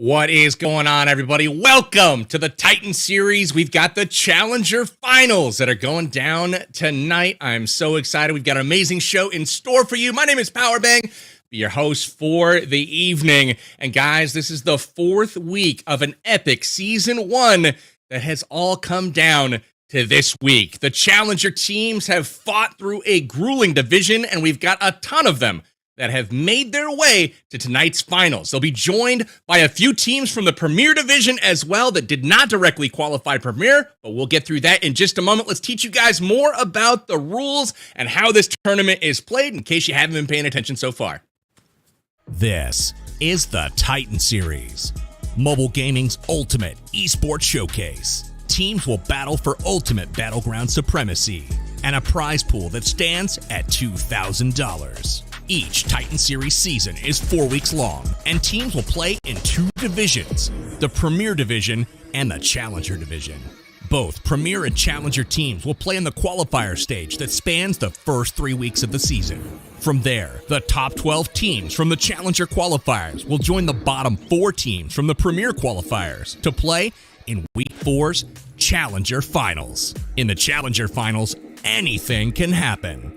What is going on, everybody? Welcome to the Titan Series. We've got the Challenger Finals that are going down tonight. I'm so excited. We've got an amazing show in store for you. My name is Powerbang, your host for the evening. And guys, this is the fourth week of an epic Season 1 that has all come down to this week. The Challenger teams have fought through a grueling division, and we've got a ton of them that have made their way to tonight's finals. They'll be joined by a few teams from the Premier Division as well that did not directly qualify Premier, but we'll get through that in just a moment. Let's teach you guys more about the rules and how this tournament is played in case you haven't been paying attention so far. This is the Titan Series, mobile gaming's ultimate esports showcase. Teams will battle for ultimate battleground supremacy and a prize pool that stands at $2,000. Each Titan Series season is 4 weeks long, and teams will play in two divisions, the Premier Division and the Challenger Division. Both Premier and Challenger teams will play in the qualifier stage that spans the first 3 weeks of the season. From there, the top 12 teams from the Challenger qualifiers will join the bottom 4 teams from the Premier qualifiers to play in Week 4's Challenger Finals. In the Challenger Finals, anything can happen,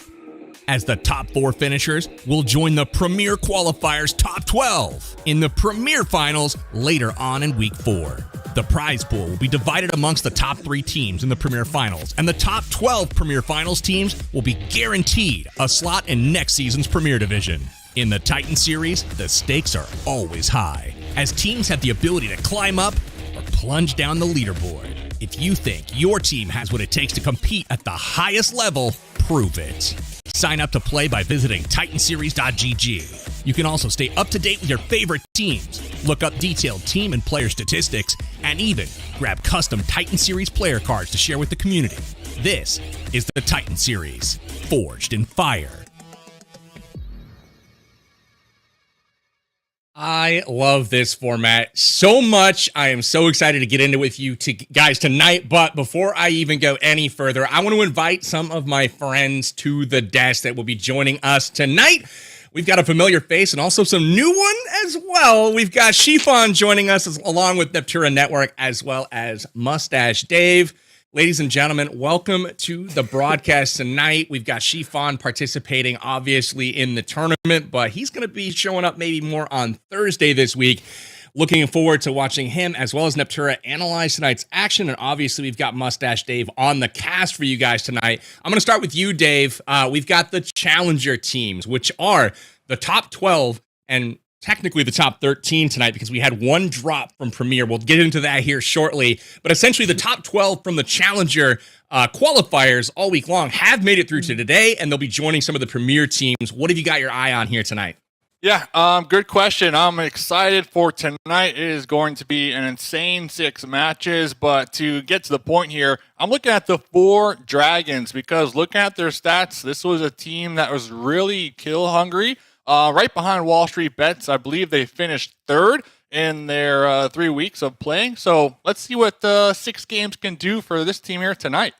as the top 4 finishers will join the Premier qualifiers' top 12 in the Premier Finals later on in Week 4. The prize pool will be divided amongst the top 3 teams in the Premier Finals, and the top 12 Premier Finals teams will be guaranteed a slot in next season's Premier Division. In the Titan Series, the stakes are always high, as teams have the ability to climb up or plunge down the leaderboard. If you think your team has what it takes to compete at the highest level, prove it. Sign up to play by visiting titanseries.gg. You can also stay up to date with your favorite teams, look up detailed team and player statistics, and even grab custom Titan Series player cards to share with the community. This is the Titan Series, forged in fire. I love this format so much. I am so excited to get into it with you guys tonight. But before I even go any further, I want to invite some of my friends to the desk that will be joining us tonight. We've got a familiar face and also some new one as well. We've got Chiffon joining us along with Neptura Network, as well as Mustache Dave. Ladies and gentlemen, welcome to the broadcast tonight. We've got Chiffon participating, obviously, in the tournament, but he's going to be showing up maybe more on Thursday this week. Looking forward to watching him, as well as Neptura, analyze tonight's action. And obviously, we've got Mustache Dave on the cast for you guys tonight. I'm going to start with you, Dave. We've got the Challenger teams, which are the top 12 and technically the top 13 tonight, because we had one drop from Premier. We'll get into that here shortly. But essentially, the top 12 from the Challenger qualifiers all week long have made it through to today, and they'll be joining some of the Premier teams. What have you got your eye on here tonight? Yeah, good question. I'm excited for tonight. It is going to be an insane 6 matches, but to get to the point here, I'm looking at the 4 Dragons, because looking at their stats, this was a team that was really kill hungry. Right behind WALLSTREETBETS, I believe they finished 3rd in their 3 weeks of playing. So let's see what 6 games can do for this team here tonight.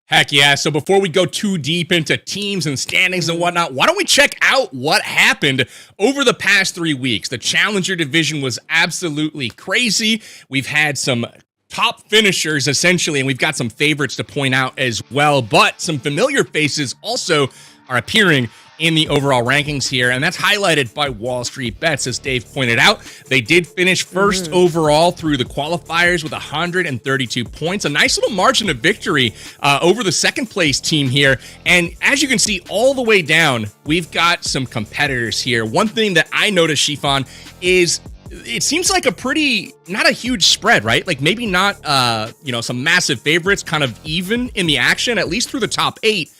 Heck yeah. So before we go too deep into teams and standings and whatnot, why don't we check out what happened over the past 3 weeks? The Challenger division was absolutely crazy. We've had some top finishers, essentially, and we've got some favorites to point out as well, but some familiar faces also are appearing in the overall rankings here, and that's highlighted by WALLSTREETBETS. As Dave pointed out, they did finish first overall through the qualifiers with 132 points, a nice little margin of victory over the second place team here. And as you can see all the way down, we've got some competitors here. One thing that I noticed, Chiffon, is it seems like not a huge spread, right? Like maybe not, some massive favorites, kind of even in the action, at least through the top 8.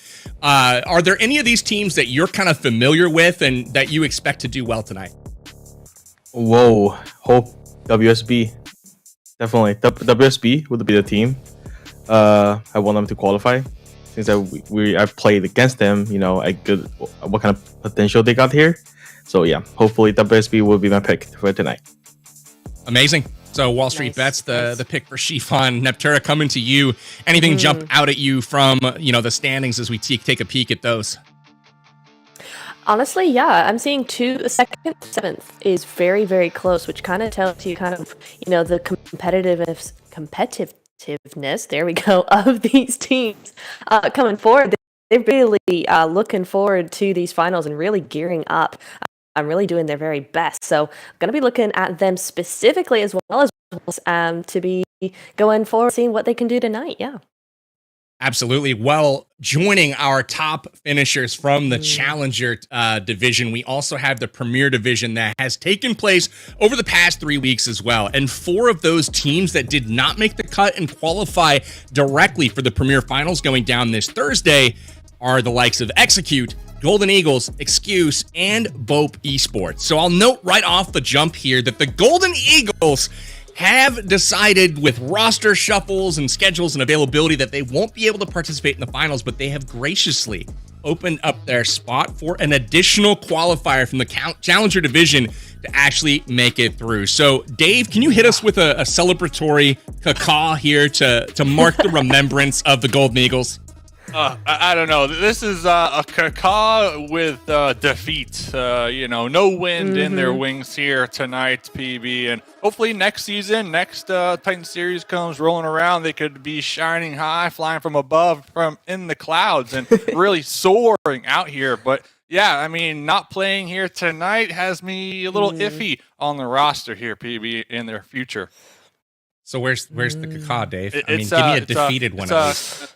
Are there any of these teams that you're kind of familiar with and that you expect to do well tonight? Whoa, Hope, WSB. Definitely. WSB would be the team. I want them to qualify. Since I've played against them, what kind of potential they got here. So yeah, hopefully WSB will be my pick for tonight. Amazing. So WALLSTREETBETS, the pick for Chiffon. Neptura, coming to you. Anything jump out at you from the standings as we take a peek at those? Honestly, yeah, I'm seeing 2nd, 7th is very, very close, which kind of tells you the competitiveness. There we go, of these teams coming forward. They're really looking forward to these finals and really gearing up. I'm really doing their very best. So I'm going to be looking at them specifically as well as to be going forward, seeing what they can do tonight. Yeah. Absolutely. Well, joining our top finishers from the Challenger division, we also have the Premier division that has taken place over the past 3 weeks as well. And 4 of those teams that did not make the cut and qualify directly for the Premier finals going down this Thursday are the likes of Execute, Golden Eagles, Excuse, and BOPE Esports. So I'll note right off the jump here that the Golden Eagles have decided, with roster shuffles and schedules and availability, that they won't be able to participate in the finals, but they have graciously opened up their spot for an additional qualifier from the Challenger division to actually make it through. So, Dave, can you hit us with a celebratory caca here to mark the remembrance of the Golden Eagles? I don't know. This is a caca with defeat. No wind in their wings here tonight, PB. And hopefully next season, next Titan Series comes rolling around, they could be shining high, flying from above, from in the clouds, and really soaring out here. But yeah, I mean, not playing here tonight has me a little iffy on the roster here, PB, in their future. So where's the caca, Dave? Give me a defeated one at least.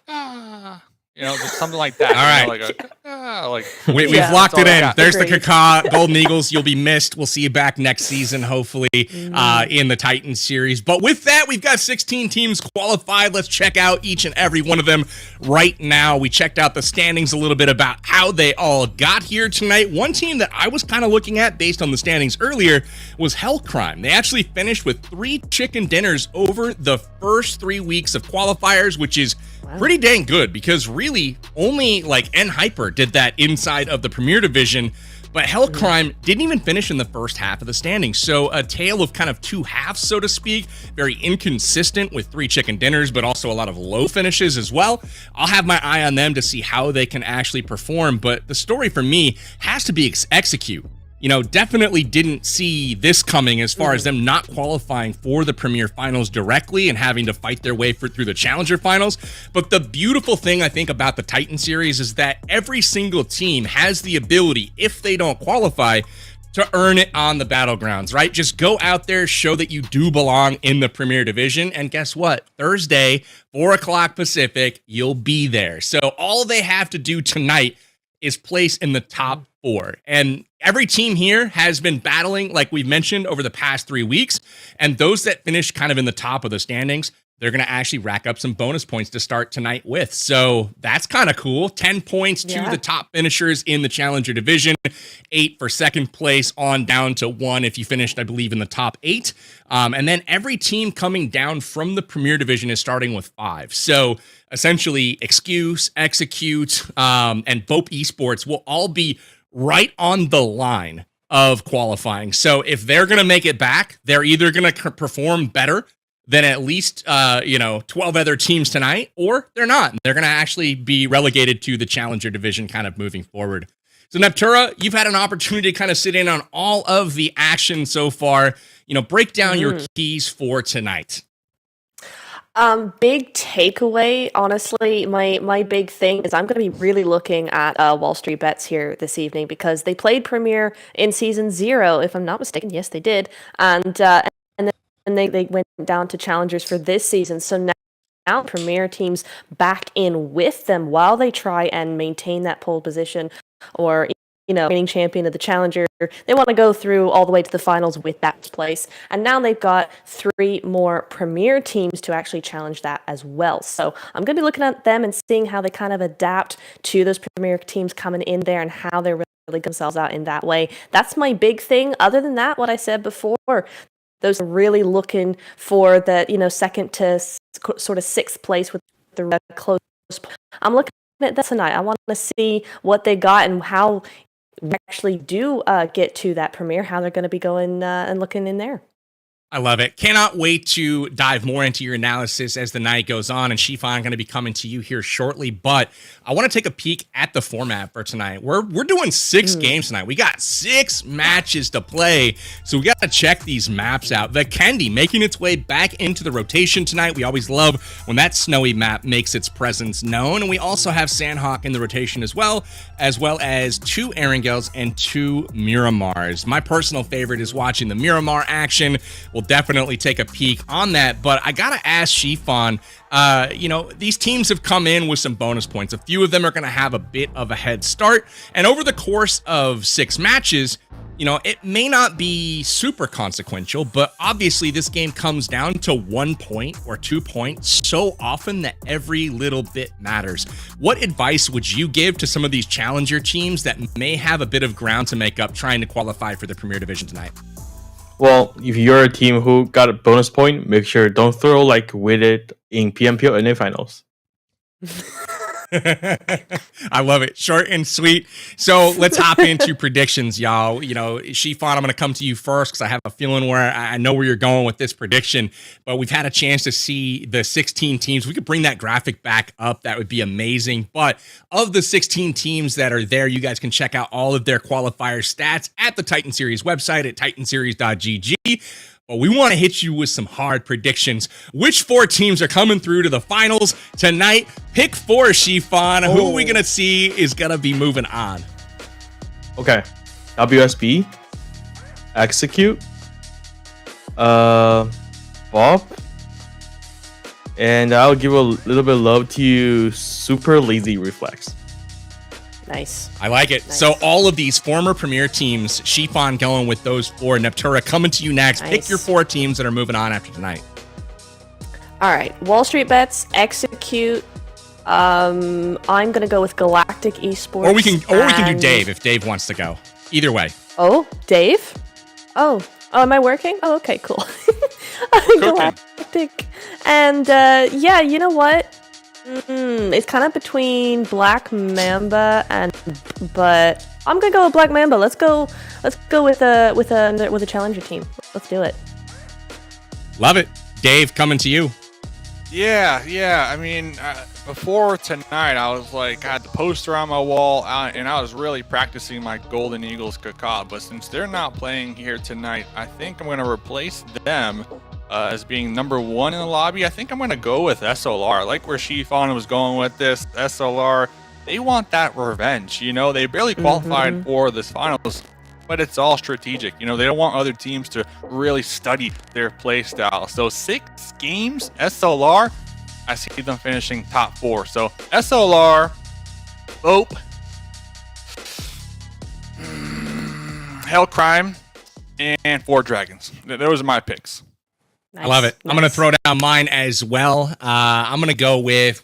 Something like that. All right. We've locked it in. There's the caca. Golden Eagles, you'll be missed. We'll see you back next season, hopefully, in the Titan Series. But with that, we've got 16 teams qualified. Let's check out each and every one of them right now. We checked out the standings a little bit about how they all got here tonight. One team that I was kind of looking at based on the standings earlier was Hellcrime. They actually finished with 3 chicken dinners over the first 3 weeks of qualifiers, which is pretty dang good, because really only N-Hyper did that inside of the Premier Division, but Hellcrime didn't even finish in the first half of the standings. So a tale of kind of two halves, so to speak, very inconsistent with 3 chicken dinners, but also a lot of low finishes as well. I'll have my eye on them to see how they can actually perform, but the story for me has to be execute. Definitely didn't see this coming as far as them not qualifying for the Premier Finals directly and having to fight their way through the Challenger Finals. But the beautiful thing I think about the Titan Series is that every single team has the ability, if they don't qualify, to earn it on the battlegrounds, right? Just go out there, show that you do belong in the Premier Division, and guess what? Thursday, 4 o'clock Pacific, you'll be there. So all they have to do tonight is place in the top 4. And every team here has been battling, like we've mentioned, over the past 3 weeks. And those that finish kind of in the top of the standings, they're going to actually rack up some bonus points to start tonight with. So that's kind of cool. 10 points to the top finishers in the Challenger Division, 8 for second place, on down to 1 if you finished, I believe, in the top 8. And then every team coming down from the Premier Division is starting with 5. So essentially, Excuse, Execute, and BOPE Esports will all be right on the line of qualifying. So if they're going to make it back, they're either going to perform better than at least 12 other teams tonight, or they're not. They're going to actually be relegated to the Challenger Division kind of moving forward. So Neptura, you've had an opportunity to kind of sit in on all of the action so far. Break down your keys for tonight. Big takeaway, honestly, my big thing is I'm going to be really looking at Wall Street Bets here this evening, because they played Premier in Season 0, if I'm not mistaken. Yes, they did. And they went down to Challengers for this season. So now Premier teams back in with them while they try and maintain that pole position, or reigning champion of the Challenger. They want to go through all the way to the finals with that place. And now they've got 3 more Premier teams to actually challenge that as well. So I'm going to be looking at them and seeing how they kind of adapt to those Premier teams coming in there and how they're really get themselves out in that way. That's my big thing. Other than that, what I said before, those are really looking for the, second to sort of 6th place with the close. I'm looking at that tonight. I want to see what they got and how we actually do get to that Premier, how they're going to be going and looking in there. I love it. Cannot wait to dive more into your analysis as the night goes on. And Shifan, going to be coming to you here shortly. But I want to take a peek at the format for tonight. We're doing 6 games tonight. We got 6 matches to play. So we got to check these maps out. Vikendi making its way back into the rotation tonight. We always love when that snowy map makes its presence known. And we also have Sanhok in the rotation as well as 2 Erangels and 2 Miramars. My personal favorite is watching the Miramar action. We'll definitely take a peek on that, but I gotta ask Shifan, these teams have come in with some bonus points. A few of them are gonna have a bit of a head start, and over the course of 6 matches, it may not be super consequential, but obviously this game comes down to 1 point or 2 points so often that every little bit matters. What advice would you give to some of these challenger teams that may have a bit of ground to make up trying to qualify for the Premier Division tonight? Well, if you're a team who got a bonus point, make sure don't throw with it in PMP or NA finals. I love it. Short and sweet. So let's hop into predictions, y'all. You know, Shifan, I'm going to come to you first because I have a feeling where I know where you're going with this prediction, but we've had a chance to see the 16 teams. We could bring that graphic back up. That would be amazing. But of the 16 teams that are there, you guys can check out all of their qualifier stats at the Titan Series website at titanseries.gg. But we want to hit you with some hard predictions. Which 4 teams are coming through to the finals tonight? Pick 4, Shifan. Who are we going to see is going to be moving on? Okay. WSB, Execute, BOPE, and I'll give a little bit of love to you, Super Lazy Reflex. Nice. I like it. Nice. So all of these former Premier teams, Shifan going with those 4. Neptura coming to you next. Nice. Pick your 4 teams that are moving on after tonight. All right. Wall Street Bets, Execute. I'm gonna go with Galactic Esports. Or we can do Dave if Dave wants to go. Either way. Oh, Dave? Oh, am I working? Oh, okay, cool. Galactic. And yeah, you know what? It's kind of between Black Mamba but I'm gonna go with Black Mamba. Let's go with a challenger team. Let's do it. Love it. Dave, coming to you. Yeah. I mean, before tonight, I was like, I had the poster on my wall, and I was really practicing my Golden Eagles caca. But since they're not playing here tonight, I think I'm going to replace them as being number 1 in the lobby. I think I'm going to go with SLR. I like where Shifan was going with this. SLR, they want that revenge. You know, they barely qualified for this finals, but it's all strategic. You know, they don't want other teams to really study their play style. So 6 games, SLR, I see them finishing top 4. So SLR, BOPE, Hell Crime, and 4 Dragons. Those are my picks. Nice. I love it. Nice. I'm going to throw down mine as well. We'll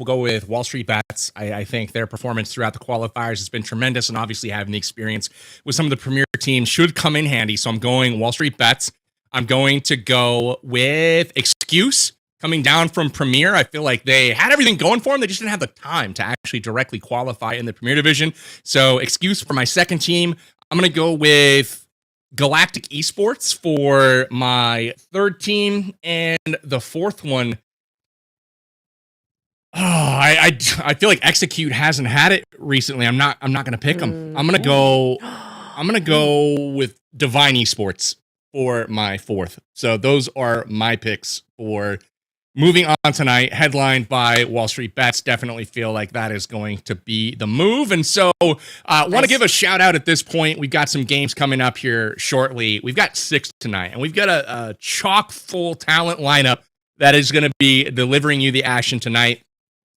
go with Wall Street Bets. I think their performance throughout the qualifiers has been tremendous, and obviously having the experience with some of the premier teams should come in handy. So I'm going Wall Street Bets. I'm going to go with Excuse coming down from Premier. I feel like they had everything going for them. They just didn't have the time to actually directly qualify in the Premier Division. So Excuse for my second team. I'm going to go with Galactic Esports for my third team, and the fourth one. Oh, I feel like Execute hasn't had it recently. I'm not going to pick them. I'm going to go with Divine Esports for my fourth. So those are my picks for moving on tonight, headlined by Wall Street Bets. Definitely feel like that is going to be the move. And so want to give a shout out at this point. We've got some games coming up here shortly. We've got 6 tonight, and we've got a chock full talent lineup that is going to be delivering you the action tonight.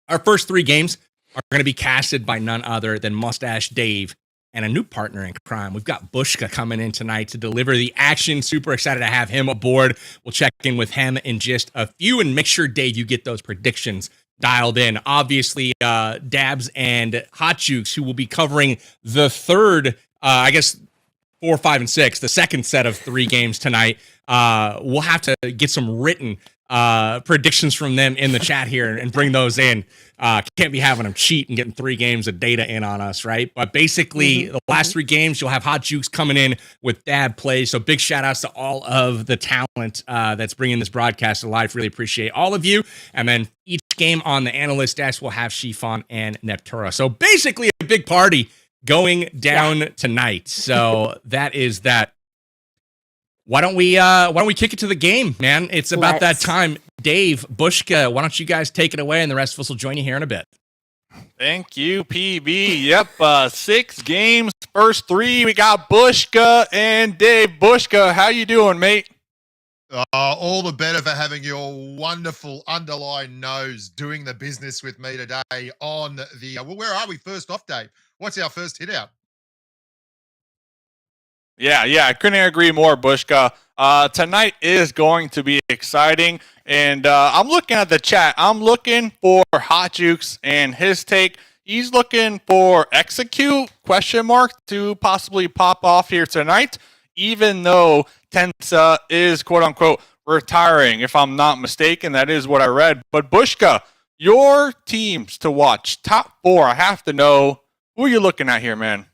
Our first 3 games are going to be casted by none other than Mustache Dave and a new partner in crime. We've got Bushka coming in tonight to deliver the action. Super excited to have him aboard. We'll check in with him in just a few and make sure, Dave, you get those predictions dialed in. Obviously, Dabs and Hot Jukes, who will be covering the third, 4, 5, and 6, the second set of 3 games tonight. We'll have to get some written predictions from them in the chat here and bring those in. Can't be having them cheat and getting 3 games of data in on us, right? But basically, the last 3 games, you'll have Hot Jukes coming in with Dab plays. So big shout outs to all of the talent that's bringing this broadcast to life. Really appreciate all of you. And then each game on the analyst desk will have Shifan and Neptura. So basically, a big party going down tonight. So that is that. Why don't we kick it to the game, man? It's about that time. Dave, Bushka, why don't you guys take it away, and the rest of us will join you here in a bit. Thank you, PB. Yep, 6 games, first 3. We got Bushka and Dave. Bushka, how you doing, mate? All the better for having your wonderful underlined nose doing the business with me today on the... where are we first off, Dave? What's our first hit out? Yeah, I couldn't agree more, Bushka. Tonight is going to be exciting, and I'm looking at the chat. I'm looking for Hot Jukes and his take. He's looking for Execute, ? To possibly pop off here tonight, even though Tensa is, quote-unquote, retiring, if I'm not mistaken. That is what I read. But Bushka, your teams to watch, top 4. I have to know, who are you looking at here, man?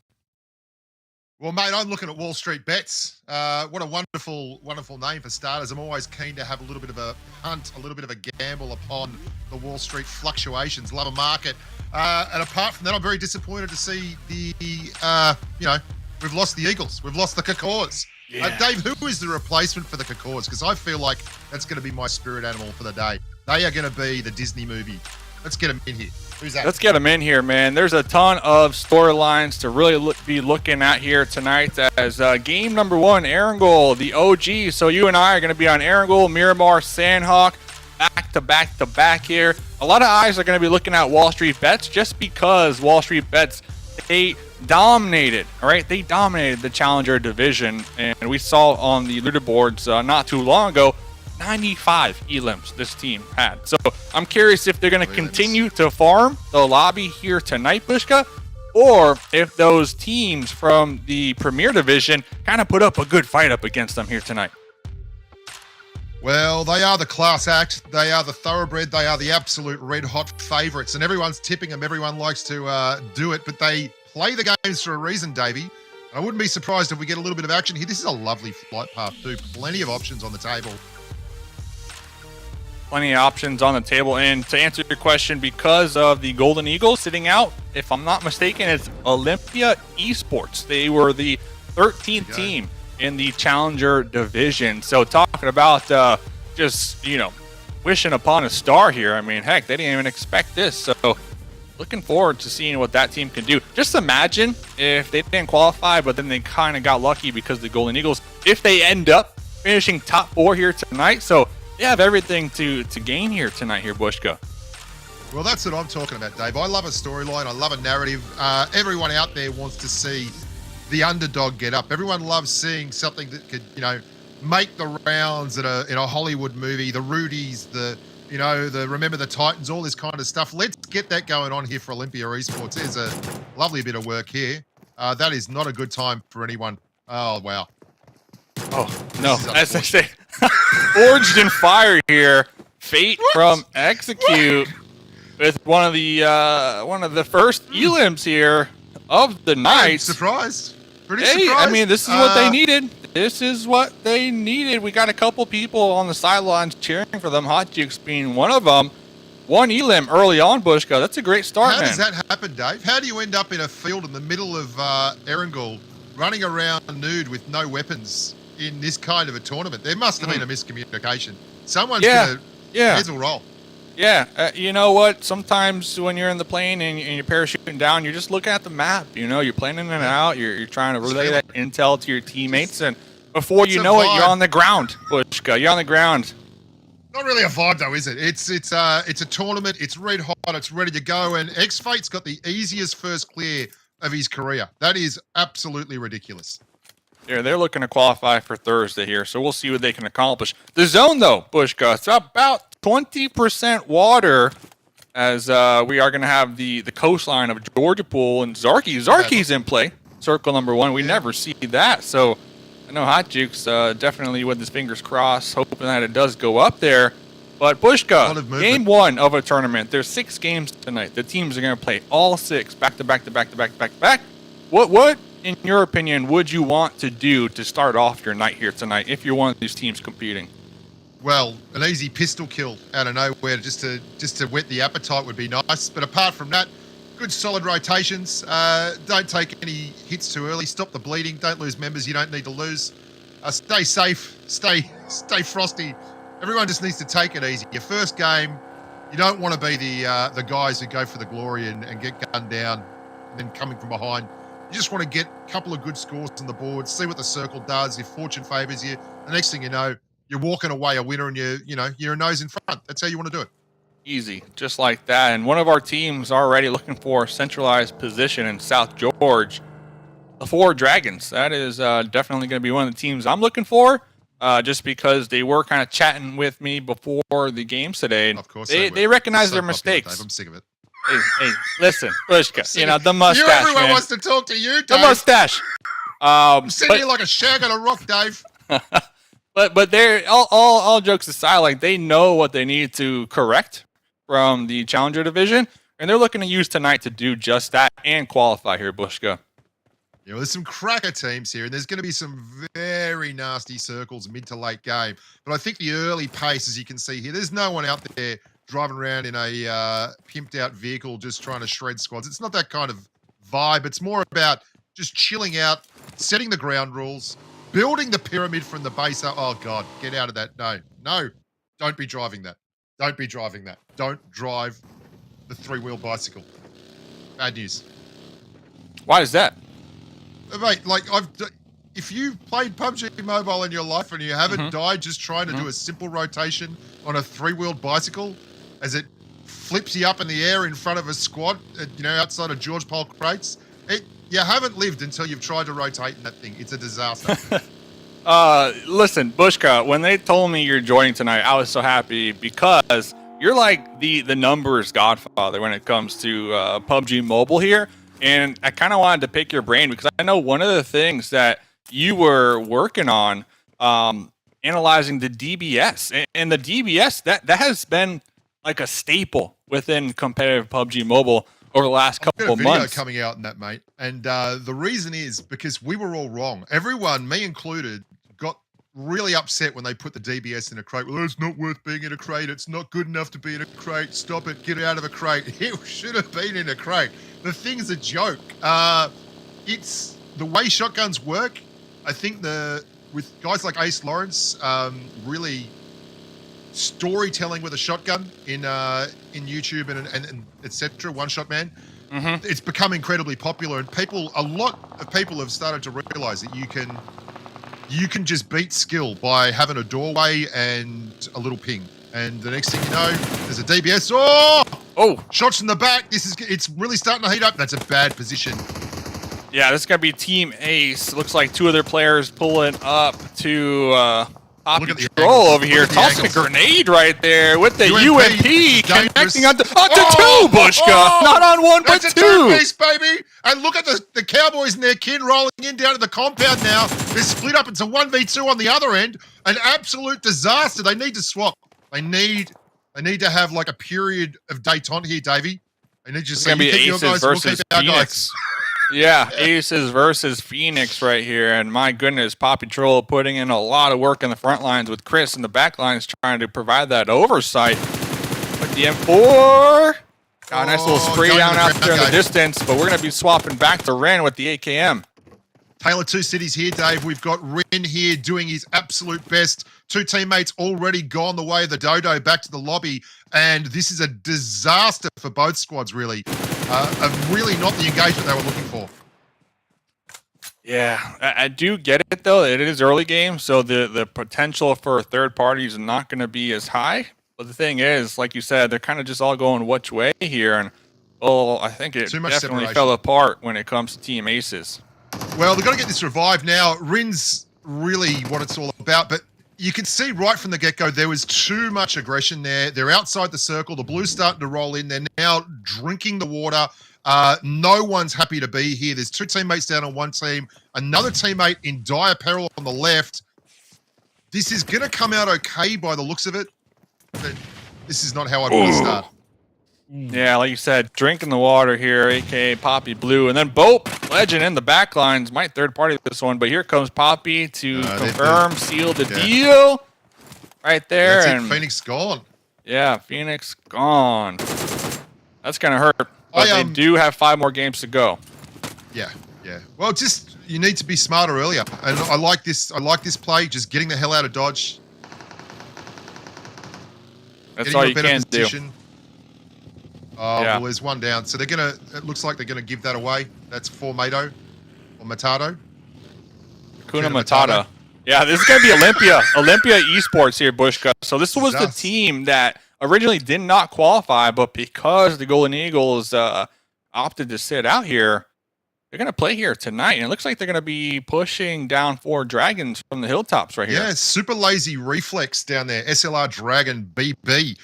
Well, mate, I'm looking at Wall Street Bets. What a wonderful, wonderful name for starters. I'm always keen to have a little bit of a hunt, a little bit of a gamble upon the Wall Street fluctuations. Love a market. And apart from that, I'm very disappointed to see we've lost the Eagles. We've lost the Cacaws. Yeah. Dave, who is the replacement for the Cacaws? Because I feel like that's going to be my spirit animal for the day. They are going to be the Disney movie. Let's get them in here. Who's that? Let's get them in here, man. There's a ton of storylines to really be looking at here tonight as game number 1, Erangel, the OG. So you and I are going to be on Erangel, Miramar, Sanhok, back to back here. A lot of eyes are going to be looking at Wall Street Bets just because Wall Street Bets, they dominated, all right? They dominated the Challenger division, and we saw on the leaderboards not too long ago, 95 elims this team had. So I'm curious if they're going to continue to farm the lobby here tonight, Bushka, or if those teams from the Premier Division kind of put up a good fight up against them here tonight. Well, they are the class act. They are the thoroughbred. They are the absolute red-hot favourites, and everyone's tipping them. Everyone likes to do it, but they play the games for a reason, Davey. I wouldn't be surprised if we get a little bit of action here. This is a lovely flight path, too. Plenty of options on the table. Plenty of options on the table. And to answer your question, because of the Golden Eagles sitting out, if I'm not mistaken, it's Olympia Esports. They were the 13th team in the Challenger division. So talking about just, wishing upon a star here. I mean, heck, they didn't even expect this. So looking forward to seeing what that team can do. Just imagine if they didn't qualify, but then they kind of got lucky because the Golden Eagles, if they end up finishing top 4 here tonight. So they have everything to gain here tonight here, Bushka. Well, that's what I'm talking about, Dave. I love a storyline. I love a narrative. Everyone out there wants to see the underdog get up. Everyone loves seeing something that could, make the rounds in a Hollywood movie. The Rudies, the Remember the Titans, all this kind of stuff. Let's get that going on here for Olympia Esports. There's a lovely bit of work here. That is not a good time for anyone. Oh, wow. Oh, no. As I say, forged in fire here. Fate from Execute with one of the first elims here of the night. Surprised. Pretty Hey, surprised. I mean, this is what they needed. This is what they needed. We got a couple people on the sidelines cheering for them. Hot Jukes being one of them. One elim early on, Bushka. That's a great start, How man. does that happen, Dave? How do you end up in a field in the middle of Erangel, running around nude with no weapons in this kind of a tournament? There must have been a miscommunication. Someone's going to hazel roll. Yeah, you know what? Sometimes when you're in the plane and you're parachuting down, you're just looking at the map. You're planning it out. You're trying to relay that intel to your teammates, and before you know it, you're on the ground, Bushka. You're on the ground. Not really a vibe though, is it? It's a tournament. It's red hot. It's ready to go. And X-Fate's got the easiest first clear of his career. That is absolutely ridiculous. Yeah, they're looking to qualify for Thursday here, so we'll see what they can accomplish. The zone, though, Bushka, it's about 20% water, as we are going to have the coastline of Georgia Pool and Zarky. Zarky's in play, circle number 1. We never see that, so I know Hot Jukes definitely with his fingers crossed, hoping that it does go up there. But Bushka, game 1 of a tournament. There's 6 games tonight. The teams are going to play all 6 back to back to back to back to back to back. What, in your opinion, would you want to do to start off your night here tonight if you're one of these teams competing? Well, an easy pistol kill out of nowhere just to whet the appetite would be nice. But apart from that, good solid rotations. Don't take any hits too early. Stop the bleeding. Don't lose members you don't need to lose. Stay safe. Stay frosty. Everyone just needs to take it easy. Your first game, you don't want to be the guys who go for the glory and get gunned down and then coming from behind. You just want to get a couple of good scores on the board, see what the circle does. If fortune favours you, the next thing you know, you're walking away a winner and you're a nose in front. That's how you want to do it. Easy, just like that. And one of our teams already looking for a centralized position in South George, the 4 Dragons. That is definitely going to be one of the teams I'm looking for, just because they were kind of chatting with me before the games today. And of course they recognize their mistakes. Dave. I'm sick of it. Hey, listen, Bushka, the mustache, Everyone man. wants to talk to you, Dave. The mustache. I'm sitting here like a shag on a rock, Dave. But they're all jokes aside, like they know what they need to correct from the Challenger division, and they're looking to use tonight to do just that and qualify here, Bushka. You know, there's some cracker teams here, and there's going to be some very nasty circles mid to late game. But I think the early pace, as you can see here, there's no one out there driving around in a pimped out vehicle just trying to shred squads. It's not that kind of vibe. It's more about just chilling out, setting the ground rules, building the pyramid from the base up. Oh, God, get out of that. No, don't be driving that. Don't be driving that. Don't drive the three-wheel bicycle. Bad news. Why is that? Mate, like if you've played PUBG Mobile in your life and you haven't died just trying to do a simple rotation on a three-wheeled bicycle as it flips you up in the air in front of a squad, outside of George Pole crates, you haven't lived until you've tried to rotate in that thing. It's a disaster. Listen, Bushka, when they told me you're joining tonight, I was so happy because you're like the numbers godfather when it comes to PUBG Mobile here. And I kind of wanted to pick your brain because I know one of the things that you were working on, analyzing the DBS. And the DBS, that has been like a staple within competitive PUBG Mobile over the last couple of months. I've got a video coming out in that, mate. And the reason is because we were all wrong. Everyone, me included, got really upset when they put the DBS in a crate. Well, it's not worth being in a crate. It's not good enough to be in a crate. Stop it. Get out of a crate. It should have been in a crate. The thing's a joke. It's the way shotguns work. I think with guys like Ace Lawrence, really storytelling with a shotgun in YouTube and etc. One Shot Man. It's become incredibly popular, and a lot of people have started to realize that you can just beat skill by having a doorway and a little ping. And the next thing you know, there's a DBS. Oh! Shots in the back. It's really starting to heat up. That's a bad position. Yeah, this is going to be Team Ace. Looks like two other players pulling up to top control over here. Tossing a grenade right there with the UMP connecting onto two, Bushka. Not on one, but two. That's a piece, baby. And look at the Cowboys and their kin rolling in down to the compound now. They're split up into 1v2 on the other end. An absolute disaster. They need to swap. They need to have like a period of détente here, Davey. They need to just say, you keep your guys, we'll keep our guys. Yeah, Aces versus FENIX right here. And my goodness, Paw Patrol putting in a lot of work in the front lines with Chris in the back lines trying to provide that oversight. With the M4. Got a nice little spray down out there in the distance, but we're going to be swapping back to Ren with the AKM. Taylor Two Cities here, Dave. We've got Ren here doing his absolute best. Two teammates already gone the way of the dodo back to the lobby, and this is a disaster for both squads, really. Really not the engagement they were looking for. Yeah, I do get it, though. It is early game, so the potential for third parties is not going to be as high. But the thing is, like you said, they're kind of just all going which way here, and I think it definitely fell apart when it comes to Team Aces. Well, they've got to get this revived now. Rin's really what it's all about, but you can see right from the get-go there was too much aggression there. They're outside the circle. The Blues starting to roll in. They're now drinking the water. No one's happy to be here. There's two teammates down on one team. Another teammate in dire peril on the left. This is going to come out okay by the looks of it, but this is not how I'd want to start. Yeah, like you said, drinking the water here, a.k.a. Poppy Blue. And then BOPE, legend in the back lines, might third party this one, but here comes Poppy to confirm, seal the deal right there. That's it, FENIX gone. Yeah, FENIX gone. That's going to hurt, but they do have 5 more games to go. Yeah. Well, just you need to be smarter earlier. And I like this play, just getting the hell out of Dodge. That's all you can do. Oh, well, there's one down. So it looks like they're going to give that away. That's for Mato or Matado. Kuna Matata. Yeah, this is going to be Olympia Esports here, Bushka. So this was the team that originally did not qualify, but because the Golden Eagles opted to sit out here, they're going to play here tonight. And it looks like they're going to be pushing down 4 Dragons from the hilltops right here. Yeah, super lazy reflex down there. SLR Dragon BB.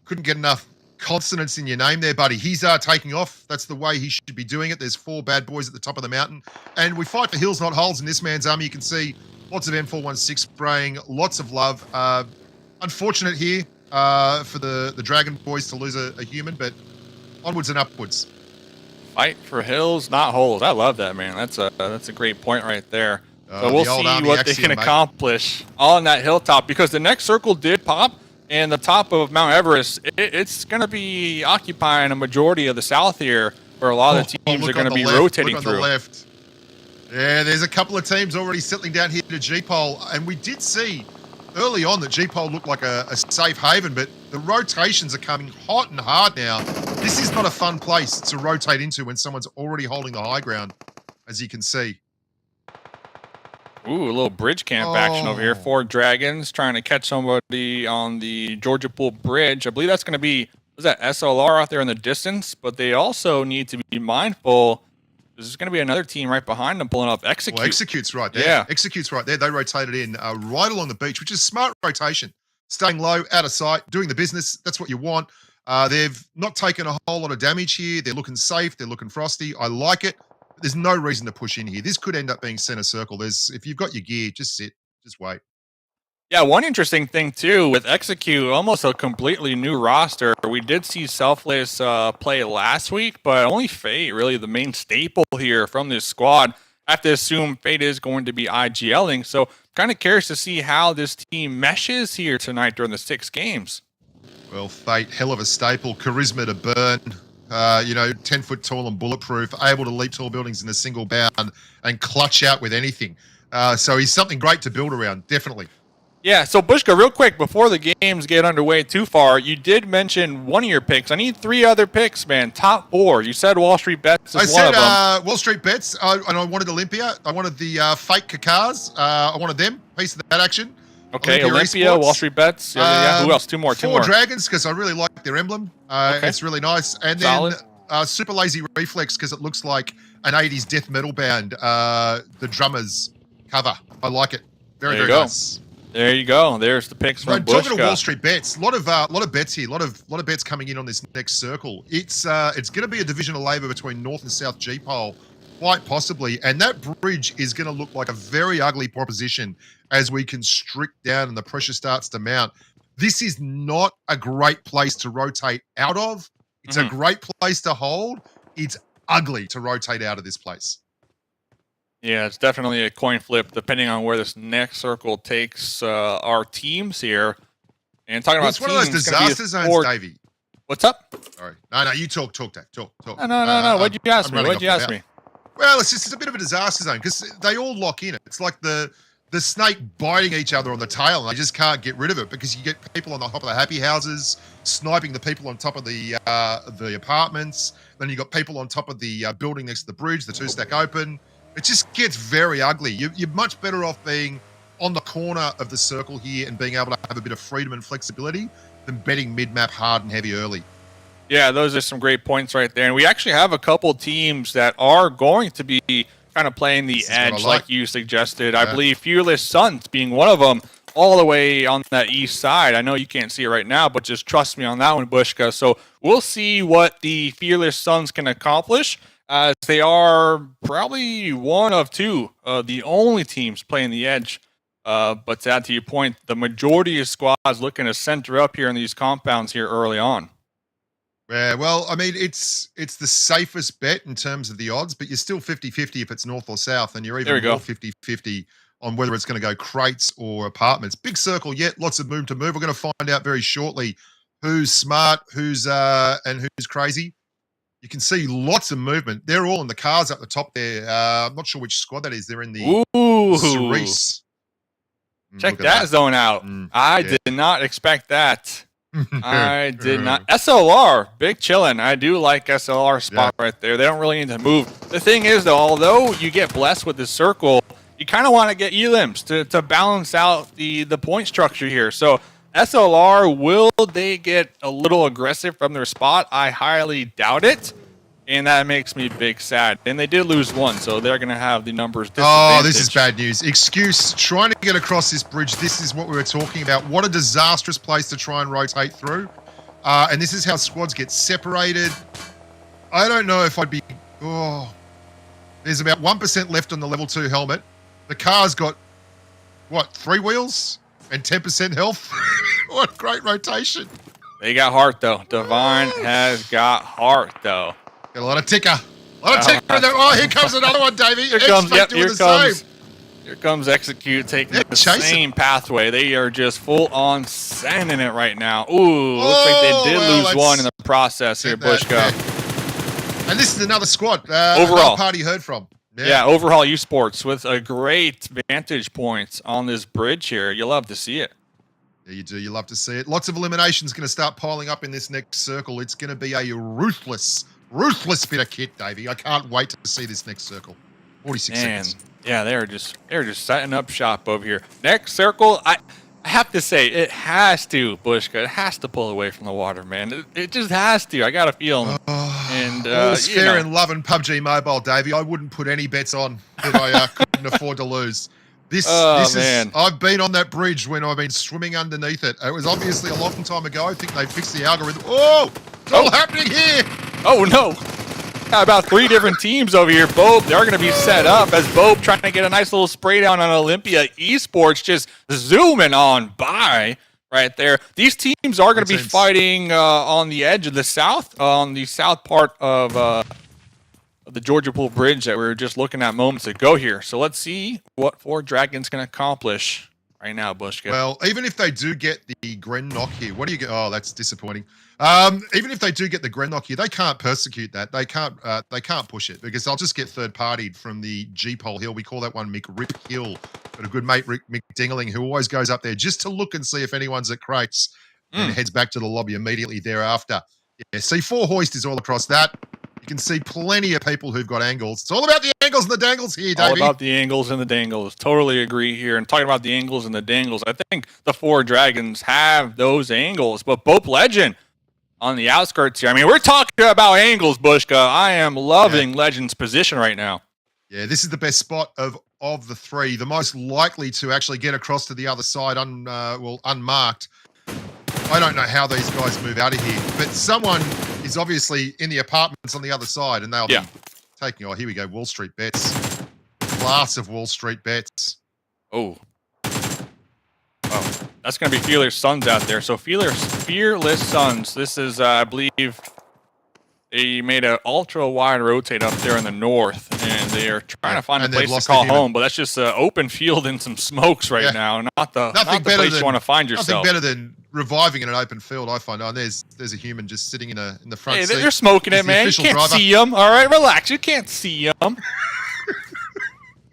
Couldn't get enough consonants in your name there, buddy. He's taking off. That's the way he should be doing it. There's 4 bad boys at the top of the mountain. And we fight for hills, not holes in this man's army. You can see lots of M416 spraying, lots of love. Unfortunate here. for the Dragon Boys to lose a human, but onwards and upwards. Fight for hills, not holes. I love that, man. That's a great point right there. So The we'll old see army what they axiom, can mate. accomplish on that hilltop, because the next circle did pop, and the top of Mount Everest, it's going to be occupying a majority of the south here, where a lot of the teams are look going to on the be left, rotating look on through. the left. Yeah, there's a couple of teams already settling down here to G-Pole, and we did see early on that G-Pole looked like a safe haven, but the rotations are coming hot and hard now. This is not a fun place to rotate into when someone's already holding the high ground, as you can see. Ooh, a little bridge camp action over here. 4 dragons trying to catch somebody on the Georgia Pool Bridge. I believe that's going to be, was that SLR out there in the distance? But they also need to be mindful. There's going to be another team right behind them pulling up Execute. Well, Execute's right there. Yeah. Execute's right there. They rotated in right along the beach, which is smart rotation. Staying low, out of sight, doing the business. That's what you want. They've not taken a whole lot of damage here. They're looking safe. They're looking frosty. I like it. There's no reason to push in here. This could end up being center circle. If you've got your gear, just sit, just wait. Yeah, one interesting thing too with Execute, almost a completely new roster. We did see Selfless play last week, but only Fate really the main staple here from this squad. I have to assume Fate is going to be IGLing, so kind of curious to see how this team meshes here tonight during the 6 games. Well, Fate, hell of a staple, charisma to burn. 10 foot tall and bulletproof, able to leap tall buildings in a single bound and clutch out with anything. So he's something great to build around, definitely. Yeah, so Bushka, real quick, before the games get underway too far, you did mention one of your picks. I need 3 other picks, man. Top 4. You said Wall Street Bets is one of them. Wall Street Bets, and I wanted Olympia. I wanted the fake Kakars. I wanted them, piece of that action. Okay, Olympia, Esports. Wall Street Bets. Yeah. Who else? 2 more. 4 dragons, because I really like their emblem. Okay. It's really nice. And then Super Lazy Reflex, because it looks like an 80s death metal band, the drummer's cover. I like it. Very nice. There you go. There's the picks from Bushka. Talking to Wall Street Bets, a lot of bets here, a lot of bets coming in on this next circle. It's going to be a division of labour between North and South G-Pole, quite possibly, and that bridge is going to look like a very ugly proposition as we constrict down and the pressure starts to mount. This is not a great place to rotate out of. It's a great place to hold. It's ugly to rotate out of this place. Yeah, it's definitely a coin flip depending on where this next circle takes our teams here. And talking about it's one of those disaster zones, Davey. What's up? Sorry. No, you talk, Dave. Talk. No. What'd you ask me? Well, it's a bit of a disaster zone because they all lock in. It's like the snake biting each other on the tail, and they just can't get rid of it because you get people on the top of the happy houses sniping the people on top of the apartments. Then you got people on top of the building next to the bridge, the 2-stack open. It just gets very ugly. You're much better off being on the corner of the circle here and being able to have a bit of freedom and flexibility than betting mid-map hard and heavy early. Yeah, those are some great points right there. And we actually have a couple teams that are going to be kind of playing the edge like you suggested. Yeah. I believe Fearless SUNZ being one of them all the way on that east side. I know you can't see it right now, but just trust me on that one, Bushka. So we'll see what the Fearless SUNZ can accomplish. As they are probably one of 2 the only teams playing the edge. But to add to your point, the majority of squads looking to center up here in these compounds here early on. Yeah, well, I mean, it's the safest bet in terms of the odds, but you're still 50-50 if it's north or south, and you're even more 50-50 on whether it's going to go crates or apartments. Big circle yet, lots of move to move. We're going to find out very shortly who's smart, who's crazy. You can see lots of movement. They're all in the cars up the top there. I'm not sure which squad that is. They're in the Cerise. Check that zone out. I did not expect that. I did not. SLR, big chillin'. I do like SLR spot right there. They don't really need to move. The thing is, though, although you get blessed with this circle, you kind of want to get elims to balance out the point structure here. So SLR, will they get a little aggressive from their spot? I highly doubt it. And that makes me big sad. And they did lose 1, so they're going to have the numbers disadvantage. Oh, this is bad news. Excuse, trying to get across this bridge, this is what we were talking about. What a disastrous place to try and rotate through. And this is how squads get separated. I don't know if I'd be... Oh, there's about 1% left on the level 2 helmet. The car's got, 3 wheels and 10% health? What a great rotation. They got heart, though. Divine has got heart, though. Got a lot of ticker. A lot of ticker. Oh, here comes another one, Davey. Here comes, yep, doing the same. Here comes Execute taking the same pathway. They are just full on sending it right now. Ooh, looks like they did lose one in the process here, Bushka. Yeah. And this is another squad. Overall party heard from. Yeah, Overhaul Esports with a great vantage point on this bridge here. You love to see it. Yeah, you do. You love to see it. Lots of eliminations going to start piling up in this next circle. It's going to be a ruthless bit of kit, Davey. I can't wait to see this next circle. 46 seconds. Yeah, they're just setting up shop over here. Next circle, I have to say, it has to, Bushka. It has to pull away from the water, man. It just has to. I got a feeling. All's fair in love and PUBG Mobile, Davey. I wouldn't put any bets on that I couldn't afford to lose. This is. I've been on that bridge when I've been swimming underneath it. It was obviously a long time ago. I think they fixed the algorithm. Oh, it's all happening here. Oh no. Got about 3 different teams over here. BOPE, they're going to be set up as BOPE trying to get a nice little spray down on Olympia. Esports just zooming on by right there. These teams are going to be fighting on the edge of the south, on the south part of the Georgia Pool Bridge that we were just looking at moments ago here. So let's see what 4 Dragons can accomplish right now, Bushka. Well, even if they do get the Gren knock here, what do you get? Oh, that's disappointing. Even if they do get the Gren knock here, they can't persecute that. They can't push it because they'll just get third-partied from the G-Pole Hill. We call that one McRip Hill. Got a good mate, Rick McDingling, who always goes up there just to look and see if anyone's at crates and heads back to the lobby immediately thereafter. Yeah, C4 hoist is all across that. You can see plenty of people who've got angles. It's all about the angles and the dangles here, Davey. All about the angles and the dangles. Totally agree here. And talking about the angles and the dangles, I think the 4 Dragons have those angles. But BOPE Legend on the outskirts here. I mean, we're talking about angles, Bushka. I am loving Legend's position right now. Yeah, this is the best spot of the 3. The most likely to actually get across to the other side unmarked. I don't know how these guys move out of here, but someone is obviously in the apartments on the other side, and they'll be taking. Oh, here we go. Wall Street Bets. Class of Wall Street Bets. Oh, that's going to be Fearless Suns out there. So Fearless Suns. This is, I believe, they made an ultra wide rotate up there in the north, and they are trying to find a place to call home. But that's just an open field and some smokes right now. Not the place you want to find yourself. Nothing better than reviving in an open field. I find. Oh, there's a human just sitting in the front seat. They're smoking it, man. You can't see them. All right, relax. You can't see them.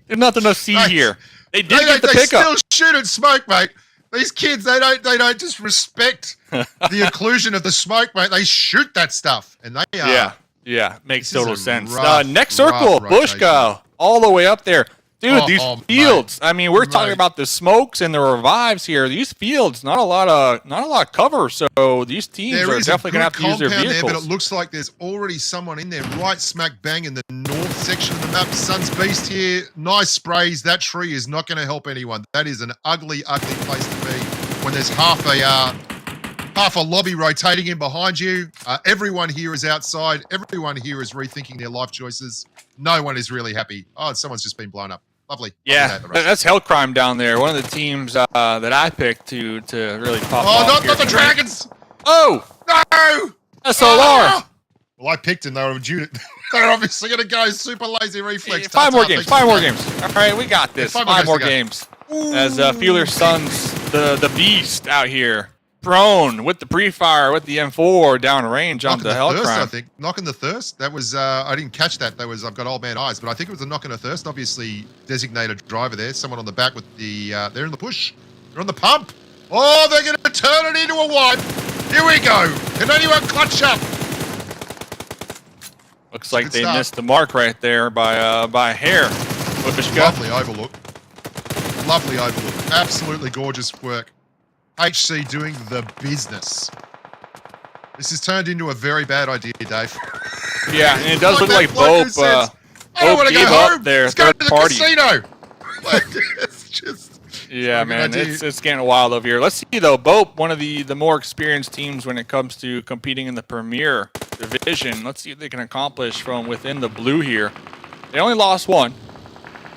There's nothing to see here. They did get the pickup. They still shoot and smoke, mate. These kids, they don't just respect the occlusion of the smoke, mate. They shoot that stuff, and they are. Yeah, makes total sense. Next circle, Bushka, all the way up there. Dude, these fields. Mate. I mean, we're talking about the smokes and the revives here. These fields, not a lot of cover. So these teams are definitely gonna have to use their vehicles. There, but it looks like there's already someone in there, right smack bang in the north section of the map. Sun's Beast here, nice sprays. That tree is not going to help anyone. That is an ugly place to be when there's half a lobby rotating in behind you. Everyone here is outside. Everyone here is rethinking their life choices. No one is really happy. Oh, someone's just been blown up. Lovely. Yeah, that's hell crime down there. One of the teams that I picked to really pop off. Oh, not the Dragons! Oh! No! SLR! Well, I picked him. They were due to, they're obviously going to go super lazy reflex. 5 more games. 5 more games. All right, we got this. 5 more games. As Feeler Suns, the beast out here. Prone with the pre-fire with the M4 down range on the Hellcrime. I think knocking the thirst. That was I didn't catch that. That was I've got old man eyes, but I think it was a knocking the thirst. Obviously designated driver there. Someone on the back with the they're in the push. They're on the pump. Oh, they're going to turn it into a wipe. Here we go. Can anyone clutch up? Looks like they missed the mark right there by a hair. Lovely overlook. Lovely overlook. Absolutely gorgeous work. HC doing the business. This has turned into a very bad idea, Dave. Yeah, and it does look like BOPE gave up their third party. Casino. It's just... Yeah, man, it's getting wild over here. Let's see, though. BOPE, one of the more experienced teams when it comes to competing in the Premier Division. Let's see what they can accomplish from within the blue here. They only lost 1.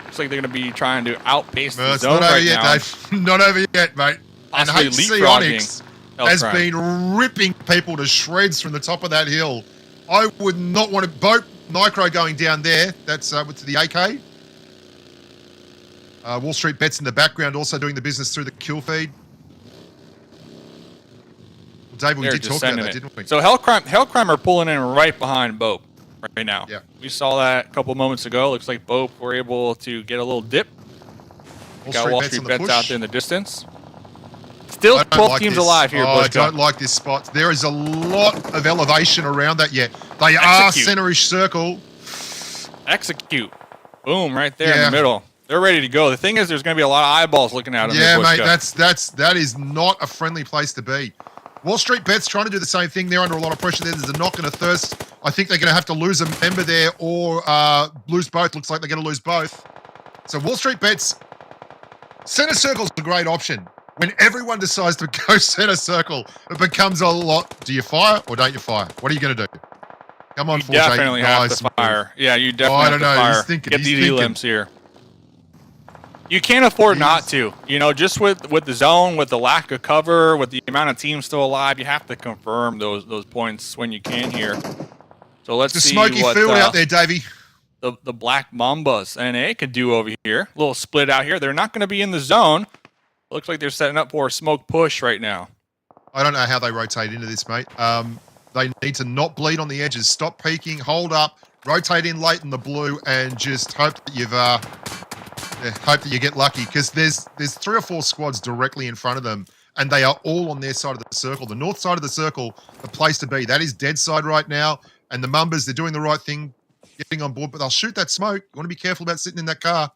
Looks like they're going to be trying to outpace the zone right now. Dave. Not over yet, mate. And HC Onyx, has been ripping people to shreds from the top of that hill. I would not want to boat Micro going down there. That's to the AK. Wall Street Bets in the background also doing the business through the kill feed. Well, David, we did talk about that, didn't we? So Hellcrime are pulling in right behind BOPE right now. Yeah. We saw that a couple moments ago. Looks like BOPE were able to get a little dip. Got Wall Street Bets out there in the distance. Still 12 teams alive here, I don't like this spot. There is a lot of elevation around that yet. They are center-ish circle. Execute. Boom, right there in the middle. They're ready to go. The thing is, there's going to be a lot of eyeballs looking at them. Yeah, mate, that is not a friendly place to be. Wall Street Bets trying to do the same thing. They're under a lot of pressure there. There's a knock and a thirst. I think they're going to have to lose a member there or lose both. Looks like they're going to lose both. So Wall Street Bets, center circle's a great option. When everyone decides to go center circle, it becomes a lot. Do you fire or don't you fire? What are you going to do? Come on, you definitely have to fire. Yeah, you definitely have to fire. Get these elims here. You can't afford not to. You know, just with the zone, with the lack of cover, with the amount of teams still alive, you have to confirm those points when you can here. So let's see what smoky field out there, Davey. The black Mambas NA could do over here. A little split out here. They're not going to be in the zone. Looks like they're setting up for a smoke push right now. I don't know how they rotate into this, mate. They need to not bleed on the edges. Stop peeking, hold up, rotate in late in the blue, and just hope that you've hope that you get lucky, because there's 3 or 4 squads directly in front of them, and they are all on their side of the circle. The north side of the circle, the place to be. That is dead side right now, and the Mambas, they're doing the right thing, getting on board, but they'll shoot that smoke. You want to be careful about sitting in that car.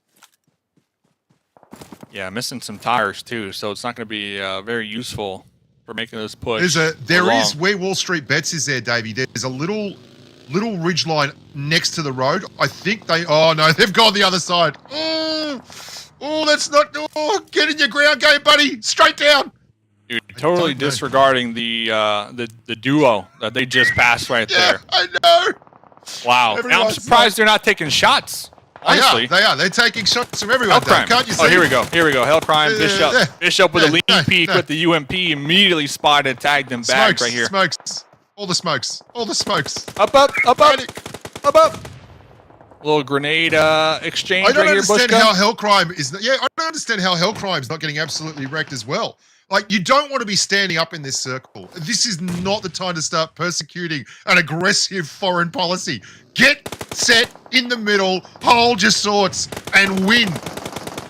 Yeah, missing some tires too, so it's not going to be very useful for making this push. There is where Wall Street Bets is there, Davey. There's a little ridge line next to the road. I think oh no, they've gone the other side. Oh, that's not. Oh, get in your ground game, buddy. Straight down. Dude, totally disregarding the duo that they just passed right there. I know. Wow. Now I'm surprised they're not taking shots. Honestly. They are. They're taking shots from everyone. Can't you see? Oh, here we go. Hellcrime, Bishop with a lean peek with the UMP, immediately spotted, tagged him back right here. Smokes. All the smokes. Up. Little grenade exchange right here, I don't understand how Hellcrime is. I don't understand how Hellcrime's not getting absolutely wrecked as well. Like, you don't want to be standing up in this circle. This is not the time to start persecuting an aggressive foreign policy. Get set in the middle, hold your swords, and win.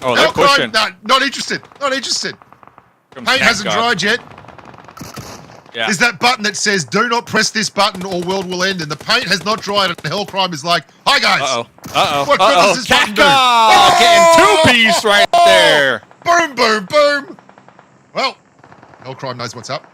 Oh, they're pushing. No, not interested. Paint hasn't dried yet. Yeah. There's that button that says, do not press this button or world will end. And the paint has not dried, and Hellcrime is like, hi, guys. What good does this button do? Oh, getting 2-piece right there. Boom, boom, boom. Well, Hellcrime knows what's up.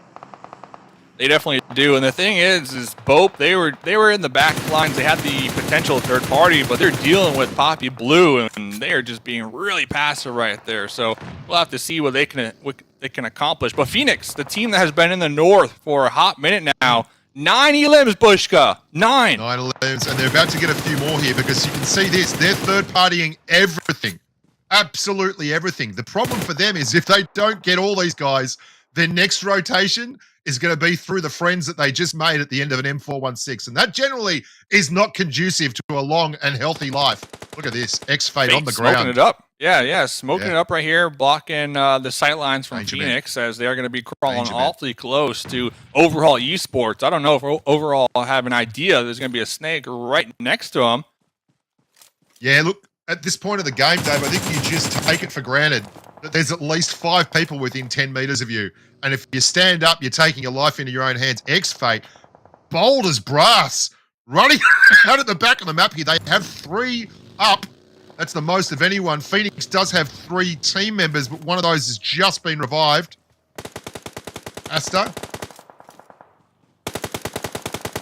They definitely do, and the thing is BOPE, they were in the back lines. They had the potential third party, but they're dealing with Poppy Blue, and they are just being really passive right there. So we'll have to see what they can accomplish. But FENIX, the team that has been in the north for a hot minute now, 9 elims, Bushka, 9 elims, and they're about to get a few more here, because you can see this. They're third partying everything, absolutely everything. The problem for them is if they don't get all these guys, their next rotation is going to be through the friends that they just made at the end of an M416. And that generally is not conducive to a long and healthy life. Look at this. X-Fate on the ground. Smoking it up. Yeah. Smoking it up right here, blocking the sight lines from FENIX, as they are going to be crawling awfully close to Overhaul Esports. I don't know if Overhaul have an idea there's going to be a snake right next to them. Yeah, look, at this point of the game, Dave, I think you just take it for granted that there's at least 5 people within 10 meters of you. And if you stand up, you're taking your life into your own hands. X-Fate, bold as brass, running out at the back of the map here. They have 3 up. That's the most of anyone. FENIX does have 3 team members, but one of those has just been revived. Asta.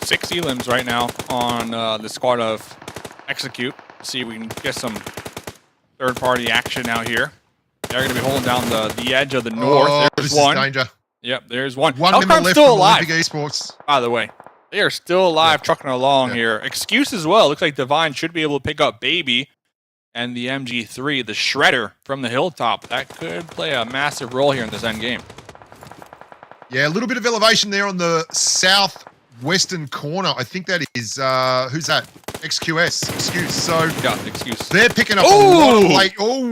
6 elims right now on the squad of Execute. See if we can get some third-party action out here. They're going to be holding down the edge of the north. There's one. Danger. Yep, there's one. One member left still from alive. OLYMPIA Esports. By the way, they are still alive, trucking along here. Excuse as well. Looks like Divine should be able to pick up Baby and the MG3, the Shredder from the hilltop. That could play a massive role here in this end game. Yeah, a little bit of elevation there on the southwestern corner. I think that is, who's that? XQS. Excuse. So Yeah, excuse. they're picking up a lot of Ooh! late. Oh,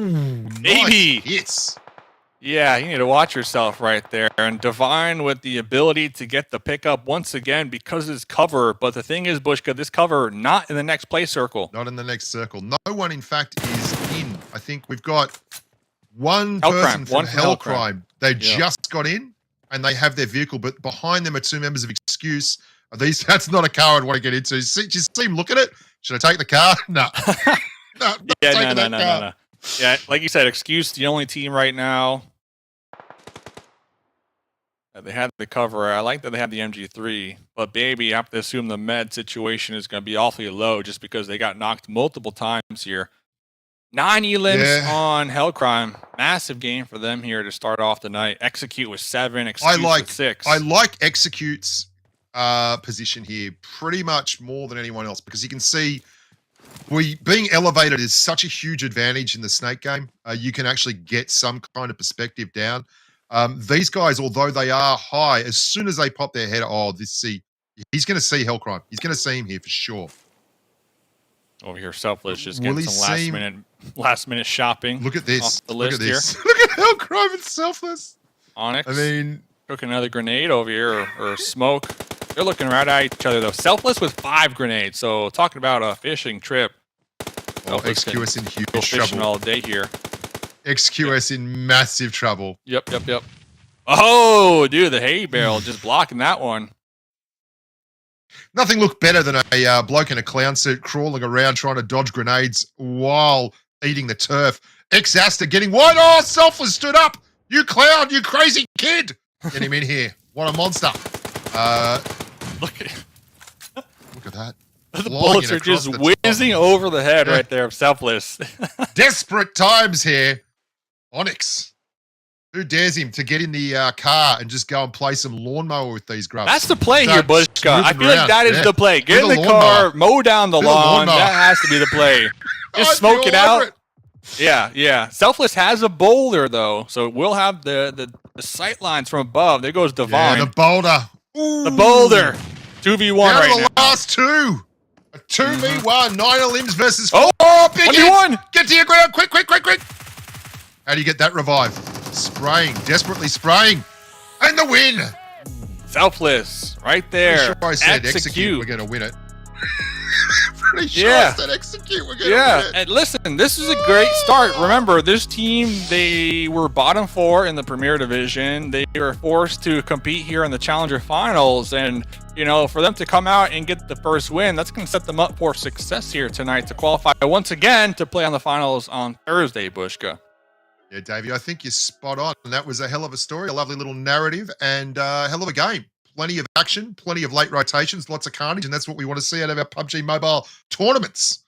Baby. nice hits. Yeah, you need to watch yourself right there. And Divine with the ability to get the pickup once again because of his cover. But the thing is, Bushka, this cover not in the next play circle. Not in the next circle. No one, in fact, is in. I think we've got one Hell person Crime. from One for Hell Hell Crime. Crime. They Yeah. just got in and they have their vehicle, but behind them are two members of Excuse. Are these? That's not a car I'd want to get into. Just see him look at it. Should I take the car? No. No. Yeah, no. Yeah, like you said, Excuse the only team right now. They had the cover. I like that they have the MG3, but baby, I have to assume the med situation is going to be awfully low just because they got knocked multiple times here. 9 elims on Hellcrime. Massive game for them here to start off the night. Execute with 7, Excuse with 6. I like Execute's position here pretty much more than anyone else because you can see being elevated is such a huge advantage in the Snake game. You can actually get some kind of perspective down. These guys, although they are high, as soon as they pop their head, he's going to see Hellcrime. He's going to see him here for sure. Over here, Selfless just Will getting he some last minute shopping. Look at this. Off the Look list at this. here. Look at Hellcrime and Selfless. Onyx. I mean, took another grenade over here or smoke. They're looking right at each other though. Selfless with 5 grenades. So talking about a fishing trip. Selfless XQS in huge go fishing trouble. all day here. XQS in massive trouble. Yep. Oh, dude, the hay barrel just blocking that one. Nothing looked better than a bloke in a clown suit crawling around trying to dodge grenades while eating the turf. Ex-Aster getting wide. Oh, Selfless stood up. You clown, you crazy kid. Get him in here. What a monster. Look at that. the Flying bullets are across just the top. whizzing over the head right there of Selfless. Desperate times here. Onyx. Who dares him to get in the car and just go and play some lawnmower with these grubs? That's the play here, Start Bushka. I moving feel like around. that is Yeah. the play. Get in With the a car, lawnmower. mow down the With a lawn. lawnmower. That has to be the play. Just I'd smoke be it all over out. Yeah. Selfless has a boulder though, so we'll have the sight lines from above. There goes Divine. Yeah, the boulder. Ooh. The boulder. 2v1 Down right to the now. last two. A 2v1. 9 limbs versus 4. Oh, Oh, big 1v1. hit. Get to your ground. Quick. How do you get that revive? Spraying. Desperately spraying. And the win. Selfless. Right there. Pretty sure I said execute. We're going to win it. Pretty sure I said execute. We're going to win it. And listen, this is a great start. Remember, this team, they were bottom 4 in the Premier Division. They were forced to compete here in the Challenger Finals. And, you know, for them to come out and get the first win, that's going to set them up for success here tonight to qualify once again to play on the finals on Thursday, Bushka. Yeah, Davey, I think you're spot on. And that was a hell of a story, a lovely little narrative, and a hell of a game. Plenty of action, plenty of late rotations, lots of carnage, and that's what we want to see out of our PUBG Mobile tournaments.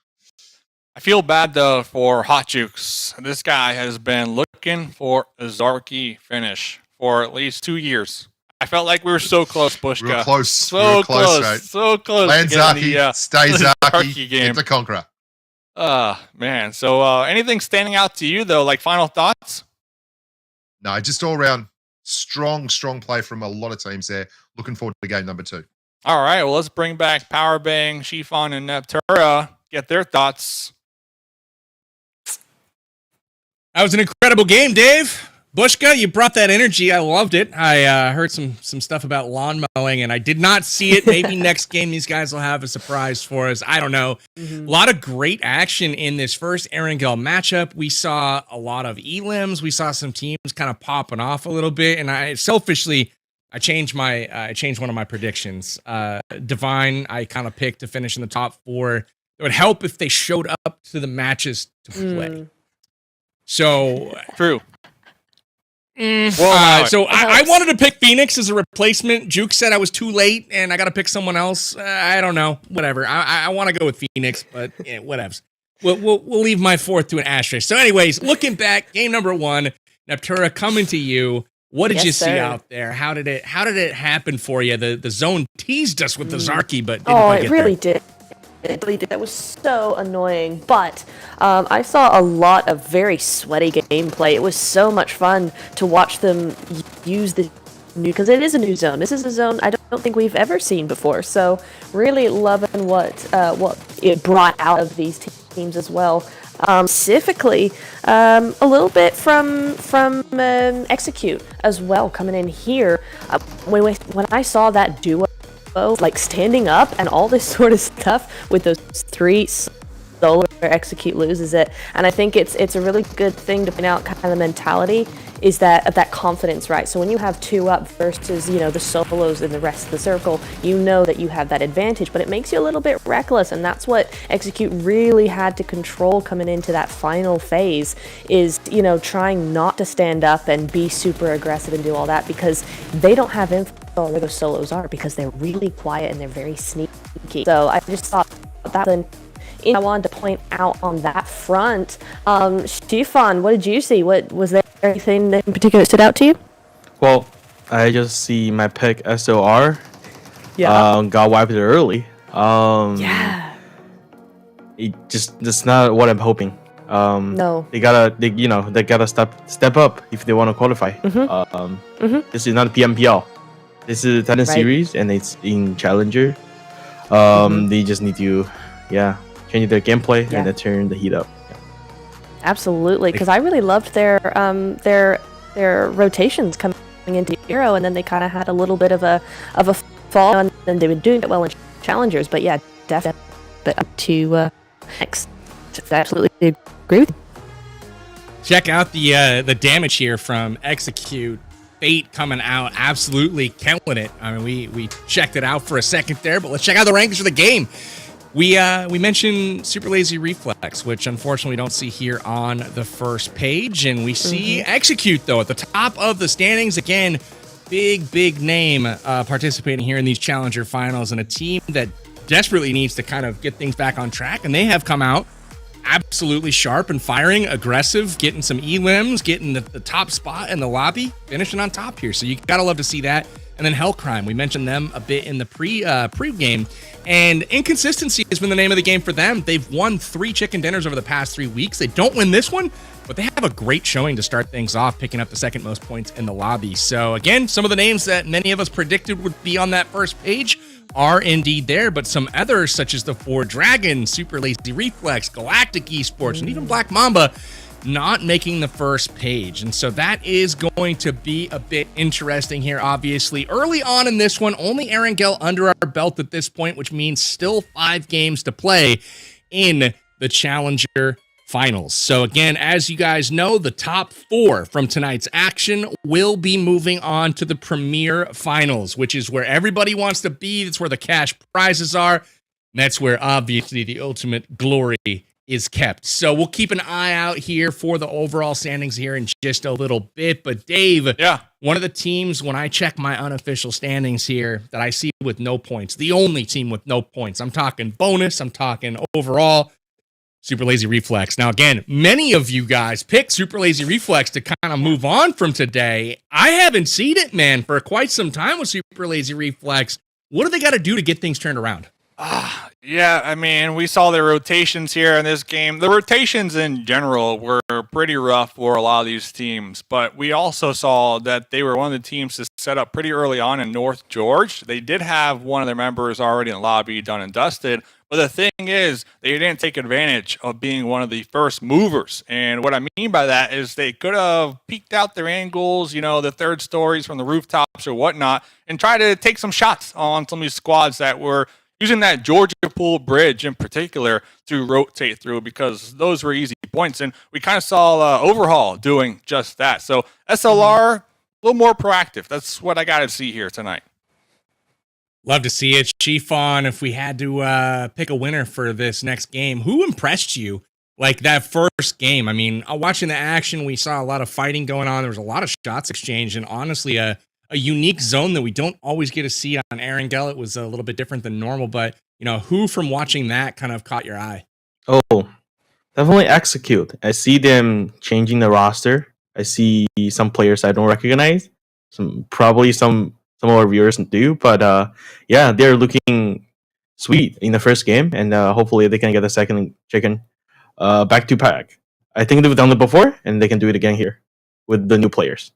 I feel bad, though, for Hot Jukes. This guy has been looking for a Zarky finish for at least 2 years. I felt like we were so close, Bushka. Real close. So real close, close. mate. So close. Land to getting Zaki, stay the Zaki, Zarky game. get the Conqueror. Man. So anything standing out to you, though, like final thoughts? No, just all around strong play from a lot of teams there. Looking forward to game number 2. All right, well, let's bring back Powerbang, Chiffon, and Neptura. Get their thoughts. That was an incredible game, Dave. Bushka, you brought that energy. I loved it. I heard some stuff about lawn mowing, and I did not see it. Maybe next game these guys will have a surprise for us. I don't know. A lot of great action in this first Erangel matchup. We saw a lot of elims. We saw some teams kind of popping off a little bit, and I changed one of my predictions. Divine, I kind of picked to finish in the top 4. It would help if they showed up to the matches to play. So True. I wanted to pick FENIX as a replacement. Juke said I was too late, and I got to pick someone else. I don't know. Whatever. I want to go with FENIX, but yeah, whatevs. We'll leave my 4th to an asterisk. So, anyways, looking back, game number 1, Neptura, coming to you. What did you see out there? How did it happen for you? The zone teased us with the Zarky, but didn't quite it get really there. did. It really did. That was so annoying. But I saw a lot of very sweaty gameplay. It was so much fun to watch them use the new, because it is a new zone. This is a zone I don't think we've ever seen before. So really loving what it brought out of these teams as well. Specifically, a little bit from Execute as well coming in here. When I saw that duo like standing up and all this sort of stuff with those 3 solo where Execute loses it, and I think it's a really good thing to point out. Kind of the mentality is that confidence, right? So when you have 2 up versus the solos in the rest of the circle, you know that you have that advantage, but it makes you a little bit reckless, and that's what Execute really had to control coming into that final phase. Is trying not to stand up and be super aggressive and do all that, because they don't have info on where those solos are, because they're really quiet and they're very sneaky. So I just thought that I wanted to point out on that front. Stefan, what did you see? What was there anything that in particular stood out to you? Well, I just see my pick SOR. Yeah. Got wiped early. Yeah. That's not what I'm hoping. No. They gotta step up if they want to qualify. This is not PMPL. This is Titan Series, and it's in Challenger. They just need to, change their gameplay and then turn the heat up. Absolutely, because I really loved their rotations coming into Euro, and then they kind of had a little bit of a fall, and then they were doing it well in Challengers. But yeah, definitely. But up to next, absolutely agree with you. Check out the damage here from Execute. Fate coming out, absolutely killing it. I mean, we checked it out for a second there, but let's check out the rankings for the game. We mentioned Super Lazy Reflex, which unfortunately we don't see here on the first page, and we see Execute though at the top of the standings again. Big name participating here in these Challenger finals, and a team that desperately needs to kind of get things back on track, and they have come out absolutely sharp and firing, aggressive, getting some elims, getting the top spot in the lobby, finishing on top here. So you gotta love to see that. And then Hellcrime, we mentioned them a bit in the pre-game, and inconsistency has been the name of the game for them. They've won 3 chicken dinners over the past 3 weeks. They don't win this one, but they have a great showing to start things off, picking up the second most points in the lobby. So again, some of the names that many of us predicted would be on that first page are indeed there, but some others such as the 4 Dragons, Super Lazy Reflex, Galactic Esports, and even Black Mamba not making the first page. And so that is going to be a bit interesting here, obviously. Early on in this one, only Erangel under our belt at this point, which means still 5 games to play in the Challenger finals. So again, as you guys know, the top 4 from tonight's action will be moving on to the Premier Finals, which is where everybody wants to be. That's where the cash prizes are. And that's where obviously the ultimate glory is kept. So we'll keep an eye out here for the overall standings here in just a little bit. But Dave, one of the teams, when I check my unofficial standings here, that I see with no points, the only team with no points, I'm talking bonus, I'm talking overall, Super Lazy Reflex. Now, again, many of you guys picked Super Lazy Reflex to kind of move on from today. I haven't seen it, man, for quite some time with Super Lazy Reflex. What do they got to do to get things turned around? Yeah, I mean, we saw their rotations here in this game. The rotations in general were pretty rough for a lot of these teams, but we also saw that they were one of the teams to set up pretty early on in North George. They did have one of their members already in the lobby done and dusted, but the thing is, they didn't take advantage of being one of the first movers. And what I mean by that is they could have peeked out their angles, the third stories from the rooftops or whatnot, and try to take some shots on some of these squads that were using that Georgia Pool Bridge in particular to rotate through, because those were easy points. And we kind of saw Overhaul doing just that. So SLR, a little more proactive. That's what I got to see here tonight. Love to see it. Chiffon, if we had to pick a winner for this next game, who impressed you? Like that first game. I mean, watching the action, we saw a lot of fighting going on. There was a lot of shots exchanged, and honestly, a unique zone that we don't always get to see on Erangel. It was a little bit different than normal, but who from watching that kind of caught your eye? Oh, definitely Execute. I see them changing the roster. I see some players I don't recognize. Probably some of our viewers do, but yeah, they're looking sweet in the first game, and hopefully they can get a second chicken back to back. I think they've done it before, and they can do it again here with the new players.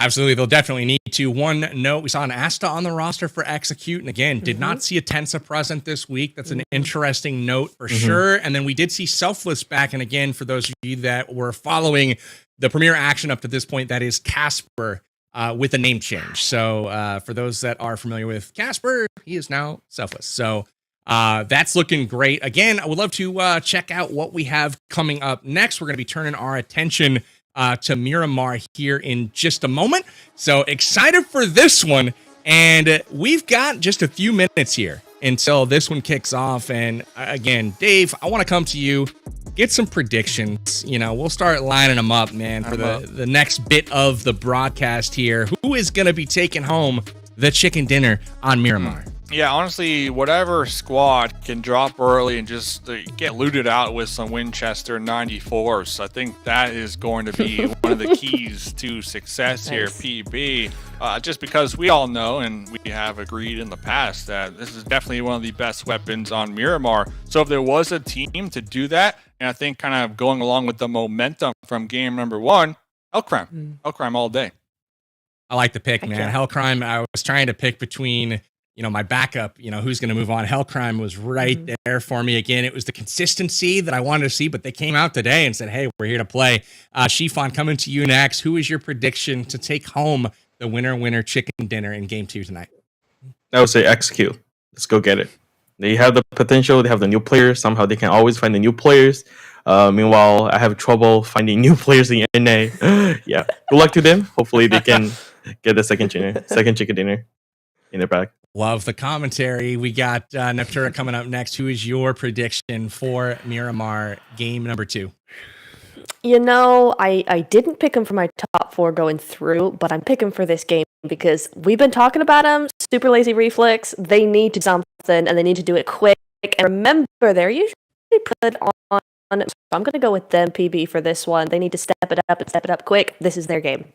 Absolutely. They'll definitely need to. One note, we saw an Asta on the roster for Execute. And again, did not see a Tensa present this week. That's an interesting note for sure. And then we did see Selfless back. And again, for those of you that were following the premier action up to this point, that is Casper with a name change. So for those that are familiar with Casper, he is now Selfless. So that's looking great. Again, I would love to check out what we have coming up next. We're going to be turning our attention to Miramar here in just a moment. So excited for this one. And we've got just a few minutes here until this one kicks off. And again, Dave, I want to come to you, get some predictions. You know, we'll start lining them up, man, for the next bit of the broadcast here. Who is going to be taking home the chicken dinner on Miramar? Yeah, honestly, whatever squad can drop early and just get looted out with some Winchester 94s, I think that is going to be one of the keys to success here, PB. Just because we all know, and we have agreed in the past, that this is definitely one of the best weapons on Miramar. So if there was a team to do that, and I think kind of going along with the momentum from game number 1, Hellcrime. Hellcrime all day. I like the pick, man. Hellcrime, I was trying to pick between, you know, my backup, you know, who's going to move on. Hellcrime was right there for me. Again, it was the consistency that I wanted to see, but they came out today and said, hey, we're here to play. Shifan, coming to you next. Who is your prediction to take home the winner chicken dinner in game 2 tonight? I would say Execute. Let's go get it. They have the potential. They have the new players. Somehow they can always find the new players. Meanwhile, I have trouble finding new players in NA. Yeah. Good luck to them. Hopefully they can get the second chicken dinner in their bag. Love the commentary. We got Neptura coming up next. Who is your prediction for Miramar game number 2? You know, I didn't pick him for my top 4 going through, but I'm picking for this game because we've been talking about him. Super lazy reflex. They need to do something, and they need to do it quick. And remember, they're usually put on. So I'm going to go with them, PB, for this one. They need to step it up and step it up quick. This is their game.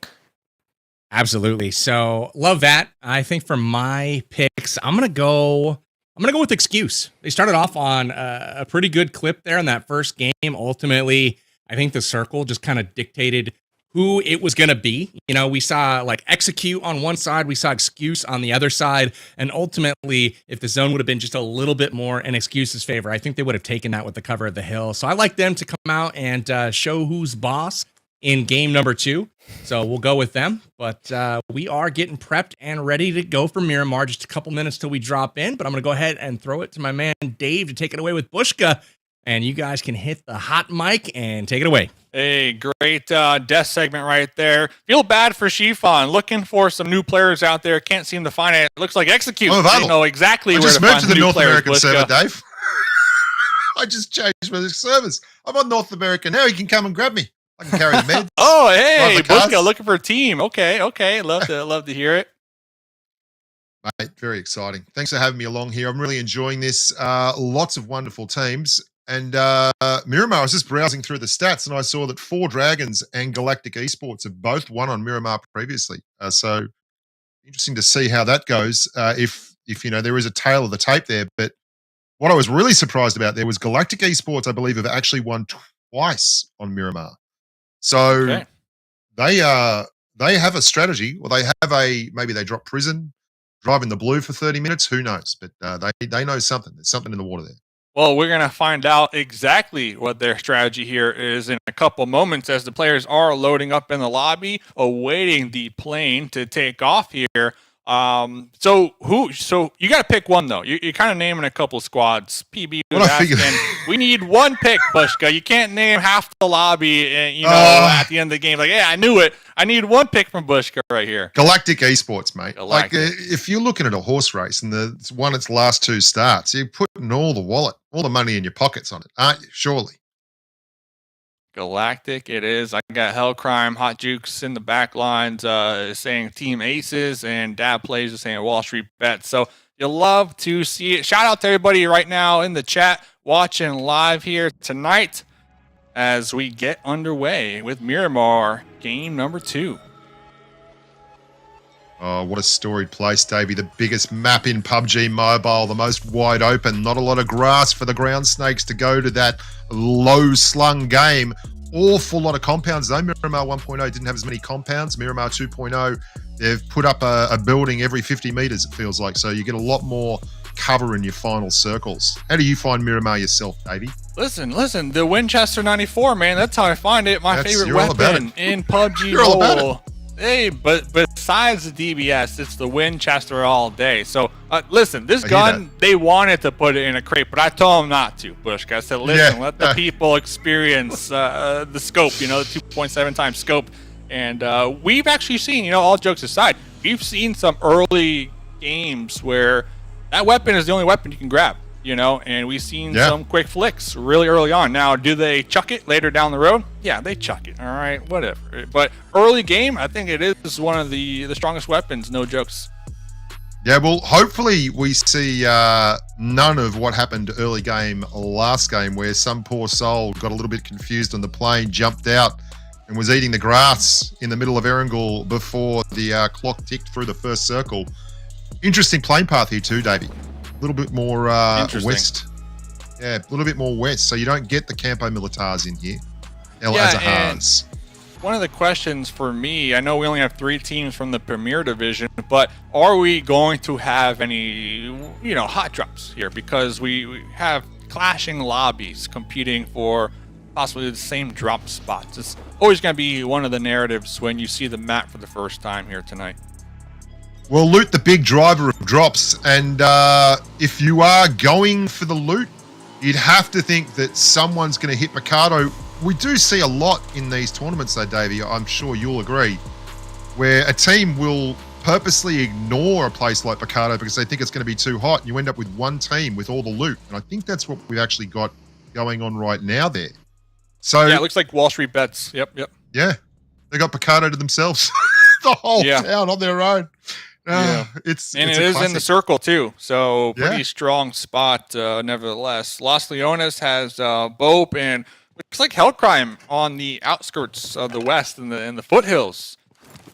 Absolutely. So love that. I think for my picks, I'm gonna go with Excuse. They started off on a pretty good clip there in that first game. Ultimately, I think the circle just kind of dictated who it was gonna be. You know, we saw like Execute on one side, we saw Excuse on the other side, and ultimately, if the zone would have been just a little bit more in Excuse's favor, I think they would have taken that with the cover of the hill. So I like them to come out and show who's boss in game number 2. So we'll go with them, but we are getting prepped and ready to go for Miramar. Just a couple minutes till we drop in, but I'm going to go ahead and throw it to my man Dave to take it away with Bushka, and you guys can hit the hot mic and take it away. Hey, great death segment right there. Feel bad for Shifan. Looking for some new players out there. Can't seem to find it. Looks like Execute. They know exactly where to find I just moved to the North American players, server, Dave. I just changed my servers. I'm on North America now. You can come and grab me. I can carry the meds. Oh, hey, Bushka looking for a team. Okay. Love to hear it. Mate, very exciting. Thanks for having me along here. I'm really enjoying this. Lots of wonderful teams. And Miramar, I was just browsing through the stats and I saw that 4 Dragons and Galactic Esports have both won on Miramar previously. So interesting to see how that goes. If you know, there is a tail of the tape there. But what I was really surprised about there was Galactic Esports, I believe, have actually won twice on Miramar. So they have a strategy, or they have maybe they drop prison, drive in the blue for 30 minutes, who knows? But they know something. There's something in the water there. Well, we're going to find out exactly what their strategy here is in a couple moments as the players are loading up in the lobby, awaiting the plane to take off here. So you got to pick one though. You're kind of naming a couple squads. PB was asking, we need one pick, Bushka. You can't name half the lobby and at the end of the game. Like, yeah, I knew it. I need one pick from Bushka right here. Galactic Esports, mate. Like if you're looking at a horse race and it's won its last 2 starts, you're putting all the money in your pockets on it, aren't you? Surely. Galactic, it is. I got Hellcrime, Hot Jukes in the back lines saying Team Aces, and Dab Plays is saying Wall Street Bets. So you'll love to see it. Shout out to everybody right now in the chat watching live here tonight as we get underway with Miramar game number 2. Oh, what a storied place, Davey. The biggest map in PUBG Mobile, the most wide open, not a lot of grass for the ground snakes to go to that low slung game. awful lot of compounds though. Miramar 1.0 didn't have as many compounds. Miramar 2.0, they've put up a building every 50 meters, it feels like. So you get a lot more cover in your final circles. How do you find Miramar yourself, Davey? Listen, the Winchester 94, man, that's how I find it. My favorite weapon in PUBG Mobile. Hey, but besides the DBS, it's the Winchester all day. So, listen, this gun, they wanted to put it in a crate, but I told them not to, Bushka. I said, listen, let the people experience the scope, you know, the 2.7 times scope. And we've actually seen, you know, all jokes aside, we've seen some early games where that weapon is the only weapon you can grab, you know, and we've seen some quick flicks really early on. Now, do they chuck it later down the road? Yeah, they chuck it. All right, whatever. But early game, I think it is one of the strongest weapons, no jokes. Yeah, well, hopefully we see none of what happened early game last game where some poor soul got a little bit confused on the plane, jumped out and was eating the grass in the middle of Erangel before the clock ticked through the first circle. Interesting plane path here too, Davey. A little bit more west. Yeah, a little bit more west, so you don't get the Campo Militars in here. Azahars. One of the questions for me, I know we only have 3 teams from the Premier Division, but are we going to have any, you know, hot drops here? Because we have clashing lobbies competing for possibly the same drop spots. It's always going to be one of the narratives when you see the map for the first time here tonight. Well, loot the big driver of drops, and if you are going for the loot, you'd have to think that someone's going to hit Mikado. We do see a lot in these tournaments though, Davey, I'm sure you'll agree, where a team will purposely ignore a place like Mikado because they think it's going to be too hot, and you end up with one team with all the loot. And I think that's what we've actually got going on right now there. So yeah, it looks like WALLSTREETBETS. Yep. Yeah, they got Mikado to themselves, the whole town on their own. It is in the circle too, so pretty strong spot nevertheless. Los Leones has BOPE and looks like Hellcrime on the outskirts of the west in the foothills.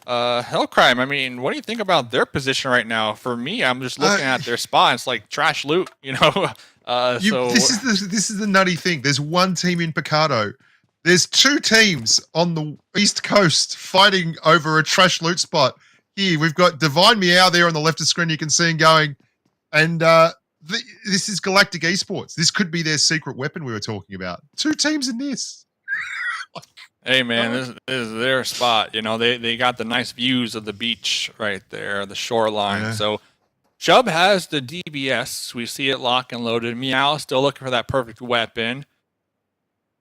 Hellcrime, I mean, what do you think about their position right now? For me, I'm just looking at their spot. It's like trash loot, you know. This is the nutty thing. There's one team in Picado. There's 2 teams on the east coast fighting over a trash loot spot. Here, we've got Divine Meow there on the left of the screen. You can see him going. And this is Galactic Esports. This could be their secret weapon we were talking about. 2 teams in this. Hey, man, this is their spot. You know, they got the nice views of the beach right there, the shoreline. Yeah. So Chubb has the DBS. We see it locked and loaded. Meow still looking for that perfect weapon.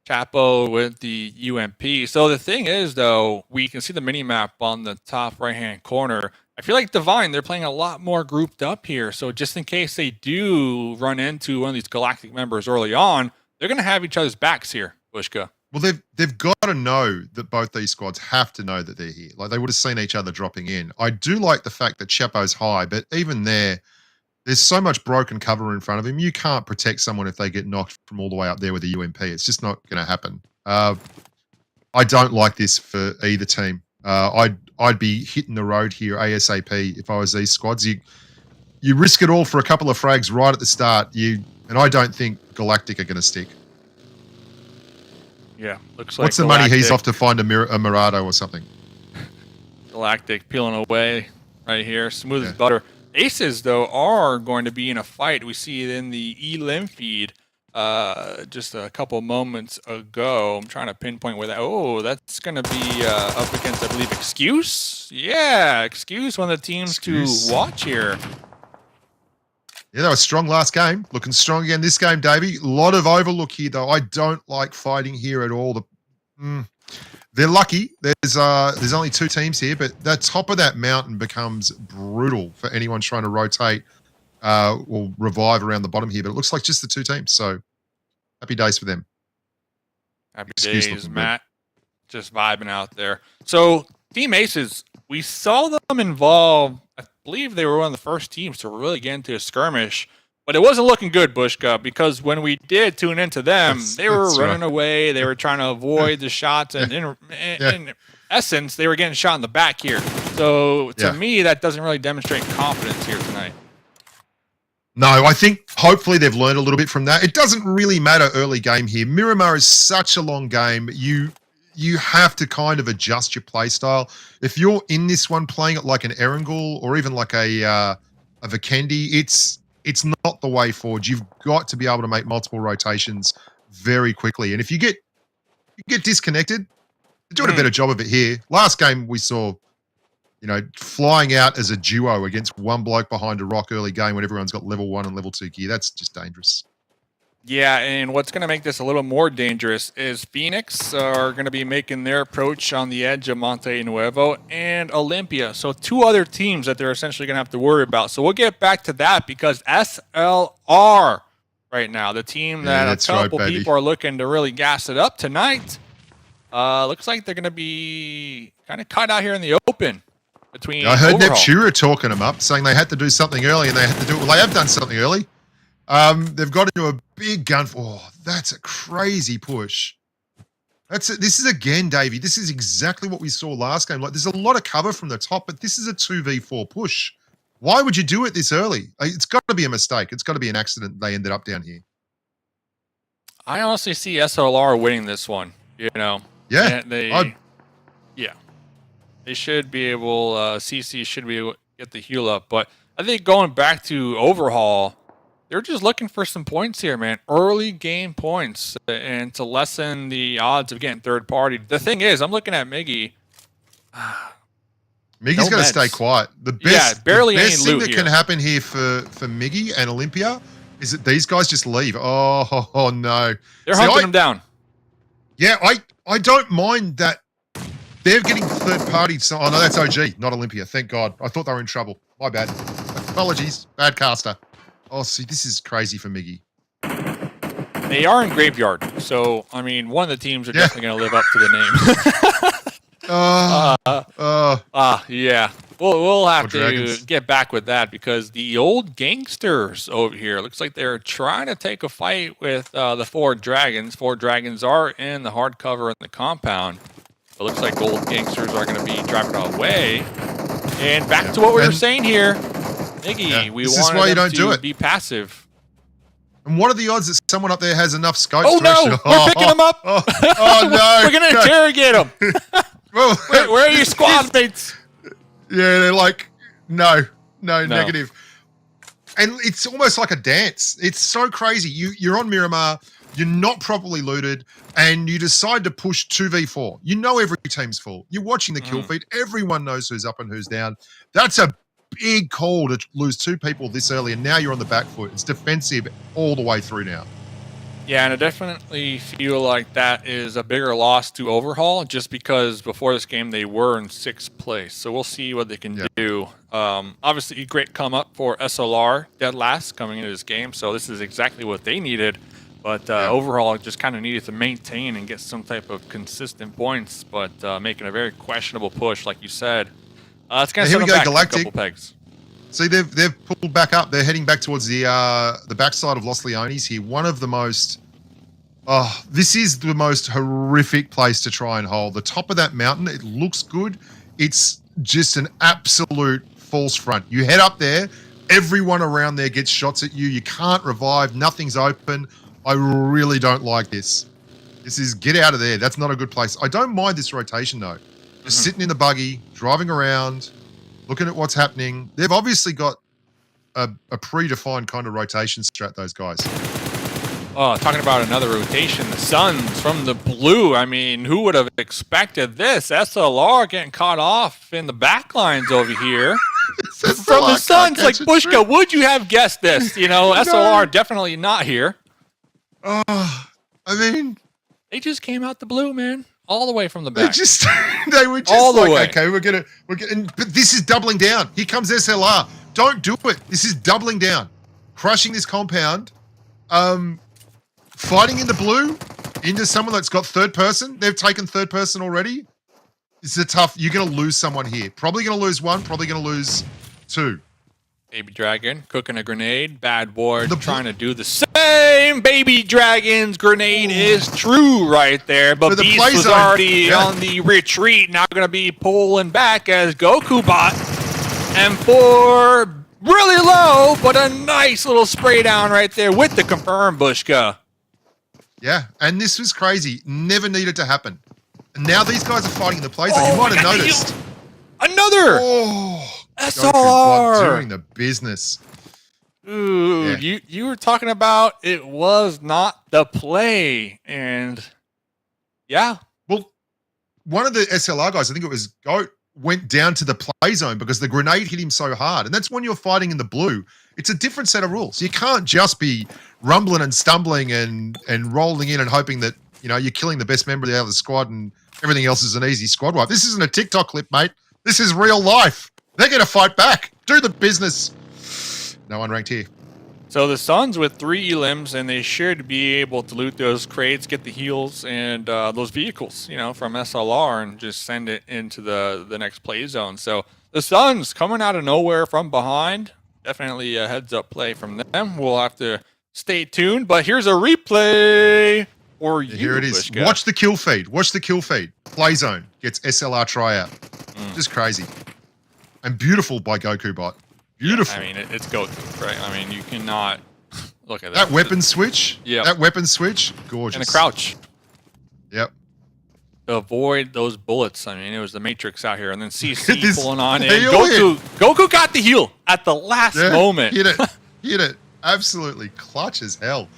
Chapo with the UMP. So the thing is, though, we can see the mini-map on the top right-hand corner. I feel like Divine, they're playing a lot more grouped up here. So just in case they do run into one of these Galactic members early on, they're going to have each other's backs here, Bushka. Well, they've got to know that both these squads have to know that they're here. Like, they would have seen each other dropping in. I do like the fact that Chapo's high, but even there's so much broken cover in front of him. You can't protect someone if they get knocked from all the way up there with a UMP. It's just not going to happen. I don't like this for either team. I'd be hitting the road here ASAP if I was these squads. You risk it all for a couple of frags right at the start. And I don't think Galactic are going to stick. Yeah, looks like what's the money he's off to find a Mirado or something? Galactic peeling away right here, smooth as butter. Aces, though, are going to be in a fight. We see it in the eLim feed just a couple moments ago. I'm trying to pinpoint where that... Oh, that's going to be up against, I believe, Excuse? Yeah, Excuse, one of the teams to watch here. Yeah, that was strong last game. Looking strong again this game, Davey. A lot of overlook here, though. I don't like fighting here at all. They're lucky. There's only 2 teams here, but the top of that mountain becomes brutal for anyone trying to rotate or revive around the bottom here. But it looks like just the 2 teams. So happy days for them. Happy days, Matt. Just vibing out there. So Team Aces, we saw them involved. I believe they were one of the first teams to really get into a skirmish. But it wasn't looking good, Bushka, because when we did tune into them, they were running away. They were trying to avoid the shots. And in essence, they were getting shot in the back here. So to me, that doesn't really demonstrate confidence here tonight. No, I think hopefully they've learned a little bit from that. It doesn't really matter early game here. Miramar is such a long game. you have to kind of adjust your play style. If you're in this one playing it like an Erangel or even like a Vikendi, it's not the way forward. You've got to be able to make multiple rotations very quickly. And if you get disconnected, they're doing a better job of it here. Last game we saw, flying out as a duo against one bloke behind a rock early game when everyone's got level 1 and level 2 gear. That's just dangerous. Yeah, and what's going to make this a little more dangerous is FENIX are going to be making their approach on the edge of Monte Nuevo and Olympia. So 2 other teams that they're essentially going to have to worry about. So we'll get back to that because SLR right now, the team that a couple people are looking to really gas it up tonight, looks like they're going to be kind of caught out here in the open. I heard Neptura talking them up, saying they had to do something early, and they had to do it. Well, they have done something early. They've got into a big gun. Oh, that's a crazy push. This is again, Davey. This is exactly what we saw last game. Like, there's a lot of cover from the top, but this is a 2v4 push. Why would you do it this early? It's got to be a mistake. It's got to be an accident. They ended up down here. I honestly see SLR winning this one. Yeah. They should be able. CC should be able to get the heal up, but I think going back to Overhaul, they're just looking for some points here, man. Early game points, and to lessen the odds of getting third party. The thing is, I'm looking at Miggy. Miggy's got to stay quiet. The best thing that can happen here for Miggy and Olympia is that these guys just leave. Oh no. They're hunting them down. Yeah, I don't mind that they're getting third party. Oh no, that's OG, not Olympia. Thank God. I thought they were in trouble. My bad. Apologies. Bad caster. Oh, see, this is crazy for Miggy. They are in Graveyard, so, I mean, one of the teams are definitely going to live up to the name. Yeah. We'll have to get back with that because the old gangsters over here, looks like they're trying to take a fight with the 4 dragons. 4 dragons are in the hardcover in the compound. It looks like old gangsters are going to be driving away. And back to what we were saying here. Miggy, we want them to be passive. And what are the odds that someone up there has enough scopes? Oh, no! We're picking them up! Oh, no! We're going to interrogate them! Where are your squad mates? Yeah, they're like, no, negative. And it's almost like a dance. It's so crazy. You're on Miramar, you're not properly looted, and you decide to push 2v4. You know every team's full. You're watching the kill feed. Everyone knows who's up and who's down. That's a big call to lose 2 people this early, and now you're on the back foot. It's defensive all the way through now. Yeah, and I definitely feel like that is a bigger loss to Overhaul just because before this game they were in 6th place. So we'll see what they can do. Obviously, great come up for SLR, dead last coming into this game. So this is exactly what they needed. But Overhaul just kind of needed to maintain and get some type of consistent points, but making a very questionable push, like you said. It's going to set them back Galactic. A couple pegs. See, they've pulled back up. They're heading back towards the backside of Los Leones here. One of the most... this is the most horrific place to try and hold. The top of that mountain, it looks good. It's just an absolute false front. You head up there, everyone around there gets shots at you. You can't revive. Nothing's open. I really don't like this. This is get out of there. That's not a good place. I don't mind this rotation, though. Just sitting in the buggy, driving around, looking at what's happening. They've obviously got a predefined kind of rotation strat, those guys. Oh, talking about another rotation, the SUNZ from the blue. I mean, who would have expected this? SLR getting caught off in the back lines over here. From the SUNZ, like Bushka, would you have guessed this? You know, SLR definitely not here. I mean... They just came out the blue, man. All the way from the back. They were just all like, okay, we're gonna, but this is doubling down. Here comes SLR. Don't do it. This is doubling down, crushing this compound, fighting in the blue into someone that's got third person. They've taken third person already. This is a tough. You're gonna lose someone here. Probably gonna lose 1. Probably gonna lose 2. Baby Dragon cooking a grenade. Bad boy trying to do the same. Baby Dragon's grenade is true right there. But Beast was already on the retreat. Now going to be pulling back as Goku bot. And for really low, but a nice little spray down right there with the confirm, Bushka. Yeah, and this was crazy. Never needed to happen. And now these guys are fighting in the play zone. You might have noticed. Another SLR doing the business. Ooh, Yeah. you were talking about it was not the play, and yeah. Well, one of the SLR guys, I think it was Goat, went down to the play zone because the grenade hit him so hard. And that's when you're fighting in the blue. It's a different set of rules. You can't just be rumbling and stumbling and rolling in and hoping that, you know, you're killing the best member of the other squad and everything else is an easy squad wipe. This isn't a TikTok clip, mate. This is real life. They're going to fight back. Do the business. No one ranked here. So the Suns with 3 elims, and they should be able to loot those crates, get the heals and those vehicles, you know, from SLR, and just send it into the next play zone. So the Suns coming out of nowhere from behind, definitely a heads up play from them. We'll have to stay tuned, but here's a replay for you. Here it is. Bushka. Watch the kill feed. Watch the kill feed. Play zone gets SLR tryout. Just crazy. And beautiful by Goku Bot. Beautiful. I mean, it's Goku, right? I mean, you cannot look at that. That weapon switch. Yeah. That weapon switch. Gorgeous. And a crouch. Yep. To avoid those bullets. I mean, it was the Matrix out here, and then CC This pulling on in. heal Goku got the heal at the last moment. Hit it. Hit it. Absolutely clutch as hell.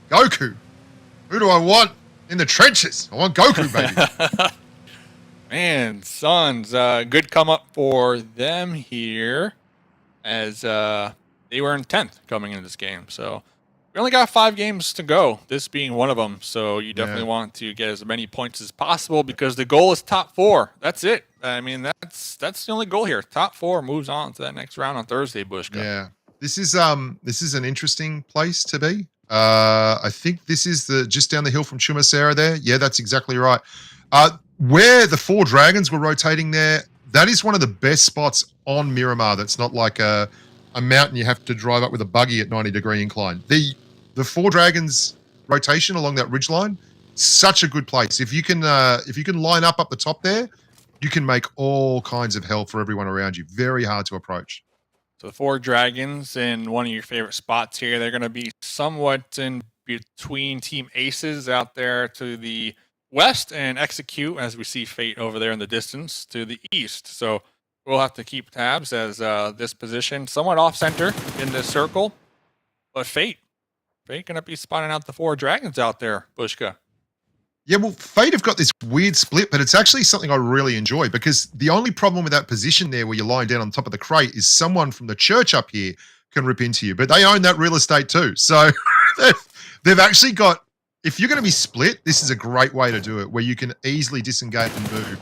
Goku. Who do I want in the trenches? I want Goku, baby. Man, Suns, good come up for them here, as they were in 10th coming into this game. So we only got 5 games to go, this being one of them. So you definitely want to get as many points as possible because the goal is top 4. That's it. I mean, that's the only goal here. Top 4 moves on to that next round on Thursday, Bushka. Yeah. This is an interesting place to be. I think this is just down the hill from Chumasera there. Yeah, that's exactly right. Where the 4 dragons were rotating there, that is one of the best spots on Miramar. That's not like a mountain you have to drive up with a buggy at 90-degree incline. The 4 dragons rotation along that ridgeline, such a good place. If you can line up the top there, you can make all kinds of hell for everyone around you. Very hard to approach. So the 4 dragons in one of your favorite spots here. They're going to be somewhat in between Team Aces out there to the west and Execute, as we see Fate over there in the distance to the east. So we'll have to keep tabs as this position somewhat off center in this circle. But Fate going to be spotting out the 4 dragons out there, Bushka. Yeah, well, Fate have got this weird split, but it's actually something I really enjoy because the only problem with that position there where you're lying down on top of the crate is someone from the church up here can rip into you, but they own that real estate too. So they've actually got, if you're going to be split, this is a great way to do it where you can easily disengage and move.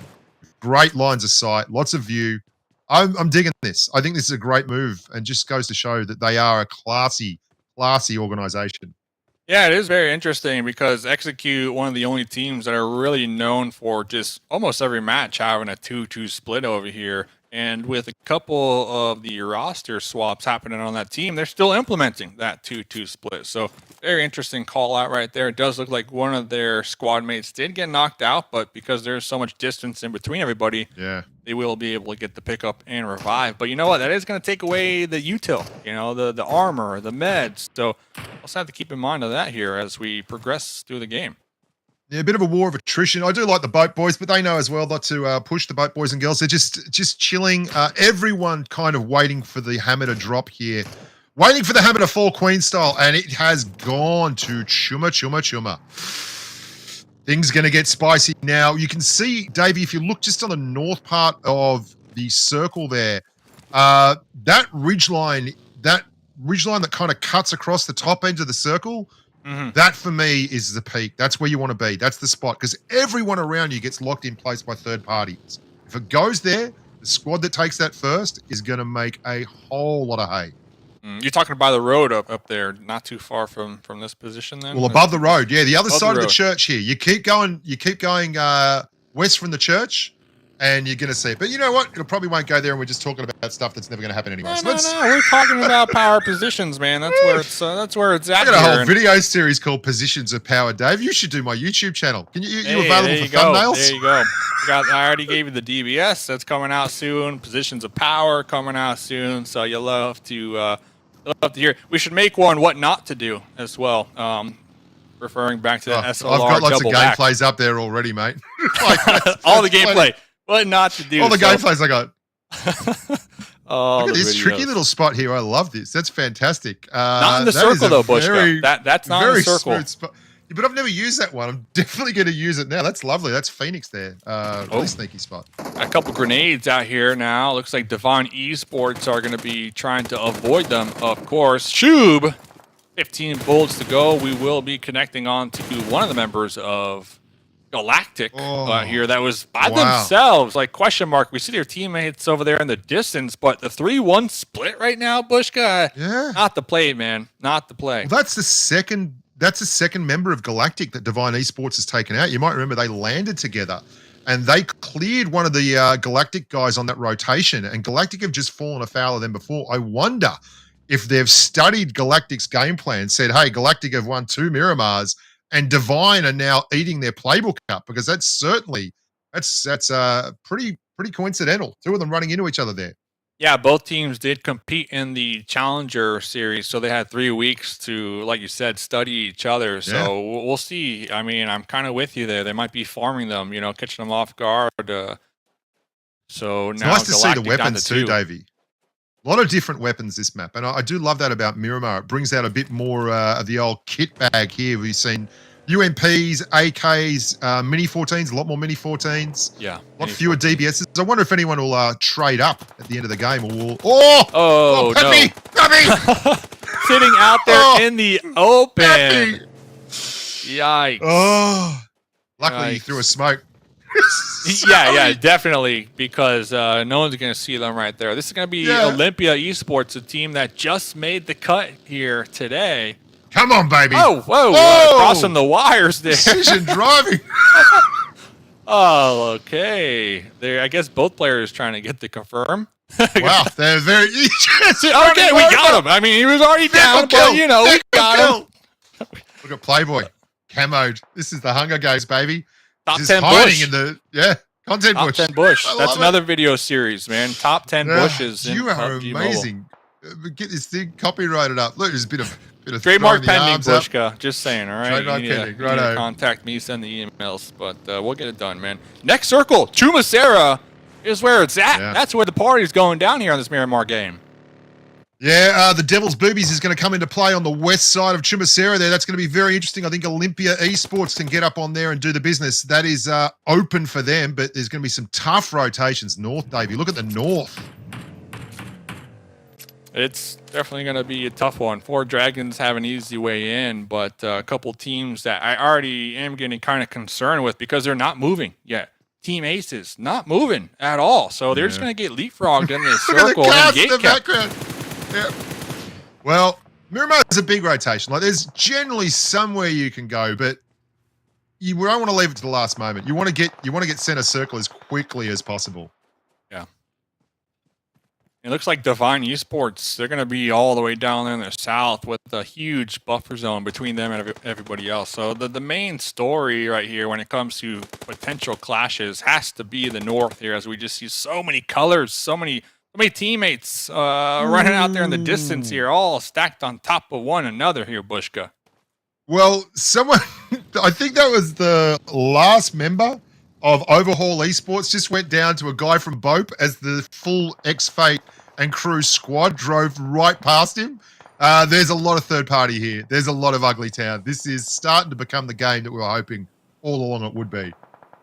Great lines of sight, lots of view. I'm digging this. I think this is a great move and just goes to show that they are a classy organization. Yeah, it is very interesting because Execute, one of the only teams that are really known for just almost every match having a 2-2 split over here. And with a couple of the roster swaps happening on that team, they're still implementing that 2-2 split. So very interesting call out right there. It does look like one of their squad mates did get knocked out, but because there's so much distance in between everybody, they will be able to get the pickup and revive. But you know what? That is going to take away the util, you know, the armor, the meds. So we'll also have to keep in mind of that here as we progress through the game. Yeah, a bit of a war of attrition. I do like the boat boys, but they know as well not to push the boat boys and girls. They're just chilling. Everyone kind of waiting for the hammer to drop here. Waiting for the hammer to fall Queen style, and it has gone to chuma. Things going to get spicy now. You can see, Davey, if you look just on the north part of the circle there, that ridgeline that kind of cuts across the top end of the circle, that for me is the peak. That's where you want to be. That's the spot because everyone around you gets locked in place by third parties. If it goes there, the squad that takes that first is going to make a whole lot of hay. You're talking by the road up there, not too far from this position then? Well, above the road. Yeah, the other side of the church here. You keep going west from the church and you're going to see it. But you know what? It probably won't go there and we're just talking about stuff that's never going to happen anyway. No, we're talking about power positions, man. That's where it's at. I got a whole video series called Positions of Power, Dave. You should do my YouTube channel. Can you available for thumbnails? There you go. I already gave you the DBS. That's coming out soon. Positions of Power coming out soon. So you'll love to hear. We should make one what not to do as well. referring back to the SLR. I've got lots of double back. gameplays up there already, mate. Like, All the that's gameplay. What not to do. all the gameplays I got. Oh, Look at the this videos. tricky little spot here. I love this. That's fantastic. Not in the that is circle a though, Bushka. very- That's not in very the circle. smooth spot. Yeah, but I've never used that one. I'm definitely going to use it now. That's lovely. That's FENIX there. Really sneaky spot. A couple grenades out here now. Looks like Divine Esports are going to be trying to avoid them, of course. Shub, 15 bullets to go. We will be connecting on to one of the members of Galactic here that was by themselves. Like, question mark. We see their teammates over there in the distance, but the 3-1 split right now, Bushka. Yeah. Not the play, man. Not the play. Well, that's the second member of Galactic that Divine Esports has taken out. You might remember they landed together and they cleared one of the Galactic guys on that rotation, and Galactic have just fallen afoul of them before. I wonder if they've studied Galactic's game plan and said, hey, Galactic have won 2 Miramars and Divine are now eating their playbook up, because that's pretty coincidental. 2 of them running into each other there. Yeah, both teams did compete in the Challenger series, so they had 3 weeks to, like you said, study each other. So we'll see. I mean, I'm kind of with you there. They might be farming them, catching them off guard. So It's now nice to see the Galactic down weapons to too, 2. Davey. A lot of different weapons this map, and I do love that about Miramar. It brings out a bit more of the old kit bag here. We've seen UMPs, AKs, Mini 14s, a lot more Mini 14s. Yeah. A lot fewer DBSs. I wonder if anyone will trade up at the end of the game, or will. Oh, no. Peppy! Sitting out there in the open. Peppy! Yikes. Oh, luckily you Yikes. threw a smoke. Yeah, definitely, because no one's going to see them right there. This is going to be Olympia Esports, a team that just made the cut here today. Come on, baby. Whoa, crossing the wires there. Precision driving. Oh, okay. There, I guess both players trying to get the confirm. Wow, they're very. Okay, we got him. I mean, he was already down, but we got him. Look at Playboy, camoed. This is the Hunger Games, baby. Top Just 10 hiding bush. in the content Top bush. 10 bush. I That's love another video series, man. Top 10 bushes. In You are PUBG Mobile. amazing. Get this thing copyrighted up. Look, there's a bit of Trademark throwing the pending, arms up. Bushka. Just saying, all right? Trademark You need pending, to righto. contact me, send the emails, but we'll get it done, man. Next circle, Chumasera is where it's at. Yeah. That's where the party's going down here on this Miramar game. Yeah, the Devil's Boobies is going to come into play on the west side of Chumasera there. That's going to be very interesting. I think Olympia Esports can get up on there and do the business. That is open for them, but there's going to be some tough rotations north, Davey. Look at the north. It's definitely going to be a tough one. 4 Dragons have an easy way in, but a couple teams that I already am getting kind of concerned with because they're not moving yet. Team Aces, not moving at all. So they're just going to get leapfrogged in this circle. Look at and the gate cast in the kept. background. Yeah. Well, Miramar is a big rotation. Like, there's generally somewhere you can go, but you don't want to leave it to the last moment. You want to get center circle as quickly as possible. Yeah. It looks like Divine Esports, they're going to be all the way down there in the south with a huge buffer zone between them and everybody else. So the main story right here when it comes to potential clashes has to be the north here, as we just see so many colors, so many teammates running out there in the distance here, all stacked on top of one another here, Bushka. Well, I think that was the last member of Overhaul Esports, just went down to a guy from BOPE as the full X-Fate and crew squad drove right past him. There's a lot of third party here. There's a lot of ugly town. This is starting to become the game that we were hoping all along it would be.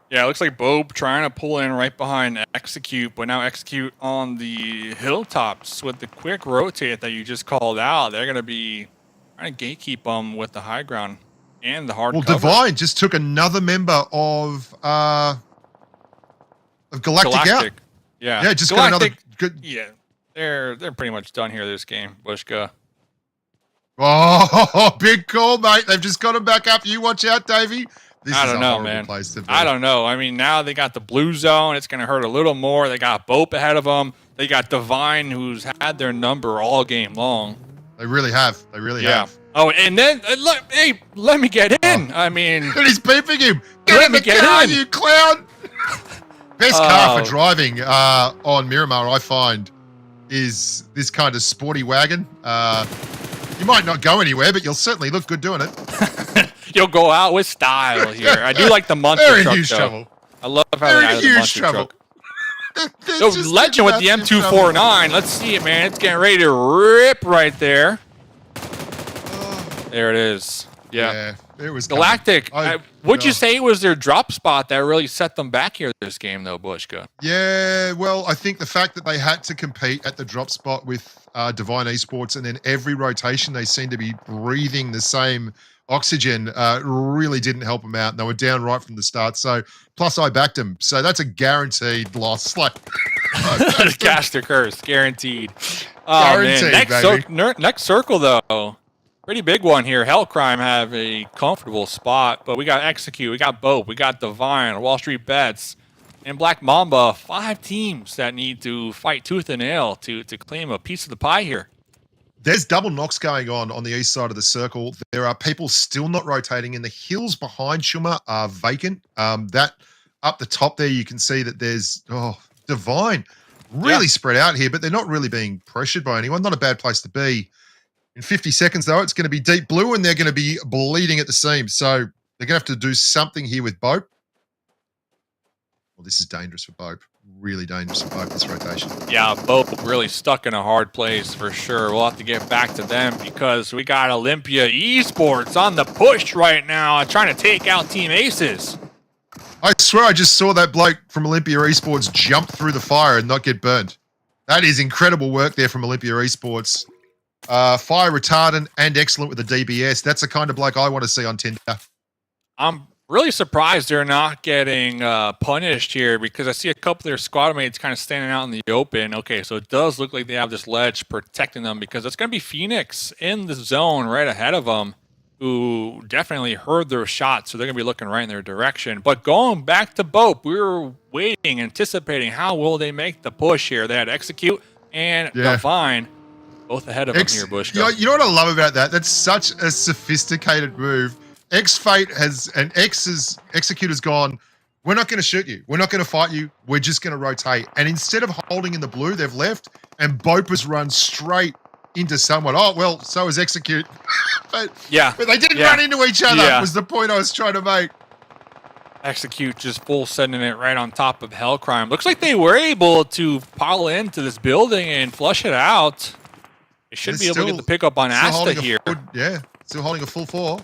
Yeah, it looks like BOPE trying to pull in right behind Execute, but now Execute on the hilltops with the quick rotate that you just called out. They're going to be trying to gatekeep them with the high ground and the hard cover. Divine just took another member of Galactic out. Yeah. Yeah, just Galactic, got another good. Yeah, they're pretty much done here this game, Bushka. Oh, big call, mate. They've just got him back up. You watch out, Davey. This I is don't a know, horrible man. place to be. I don't know. I mean, now they got the blue zone. It's going to hurt a little more. They got BOPE ahead of them. They got Divine, who's had their number all game long. They really have. They really have. Oh, and then let me get in. I mean, And he's beeping him. Let Get in me the get car, in. you clown. Best car Oh. for driving on Miramar, I find, is this kind of sporty wagon. You might not go anywhere, but you'll certainly look good doing it. still go out with style here. I do like the monster They're in truck, huge though. trouble. I love how They're they in added the huge monster trouble. truck. They're So just Legend with the in massive trouble. M249. Let's see it, man. It's getting ready to rip right there. There it is. Yeah. It was Galactic. coming. Would you say it was their drop spot that really set them back here this game, though, Bushka? Yeah, well, I think the fact that they had to compete at the drop spot with Divine Esports, and then every rotation they seemed to be breathing the same oxygen, really didn't help them out. And they were down right from the start. So, plus I backed them. So that's a guaranteed loss. Like, Caster curse, guaranteed. Oh, Guaranteed, man. Next circle, though. Pretty big one here. Hellcrime have a comfortable spot, but we got Execute, we got BOPE, we got Divine, Wall Street Bets, and Black Mamba. 5 teams that need to fight tooth and nail to claim a piece of the pie here. there's double knocks going on the east side of the circle. There are people still not rotating, and the hills behind Shuma are vacant. That up the top there, you can see that there's Divine really spread out here, but they're not really being pressured by anyone. Not a bad place to be. In 50 seconds, though, it's going to be deep blue, and they're going to be bleeding at the seams. So they're going to have to do something here with BOPE. Well, this is dangerous for BOPE. Really dangerous for BOPE, this rotation. Yeah, BOPE really stuck in a hard place for sure. We'll have to get back to them because we got Olympia Esports on the push right now, trying to take out Team Aces. I swear I just saw that bloke from Olympia Esports jump through the fire and not get burned. That is incredible work there from Olympia Esports. Fire retardant and excellent with the DBS. That's the kind of bloke I want to see on Tinder. I'm really surprised they're not getting punished here because I see a couple of their squad mates kind of standing out in the open. Okay, so it does look like they have this ledge protecting them because it's going to be FENIX in the zone right ahead of them who definitely heard their shots, so they're going to be looking right in their direction. But going back to BOPE, we were waiting, anticipating how will they make the push here. They had Execute and Divine both ahead of them here, Bush. You know what I love about that? That's such a sophisticated move. X-Fate has, and Execute has gone, we're not going to shoot you. We're not going to fight you. We're just going to rotate. And instead of holding in the blue, they've left, and BOPE has run straight into someone. Oh, well, so is Execute. but they didn't run into each other, was the point I was trying to make. Execute just full sending it right on top of Hellcrime. Looks like they were able to pile into this building and flush it out. They should be able to get the pickup on Asta here. Still holding a full 4.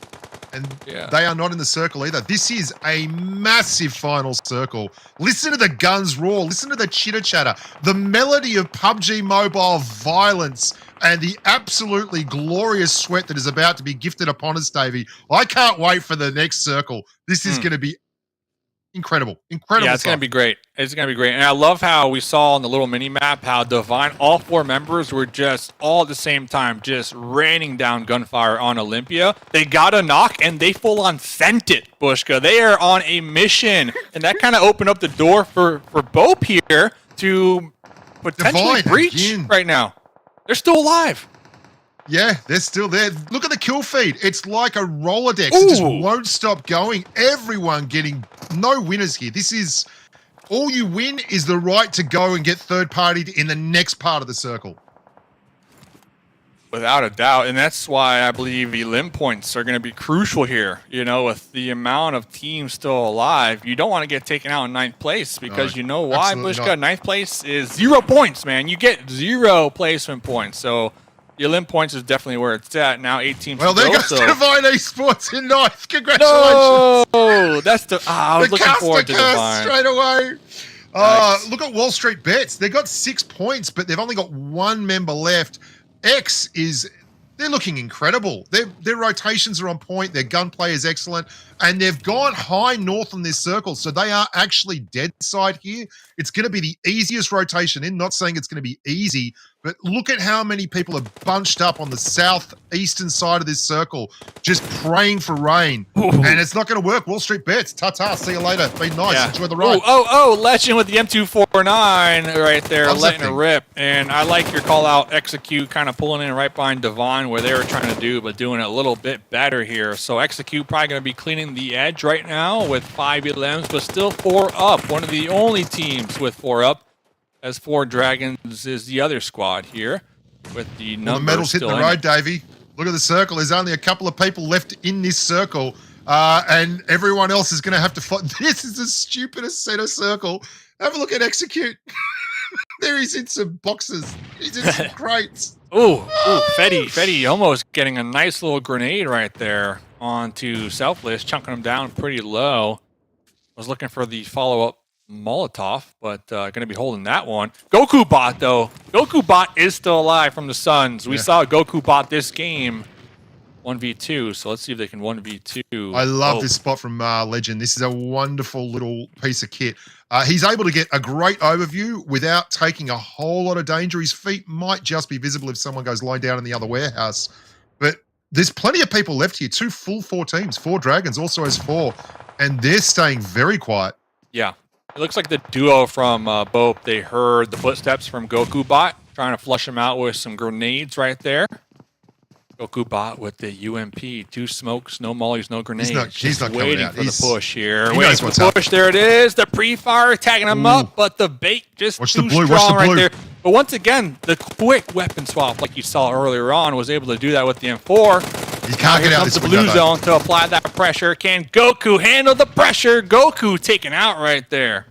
And they are not in the circle either. This is a massive final circle. Listen to the guns roar. Listen to the chitter-chatter. The melody of PUBG Mobile violence and the absolutely glorious sweat that is about to be gifted upon us, Davey. I can't wait for the next circle. This is going to be incredible. Yeah, it's going to be great. It's going to be great. And I love how we saw on the little mini map how Divine, all 4 members were just all at the same time, just raining down gunfire on Olympia. They got a knock and they full on sent it, Bushka. They are on a mission. And that kind of opened up the door for BOPE here to potentially breach right now. They're still alive. Yeah, they're still there. Look at the kill feed. It's like a Rolodex. It just won't stop going. Everyone getting no winners here. This is all you win is the right to go and get third-partied in the next part of the circle. Without a doubt. And that's why I believe elim points are going to be crucial here. You know, with the amount of teams still alive, you don't want to get taken out in 9th place because you know why, Bushka? 9th place is 0 points, man. You get 0 placement points. So the elim points is definitely where it's at. Now 8 teams to go. Well, there goes Divine Esports in 9th. Congratulations. No, that's the... I was looking forward to Divine. Straight away. Nice. Look at Wall Street Bets. They've got 6 points, but they've only got 1 member left. X is... They're looking incredible. Their rotations are on point. Their gunplay is excellent. And they've gone high north on this circle. So they are actually dead side here. It's going to be the easiest rotation in. Not saying it's going to be easy, but look at how many people are bunched up on the southeastern side of this circle, just praying for rain. And it's not going to work. Wall Street Bets. Ta-ta. See you later. Be nice. Enjoy the ride. Legend with the M249 right there, letting it rip. And I like your call out, Execute, kind of pulling in right behind Divine where they were trying to do, but doing it a little bit better here. So Execute probably going to be cleaning the edge right now with 5 elims, but still 4 up. One of the only teams with 4 up, as 4 Dragons is the other squad here with the numbers. The medal's hitting the road, Davey. Look at the circle. There's only a couple of people left in this circle. and everyone else is going to have to fight. This is the stupidest center circle. Have a look at Execute. There he's in some boxes. He's in some crates. Ooh, Fetty almost getting a nice little grenade right there onto Selfless, chunking him down pretty low. Was looking for the follow-up Molotov, but going to be holding that one. Goku Bot, though. Goku Bot is still alive from the Suns. We saw Goku Bot this game, 1v2, so let's see if they can 1v2. I love this spot from Legend. This is a wonderful little piece of kit. He's able to get a great overview without taking a whole lot of danger. His feet might just be visible if someone goes lying down in the other warehouse. But there's plenty of people left here. 2 full 4 teams. 4 Dragons also has 4. And they're staying very quiet. Yeah. It looks like the duo from BOPE, they heard the footsteps from Goku Bot, trying to flush him out with some grenades right there. Goku Bot with the UMP, 2 smokes, no mollies, no grenades. He's not waiting out. for the push here. He Waiting knows for what's the up. push. There it is. The pre-fire tagging him up, but the bait just Watch too the blue, strong watch the right blue. there. But once again, the quick weapon swap, like you saw earlier on, was able to do that with the M4. He can't get out this the window, blue though. zone to apply that pressure. Can Goku handle the pressure? Goku taken out right there.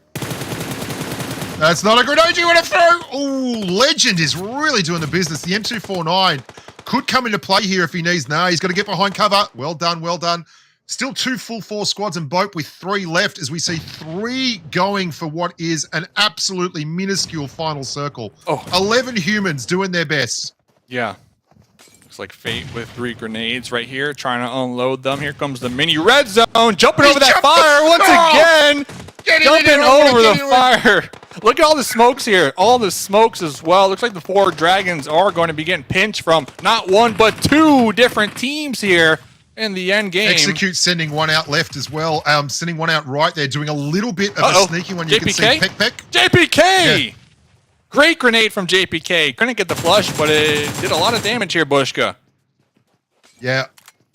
That's not a grenade you want to throw. Ooh, Legend is really doing the business. The M249 could come into play here if he needs. No, he's got to get behind cover. Well done, well done. Still 2 full 4 squads in BOPE with 3 left as we see 3 going for what is an absolutely minuscule final circle. 11 humans doing their best. Yeah. Looks like Fate with 3 grenades right here, trying to unload them. Here comes the mini red zone, jumping over that fire once again. Jumping over the fire. Look at all the smokes here. All the smokes as well. Looks like the 4 Dragons are going to be getting pinched from not 1, but 2 different teams here in the end game. Execute sending 1 out left as well. Sending 1 out right. They're doing a little bit of a sneaky one. You can see Peck. JPK! Yeah. Great grenade from JPK. Couldn't get the flush, but it did a lot of damage here, Bushka. Yeah.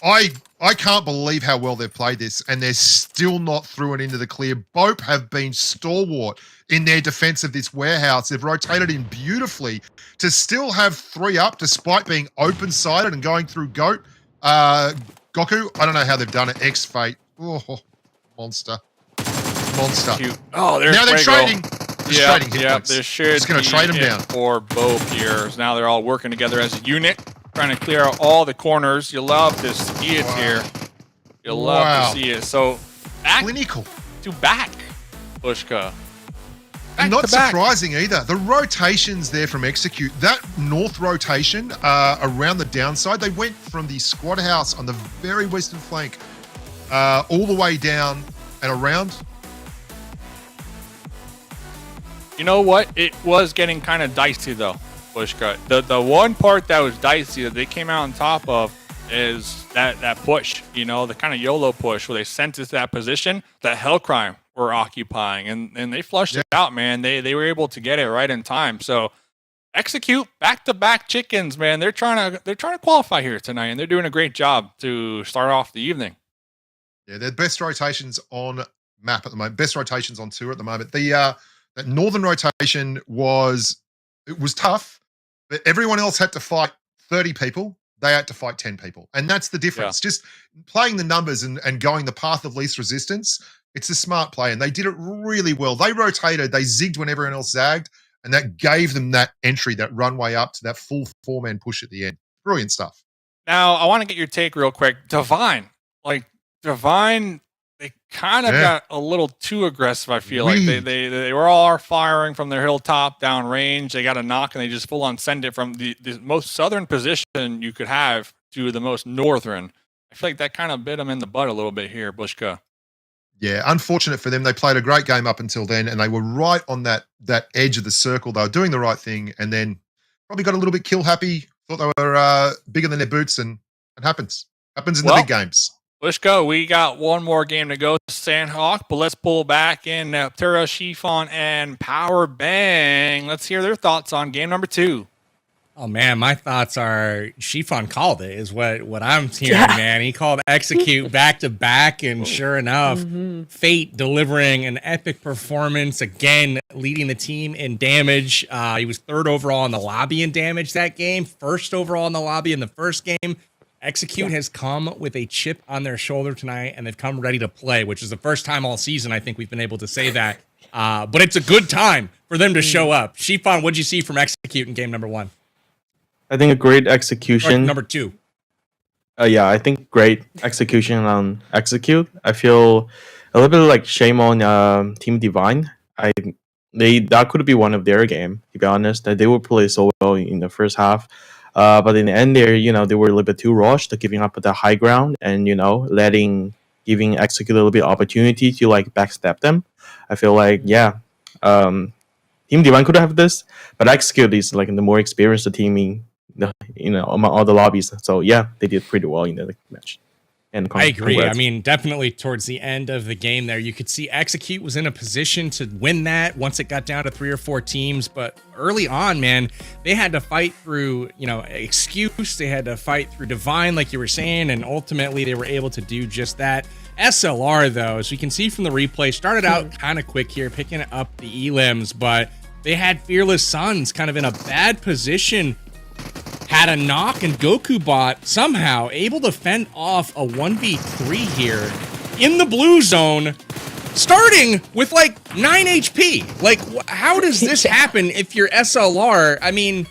I can't believe how well they've played this, and they're still not through and into the clear. BOPE have been stalwart in their defense of this warehouse. They've rotated in beautifully to still have 3 up despite being open-sided and going through GOAT. Goku, I don't know how they've done it. X-Fate. Oh, monster. Cute. Oh, there's now they're Fuego. trading. Trading hit points. There should Just going to trade them down. For BOPE here. So now they're all working together as a unit, trying to clear out all the corners. You love to see it here. You love to see it. So back clinical to back, Bushka. And not surprising either. The rotations there from Execute, that north rotation around the downside, they went from the squad house on the very western flank all the way down and around. You know what? It was getting kind of dicey though, Bushka. The one part that was dicey that they came out on top of is that push, you know, the kind of YOLO push where they sent us to that position that Hellcrime were occupying, and they flushed it out, man. They were able to get it right in time. So Execute back-to-back chickens, man. They're trying to qualify here tonight, and they're doing a great job to start off the evening. Yeah, they're best rotations on map at the moment. Best rotations on tour at the moment. The that northern rotation was tough, but everyone else had to fight 30 people. They had to fight 10 people. And that's the difference. Just playing the numbers and going the path of least resistance, it's a smart play. And they did it really well. They rotated, they zigged when everyone else zagged, and that gave them that entry, that runway up to that full 4-man push at the end. Brilliant stuff. Now, I want to get your take real quick. Divine, they kind of got a little too aggressive, I feel like. They were all firing from their hilltop down range. They got a knock, and they just full on send it from the most southern position you could have to the most northern. I feel like that kind of bit them in the butt a little bit here, Bushka. Yeah, unfortunate for them. They played a great game up until then, and they were right on that edge of the circle. They were doing the right thing, and then probably got a little bit kill happy, thought they were bigger than their boots, and it happens. Happens in the big games. Let's go. We got one more game to go, Sanhok, but let's pull back in Ptera, Chiffon, and Power Bang. Let's hear their thoughts on game number 2. Oh, man, my thoughts are Chiffon called it, is what I'm hearing, man. He called Execute back-to-back, and sure enough, Fate delivering an epic performance, again, leading the team in damage. He was 3rd overall in the lobby in damage that game, 1st overall in the lobby in the first game, Execute has come with a chip on their shoulder tonight, and they've come ready to play, which is the first time all season I think we've been able to say that. But it's a good time for them to show up. Shifan, what'd you see from Execute in game number 1? I think a great execution. Or number 2. Yeah, I think great execution on Execute. I feel a little bit like shame on Team Divine. That could be one of their game, to be honest. That they would play so well in the first half. But in the end there, they were a little bit too rushed, giving up the high ground and, giving Execute a little bit opportunity to like backstep them. I feel like, Team Divine could have this, but Execute is like the more experienced team among all the lobbies. So yeah, they did pretty well in the match. And I agree. Congrats. I mean, definitely towards the end of the game there, you could see Execute was in a position to win that once it got down to 3 or 4 teams. But early on, man, they had to fight through, Excuse. They had to fight through Divine, like you were saying, and ultimately they were able to do just that. SLR, though, as we can see from the replay, started out kind of quick here, picking up the elims, but they had Fearless Suns kind of in a bad position. Had a knock, and Goku Bot somehow able to fend off a 1v3 here in the blue zone, starting with like 9 HP. Like, how does this happen if you're SLR? I mean,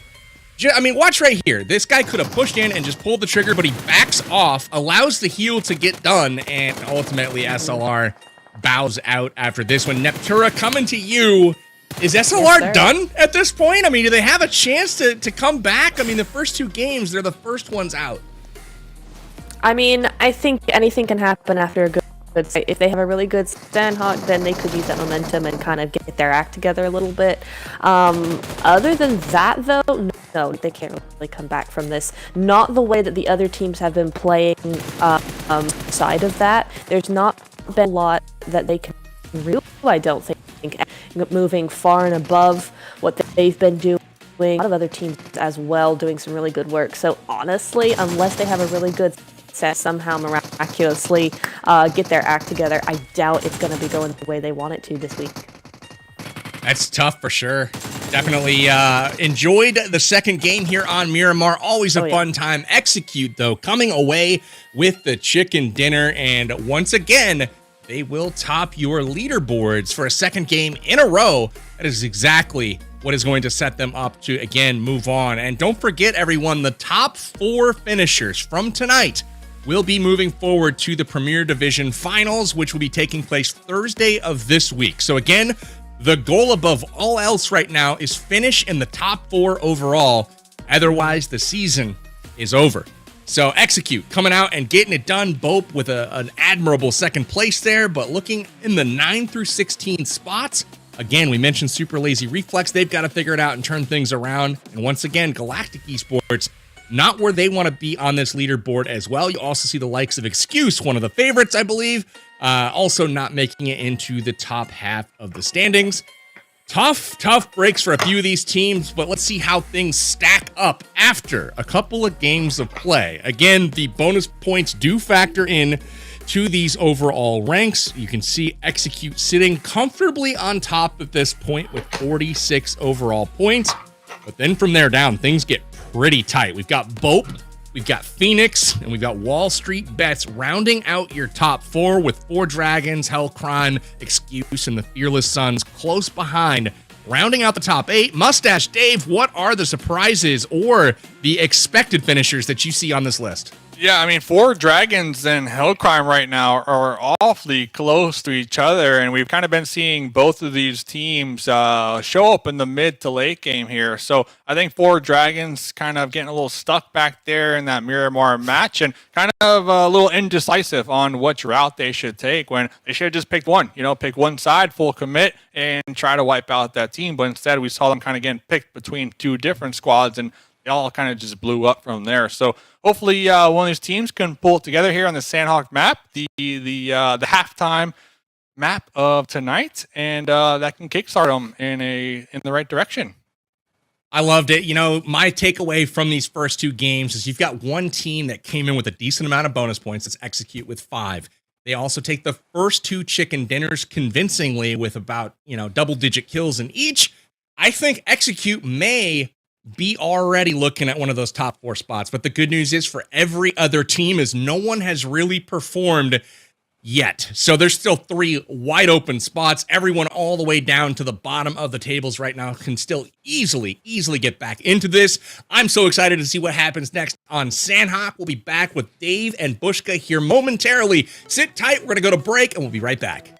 watch right here. This guy could have pushed in and just pulled the trigger, but he backs off, allows the heal to get done, and ultimately SLR bows out after this one. Neptura, coming to you. Is SLR done at this point? I mean, do they have a chance to come back? I mean, the first 2 games, they're the first ones out. I mean, I think anything can happen after a good if they have a really good Sanhok, then they could use that momentum and kind of get their act together a little bit. Other than that, though, no, they can't really come back from this. Not the way that the other teams have been playing side of that. There's not been a lot that they can really, I don't think, moving far and above what they've been doing. A lot of other teams as well doing some really good work. So honestly, unless they have a really good set, somehow miraculously get their act together, I doubt it's going to be going the way they want it to this week. That's tough for sure. Definitely enjoyed the second game here on Miramar. Always a fun time. Execute, though, coming away with the chicken dinner. And once again, they will top your leaderboards for a second game in a row. That is exactly what is going to set them up to, again, move on. And don't forget, everyone, the top 4 finishers from tonight will be moving forward to the Premier Division Finals, which will be taking place Thursday of this week. So again, the goal above all else right now is finish in the top 4 overall. Otherwise, the season is over. So Execute coming out and getting it done. BOPE with an admirable second place there, but looking in the 9 through 16 spots. Again, we mentioned Super Lazy Reflex. They've got to figure it out and turn things around. And once again, Galactic Esports, not where they want to be on this leaderboard as well. You also see the likes of Excuse, one of the favorites, I believe, also not making it into the top half of the standings. Tough breaks for a few of these teams, but let's see how things stack up after a couple of games of play. Again, the bonus points do factor in to these overall ranks. You can see Execute sitting comfortably on top at this point with 46 overall points. But then from there down, things get pretty tight. We've got BOPE, we've got FENIX, and we've got WALLSTREETBETS rounding out your top 4 with 4 Dragons, Hellcrime, Excuse, and the Fearless Suns close behind. Rounding out the top 8, Mustache Dave, what are the surprises or the expected finishers that you see on this list? Yeah, I mean, 4 Dragons and Hellcrime right now are awfully close to each other, and we've kind of been seeing both of these teams show up in the mid to late game here. So I think 4 Dragons kind of getting a little stuck back there in that Miramar match and kind of a little indecisive on which route they should take when they should have just picked one, pick one side, full commit, and try to wipe out that team. But instead, we saw them kind of getting picked between 2 different squads, and it all kind of just blew up from there. So hopefully one of these teams can pull it together here on the Sanhok map, the halftime map of tonight, and that can kickstart them in the right direction. I loved it. My takeaway from these first 2 games is you've got one team that came in with a decent amount of bonus points. That's Execute with 5. They also take the first 2 chicken dinners convincingly with about, double-digit kills in each. I think Execute may be already looking at one of those top 4 spots. But the good news is for every other team is no one has really performed yet. So there's still 3 wide open spots. Everyone all the way down to the bottom of the tables right now can still easily get back into this. I'm so excited to see what happens next on Sanhok. We'll be back with Dave and Bushka here momentarily. Sit tight. We're going to go to break and we'll be right back.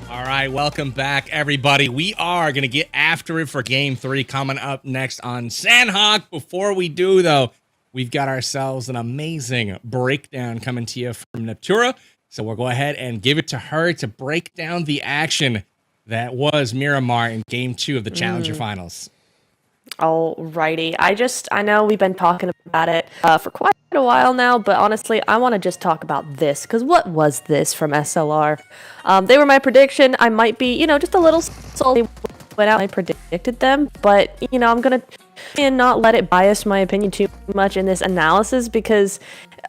All right, welcome back, everybody. We are going to get after it for Game 3 coming up next on Sanhok. Before we do, though, we've got ourselves an amazing breakdown coming to you from Neptura. So we'll go ahead and give it to her to break down the action that was Miramar in Game 2 of the Challenger Finals. Alrighty. I know we've been talking about it for quite a while now, but honestly, I want to just talk about this, because what was this from SLR? They were my prediction. I might be, just a little salty when I predicted them, but, I'm going to not let it bias my opinion too much in this analysis, because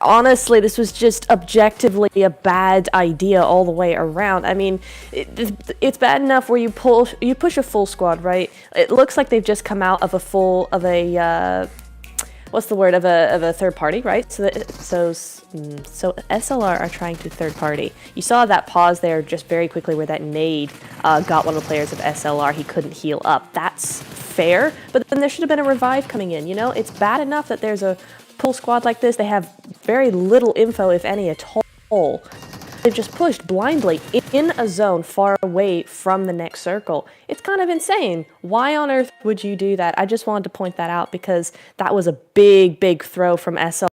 honestly, this was just objectively a bad idea all the way around. I mean, it's bad enough where you push a full squad, right? It looks like they've just come out of a third party, right? So SLR are trying to third party. You saw that pause there just very quickly where that nade got one of the players of SLR. He couldn't heal up. That's fair, but then there should have been a revive coming in. It's bad enough that there's a pull squad like this. They have very little info, if any at all. They've just pushed blindly in a zone far away from the next circle. It's kind of insane. Why on earth would you do that? I just wanted to point that out because that was a big throw from SLR.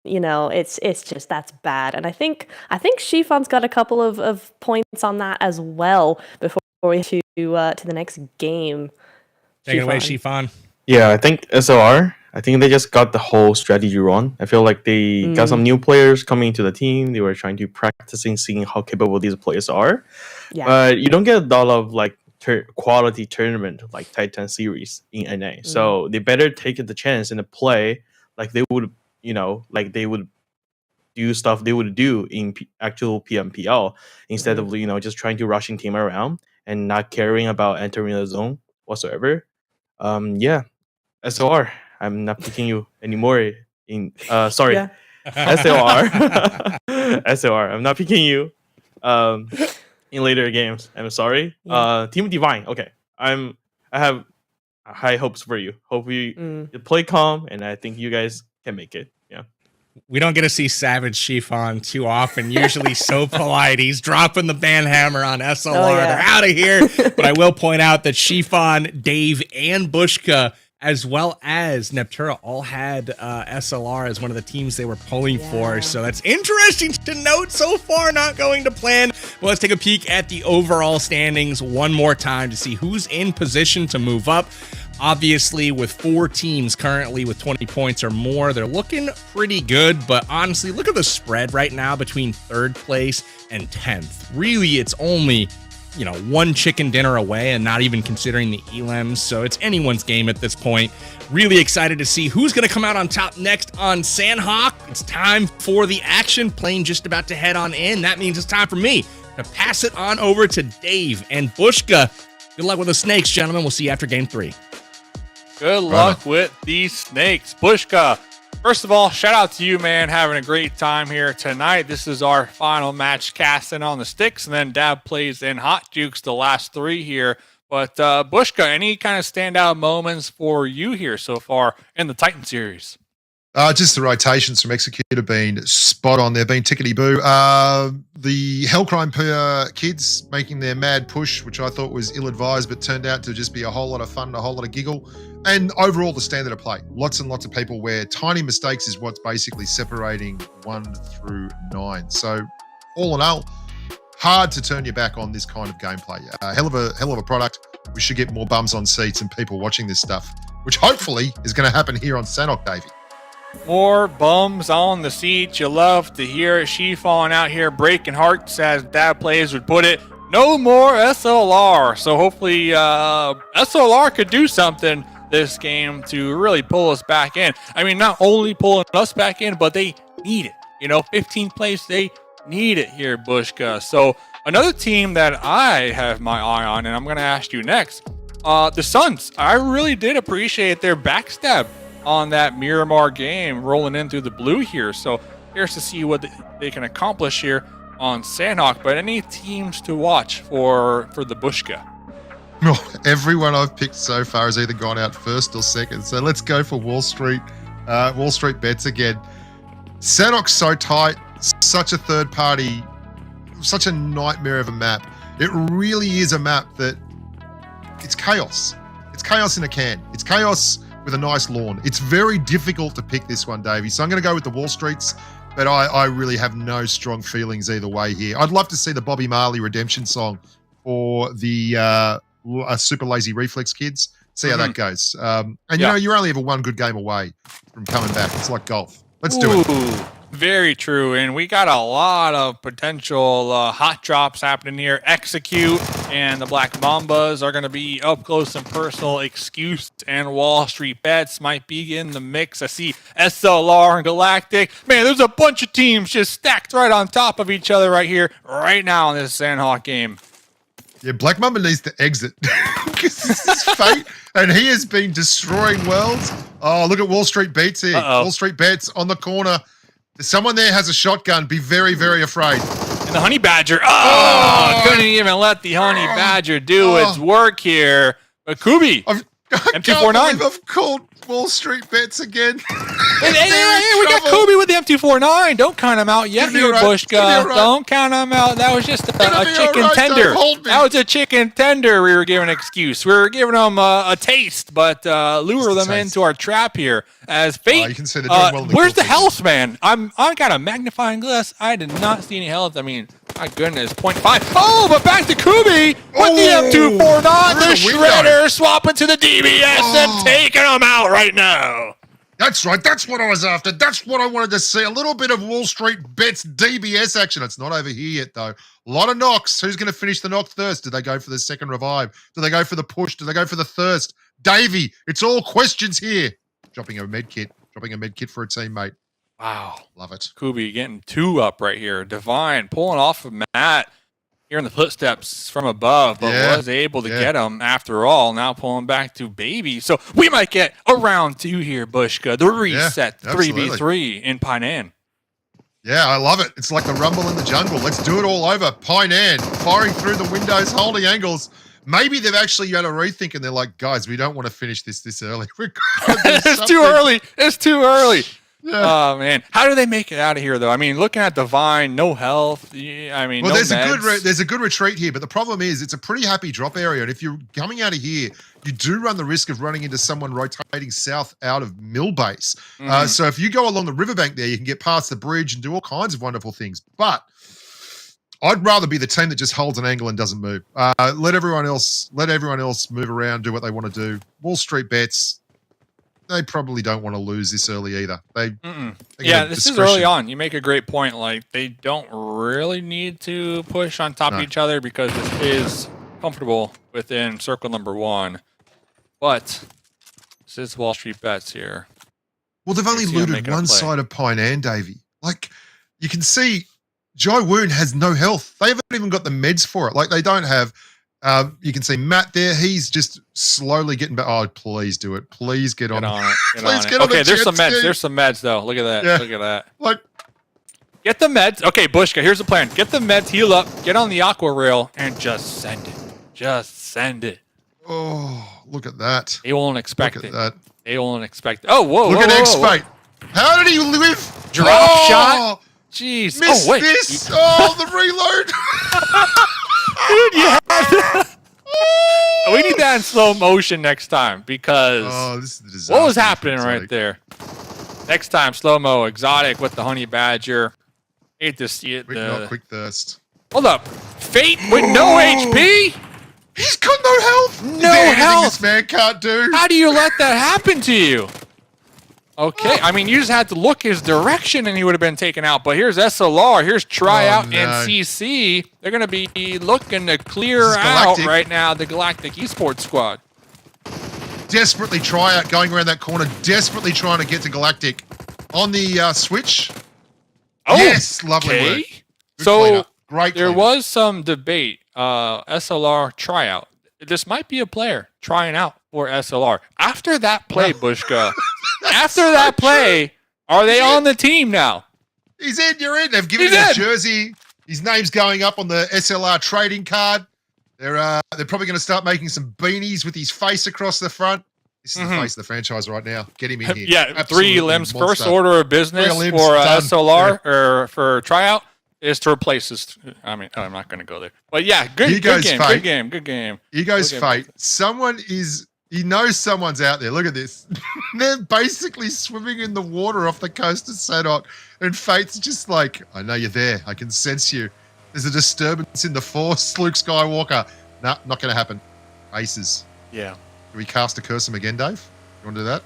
It's just, that's bad. And I think Shifon's got a couple of points on that as well before we get to the next game. Take it away, Shifon. Yeah, I think SLR, I think they just got the whole strategy wrong. I feel like they got some new players coming into the team. They were trying to practicing, seeing how capable these players are. Yeah. But you don't get a lot of quality tournament like Titan series in NA. So they better take the chance and play like they would, they would do stuff they would do in actual PMPL instead of just trying to rushing team around and not caring about entering the zone whatsoever. SOR. I'm not picking you anymore. SLR. SLR. I'm not picking you in later games. I'm sorry. Team Divine. Okay. I have high hopes for you. Hope you play calm, and I think you guys can make it. Yeah. We don't get to see Savage Shifon too often. Usually so polite. He's dropping the ban hammer on SLR. They're out of here. But I will point out that Shifon, Dave, and Bushka, as well as Neptura, all had SLR as one of the teams they were pulling for. So that's interesting to note so far, not going to plan. Well, let's take a peek at the overall standings one more time to see who's in position to move up. Obviously, with 4 teams currently with 20 points or more, they're looking pretty good. But honestly, look at the spread right now between 3rd place and 10th. Really, it's only one chicken dinner away, and not even considering the elims. So it's anyone's game at this point. Really excited to see who's going to come out on top next on Sanhok. It's time for the action. Plane just about to head on in. That means it's time for me to pass it on over to Dave and Bushka. Good luck with the Snakes, gentlemen. We'll see you after game 3. Good luck with these Snakes. Bushka, first of all, shout out to you, man. Having a great time here tonight. This is our final match casting on the sticks, and then Dab plays in Hot Jukes the last 3 here. But Bushka, any kind of standout moments for you here so far in the Titan series? Just the rotations from Executor being spot on. They've been tickety-boo. The Hellcrime kids making their mad push, which I thought was ill-advised, but turned out to just be a whole lot of fun and a whole lot of giggle. And overall, the standard of play. Lots and lots of people where tiny mistakes is what's basically separating 1 through 9. So all in all, hard to turn your back on this kind of gameplay. Hell of a product. We should get more bums on seats and people watching this stuff, which hopefully is going to happen here on Sanhok, Davey. More bums on the seats. You love to hear it. Shifon out here breaking hearts, as Dad Plays would put it. No more SLR. So hopefully SLR could do something this game to really pull us back in. I mean, not only pulling us back in, but they need it. 15th place, they need it here, Bushka. So another team that I have my eye on, and I'm going to ask you next, the SUNZ. I really did appreciate their backstab on that Miramar game, rolling in through the blue here. So here's to see what they can accomplish here on Sanhok. But any teams to watch for the Bushka? Oh, everyone I've picked so far has either gone out first or second. So let's go for Wall Street Bets again. Sanhok's so tight, such a third party, such a nightmare of a map. It really is a map that it's chaos. It's chaos in a can. It's chaos with a nice lawn. It's very difficult to pick this one, Davey. So I'm going to go with the Wall Streets, but I really have no strong feelings either way here. I'd love to see the Bobby Marley redemption song for the Super Lazy Reflex kids. See how that goes. And you know, you're only ever one good game away from coming back. It's like golf. Let's do it. Very true. And we got a lot of potential hot drops happening here. Execute and the Black Mambas are going to be up close and personal. Excuse and Wall Street Bets might be in the mix. I see SLR and Galactic. Man, there's a bunch of teams just stacked right on top of each other right here, right now in this Sanhok game. Yeah, Black Mamba needs to exit because this is fate, and he has been destroying worlds. Oh, look at Wall Street Bets here. Wall Street Bets on the corner. If someone there has a shotgun, be very, very afraid. And the Honey Badger. Couldn't even let the Honey Badger do its work here. But Kubi, M249. I've called Wall Street Bets again. Hey, we got Kubi with the M249. Don't count him out yet here, Bushka. Don't count him out. That was just a chicken tender. That was a chicken tender. We were giving an excuse. We were giving them a taste, but lure them into our trap here. As Fate, you can see they're doing well in the where's the kill health, man? I got a magnifying glass. I did not see any health. I mean, my goodness, 0.5. Oh, but back to Kubi with the M249. The Shredder swapping to the DBS and taking them out right now. That's right. That's what I was after. That's what I wanted to see. A little bit of Wall Street Bets DBS action. It's not over here yet, though. A lot of knocks. Who's going to finish the knock first? Do they go for the second revive? Do they go for the push? Do they go for the thirst? Davey, it's all questions here. Dropping a med kit for a teammate. Wow. Love it. Kubi getting 2 up right here. Divine pulling off of Matt. Hearing the footsteps from above, but was able to get him after all. Now pulling back to Baby. So we might get a round 2 here, Bushka. The reset 3v3 in Painan. Yeah, I love it. It's like the rumble in the jungle. Let's do it all over. Painan firing through the windows, holding angles. Maybe they've actually had a rethink and they're like, guys, we don't want to finish this early. It's too early. It's too early. Yeah. Oh man, how do they make it out of here though? I mean, looking at Divine, no health. I mean, well, no there's a good retreat here, but the problem is it's a pretty happy drop area, and if you're coming out of here, you do run the risk of running into someone rotating south out of Mill Base. So if you go along the riverbank there, you can get past the bridge and do all kinds of wonderful things. But I'd rather be the team that just holds an angle and doesn't move. Let everyone else move around, do what they want to do. Wall Street Bets. They probably don't want to lose this early either. This is early on. You make a great point. Like, they don't really need to push on top of each other because this is comfortable within circle number 1. But this is Wall Street Bets here. Well, they've only looted one side of Painan, Davey. Like, you can see Jai Woon has no health. They haven't even got the meds for it. Like, they don't have... you can see Matt there. He's just slowly getting back. Oh, please do it. Please get on it. Please get on it. Okay, there's some meds. There's some meds, though. Look at that. Yeah. Look at that. Like, get the meds. Okay, Bushka, here's the plan. Get the meds, heal up, get on the aqua rail, and just send it. Just send it. Oh, look at that. They won't expect Look it. at that. They won't expect it. Oh, whoa. Look at X-Fate. How did he live? Drop shot? Jeez. Missed this. Oh, the reload. Dude, you had that. We need that in slow motion next time because this is a disaster. What was happening right there? Next time, slow-mo, exotic with the Honey Badger. Hate to see it. Quick thirst. Hold up. Fate with no HP? He's got no health. No health. This man can't do. How do you let that happen to you? Okay, I mean, you just had to look his direction and he would have been taken out. But here's SLR, here's Tryout and CC. They're going to be looking to clear out right now the Galactic Esports squad. Desperately Tryout going around that corner, desperately trying to get to Galactic. On the switch. Oh, yes, lovely work. Good so cleanup. Great there cleanup. was some debate. SLR Tryout. This might be a player trying out for SLR. After that play, Bushka, after that play, are they on the team now? He's in, you're in. They've given him a jersey. His name's going up on the SLR trading card. They're probably going to start making some beanies with his face across the front. This is the face of the franchise right now. Get him in here. Yeah, Absolutely 3 limbs. monster. First order of business for SLR or for Tryout is to replace this. I mean, I'm not going to go there. But yeah, good game. Here goes Fate. Someone is... He knows someone's out there. Look at this. They're basically swimming in the water off the coast of Sanhok. And Fate's just like, I know you're there. I can sense you. There's a disturbance in the force, Luke Skywalker. Nah, not going to happen. Aces. Yeah. Do we cast a curse him again, Dave? You want to do that?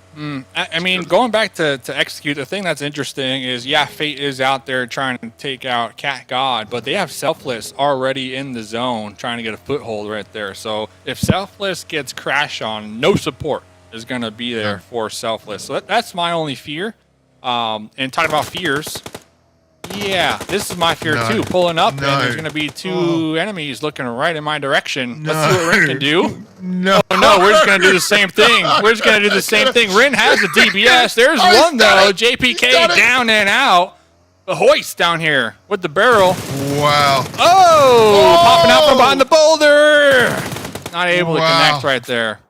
I mean, going back to execute, the thing that's interesting is, yeah, Fate is out there trying to take out Cat God, but they have Selfless already in the zone trying to get a foothold right there. So if Selfless gets crashed on, no support is going to be there for Selfless. So that's my only fear. And talking about fears, yeah, this is my fear too. Pulling up, and there's going to be two enemies looking right in my direction. Let's see what Rin can do. No, we're just going to do the same thing. We're just going to do the same thing. Rin has a DBS. There's one, though. JPK down and out. The hoist down here with the barrel. Wow. Oh, popping out from behind the boulder. Not able to connect right there.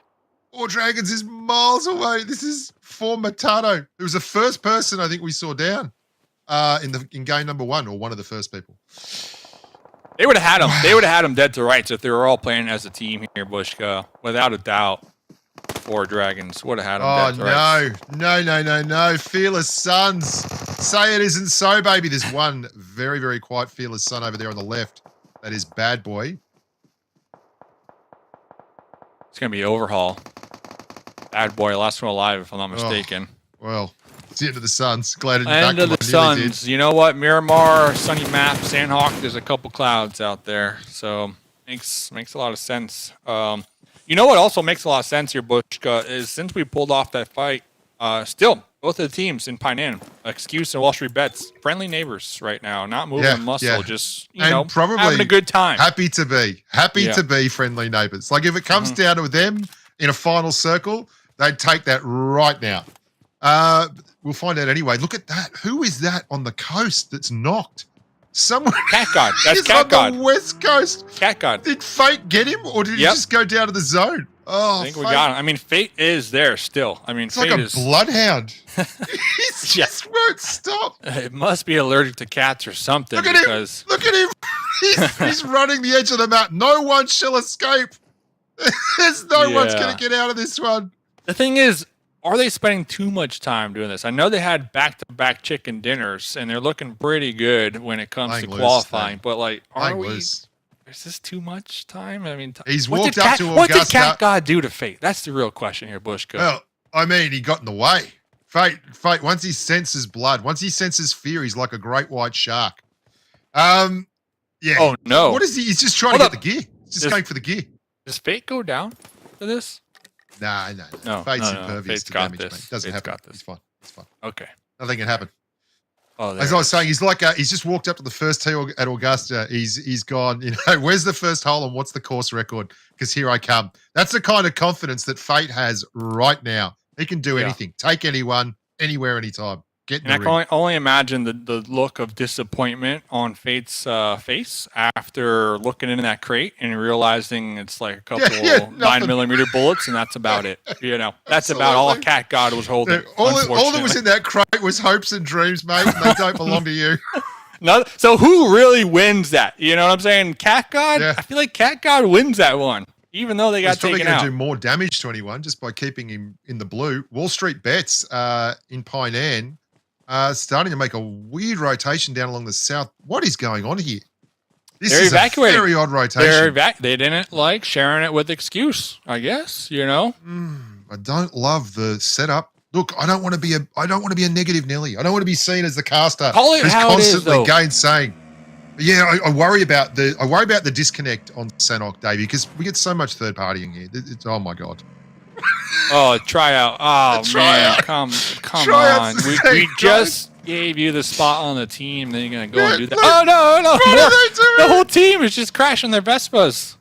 Four Dragons is miles away. This is for Matado. It was the first person I think we saw down in game number 1, or one of the first people. They would have had him. They would have had him dead to rights if they were all playing as a team here, Bushka. Without a doubt. Four Dragons would have had him dead to rights. No. Fearless Sons. Say it isn't so, baby. There's one very, very quiet Fearless Son over there on the left. That is Bad Boy. It's going to be Overhaul. Bad Boy, last one alive, if I'm not mistaken. Well, it's the end of the Suns. Glad it's End of the Suns. You know what? Miramar, sunny map, Sanhok, there's a couple clouds out there. So makes a lot of sense. You know what also makes a lot of sense here, Bushka, is since we pulled off that fight, still, both of the teams in Painan, Excuse and Wall Street Bets, friendly neighbors right now, not moving muscle, just, you know, probably having a good time. Happy to be friendly neighbors. Like if it comes down to them in a final circle, they'd take that right now. We'll find out anyway. Look at that. Who is that on the coast that's knocked? Someone. Cat God. That's Cat on God. The West Coast. Cat God. Did Fate get him, or did he just go down to the zone? Oh, I think we got him. I mean, Fate is there still. I mean, it's Fate like a is bloodhound. He just won't stop. It must be allergic to cats or something. Look at him. Look at him. He's running the edge of the map. No one shall escape. There's no one's going to get out of this one. The thing is, are they spending too much time doing this? I know they had back-to-back chicken dinners, and they're looking pretty good when it comes to qualifying. But, like, is this too much time? I mean, he's walked up to Augusta. What did Cat God do to Fate? That's the real question here, Bushka. Well, I mean, he got in the way. Fate, once he senses blood, once he senses fear, he's like a great white shark. Yeah. Oh, no. What is he? He's just trying to get the gear. He's just going for the gear. Does Fate go down for this? No. Fate's impervious to damage, mate. Doesn't happen. It's fine. Okay. Nothing can happen. Oh, as I was saying, he's like he's just walked up to the first tee at Augusta. He's gone, you know, where's the first hole and what's the course record? Because here I come. That's the kind of confidence that Fate has right now. He can do anything, take anyone, anywhere, anytime. And I can only imagine the look of disappointment on Fate's face after looking into that crate and realizing it's like a couple 9mm bullets, and that's about it. You know, that's about all Cat God was holding. All that was in that crate was hopes and dreams, mate, and they don't belong to you. No, so who really wins that? You know what I'm saying? Cat God? Yeah. I feel like Cat God wins that one, even though they got taken out. He's probably going to do more damage to anyone just by keeping him in the blue. Wall Street Bets in Painan. Starting to make a weird rotation down along the south. What is going on here? This is a very odd rotation. They didn't like sharing it with Excuse, I guess, you know? I don't love the setup. Look, I don't want to be a negative Nelly. I don't want to be seen as the caster who's constantly gainsaying. Yeah, I worry about the disconnect on Sanhok, Davey, because we get so much third partying here. Oh my God. Oh, tryout. Oh, man. Come on. We just gave you the spot on the team. Then you're going to go and do that. Oh, no. The whole team is just crashing their Vespas.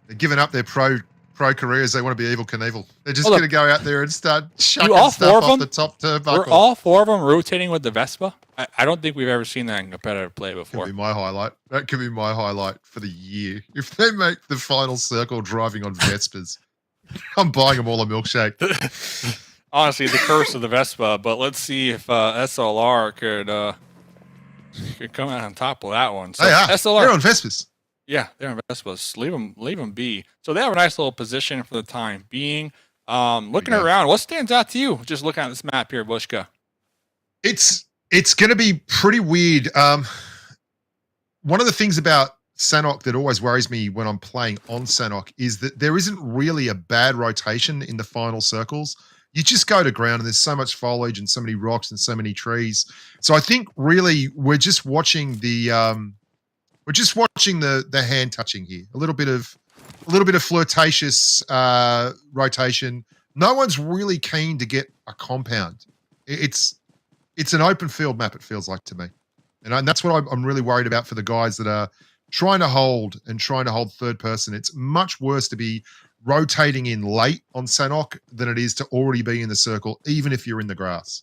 They're giving up their pro careers. They want to be Evil Knievel. They're just going to go out there and start chucking stuff off the top turnbuckle. Were all four of them rotating with the Vespa? I don't think we've ever seen that in competitive play before. That could be my highlight. That could be my highlight for the year. If they make the final circle driving on Vespas. I'm buying them all a milkshake. Honestly, the curse of the Vespa, but let's see if SLR could come out on top of that one. So SLR, they're on Vespas. Yeah, they're on Vespas. Leave them be. So they have a nice little position for the time being. Looking around, what stands out to you? Just looking at this map here, Bushka. It's going to be pretty weird. One of the things about Sanhok that always worries me when I'm playing on Sanhok is that there isn't really a bad rotation in the final circles. You just go to ground and there's so much foliage and so many rocks and so many trees. So I think really we're just watching the hand touching here. A little bit of flirtatious rotation. No one's really keen to get a compound. It's an open field map, it feels like to me. And that's what I'm really worried about for the guys that are trying to hold third person. It's much worse to be rotating in late on Sanhok than it is to already be in the circle, even if you're in the grass.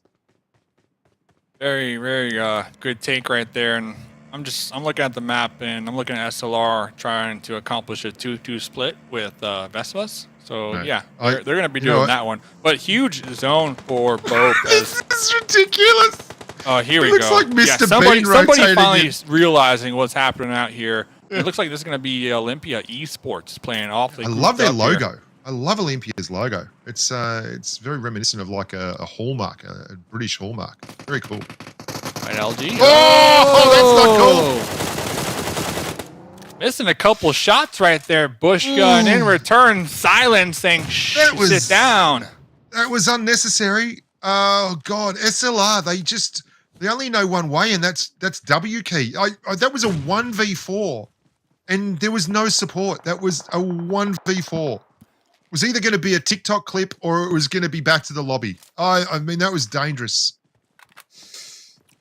Very, very good take right there. And I'm looking at the map and I'm looking at SLR trying to accomplish a 2-2 split with Vespas. So No, yeah, they're going to be doing that one. But huge zone for BOPE. This is ridiculous. Oh, here we looks go. like Mr. Somebody Bean rotating finally it. realizing what's happening out here. It looks like this is going to be OLYMPIA Esports playing awfully. I love their logo. I love Olympia's logo. It's very reminiscent of like a hallmark, a British hallmark. Very cool. Right, LG. Oh, that's not cool. Missing a couple shots right there, Bushka, and in return, Silence saying, "Shh, sit down." That was unnecessary. Oh God, SLR. They only know one way, and that's W key. That was a 1v4, and there was no support. That was a 1v4. It was either going to be a TikTok clip or it was going to be back to the lobby. I mean, that was dangerous.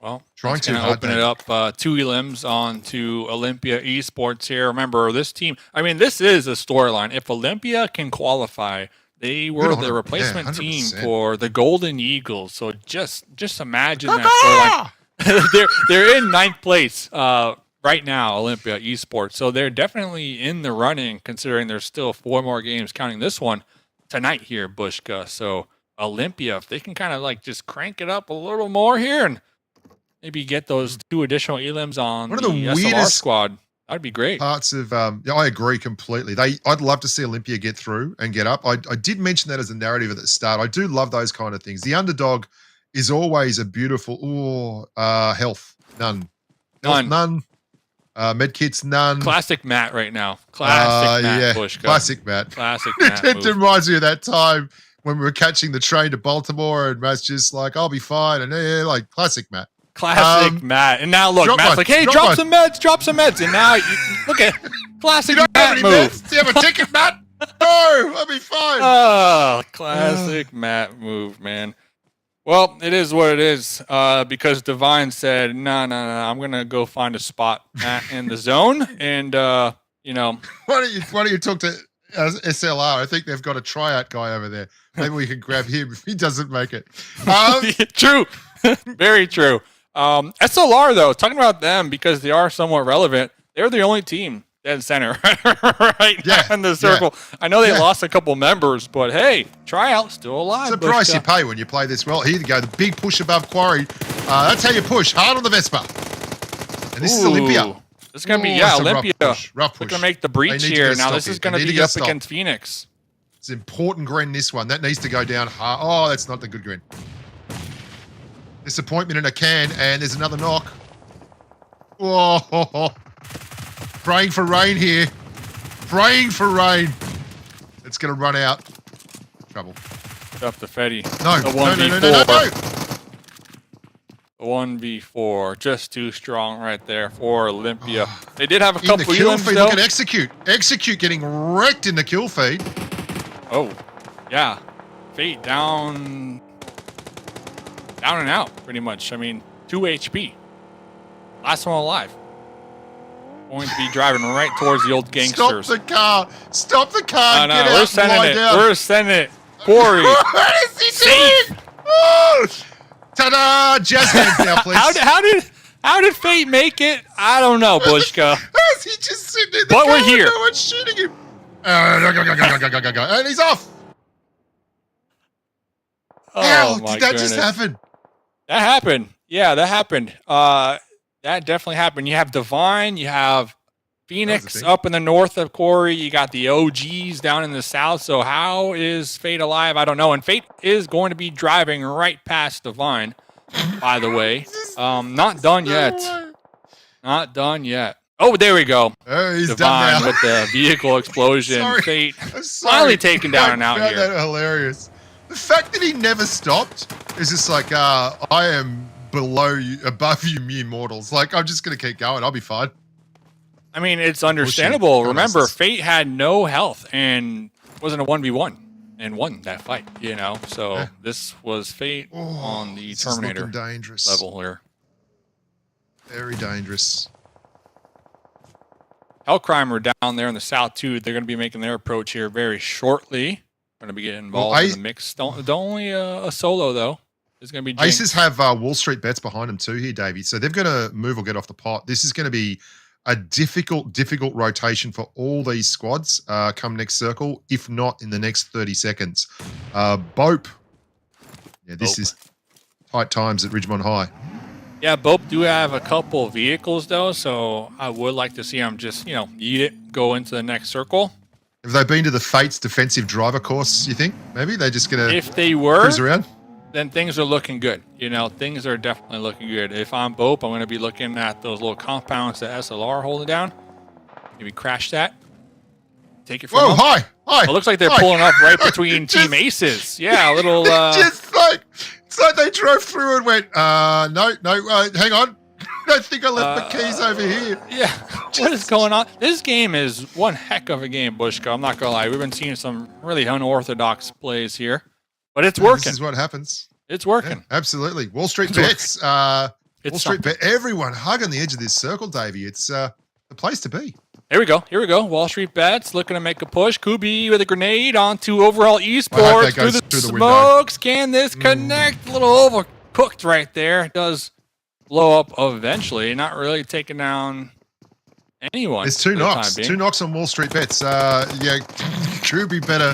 Well, trying to open it up 2 elims onto OLYMPIA Esports here. Remember, this team, I mean, this is a storyline. If OLYMPIA can qualify, they were the replacement team for the Golden Eagles. So just imagine that storyline. they're in 9th place right now, OLYMPIA Esports. So they're definitely in the running, considering there's still 4 more games, counting this one tonight here, Bushka. So OLYMPIA, if they can kind of like just crank it up a little more here and maybe get those 2 additional elims on the SLR squad, that'd be great. Parts of I agree completely. I'd love to see OLYMPIA get through and get up. I did mention that as a narrative at the start. I do love those kind of things. The underdog is always a beautiful health. None. Medkits, none. Classic Matt right now. Classic Matt Bushka. Classic Matt. Classic Matt. It reminds me of that time when we were catching the train to Baltimore and Matt's just like, I'll be fine. And like classic Matt. Classic Matt. And now look, Matt's like, hey, drop some meds. And now, look at classic Matt move. Meds? Do you have a ticket, Matt? No, I'll be fine. Oh, classic Matt move, man. Well, it is what it is because Divine said, no, I'm going to go find a spot in the zone. And, Why don't you talk to SLR? I think they've got a tryout guy over there. Maybe we can grab him if he doesn't make it. True. Very true. SLR, though, talking about them because they are somewhat relevant, they're the only team dead center right now in the circle. Yeah. I know they lost a couple members, but hey, tryout still alive. It's the price you pay when you play this well. Here you go, the big push above Quarry. That's how you push, hard on the Vespa. And this is OLYMPIA. This is going to be, OLYMPIA. Rough push. They're going to make the breach here. Now this is going to be up against FENIX. It's important Gren, this one. That needs to go down hard. Oh, that's not the good Gren. Disappointment in a can, and there's another knock. Whoa. Praying for rain here. Praying for rain. It's going to run out. Trouble. Up the Fetty. No. The 1v4. The 1v4. Just too strong right there for OLYMPIA. They did have a couple of kill elims, feed. though. Look at Execute. Execute getting wrecked in the kill feed. Oh, yeah. Fate down and out, pretty much. I mean, 2 HP. Last one alive. Going to be driving right towards the old gangsters. Stop the car. Stop the car. No, Get we're out sending and lie it. down. We're sending it. Corey. What is he doing? Oh, ta-da! Jazz hands now, please. How did Fate make it? I don't know, Bushka. Is he just sitting in the But car? we're here. No one's shooting him. Go. And he's off. How did that just happen? That happened. Yeah, that happened. That definitely happened. You have Divine, you have FENIX up in the north of Corey, you got the OGs down in the south. So how is Fate alive? I don't know. And Fate is going to be driving right past Divine, by the way. Not done yet. Not done yet. Oh, there we go. Oh, he's Divine done now. with the vehicle explosion. Sorry. Fate I'm sorry. finally taken down and out I found here. that hilarious. The fact that he never stopped is just like, I am below you, above you mere mortals. Like, I'm just going to keep going. I'll be fine. I mean, it's understandable. Bullshit. Remember, Honest. Fate had no health and wasn't a 1v1 and won that fight, you know? So Yeah. this was Fate on the This is Terminator looking dangerous. level here. Very dangerous. Hellcrime are down there in the south, too. They're going to be making their approach here very shortly. Going to be getting involved Well, in the mix. Don't only a solo, though. It's going to be Jinx. Aces have Wall Street Bets behind them too here, Davey. So they've got to move or get off the pot. This is going to be a difficult rotation for all these squads come next circle, if not in the next 30 seconds. BOPE. Yeah, this BOPE. is tight times at Ridgemont High. Yeah, BOPE do have a couple of vehicles, though, so I would like to see them just, you know, eat it, go into the next circle. Have they been to the Fates defensive driver course, you think? Maybe they're just going to If they were, cruise around? then things are looking good. You know, things are definitely looking good. If I'm BOPE, I'm going to be looking at those little compounds that SLR holding down. Maybe crash that. Take it from Whoa, them. hi. It looks like they're Hi. pulling up right between Just- Team Aces. Yeah, a little... just like, it's like they drove through and went, no, hang on. I think I left the keys over here. Yeah, what is going on? This game is one heck of a game, Bushka. I'm not going to lie. We've been seeing some really unorthodox plays here. But it's working. This is what happens. It's Yeah, working. absolutely. Wall Street Bets. Wall It's Street Bet. Everyone hugging the edge of this circle, Davey. It's the place to be. Here we go. Here we go. Wall Street Bets looking to make a push. Kubi with a grenade onto Overhaul I Esports hope that through goes the through the window. smokes. Can this connect? A little overcooked right there. It does blow up eventually. Not really taking down anyone. There's two for the time knocks. being. 2 knocks on Wall Street Bets. Yeah, Kubi better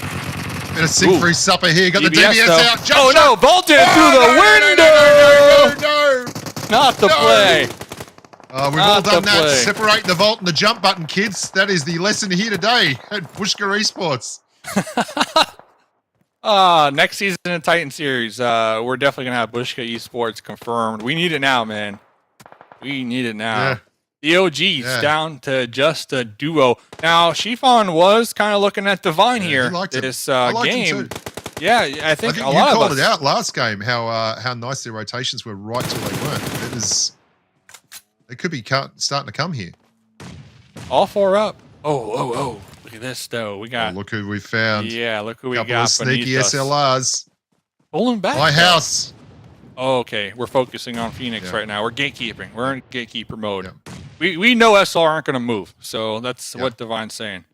sing Ooh. for his supper here. Got the DBS DBS though. out. Jump Oh shot. no! Vaulted through the window. No. Not the play. We've all Not the done that. play. Separate the vault and the jump button, kids. That is the lesson here today at Bushka Esports. Next season in Titan Series, we're definitely gonna have Bushka Esports confirmed. We need it now, man. We need it now. Yeah. The OGs down to just a duo. Now, Shifan was kind of looking at Divine Yeah, here he liked it. this I liked him game. too. Yeah, I think I think a you lot of called us. it out last game how nice their rotations were right till they weren't. It was. They could be starting to come here. All 4 up. Oh! Look at this though. We got. Look who we found. Yeah, look who we Couple got of sneaky beneath us. SLRs. Pulling back. My though. house. Oh, okay, we're focusing on Phoenix Yeah. right now. We're gatekeeping. We're in gatekeeper mode. Yeah. We know SLR aren't going to move, so that's Yeah. what Divine's saying.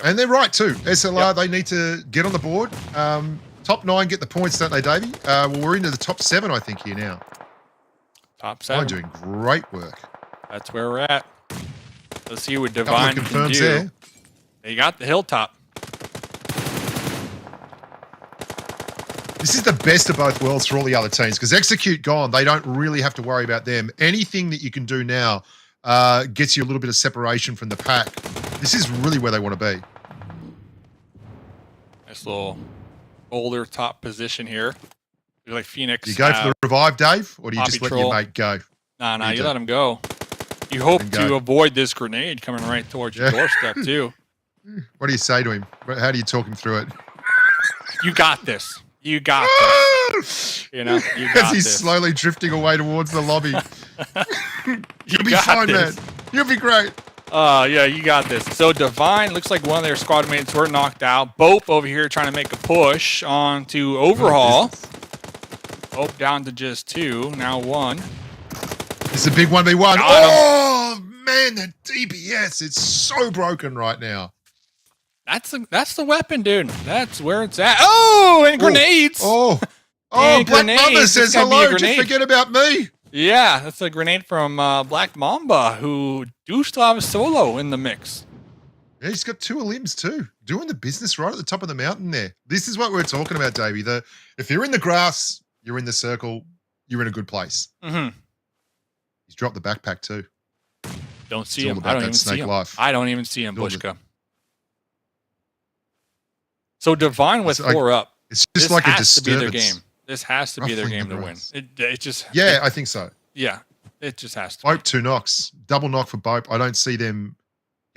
And they're right too. SLR, Yep. they need to get on the board. Top 9 get the points, don't they, Davey? Well, we're into the top 7, I think, here now. Top Divine 7. doing great work. That's where we're at. Let's see what Couple of Divine can confirms do. there. They got the hilltop. This is the best of both worlds for all the other teams because execute gone. They don't really have to worry about them. Anything that you can do now gets you a little bit of separation from the pack. This is really where they want to be. Nice little boulder top position here. You're like Phoenix. Do you go for the revive, Dave, or do you Poppy just let troll. your mate go? Nah, you you do. let him go. You hope And to go. avoid this grenade coming right towards your Yeah. doorstep, too. What do you say to him? How do you talk him through it? You got this. You got this. You know, you As got he's this. slowly drifting away towards the lobby. You'll be got fine, this. man. You'll be great. Yeah, you got this. So Divine looks like one of their squad mates were knocked out. BOPE over here trying to make a push onto Overhaul. BOPE down to just 2, now 1. It's a big 1v1. Got him. Oh, man, the DPS. It's so broken right now. That's the weapon, dude. That's where it's at. Oh, and grenades. Oh, And Black grenades. Mamba It's says gonna be a hello. Just grenade. forget about me. Yeah, that's a grenade from Black Mamba, who do still have a solo in the mix. Yeah, he's got 2 limbs too. Doing the business right at the top of the mountain there. This is what we're talking about, Davey. If you're in the grass, you're in the circle, you're in a good place. Mm-hmm. He's dropped the backpack too. Don't see It's all him. about I don't that even see snake him. life. I don't even see him, Build it. Bushka. So Divine with It's like- 4 up. It's This just like a has to be disturbance. their game. This has to be their Ruffling game the to win. grass. It just Yeah, I think so. yeah. It just has to. BOPE 2 knocks. Double knock for BOPE. I don't see them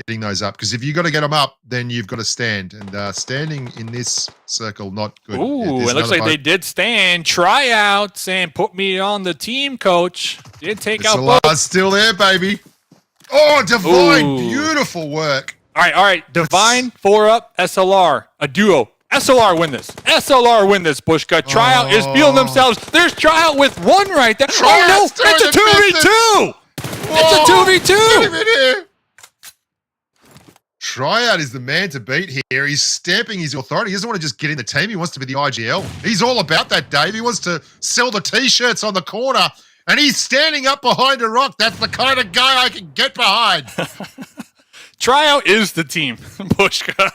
getting those up, because if you got to get them up, then you've got to stand, and standing in this circle, not good. Ooh, it looks like they did stand. Tryouts and put me on the team, coach. Did take out BOPE. Still there, baby. Oh, Divine, Ooh. beautiful work. All right. Divine, 4 up, SLR, a duo. SLR win this. SLR win this, Bushka. Tryout is feeling themselves. There's Tryout with 1 right there. Oh, no, it's a 2v2. It's a 2v2. Get him in here. Tryout is the man to beat here. He's stamping his authority. He doesn't want to just get in the team. He wants to be the IGL. He's all about that, Dave. He wants to sell the T-shirts on the corner, and he's standing up behind a rock. That's the kind of guy I can get behind. Tryout is the team, Bushka.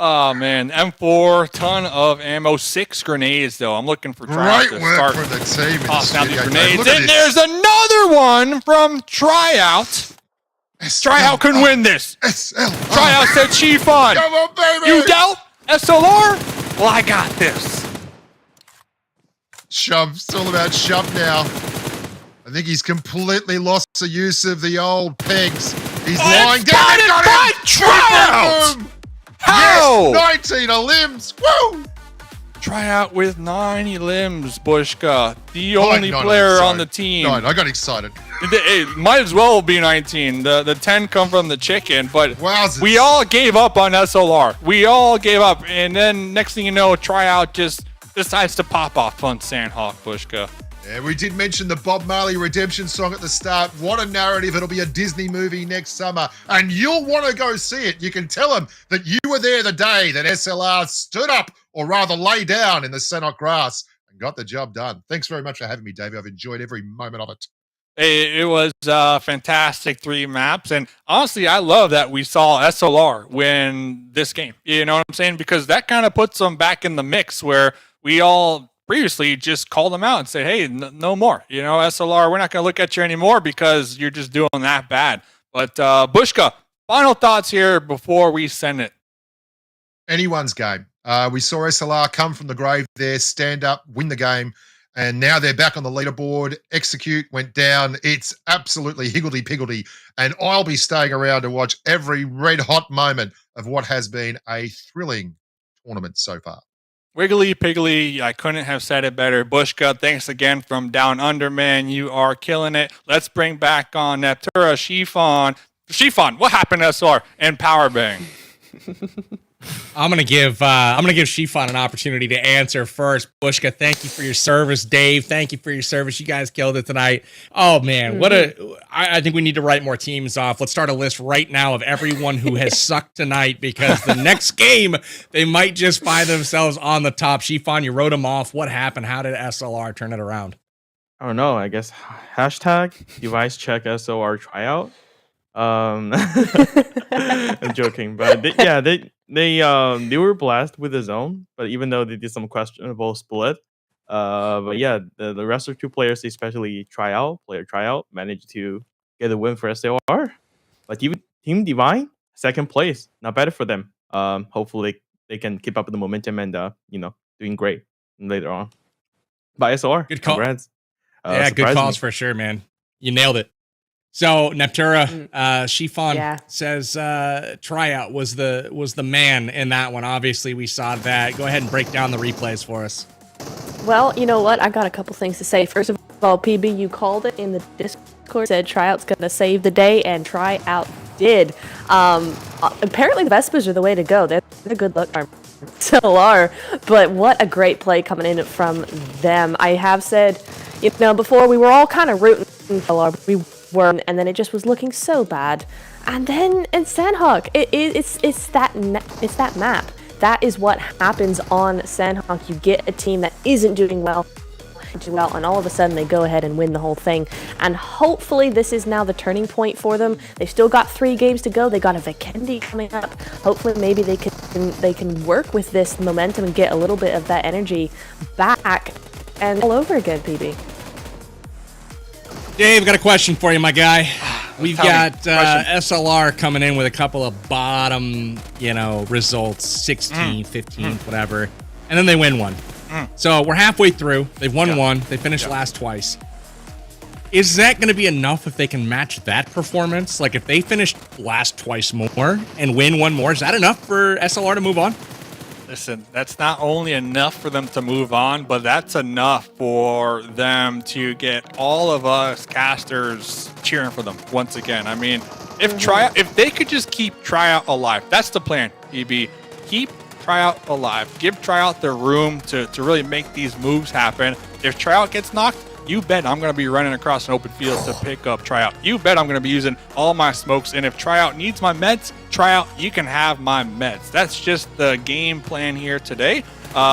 Oh, man. M4, ton of ammo, 6 grenades, though. I'm looking for Tryout Great to work start. from the team. Toss down these Look grenades. at And this. there's another one from Tryout. Tryout can win this. SL. Tryout said Chiffon. Come on, baby. You doubt? SLR? Well, I got this. Shove. It's all about shove now. I think he's completely lost the use of the old pegs. He's lying down. Spotted Got by him. Tryout. Boom. How? Yes, 19 limbs. Woo! Tryout with 90 limbs, Bushka. The Oh, only no, player sorry. on the team. No, I got excited. It might as well be 19. The 10 come from the chicken, but Wowzers. we all gave up on SLR. We all gave up, and then next thing you know, Tryout just decides to pop off on Sanhok, Bushka. Yeah, we did mention the Bob Marley redemption song at the start. What a narrative. It'll be a Disney movie next summer, and you'll want to go see it. You can tell them that you were there the day that SLR stood up, or rather lay down in the Sanhok grass and got the job done. Thanks very much for having me, Davey. I've enjoyed every moment of it. It was fantastic 3 maps, and honestly, I love that we saw SLR win this game. You know what I'm saying? Because that kind of puts them back in the mix where we all previously just called them out and said, hey, no more. You know, SLR, we're not going to look at you anymore because you're just doing that bad. But Bushka, final thoughts here before we send it. Anyone's game. We saw SLR come from the grave there, stand up, win the game, and now they're back on the leaderboard. Execute went down. It's absolutely higgledy-piggledy, and I'll be staying around to watch every red-hot moment of what has been a thrilling tournament so far. Wiggly Piggly, I couldn't have said it better. Bushka, thanks again from Down Under, man. You are killing it. Let's bring back on Neptura, Chiffon. Chiffon, what happened to SR and Powerbang? I'm gonna give Chiffon an opportunity to answer first. Bushka, thank you for your service. Dave, thank you for your service. You guys killed it tonight. Oh man, I think we need to write more teams off. Let's start a list right now of everyone who has sucked tonight, because the next game they might just find themselves on the top. Chiffon, you wrote them off. What happened? How did SLR turn it around? I don't know. I guess hashtag device check SOR tryout. I'm joking, but they were blessed with the zone, but even though they did some questionable split, but yeah, the rest of 2 players, especially player tryout, managed to get a win for SOR. But even Team Divine, 2nd place, not bad for them. Hopefully they can keep up the momentum and doing great later on. But SOR, Good call. congrats. Yeah, good calls for sure, man. You nailed it. So Neptura, Chiffon says Tryout was the man in that one. Obviously, we saw that. Go ahead and break down the replays for us. Well, you know what? I've got a couple things to say. First of all, PB, you called it in the Discord, said Tryout's going to save the day, and Tryout did. Apparently, the Vespas are the way to go. They're good luck charm. Still are, but what a great play coming in from them. I have said, before we were all kind of rooting for we were, and then it just was looking so bad. And then in Sanhok, it's that map. That is what happens on Sanhok. You get a team that isn't doing well, and all of a sudden they go ahead and win the whole thing. And hopefully this is now the turning point for them. They've still got 3 games to go. They got a Vikendi coming up. Hopefully maybe they can work with this momentum and get a little bit of that energy back and all over again, PB. Dave, got a question for you, my guy. We've got SLR coming in with a couple of bottom, results, 16th, 15th, whatever, and then they win one. So we're halfway through. They've won one. They finished last twice. Is that going to be enough if they can match that performance? Like if they finish last twice more and win one more, is that enough for SLR to move on? Listen, that's not only enough for them to move on, but that's enough for them to get all of us casters cheering for them once again. I mean, if they could just keep Tryout alive, that's the plan, EB. Keep Tryout alive. Give Tryout the room to really make these moves happen. If Tryout gets knocked, you bet I'm going to be running across an open field to pick up Tryout. You bet I'm going to be using all my smokes. And if Tryout needs my meds, Tryout, you can have my meds. That's just the game plan here today.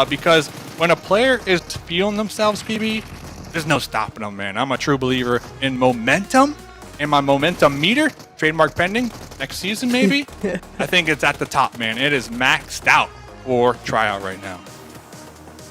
Because when a player is feeling themselves, PB, there's no stopping them, man. I'm a true believer in momentum. And my momentum meter, trademark pending, next season maybe, I think it's at the top, man. It is maxed out for Tryout right now.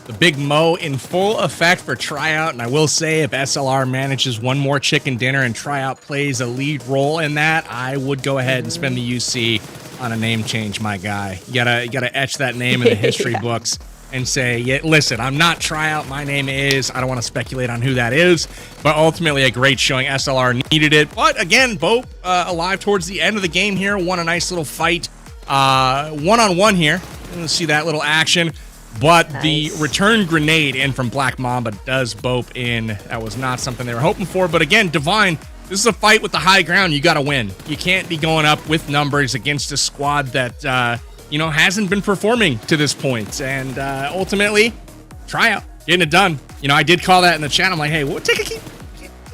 The big Mo in full effect for Tryout, and I will say if SLR manages one more chicken dinner and Tryout plays a lead role in that, I would go ahead and spend the UC on a name change, my guy. You gotta etch that name in the history books and say, yeah, listen, I'm not Tryout, my name is. I don't want to speculate on who that is, but ultimately a great showing. SLR needed it, but again, BOPE alive towards the end of the game here, won a nice little fight, one-on-one here. You'll see that little action. But the return grenade in from Black Mamba does BOPE in. That was not something they were hoping for. But again, Divine, this is a fight with the high ground. You got to win. You can't be going up with numbers against a squad that, hasn't been performing to this point. And ultimately, Tryout, getting it done. I did call that in the chat. I'm like, hey, we'll keep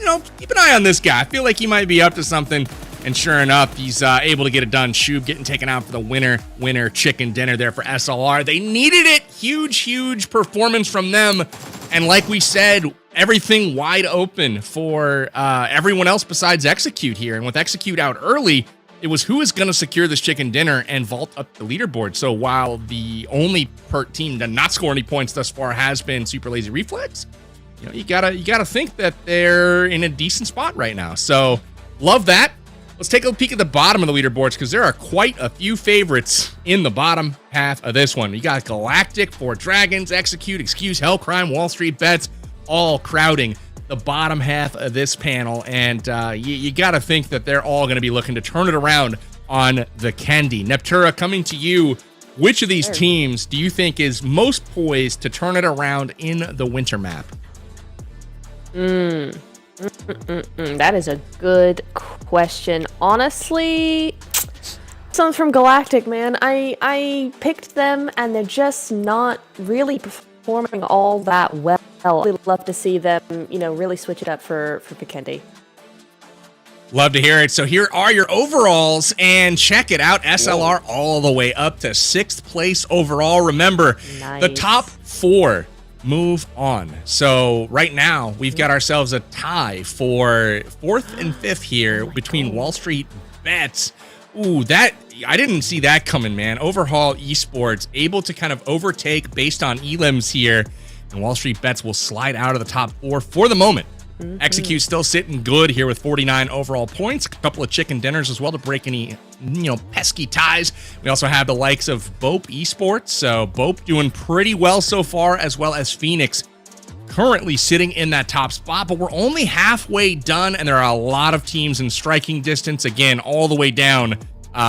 an eye on this guy. I feel like he might be up to something. And sure enough, he's able to get it done. Shub getting taken out for the winner chicken dinner there for SLR. They needed it. Huge performance from them. And like we said, everything wide open for everyone else besides Execute here. And with Execute out early, it was who is going to secure this chicken dinner and vault up the leaderboard. So while the only PERT team to not score any points thus far has been Super Lazy Reflex, you gotta think that they're in a decent spot right now. So love that. Let's take a peek at the bottom of the leaderboards because there are quite a few favorites in the bottom half of this one. You got Galactic, Four Dragons, Execute, Excuse, Hellcrime, Wall Street Bets, all crowding the bottom half of this panel. And you got to think that they're all going to be looking to turn it around on Vikendi. Neptura, coming to you. Which of these teams do you think is most poised to turn it around in the winter map? That is a good question. Honestly, someone from Galactic, man. I picked them, and they're just not really performing all that well. I'd love to see them, really switch it up for Vikendi. Love to hear it. So here are your overalls, and check it out. SLR all the way up to 6th place overall. Remember, the top 4 move on. So right now we've got ourselves a tie for 4th and 5th here between Wall Street Bets. Ooh, that I didn't see that coming, man. Overhaul Esports able to kind of overtake based on elims here, and Wall Street Bets will slide out of the top 4 for the moment. Execute still sitting good here with 49 overall points. A couple of chicken dinners as well to break any, pesky ties. We also have the likes of BOPE Esports. So BOPE doing pretty well so far, as well as FENIX currently sitting in that top spot. But we're only halfway done, and there are a lot of teams in striking distance. Again, all the way down.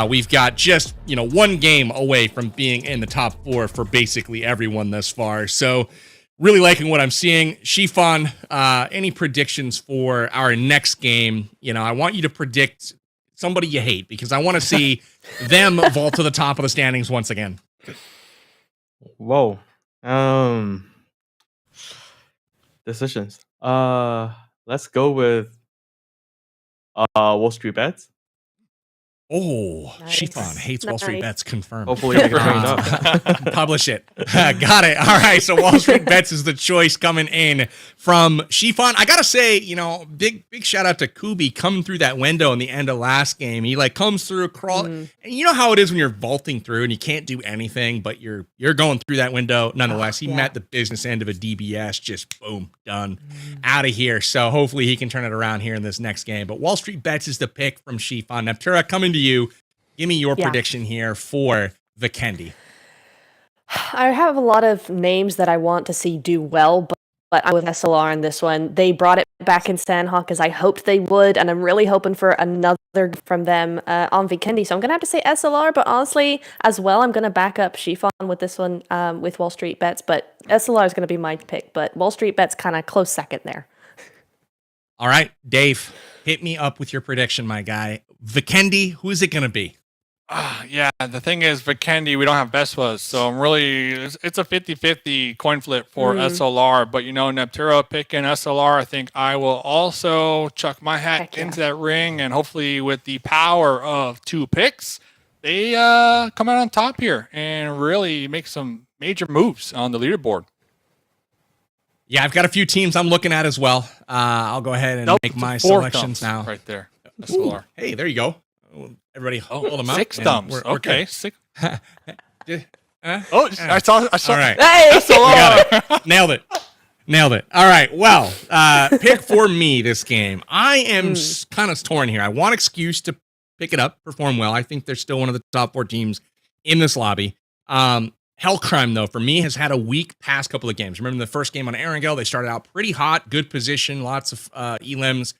We've got just, one game away from being in the top 4 for basically everyone thus far. So really liking what I'm seeing. Shifan, any predictions for our next game? I want you to predict somebody you hate because I want to see them vault to the top of the standings once again. Whoa. Decisions. Let's go with Wall Street Bets. Oh, Nice. Shifan hates Wall Street Bets, confirmed. Hopefully we can change up. Publish it. Got it. All right, so Wall Street Bets is the choice coming in from Shifan. I gotta say, big shout out to Kubi coming through that window in the end of last game. He comes through, crawl, and you know how it is when you're vaulting through and you can't do anything, but you're going through that window nonetheless. He met the business end of a DBS, just boom, done, out of here. So hopefully he can turn it around here in this next game. But Wall Street Bets is the pick from Shifan. Neptura, coming to you. Give me your prediction here for Vikendi. I have a lot of names that I want to see do well, but but I'm with SLR in this one. They brought it back in Sanhok as I hoped they would, and I'm really hoping for another from them on Vikendi. So I'm going to have to say SLR, but honestly, as well, I'm going to back up Chiffon with this one with Wall Street Bets, but SLR is going to be my pick, but Wall Street Bets kind of close second there. All right, Dave, hit me up with your prediction, my guy. Vikendi, who is it going to be? Yeah, the thing is, Vikendi, we don't have Vespas, so I'm really, it's a 50-50 coin flip for SLR, but Nepturo picking SLR, I think I will also chuck my hat into that ring, and hopefully with the power of 2 picks, they come out on top here and really make some major moves on the leaderboard. Yeah, I've got a few teams I'm looking at as well. I'll go ahead and make my selections now. Right there, SLR. Ooh, hey, there you go. Everybody hold them up. 6 thumbs. Okay. 6. I saw. All right. Hey! SLR. Nailed it. All right. Well, pick for me this game. I am kind of torn here. I want Excuse to pick it up, perform well. I think they're still one of the top 4 teams in this lobby. Hellcrime, though, for me, has had a weak past couple of games. Remember the first game on Erangel, they started out pretty hot, good position, lots of elims.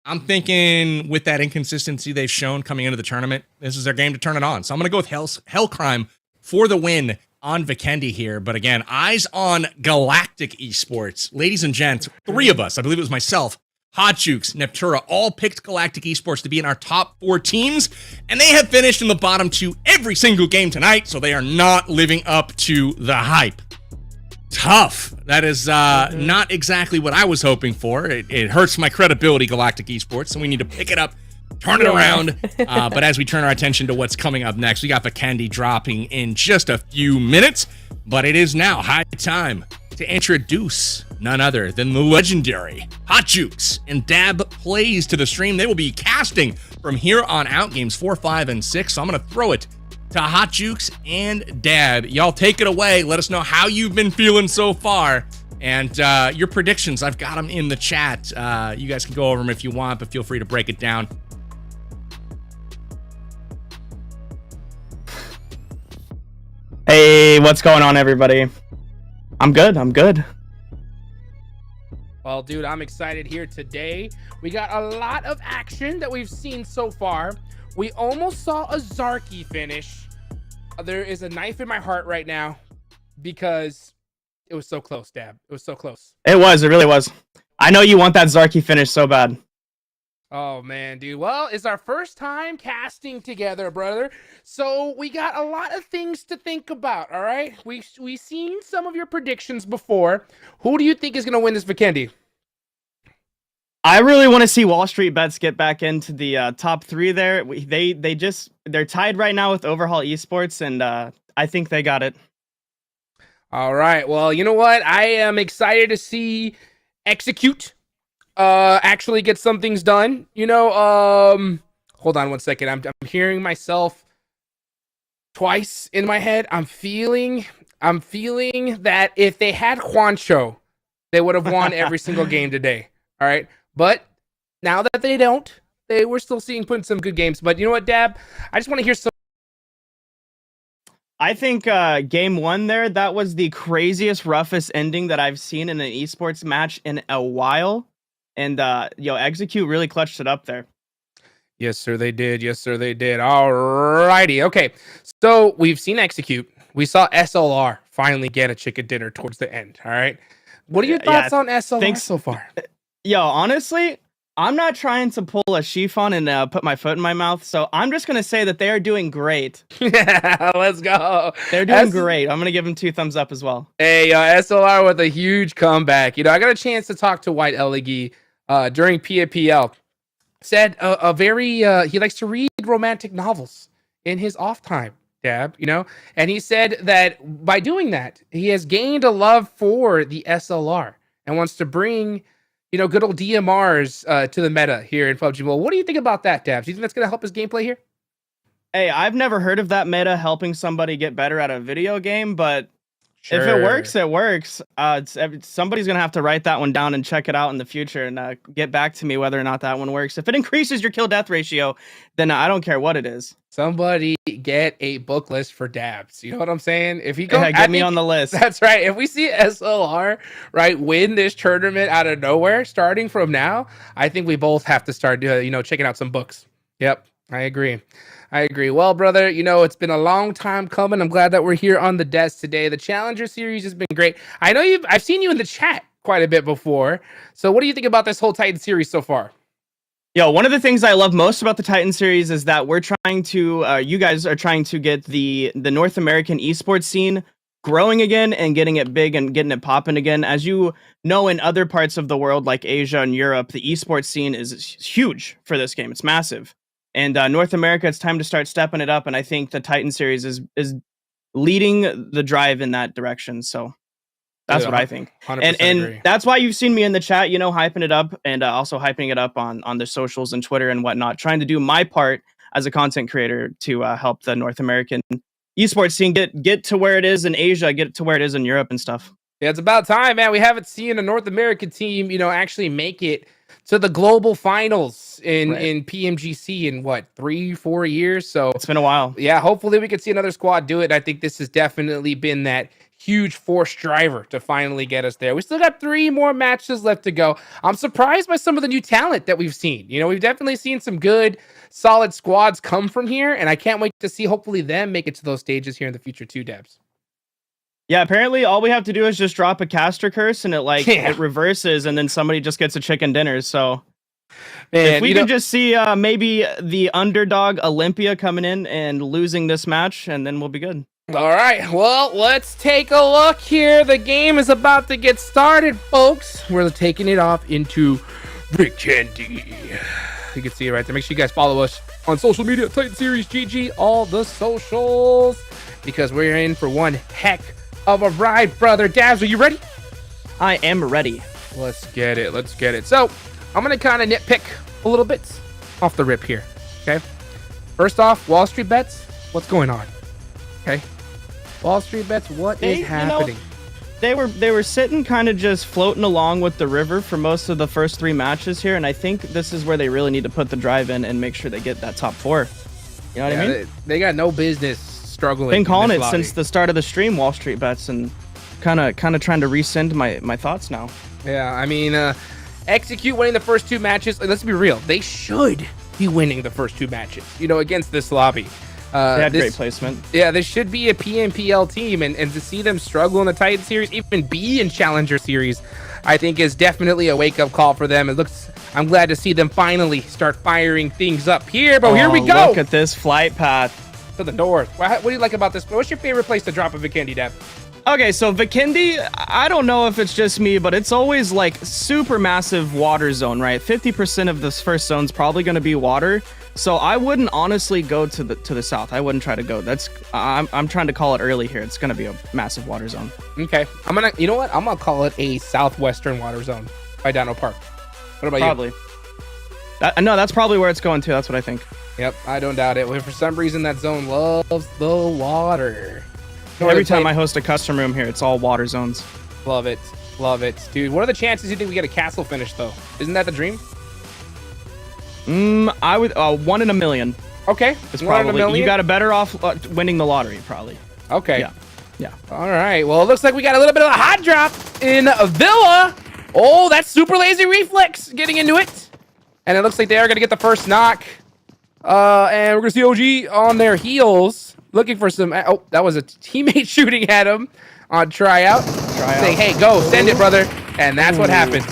I'm thinking with that inconsistency they've shown coming into the tournament, this is their game to turn it on. So I'm going to go with Hellcrime for the win on Vikendi here. But again, eyes on Galactic Esports. Ladies and gents, 3 of us, I believe it was myself, Hot Jukes, Neptura, all picked Galactic Esports to be in our top 4 teams. And they have finished in the bottom 2 every single game tonight. So they are not living up to the hype. Tough. That is not exactly what I was hoping for. It hurts my credibility, Galactic Esports, so we need to pick it up, turn it around. But as we turn our attention to what's coming up next, we got Vikendi dropping in just a few minutes. But it is now high time to introduce none other than the legendary Hot Jukes and Dab Plays to the stream. They will be casting from here on out games 4, 5, and 6. So I'm going to throw it to Hot Jukes and Dab. Y'all take it away. Let us know how you've been feeling so far. And your predictions, I've got them in the chat. You guys can go over them if you want, but feel free to break it down. Hey, what's going on, everybody? I'm good. Well, dude, I'm excited here today. We got a lot of action that we've seen so far. We almost saw a Zarky finish. There is a knife in my heart right now because it was so close, Dab. It was so close. It really was. I know you want that Zarky finish so bad. Oh, man, dude. Well, it's our first time casting together, brother. So we got a lot of things to think about, all right? We've seen some of your predictions before. Who do you think is going to win this Vikendi? I really want to see Wall Street Bets get back into the top 3 there. They're tied right now with Overhaul Esports, and I think they got it. All right. Well, you know what? I am excited to see Execute actually get some things done. Hold on one second. I'm hearing myself twice in my head. I'm feeling that if they had Juancho, they would have won every single game today. All right. But now that they don't, we're still putting some good games. But you know what, Dab? I just want to hear some. I think game 1 there, that was the craziest, roughest ending that I've seen in an esports match in a while. And Execute really clutched it up there. Yes, sir, they did. All righty. Okay, so we've seen Execute. We saw SLR finally get a chicken dinner towards the end. All right. What are your thoughts on SLR so far? Yo, honestly, I'm not trying to pull a chiffon and put my foot in my mouth, so I'm just going to say that they are doing great. Yeah, let's go. They're doing great. I'm going to give them 2 thumbs up as well. Hey, SLR with a huge comeback. I got a chance to talk to White Elegi during PAPL. Said he likes to read romantic novels in his off time, Dab, and he said that by doing that, he has gained a love for the SLR and wants to bring good old DMRs to the meta here in PUBG Mobile. What do you think about that, Dabs? Do you think that's going to help his gameplay here? Hey, I've never heard of that meta helping somebody get better at a video game, but If it works, it works. Somebody's gonna have to write that one down and check it out in the future and get back to me whether or not that one works. If it increases your kill death ratio, then I don't care what it is. Somebody get a book list for dabs. You know what I'm saying? If you go, get me on the list. That's right. If we see SLR win this tournament out of nowhere, starting from now, I think we both have to start checking out some books. Yep, I agree. Well, brother, it's been a long time coming. I'm glad that we're here on the desk today. The Challenger series has been great. I know I've seen you in the chat quite a bit before. So what do you think about this whole Titan series so far? Yo, one of the things I love most about the Titan series is that we're trying to, you guys are trying to get the North American esports scene growing again and getting it big and getting it popping again. As you know, in other parts of the world like Asia and Europe, the esports scene is huge for this game. It's massive. And North America, it's time to start stepping it up. And I think the Titan series is leading the drive in that direction. So that's what I think. And that's why you've seen me in the chat, hyping it up and also hyping it up on the socials and Twitter and whatnot, trying to do my part as a content creator to help the North American esports scene get to where it is in Asia, get to where it is in Europe and stuff. Yeah, it's about time, man. We haven't seen a North American team, actually make it to the global finals in PMGC in 3-4 years. So it's been a while. Yeah, hopefully we can see another squad do it. I think this has definitely been that huge force driver to finally get us there. We still got 3 more matches left to go. I'm surprised by some of the new talent that we've seen. We've definitely seen some good, solid squads come from here, and I can't wait to see hopefully them make it to those stages here in the future too, Debs. Yeah, apparently all we have to do is just drop a caster curse and it reverses and then somebody just gets a chicken dinner. So if we could just see maybe the underdog Olympia coming in and losing this match, and then we'll be good. All right, well, let's take a look here. The game is about to get started, folks. We're taking it off into Vikendi. You can see it right there. Make sure you guys follow us on social media, Titan Series GG, all the socials, because we're in for one heck of a ride, brother. Dabs, are you ready? I am ready. Let's get it. So I'm gonna kind of nitpick a little bit off the rip here. Okay, first off, Wall Street Bets, what's going on? Okay, Wall Street Bets, what is happening? They were sitting kind of just floating along with the river for most of the first 3 matches here, and I think this is where they really need to put the drive in and make sure they get that top 4. You know what I mean? They got no business struggling. Been calling it since the start of the stream, Wall Street Bets, and kind of trying to rescind my thoughts now. Yeah, I mean, execute winning the first 2 matches. Let's be real, they should be winning the first 2 matches. Against this lobby. They had great placement. Yeah, this should be a PMPL team, and to see them struggle in the Titan series, even be in Challenger series, I think is definitely a wake-up call for them. I'm glad to see them finally start firing things up here, but here we go. Look at this flight path. To the north. What do you like about this? What's your favorite place to drop a Vikendi, Deb? Okay, so Vikendi, I don't know if it's just me, but it's always like super massive water zone, right? 50% of this first zone's probably going to be water. So I wouldn't honestly go to the south. I wouldn't try to go. I'm trying to call it early here. It's going to be a massive water zone. Okay. You know what? I'm going to call it a southwestern water zone by Dino Park. What about you? No, that's probably where it's going to. That's what I think. Yep, I don't doubt it. For some reason, that zone loves the water. Every time I host a custom room here, it's all water zones. Love it. Dude, what are the chances you think we get a castle finish, though? Isn't that the dream? I would 1 in a million. Okay, it's probably you got a better off winning the lottery, probably. Okay. Yeah. All right. Well, it looks like we got a little bit of a hot drop in Villa. Oh, that's super lazy reflex getting into it, and it looks like they are gonna get the first knock. And we're gonna see OG on their heels, looking for some. Oh, that was a teammate shooting at him on tryout. Saying, "Hey, go, send it, brother." And that's what happens.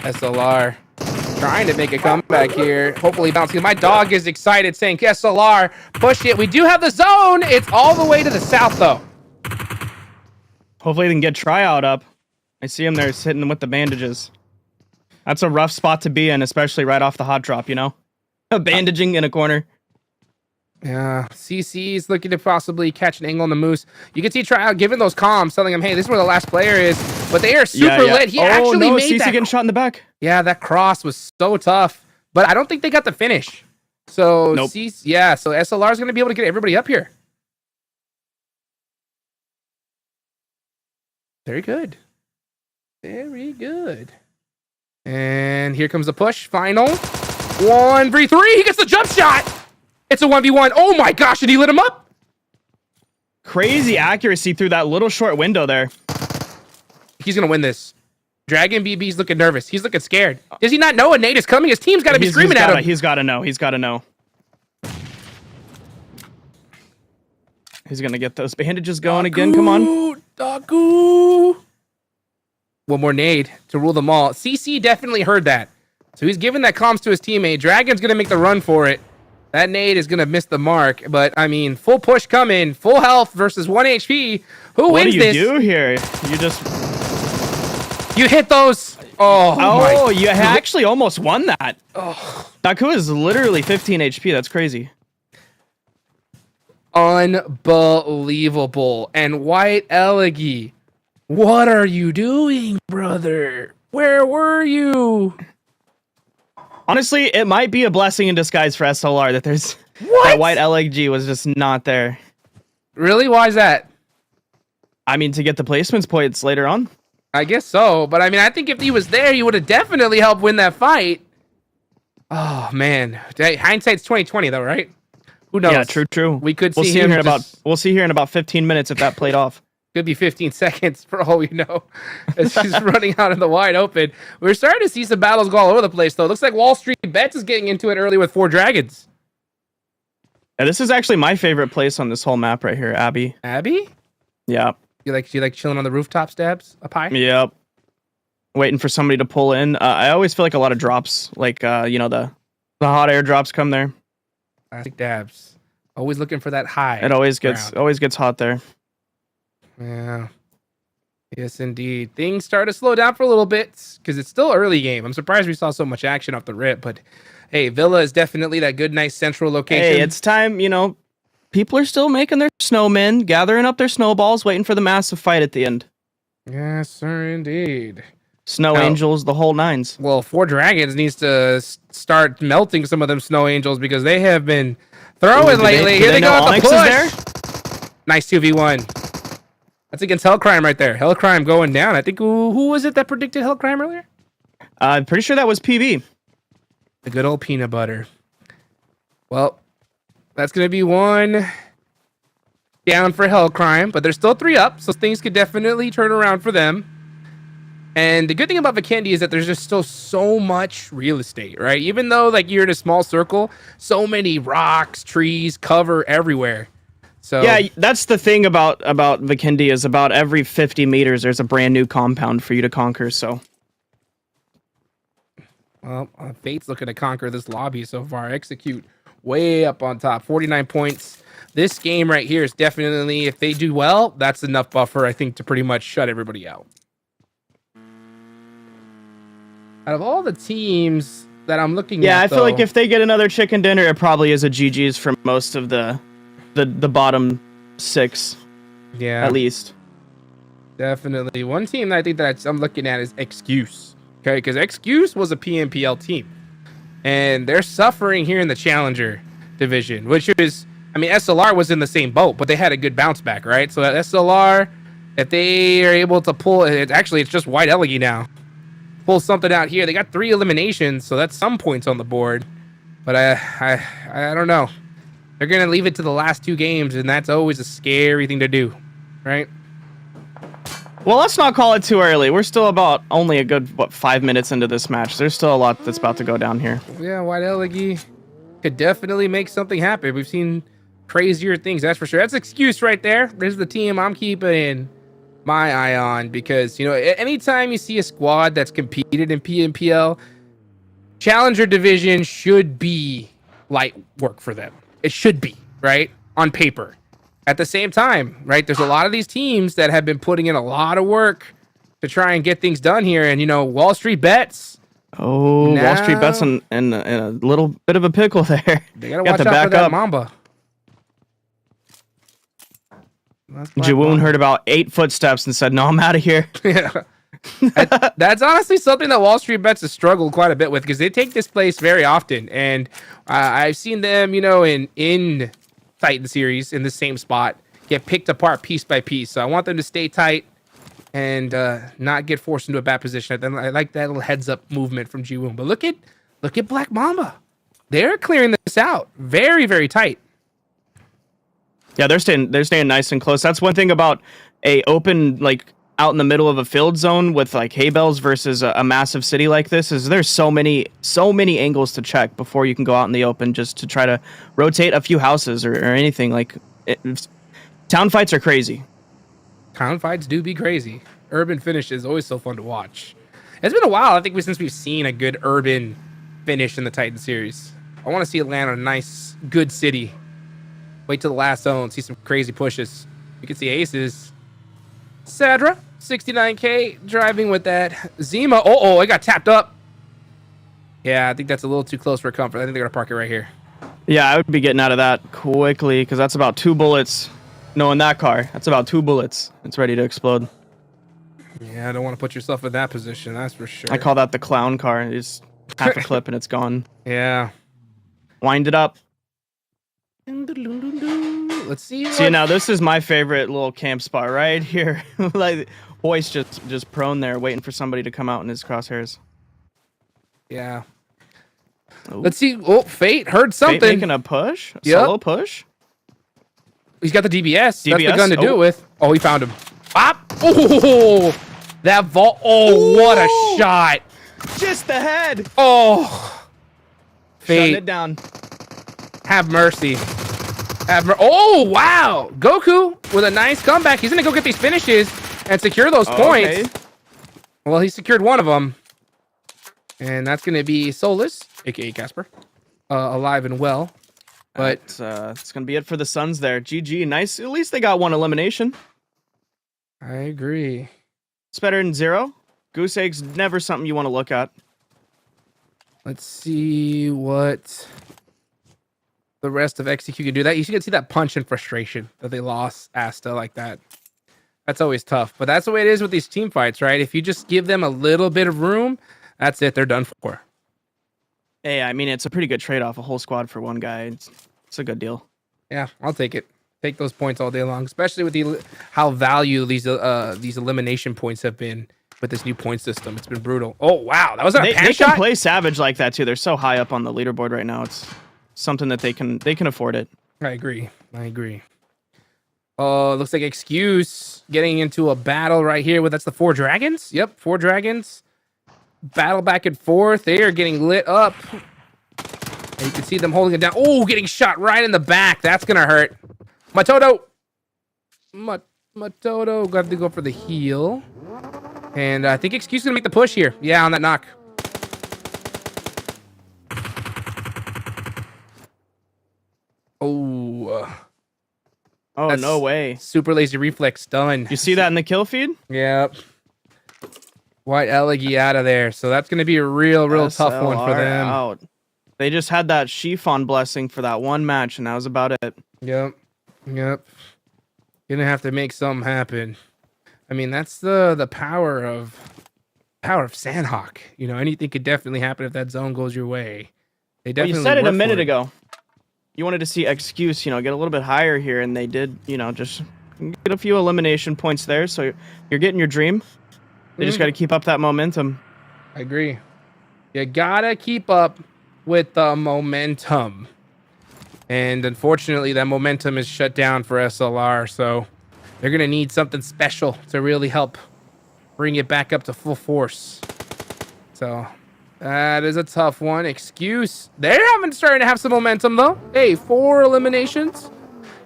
SLR trying to make a comeback here. Hopefully bouncing. My dog is excited, saying, SLR, push it. We do have the zone. It's all the way to the south, though. Hopefully they can get tryout up. I see him there sitting with the bandages. That's a rough spot to be in, especially right off the hot drop, Bandaging in a corner. Yeah, CC's looking to possibly catch an angle on the Moose. You can see tryout giving those comms, telling him, hey, this is where the last player is. But they are super lit. He actually made CC getting shot in the back. Yeah, that cross was so tough. But I don't think they got the finish. So Nope. so SLR is going to be able to get everybody up here. Very good. Very good. And here comes the push. Final. 1v3. He gets the jump shot. It's a 1v1. Oh my gosh, did he lit him up? Crazy accuracy through that little short window there. He's going to win this. Dragon BB's looking nervous. He's looking scared. Does he not know a nade is coming? His team's got to be screaming at him. He's got to know. He's got to know. He's going to get those bandages going again. Come on. Daku. One more nade to rule them all. CC definitely heard that. So he's giving that comms to his teammate. Dragon's going to make the run for it. That nade is going to miss the mark. But, I mean, full push coming. Full health versus 1 HP. Who wins this? What do you do here? You just... You hit those. Oh, you actually almost won that. Oh. Daku is literally 15 HP. That's crazy. Unbelievable. And White Elegy, what are you doing, brother? Where were you? Honestly, it might be a blessing in disguise for SLR that there's that White Elegy was just not there. Really? Why is that? I mean, to get the placements points later on. I guess so, but I mean, I think if he was there, he would have definitely helped win that fight. Oh man, hindsight's 2020 though, right? Who knows? Yeah, true. We could see him. We'll see here in about 15 minutes if that played off. Could be 15 seconds for all we know. As he's running out in the wide open. We're starting to see some battles go all over the place though. Looks like Wall Street Bets is getting into it early with 4 dragons. Yeah, this is actually my favorite place on this whole map right here, Abby. Abby? Yeah. You like chilling on the rooftop steps up high? Yep. Waiting for somebody to pull in. I always feel like a lot of drops, like the hot air drops come there. Classic dabs. Always looking for that high. It always gets hot there. Yeah. Yes, indeed. Things start to slow down for a little bit because it's still early game. I'm surprised we saw so much action off the rip, but hey, Villa is definitely that good, nice central location. Hey, it's time, people are still making their snowmen, gathering up their snowballs, waiting for the massive fight at the end. Yes, sir, indeed. Snow angels, the whole nines. Well, 4 Dragons needs to start melting some of them snow angels because they have been throwing lately. Here they go with the push. Nice 2v1. That's against Hellcrime right there. Hellcrime going down. I think, who was it that predicted Hellcrime earlier? I'm pretty sure that was PB. The good old peanut butter. Well, that's going to be 1 down for Hellcrime, but there's still 3 up, so things could definitely turn around for them. And the good thing about Vikendi is that there's just still so much real estate, right? Even though like you're in a small circle, so many rocks, trees, cover everywhere. So yeah, that's the thing about Vikendi is about every 50 meters there's a brand new compound for you to conquer. So, well, Fate's looking to conquer this lobby so far. Execute way up on top, 49 points. This game right here is definitely, if they do well, that's enough buffer, I think, to pretty much shut everybody out. Out of all the teams that I'm looking at, I feel like if they get another chicken dinner, it probably is a GG's for most of the bottom 6. Yeah, at least. Definitely. One team that I think that I'm looking at is Excuse. Okay, because Excuse was a PNPL team, and they're suffering here in the Challenger division, which is, I mean, SLR was in the same boat, but they had a good bounce back, right? So that SLR, if they are able to pull it, actually, it's just White Elegy now. Pull something out here. They got 3 eliminations, so that's some points on the board. But I don't know. They're gonna leave it to the last 2 games, and that's always a scary thing to do, right? Well, let's not call it too early. We're still about only a good 5 minutes into this match. There's still a lot that's about to go down here. Yeah, White Elegy could definitely make something happen. We've seen crazier things, that's for sure. That's Excuse right there. This is the team I'm keeping my eye on because, anytime you see a squad that's competed in PNPL, Challenger division should be light work for them. It should be, right? On paper. At the same time, right? There's a lot of these teams that have been putting in a lot of work to try and get things done here. And, Wall Street Bets. Oh, Wall Street Bets in a little bit of a pickle there. They got to watch out for that MAMBA. Jawoon heard about 8 footsteps and said, no, I'm out of here. Yeah. That's honestly something that Wall Street Bets has struggled quite a bit with because they take this place very often, and I've seen them, in Titan series in the same spot get picked apart piece by piece. So I want them to stay tight and not get forced into a bad position. I like that little heads up movement from Jiwoon. But look at Black Mamba. They're clearing this out very, very tight. Yeah, they're staying nice and close. That's one thing about a open, like, out in the middle of a field zone with like hay bales versus a massive city like this is there's so many angles to check before you can go out in the open just to try to rotate a few houses or anything. Like town fights are crazy. Town fights do be crazy. Urban finish is always so fun to watch. It's been a while, I think, since we've seen a good urban finish in the Titan series. I want to see it land on a nice, good city. Wait till the last zone, see some crazy pushes. You can see aces. Sadra, 69K, driving with that. Zima, I got tapped up. Yeah, I think that's a little too close for comfort. I think they're going to park it right here. Yeah, I would be getting out of that quickly because that's about 2 bullets. Knowing that car, that's about 2 bullets. It's ready to explode. Yeah, I don't want to put yourself in that position, that's for sure. I call that the clown car. It's half a clip and it's gone. Yeah. Wind it up. Let's see. See, now this is my favorite little camp spot right here. Like, Hoist just prone there, waiting for somebody to come out in his crosshairs. Yeah. Ooh. Let's see. Oh, Fate heard something. Fate making a push? Solo push? He's got the DBS. That's the gun to do it with. Oh, he found him. Pop. Oh, that vault. Oh, what a shot. Just the head. Oh. Fate. Shutting it down. Have mercy. Oh, wow. Goku with a nice comeback. He's going to go get these finishes and secure those points. Okay. Well, he secured one of them. And that's going to be Solus, a.k.a. Casper, alive and well. But it's going to be it for the Suns there. GG. Nice. At least they got one elimination. I agree. It's better than 0. Goose Egg's never something you want to look at. Let's see what the rest of XCQ can do. That you can see that punch and frustration that they lost Asta like that. That's always tough. But that's the way it is with these team fights, right? If you just give them a little bit of room, that's it. They're done for. Hey, I mean, it's a pretty good trade-off. A whole squad for one guy. It's a good deal. Yeah, I'll take it. Take those points all day long, especially with how value these elimination points have been with this new point system. It's been brutal. Oh, wow. That was a pan shot? They can play Savage like that, too. They're so high up on the leaderboard right now. It's something that they can afford it. I agree. Oh, looks like Excuse getting into a battle right here. That's the 4 dragons? Yep, 4 dragons. Battle back and forth. They are getting lit up. And you can see them holding it down. Oh, getting shot right in the back. That's going to hurt. Matoto. Matoto. Got to go for the heal. And I think Excuse is going to make the push here. Yeah, on that knock. Oh, no way. Super lazy reflex done. You see that in the kill feed? Yep. White Elegi out of there. So that's going to be a real tough one for them. Out. They just had that Chiffon blessing for that one match, and that was about it. Yep. Gonna have to make something happen. I mean, that's the power of Sanhok. Anything could definitely happen if that zone goes your way. They definitely. You said it a minute ago. You wanted to see Excuse, get a little bit higher here, and they did, just get a few elimination points there. So you're getting your dream. They just got to keep up that momentum. I agree. You gotta keep up with the momentum. And unfortunately, that momentum is shut down for SLR. So they're going to need something special to really help bring it back up to full force. So that is a tough one. Excuse. They're starting to have some momentum, though. Hey, 4 eliminations.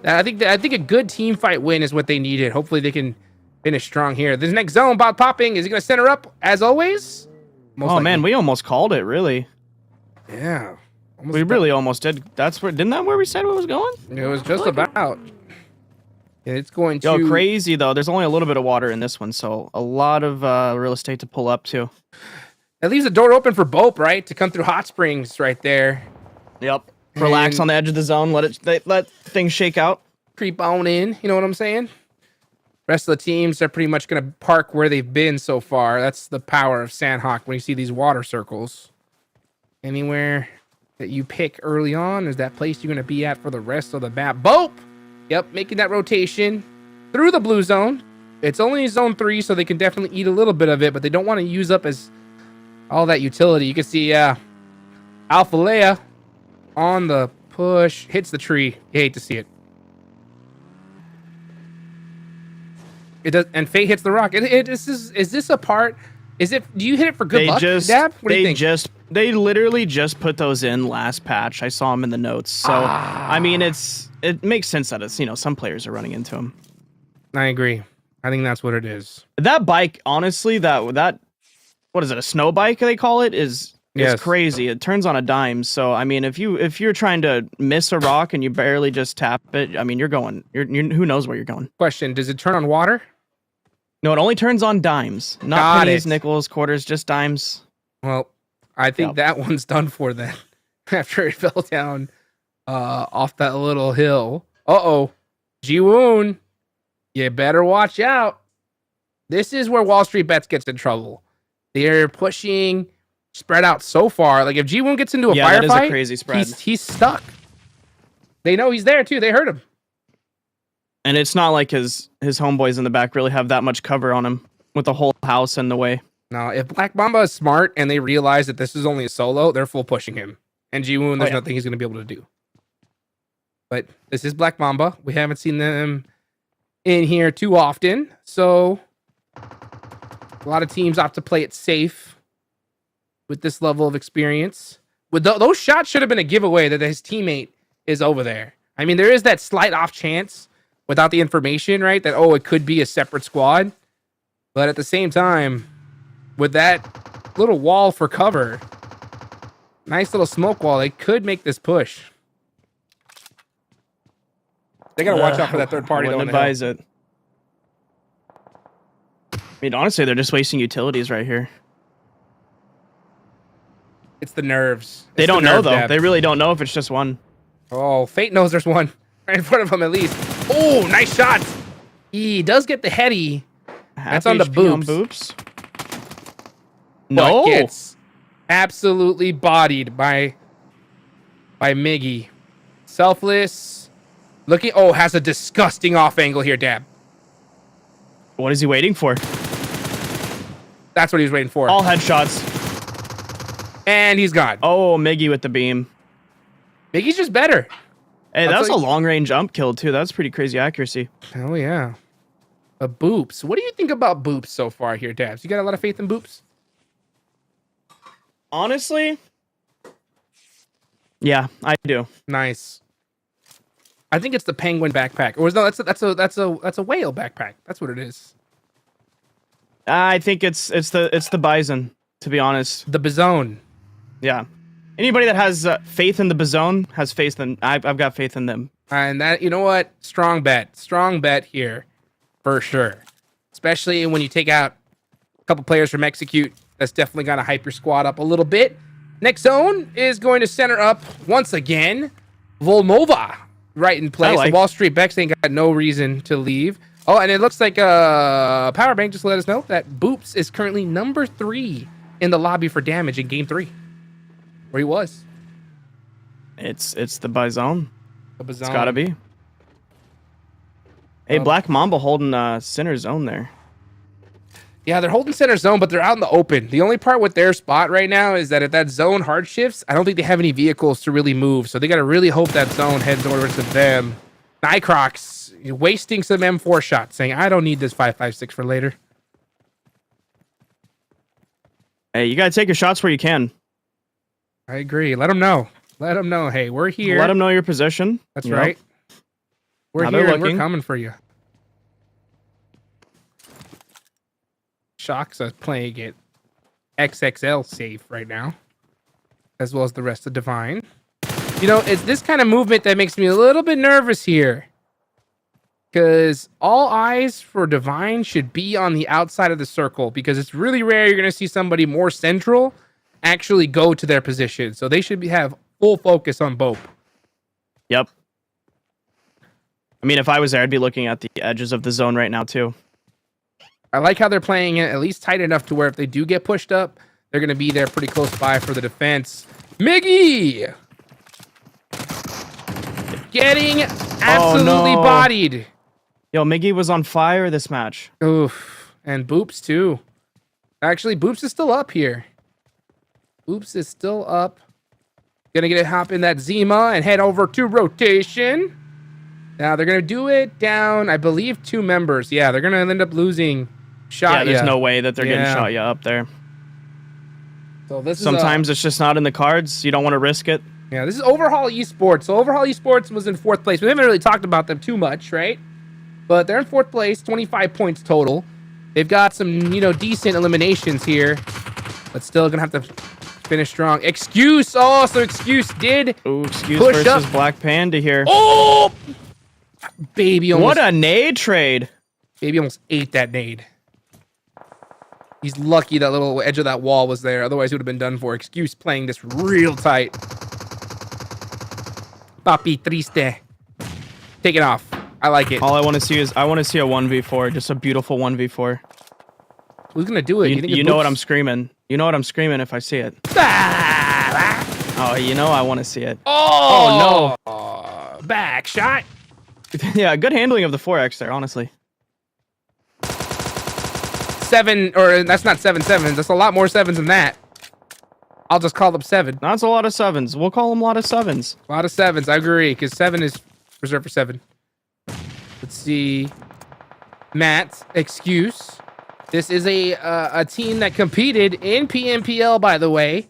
I think a good team fight win is what they needed. Hopefully, they can finish strong here. This next zone, Bob popping. Is he going to center up, as always? Man, we almost called it, really. Yeah. We really almost did. Didn't that where we said it was going? It was just about. It's going to. Crazy, though. There's only a little bit of water in this one, so a lot of real estate to pull up to. That leaves the door open for BOPE, right? To come through Hot Springs right there. Yep. Relax on the edge of the zone. Let things shake out. Creep on in. You know what I'm saying? Rest of the teams are pretty much going to park where they've been so far. That's the power of Sanhok when you see these water circles. Anywhere that you pick early on is that place you're going to be at for the rest of the map. BOPE! Yep, making that rotation through the blue zone. It's only zone 3, so they can definitely eat a little bit of it, but they don't want to use up as all that utility. You can see Alpha Leia on the push, hits the tree. You hate to see it. It does, and Fate hits the rock. Is this a part? Is it? Do you hit it for good luck, Dab? What do you think? They literally just put those in last patch. I saw them in the notes. So I mean, it makes sense that it's some players are running into them. I agree. I think that's what it is. That bike, honestly, that what is it? A snow bike they call it is crazy. It turns on a dime. So I mean, if you're trying to miss a rock and you barely just tap it, I mean, you're who knows where you're going. Question: does it turn on water? No, it only turns on dimes, not pennies, nickels, quarters, just dimes. Well, I think that one's done for then. After it fell down off that little hill. Uh-oh. Ji-woon, you better watch out. This is where Wall Street Bets gets in trouble. They're pushing spread out so far. Like if Ji-woon gets into a firefight, that is a crazy spread. He's stuck. They know he's there too. They heard him. And it's not like his homeboys in the back really have that much cover on him with the whole house in the way. No, if Black Mamba is smart and they realize that this is only a solo, they're full pushing him. And Ji-woon, there's nothing he's going to be able to do. But this is Black Mamba. We haven't seen them in here too often. So a lot of teams opt to play it safe with this level of experience. With those shots should have been a giveaway that his teammate is over there. I mean, there is that slight off chance without the information, right? That, it could be a separate squad. But at the same time, with that little wall for cover, nice little smoke wall, they could make this push. They got to watch out for that third party. I wouldn't advise it. I mean, honestly, they're just wasting utilities right here. It's the nerves. They don't know, though. They really don't know if it's just one. Oh, Fate knows there's one right in front of him at least. Oh, nice shot. He does get the heady. That's on the boops. No. But gets absolutely bodied by Miggy. Selfless. Looking. Oh, has a disgusting off angle here, Dab. What is he waiting for? That's what he was waiting for. All headshots. And he's gone. Oh, Miggy with the beam. Miggy's just better. Hey, that's a long-range jump kill, too. That's pretty crazy accuracy. Hell yeah. Boops. What do you think about Boops so far here, Dabs? You got a lot of faith in Boops? Honestly, yeah, I do. Nice. I think it's the penguin backpack. Or no, that's a whale backpack. That's what it is. I think it's the bison, to be honest. The Bizone. Yeah. Anybody that has faith in the Bizone has faith in. I've got faith in them. And that, you know what? Strong bet here, for sure. Especially when you take out a couple players from Execute. That's definitely gonna hype your squad up a little bit. Next zone is going to center up once again. Volmova right in place. The Wall Street Bets ain't got no reason to leave. Oh, and it looks like Powerbank just let us know that Boops is currently number 3 in the lobby for damage in game 3. Where he was. It's the Bison. It's gotta be. Hey, Black Mamba holding center zone there. Yeah, they're holding center zone, but they're out in the open. The only part with their spot right now is that if that zone hard shifts, I don't think they have any vehicles to really move. So they got to really hope that zone heads over to them. Nycrox wasting some M4 shots, saying, I don't need this 5.56 for later. Hey, you got to take your shots where you can. I agree. Let them know. Let them know. Hey, we're here. Let them know your position. That's right. We're here and we're coming for you. Shocks us playing it XXL safe right now, as well as the rest of Divine. You know, it's this kind of movement that makes me a little bit nervous here, because all eyes for Divine should be on the outside of the circle, because it's really rare you're going to see somebody more central actually go to their position. So they should have full focus on BOPE. Yep. I mean, if I was there, I'd be looking at the edges of the zone right now too. I like how they're playing it at least tight enough to where if they do get pushed up, they're going to be there pretty close by for the defense. Miggy! Getting absolutely bodied. Yo, Miggy was on fire this match. Oof. And Boops too. Actually, Boops is still up here. Boops is still up. Gonna get a hop in that Zima and head over to rotation. Now they're gonna do it down, I believe, 2 members. Yeah, they're gonna end up losing shot. Yeah, there's no way that they're getting shot ya up there. So this sometimes it's just not in the cards. You don't want to risk it. Yeah, this is Overhaul Esports. So Overhaul Esports was in 4th place. We haven't really talked about them too much, right? But they're in 4th place, 25 points total. They've got some, decent eliminations here, but still gonna have to finish strong. Excuse. Oh, so Excuse did. Ooh, Excuse push versus up. Black Panda here. Oh, baby! Almost, what a nade trade. Baby almost ate that nade. He's lucky that little edge of that wall was there. Otherwise, he would have been done for. Excuse playing this real tight. Papi triste. Take it off. I like it. All I want to see is a 1v4, just a beautiful 1v4. Who's gonna do it? You know what I'm screaming. You know what I'm screaming if I see it. Oh, I want to see it. Oh no! Back shot. Yeah, good handling of the 4x there, honestly. 7, or that's not 7-7. That's a lot more 7s than that. I'll just call them 7. That's a lot of 7s. We'll call them a lot of 7s. A lot of 7s. I agree, because 7 is reserved for 7. Let's see. Matt, Excuse. This is a team that competed in PMPL, by the way.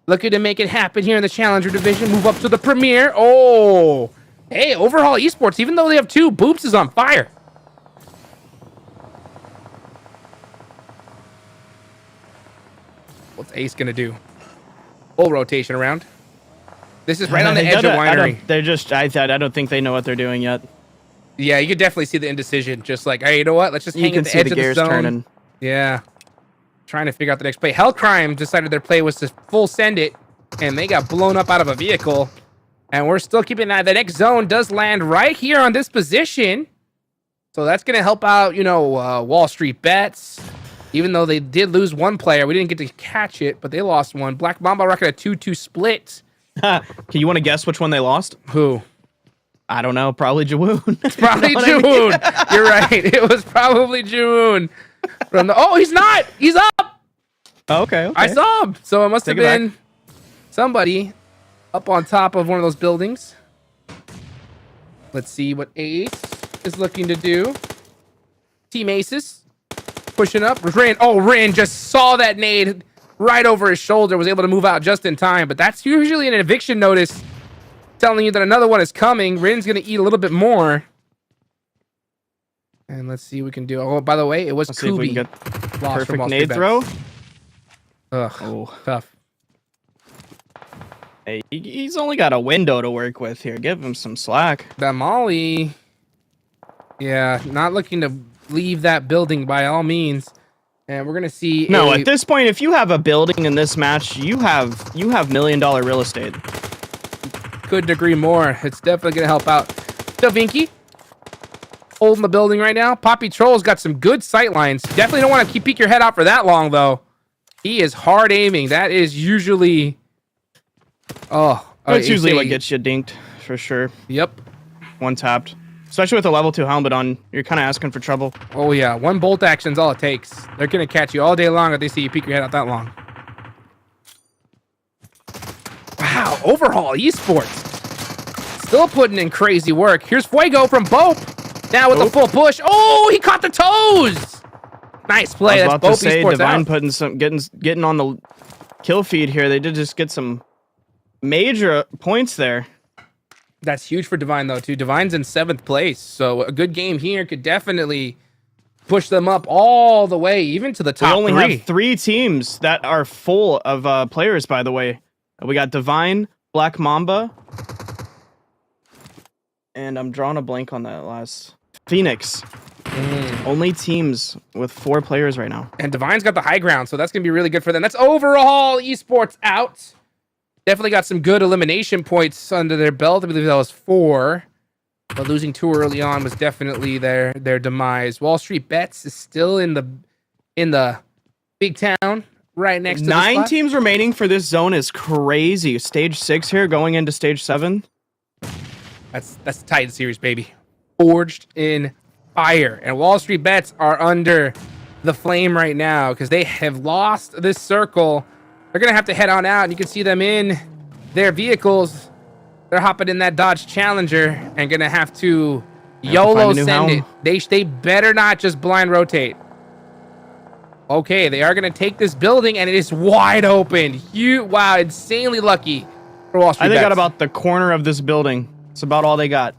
Looking to make it happen here in the Challenger Division. Move up to the Premier. Oh! Hey, Overhaul Esports, even though they have 2, Boops is on fire. What's Ace gonna do? Full rotation around. This is right on the edge of winery. I don't think they know what they're doing yet. Yeah, you could definitely see the indecision. Just like, hey, you know what? Let's just hang at the edge of the zone. Turning. Yeah. Trying to figure out the next play. Hellcrime decided their play was to full send it, and they got blown up out of a vehicle. And we're still keeping an eye. The next zone does land right here on this position. So that's going to help out, Wall Street Bets. Even though they did lose 1 player, we didn't get to catch it, but they lost 1. Black Mamba rocking a 2-2 split. Can you want to guess which one they lost? Who? I don't know. Probably Jawoon. It's probably Jawoon. You're right. It was probably Jawoon. Oh, he's not. He's up. Okay. I saw him. So it must have been somebody up on top of one of those buildings. Let's see what Ace is looking to do. Team Aces pushing up. Rin just saw that nade right over his shoulder, was able to move out just in time. But that's usually an eviction notice telling you that another one is coming. Rin's going to eat a little bit more. And let's see what we can do. Oh, by the way, it was Kubi. Perfect nade throw. Ugh, oh, tough. Hey, he's only got a window to work with here. Give him some slack. That Molly. Yeah, not looking to leave that building by all means. And we're going to see... No, at this point, if you have a building in this match, you have $1 million real estate. Couldn't agree more. It's definitely going to help out. Davinci holding the building right now. Poppy Troll's got some good sight lines. Definitely don't want to peek your head out for that long, though. He is hard aiming. That is usually... That's usually what gets you dinked, for sure. Yep. One tapped. Especially with a level 2 helmet on, you're kind of asking for trouble. Oh, yeah. 1 bolt action's all it takes. They're going to catch you all day long if they see you peek your head out that long. Wow. Overhaul Esports. Still putting in crazy work. Here's Fuego from BOPE. Now with a full push. Oh, he caught the toes. Nice play. I was about to say, Esports Divine out. putting some, getting on the kill feed here. They did just get some major points there. That's huge for Divine, though, too. Divine's in 7th place, so a good game here could definitely push them up all the way, even to the top 3. We only have 3 teams that are full of players, by the way. We got Divine, Black Mamba, and I'm drawing a blank on that last. FENIX. Only teams with 4 players right now. And Divine's got the high ground, so that's going to be really good for them. That's Overhaul Esports out. Definitely got some good elimination points under their belt. I believe that was 4. but losing too early on was definitely their demise. Wall Street Bets is still in the big town right next to 9 teams remaining for this zone is crazy. Stage 6 here going into stage 7. That's the Titan series, baby. Forged in fire. And Wall Street Bets are under the flame right now because they have lost this circle. They're going to have to head on out, and you can see them in their vehicles. They're hopping in that Dodge Challenger and going to have to YOLO send it. They better not just blind rotate. Okay, they are going to take this building, and it is wide open. Wow, insanely lucky for Wall Street Bets. They got about the corner of this building. It's about all they got.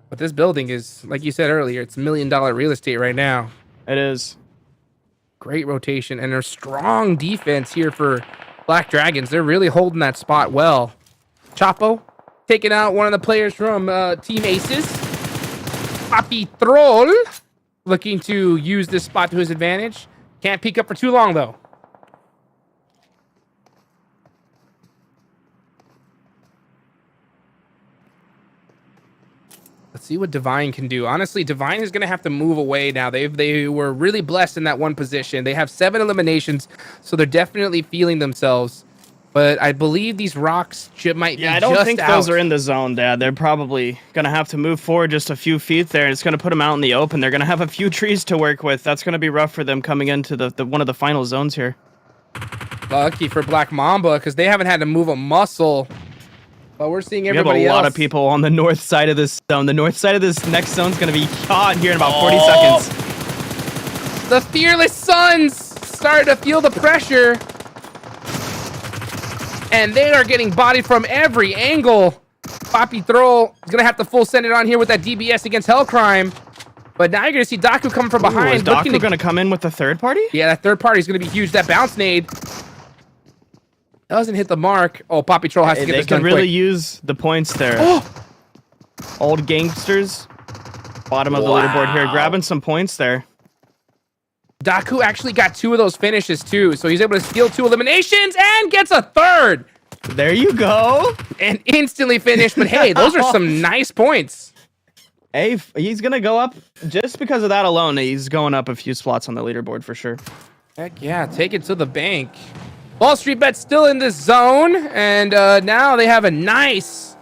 But this building is, like you said earlier, it's $1 million real estate right now. It is. Great rotation and a strong defense here for Black Dragons. They're really holding that spot well. Chapo taking out one of the players from Team Aces. Papi Troll looking to use this spot to his advantage. Can't peek up for too long, though. Let's see what Divine can do. Honestly, Divine is going to have to move away now. They were really blessed in that one position. They have 7 eliminations, so they're definitely feeling themselves. But I believe these rocks might be just out. Yeah, I don't think those are in the zone, Dad. They're probably going to have to move forward just a few feet there. It's going to put them out in the open. They're going to have a few trees to work with. That's going to be rough for them coming into the one of the final zones here. Lucky for Black Mamba, because they haven't had to move a muscle. But we're seeing everybody else. We have a lot of people on the north side of this zone. The north side of this next zone is going to be caught here in about 40 seconds. The Fearless Suns started to feel the pressure. And they are getting bodied from every angle. Papi Troll is going to have to full send it on here with that DBS against Hellcrime. But now you're going to see Daku coming from behind. Is Daku going to come in with the third party? Yeah, that third party is going to be huge. That bounce nade doesn't hit the mark. Oh, Papi Troll has to get this done quick. They could really use the points there. Old Gangsters, bottom of the leaderboard here, grabbing some points there. Daku actually got 2 of those finishes too, so he's able to steal 2 eliminations and gets a third. There you go. And instantly finished, but hey, those are some nice points. Hey, he's going to go up, just because of that alone, he's going up a few slots on the leaderboard for sure. Heck yeah, take it to the bank. Wall Street Bet's still in this zone, and now they have a nice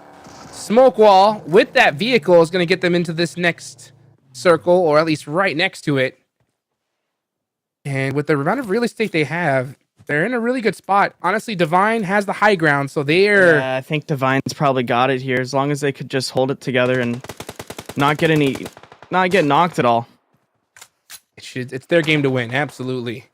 smoke wall with that vehicle. Is going to get them into this next circle, or at least right next to it. And with the amount of real estate they have, they're in a really good spot. Honestly, Divine has the high ground, so they're... Yeah, I think Divine's probably got it here, as long as they could just hold it together and not get knocked at all. It's their game to win, absolutely.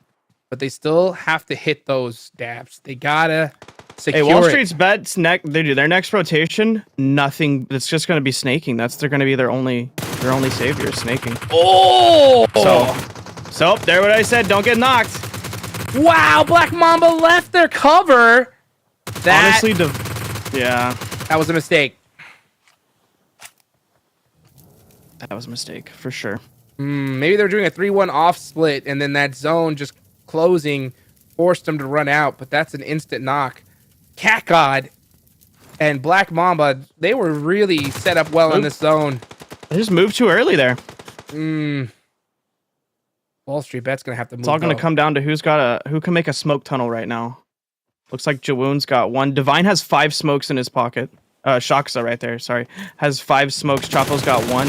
But they still have to hit those dabs. They gotta secure Wall Street's Bets their next rotation, nothing. It's just gonna be snaking. They're gonna be their only savior, snaking. Oh! So there what I said, don't get knocked. Wow, Black Mamba left their cover. Honestly, yeah. That was a mistake. That was a mistake, for sure. Maybe they were doing a 3-1 off split, and then that zone just closing forced them to run out, but that's an instant knock. Cat God and Black Mamba, they were really set up well in this zone. They just moved too early there. Wall Street Bet's gonna have to move. It's all gonna come down to who can make a smoke tunnel right now. Looks like Jawoon's got 1. Divine has 5 smokes in his pocket. Shaksa right there, sorry. Has 5 smokes. Chapo's got 1.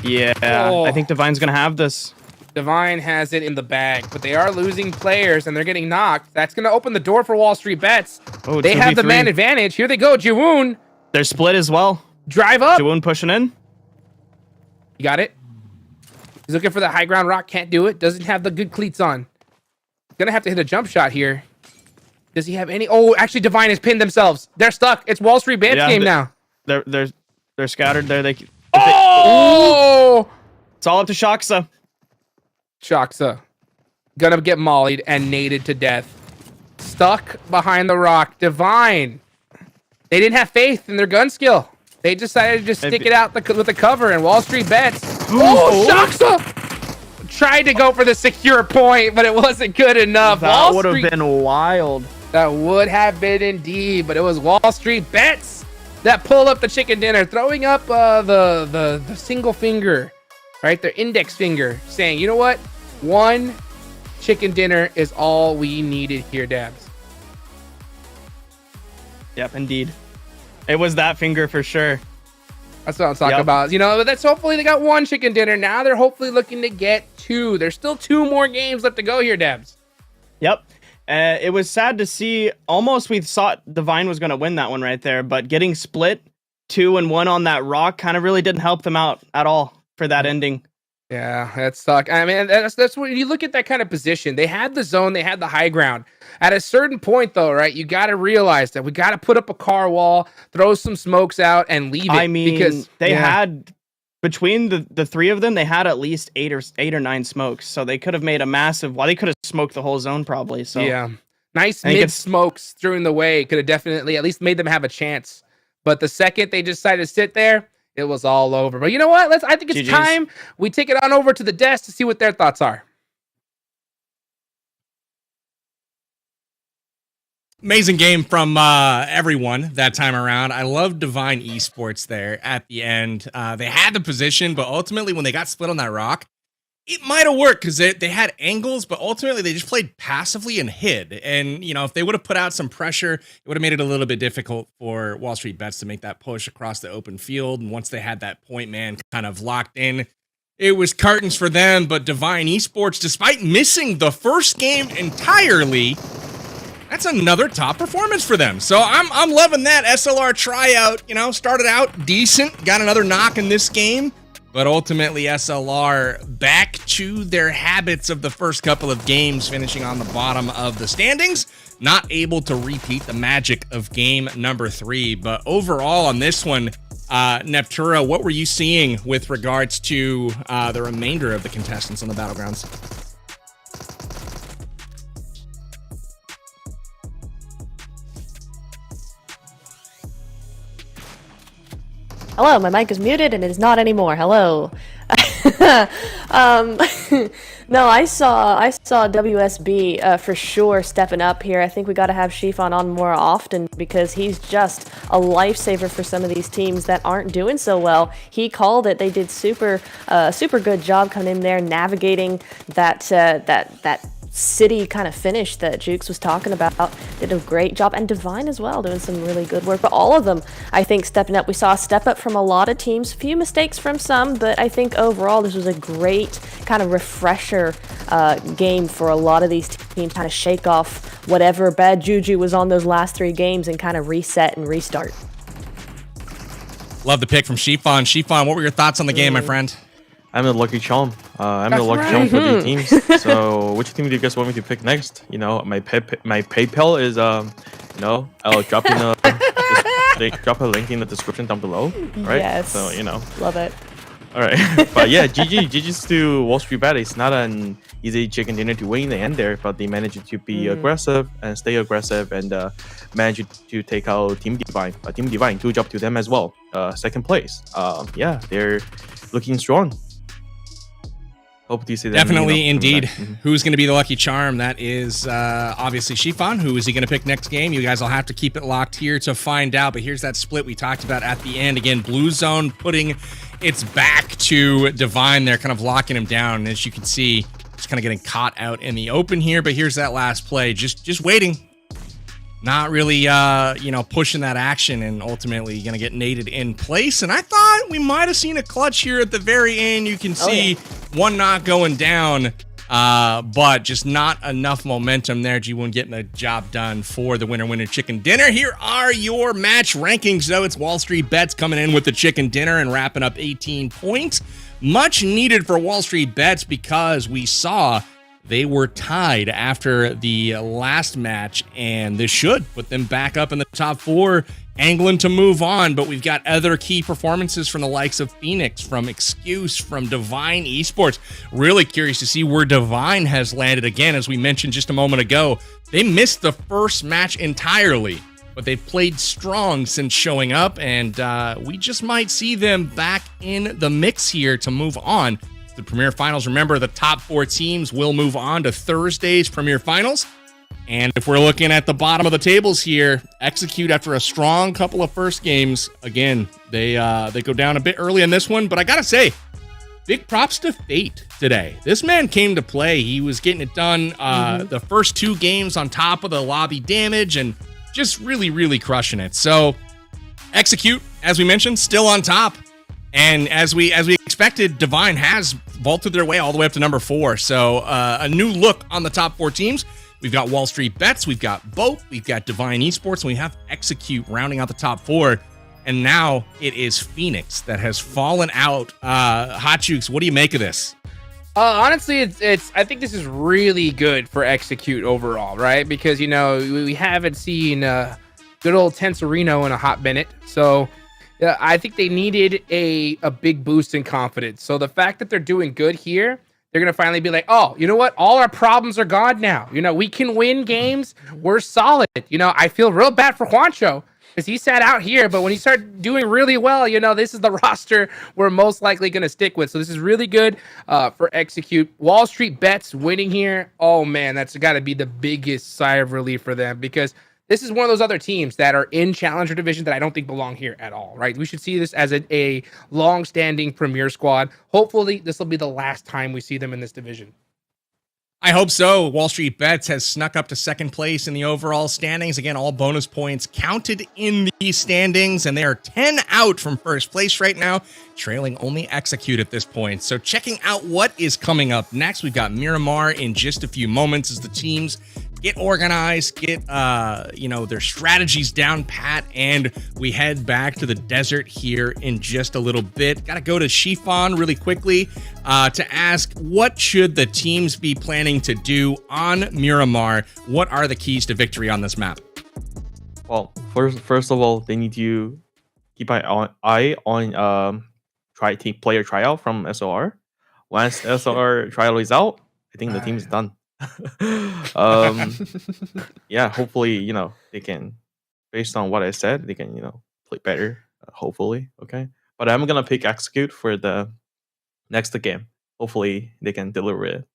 Yeah, I think Divine's gonna have this. Divine has it in the bag, but they are losing players and they're getting knocked. That's gonna open the door for Wall Street Bets. Oh, they have the man advantage. Here they go, Jawoon. They're split as well. Drive up. Jawoon pushing in. You got it. He's looking for the high ground rock. Can't do it. Doesn't have the good cleats on. Gonna have to hit a jump shot here. Does he have any? Oh, actually, Divine has pinned themselves. They're stuck. It's Wall Street Bet's game now. They're scattered there. It's all up to Shaksa. Shaksa gonna get mollied and naded to death. Stuck behind the rock. Divine. They didn't have faith in their gun skill. They decided to just stick it out with the cover, and Wall Street Bets. Oh, Shaksa tried to go for the secure point, but it wasn't good enough. That would have been wild. That would have been indeed, but it was Wall Street Bets that pull up the chicken dinner, throwing up the single finger, right? Their index finger, saying, you know what? One chicken dinner is all we needed here, Dabs. Yep, indeed. It was that finger for sure. That's what I'm talking about. You know, that's hopefully they got one chicken dinner. Now they're hopefully looking to get two. There's still 2 more games left to go here, Dabs. Yep. It was sad to see. Almost we thought Divine was going to win that one right there, but getting split 2-1 on that rock kind of really didn't help them out at all for that ending. Yeah, that sucked. I mean, that's what you look at that kind of position. They had the zone, they had the high ground. At a certain point, though, right, you got to realize that we got to put up a car wall, throw some smokes out, and leave it. I mean, because they had between the 3 of them, they had at least 8 or 9 smokes, so they could have made a massive. Well, they could have smoked the whole zone probably. So yeah, nice mid smokes through in the way could have definitely at least made them have a chance. But the second they decided to sit there, it was all over. But you know what? I think it's time we take it on over to the desk to see what their thoughts are. Amazing game from everyone that time around. I love Divine Esports there at the end. They had the position, but ultimately when they got split on that rock, it might have worked because they had angles, but ultimately they just played passively and hid. And, you know, if they would have put out some pressure, it would have made it a little bit difficult for Wall Street Bets to make that push across the open field. And once they had that point man kind of locked in, it was curtains for them. But Divine Esports, despite missing the first game entirely, that's another top performance for them. So I'm loving that SLR tryout. You know, started out decent, got another knock in this game. But ultimately, SLR back to their habits of the first couple of games, finishing on the bottom of the standings. Not able to repeat the magic of game number 3. But overall on this one, Neptura, what were you seeing with regards to the remainder of the contestants on the Battlegrounds? Hello, my mic is muted and it is not anymore. Hello. No, I saw WSB for sure stepping up here. I think we got to have Shifan on more often because he's just a lifesaver for some of these teams that aren't doing so well. He called it. They did super good job coming in there, navigating that city kind of finish that Jukes was talking about. Did a great job, and Divine as well, doing some really good work. But all of them, I think, stepping up. We saw a step up from a lot of teams, few mistakes from some, but I think overall this was a great kind of refresher game for a lot of these teams, kind of shake off whatever bad juju was on those last 3 games and kind of reset and restart. Love the pick from Shifan. Shifan, what were your thoughts on the game, my friend? I'm the lucky charm. I'm the lucky charm for the teams. So, which team do you guys want me to pick next? You know, my PayPal is you know, I'll drop in drop a link in the description down below. Right? Yes. So you know. Love it. All right, but yeah, GG's to Wall Street Bet. It's not an easy chicken dinner to win in the end there, but they managed to be aggressive and stay aggressive and managed to take out Team Divine. Team Divine, good job to them as well. Second place. Yeah, they're looking strong. Hope to see them. Definitely, indeed. Who's going to be the lucky charm? That is obviously Shifan. Who is he going to pick next game? You guys will have to keep it locked here to find out. But here's that split we talked about at the end. Again, Blue Zone putting its back to Divine. They're kind of locking him down. And as you can see, just kind of getting caught out in the open here. But here's that last play. Just waiting. Not really, you know, pushing that action, and ultimately going to get naded in place. And I thought we might have seen a clutch here at the very end. You can see one knock going down, but just not enough momentum there. G1 getting the job done for the winner chicken dinner. Here are your match rankings, though. It's Wall Street Bets coming in with the chicken dinner and wrapping up 18 points. Much needed for Wall Street Bets because we saw they were tied after the last match, and this should put them back up in the top 4, angling to move on. But we've got other key performances from the likes of FENIX, from Excuse, from Divine Esports. Really curious to see where Divine has landed again. As we mentioned just a moment ago, they missed the first match entirely, but they've played strong since showing up, and we just might see them back in the mix here to move on. The Premier Finals. Remember, the top 4 teams will move on to Thursday's Premier Finals. And if we're looking at the bottom of the tables here, Execute after a strong couple of first games, again, they go down a bit early in this one, but I gotta say, big props to Fate today. This man came to play. He was getting it done the first 2 games on top of the lobby damage and just really, really crushing it. So Execute, as we mentioned, still on top. And as we expected, Divine has vaulted their way all the way up to number 4. So a new look on the top 4 teams. We've got Wall Street Bets, we've got BOPE, we've got Divine Esports, and we have Execute rounding out the top 4. And now it is FENIX that has fallen out. Hot Jukes, what do you make of this? Honestly, it's. I think this is really good for Execute overall, right? Because we haven't seen good old Tensorino in a hot minute, so I think they needed a big boost in confidence. So the fact that they're doing good here, they're gonna finally be like, oh, you know what? All our problems are gone now. We can win games. We're solid. I feel real bad for Juancho, because he sat out here, but when he started doing really well, this is the roster we're most likely going to stick with. So this is really good for Execute. Wall Street Bets winning here. Oh, man, that's got to be the biggest sigh of relief for them, because this is one of those other teams that are in Challenger Division that I don't think belong here at all, right? We should see this as a long-standing Premier squad. Hopefully, this will be the last time we see them in this division. I hope so. Wall Street Bets has snuck up to second place in the overall standings. Again, all bonus points counted in these standings, and they are 10 out from first place right now, trailing only Execute at this point. So checking out what is coming up next, we've got Miramar in just a few moments as the teams get organized, get their strategies down pat, and we head back to the desert here in just a little bit. Got to go to Chiffon really quickly to ask, what should the teams be planning to do on Miramar? What are the keys to victory on this map? Well, first of all, they need to keep an eye on player tryout from SOR. Once SOR trial is out, I think the team is done. Yeah, hopefully, they can, based on what I said, they can, play better, hopefully. Okay, but I'm gonna pick Execute for the next game. Hopefully they can deliver it.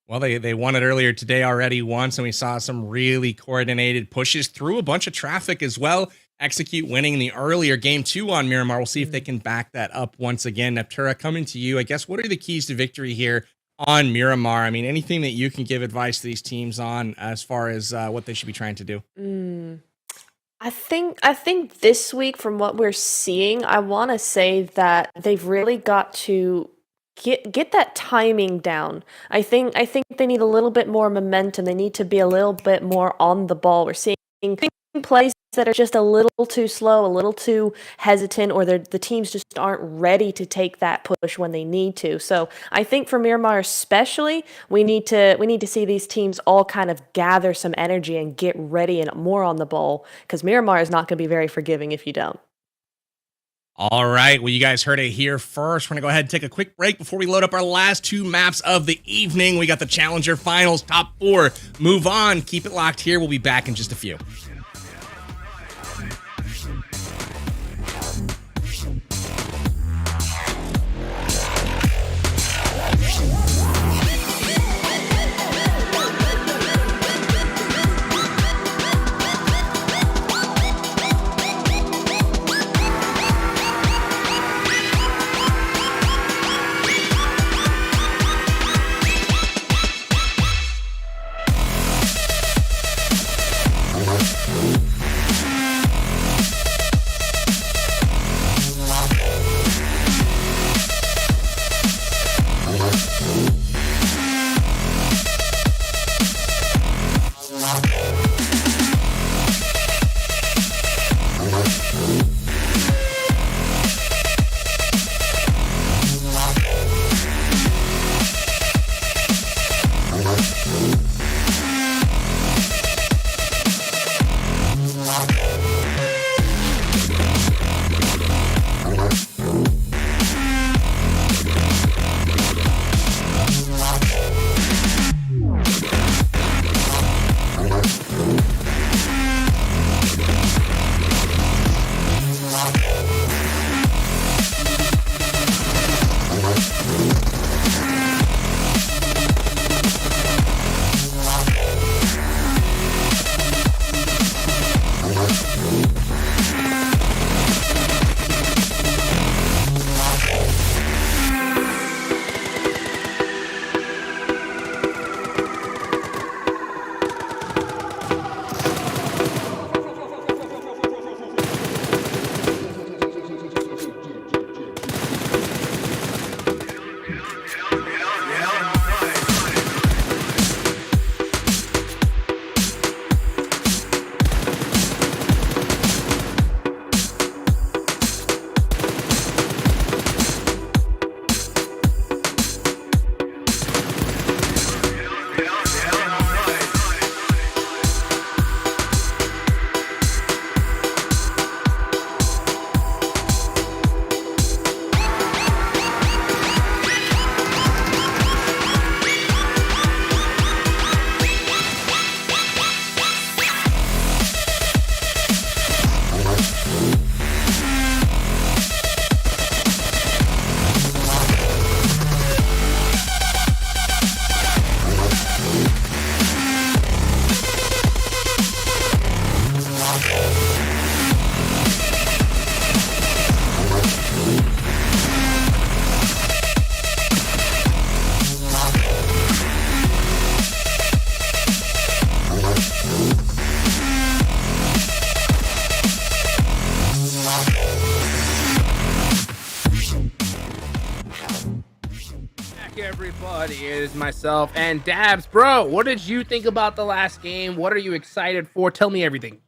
Well, they won it earlier today already once, and we saw some really coordinated pushes through a bunch of traffic as well. Execute winning the earlier game 2 on Miramar. We'll see if they can back that up once again. Neptura, coming to you, I guess, what are the keys to victory here on Miramar? I mean, anything that you can give advice to these teams on as far as what they should be trying to do? I think this week, from what we're seeing, I want to say that they've really got to get that timing down. I think they need a little bit more momentum. They need to be a little bit more on the ball. We're seeing plays that are just a little too slow, a little too hesitant, or the teams just aren't ready to take that push when they need to. So I think for Miramar especially, we need to see these teams all kind of gather some energy and get ready and more on the ball, because Miramar is not going to be very forgiving if you don't. All right, well, you guys heard it here first. We're going to go ahead and take a quick break before we load up our last 2 maps of the evening. We got the Challenger Finals, top 4. Move on. Keep it locked here. We'll be back in just a few. back, everybody. It is myself and Dabs. Bro, what did you think about the last game? What are you excited for? Tell me everything.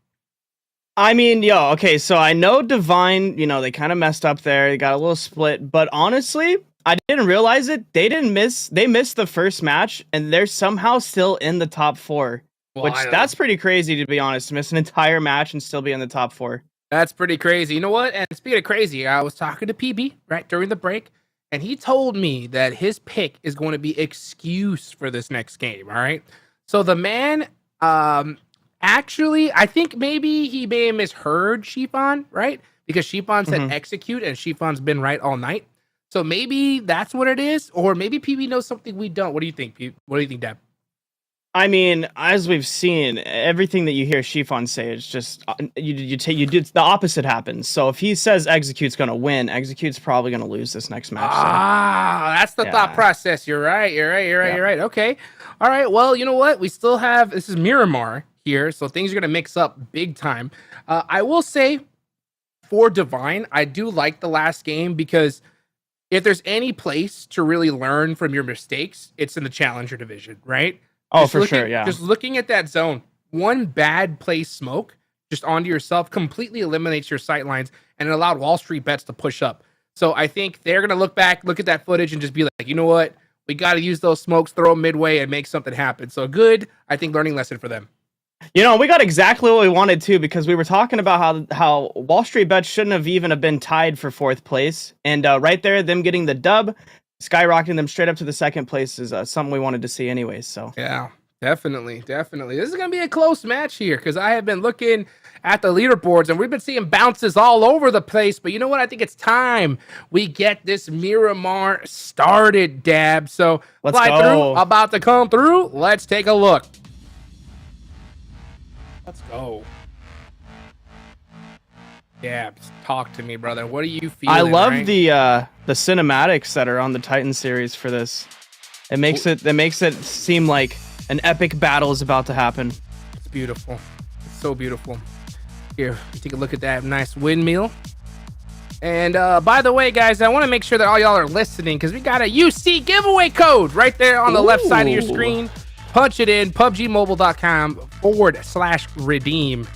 I mean, okay, so I know Divine, they kind of messed up there. They got a little split, but honestly, I didn't realize it. They missed the first match, and they're somehow still in the top 4. Well, that's pretty crazy, to be honest, to miss an entire match and still be in the top 4. That's pretty crazy. You know what? And speaking of crazy, I was talking to PB, right, during the break, and he told me that his pick is going to be Excuse for this next game, all right? So the man, actually, I think maybe he may have misheard Shifan, right? Because Shifan said Execute, and Shifan's been right all night. So maybe that's what it is, or maybe PB knows something we don't. What do you think, PB? What do you think, Deb? I mean, as we've seen, everything that you hear Shifan say is just you do the opposite happens. So if he says Execute's gonna win, Execute's probably gonna lose this next match. That's the thought process. You're right. You're right. Okay. All right. Well, you know what? We still have this is Miramar here, so things are gonna mix up big time. I will say for Divine, I do like the last game because if there's any place to really learn from your mistakes, it's in the Challenger division, right? Oh, for sure, yeah. Just looking at that zone, one bad play smoke just onto yourself completely eliminates your sight lines, and it allowed Wall Street Bets to push up. So I think they're going to look at that footage and just be like, you know what? We got to use those smokes, throw them midway, and make something happen. So good, I think, learning lesson for them. We got exactly what we wanted too, because we were talking about how Wall Street Bets shouldn't have even been tied for 4th place. And right there, them getting the dub, skyrocketing them straight up to the 2nd place is something we wanted to see anyways. So yeah, definitely. This is going to be a close match here because I have been looking at the leaderboards and we've been seeing bounces all over the place. But you know what? I think it's time we get this Miramar started, Dab. So let's fly go. through, about to come through. Let's take a look. Let's go. Yeah, talk to me, brother. What are you feeling? I love right? the cinematics that are on the Titan series for this. It makes it seem like an epic battle is about to happen. It's beautiful. It's so beautiful. Here, take a look at that nice windmill. And by the way, guys, I want to make sure that all y'all are listening because we got a UC giveaway code right there on the left side of your screen. Punch it in, PUBGMobile.com/redeem.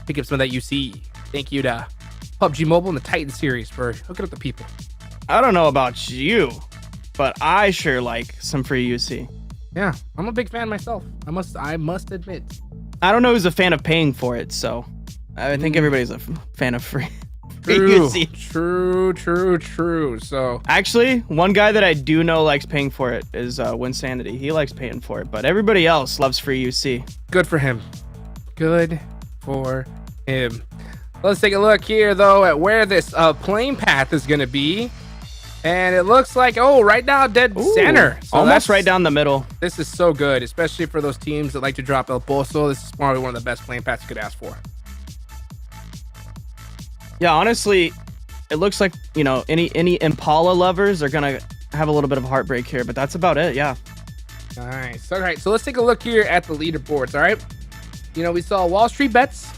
Pick up some of that UC. Thank you to PUBG Mobile and the Titan series for hooking up the people. I don't know about you, but I sure like some free UC. Yeah, I'm a big fan myself. I must admit. I don't know who's a fan of paying for it, so I think everybody's a fan of free True, UC. True. So actually, one guy that I do know likes paying for it is Winsanity. He likes paying for it, but everybody else loves free UC. Good for him. Good for him. Let's take a look here, though, at where this plane path is going to be. And it looks like, right now, dead center. So almost right down the middle. This is so good, especially for those teams that like to drop El Pozo. This is probably one of the best plane paths you could ask for. Yeah, honestly, it looks like, any Impala lovers are going to have a little bit of heartbreak here, but that's about it, yeah. Nice. All right, so let's take a look here at the leaderboards, all right? We saw Wall Street Bets,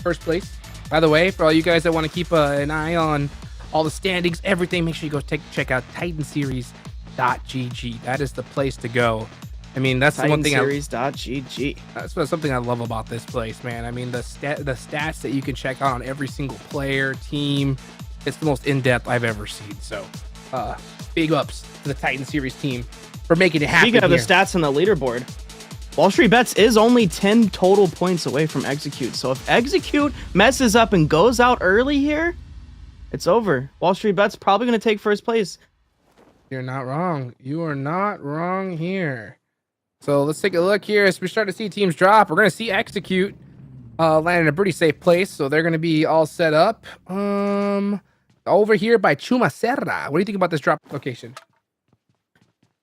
first place. By the way, for all you guys that want to keep an eye on all the standings, everything, make sure you go check out TitanSeries.gg. That is the place to go. I mean, that's the one thing. TitanSeries.gg. That's something I love about this place, man. I mean, the stats that you can check out on every single player, team, it's the most in-depth I've ever seen. So, big ups to the Titan Series team for making it happen. Speaking of the stats on the leaderboard, Wall Street Bets is only 10 total points away from Execute. So if Execute messes up and goes out early here, it's over. Wall Street Bets probably going to take first place. You're not wrong. You are not wrong here. So let's take a look here. As we start to see teams drop, we're going to see Execute land in a pretty safe place. So they're going to be all set up. Over here by Chumacera. What do you think about this drop location?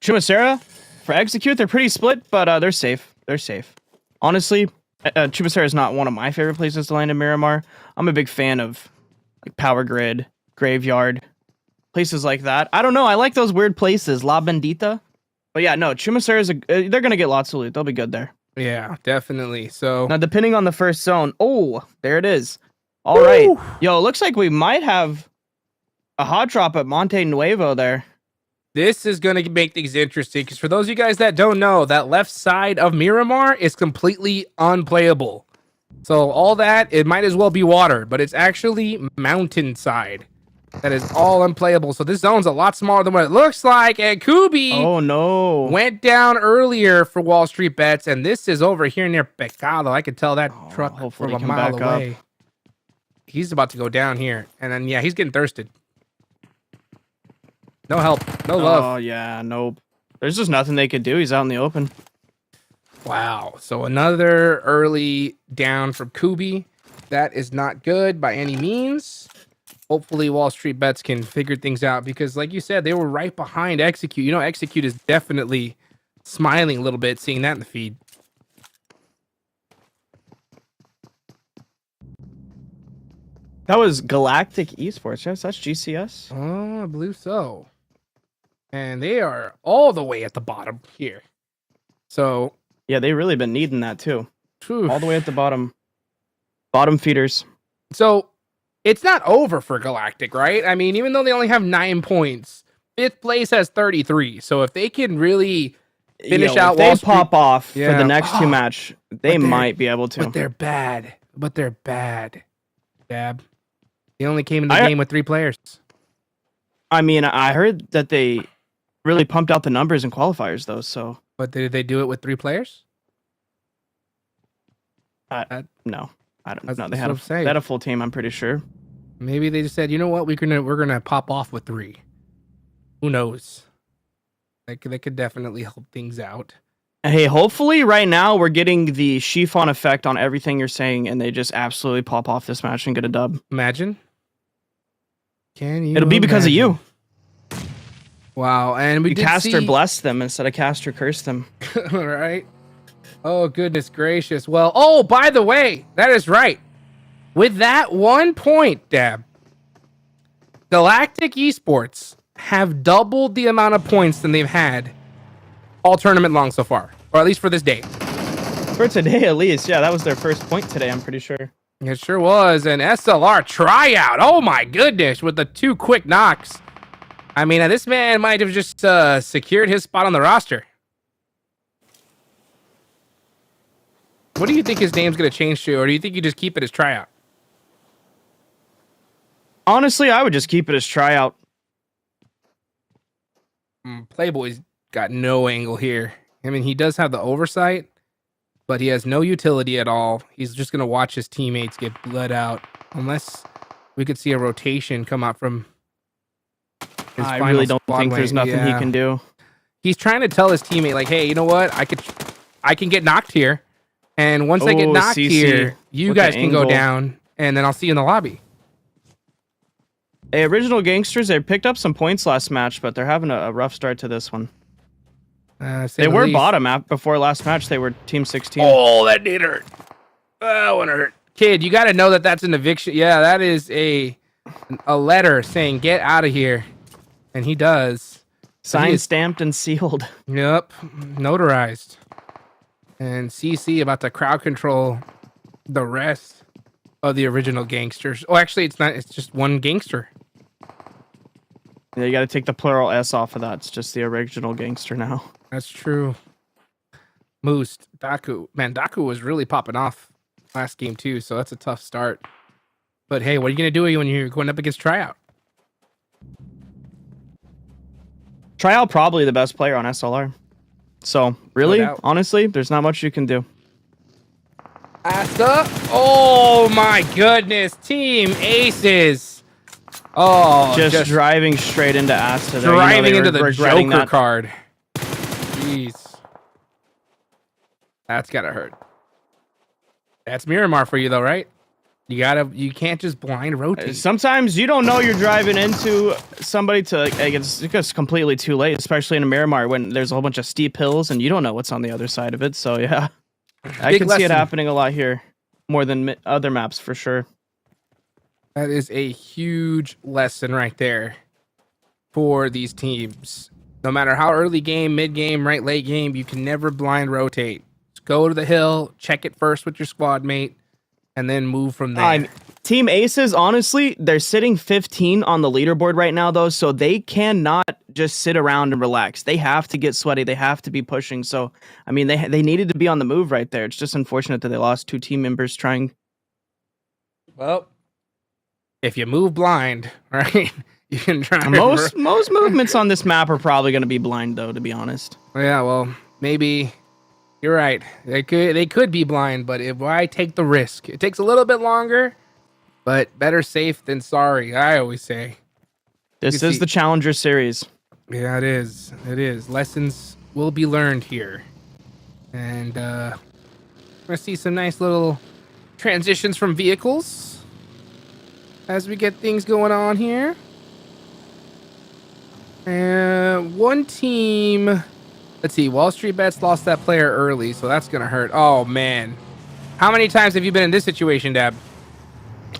Chumacera? For Execute, they're pretty split, but they're safe. They're safe. Honestly, Chumacera is not one of my favorite places to land in Miramar. I'm a big fan of Power Grid, Graveyard, places like that. I don't know. I like those weird places. La Bendita. But yeah, no, Chumacera they're going to get lots of loot. They'll be good there. Yeah, definitely. So now, depending on the first zone. Oh, there it is. All right. Yo, it looks like we might have a hot drop at Monte Nuevo there. This is going to make things interesting because for those of you guys that don't know, that left side of Miramar is completely unplayable. So all that, it might as well be water, but it's actually mountainside. That is all unplayable. So this zone's a lot smaller than what it looks like. And Kubi went down earlier for Wall Street Bets, and this is over here near Pecado. I could tell that truck from a mile away. He's about to go down here. And then, yeah, he's getting thirsted. No help. No love. Oh, yeah. Nope. There's just nothing they could do. He's out in the open. Wow. So another early down from Kubi. That is not good by any means. Hopefully Wall Street Bets can figure things out because, like you said, they were right behind Execute. You know, Execute is definitely smiling a little bit seeing that in the feed. That was Galactic Esports. Yes, that's GCS. Oh, I believe so. And they are all the way at the bottom here. So yeah, they really been needing that too. Oof. All the way at the bottom. Bottom feeders. So it's not over for Galactic, right? I mean, even though they only have 9 points, 5th place has 33. So if they can really finish out Wall Street, pop off for the next 2 match, they might be able to. But they're bad. Dab. They only came in the game with 3 players. I mean, I heard that they really pumped out the numbers in qualifiers, though. So, but did they do it with 3 players? No, I don't know. They had a full team. I'm pretty sure. Maybe they just said, you know what, we're gonna pop off with 3. Who knows? They could definitely help things out. Hey, hopefully right now we're getting the chiffon effect on everything you're saying, and they just absolutely pop off this match and get a dub. Imagine. Can you? It'll be because of you. Wow, and we did Caster blessed them instead of Caster cursed them. All right. Oh, goodness gracious. Well, oh, by the way, that is right. With that 1 point, Dab, Galactic Esports have doubled the amount of points than they've had all tournament long so far, or at least for this day. For today, at least. Yeah, that was their first point today, I'm pretty sure. It sure was. An SLR tryout. Oh, my goodness, with the 2 quick knocks. I mean, this man might have just secured his spot on the roster. What do you think his name's going to change to, or do you think you just keep it as tryout? Honestly, I would just keep it as tryout. Playboy's got no angle here. I mean, he does have the oversight, but he has no utility at all. He's just going to watch his teammates get bled out, unless we could see a rotation come out from his I really don't think there's nothing he can do. He's trying to tell his teammate, like, hey, you know what? I can get knocked here. And once I get knocked here, you guys can go down, and then I'll see you in the lobby. Hey, Original Gangsters, they picked up some points last match, but they're having a rough start to this one. They were bottom before last match. They were team 16. Oh, that did hurt. That one hurt. Kid, you got to know that that's an eviction. Yeah, that is a letter saying get out of here. And he does. Signed, stamped, and sealed. Yep. Notarized. And CC about to crowd control the rest of the Original Gangsters. Oh, actually, it's not. It's just one gangster. Yeah, you got to take the plural S off of that. It's just the Original Gangster now. That's true. Moose, Daku. Man, Daku was really popping off last game, too, so that's a tough start. But hey, what are you going to do when you're going up against Tryout? Tryout probably the best player on SLR. So, really, honestly, there's not much you can do. Asta. Oh, my goodness. Team Aces. Oh, just driving straight into Asta. Driving into the Joker card. Jeez. That's gotta hurt. That's Miramar for you, though, right? You can't just blind rotate. Sometimes you don't know you're driving into somebody it's just completely too late, especially in a Miramar when there's a whole bunch of steep hills and you don't know what's on the other side of it. So yeah, I can see it happening a lot here, more than other maps for sure. That is a huge lesson right there for these teams. No matter how early game, mid game, right late game, you can never blind rotate. Just go to the hill, check it first with your squad mate, and then move from there. Team Aces, honestly, they're sitting 15 on the leaderboard right now, though, so they cannot just sit around and relax. They have to get sweaty. They have to be pushing. So, I mean, they needed to be on the move right there. It's just unfortunate that they lost 2 team members trying. Well, if you move blind, right, you can try. Most movements on this map are probably going to be blind, though, to be honest. Yeah, well, maybe you're right. They could be blind, but why take the risk? It takes a little bit longer, but better safe than sorry, I always say. This is the Challenger Series. Yeah, it is. It is. Lessons will be learned here. And we're going to see some nice little transitions from vehicles as we get things going on here. And one team... Let's see. Wall Street Bets lost that player early, so that's going to hurt. Oh, man. How many times have you been in this situation, Dab?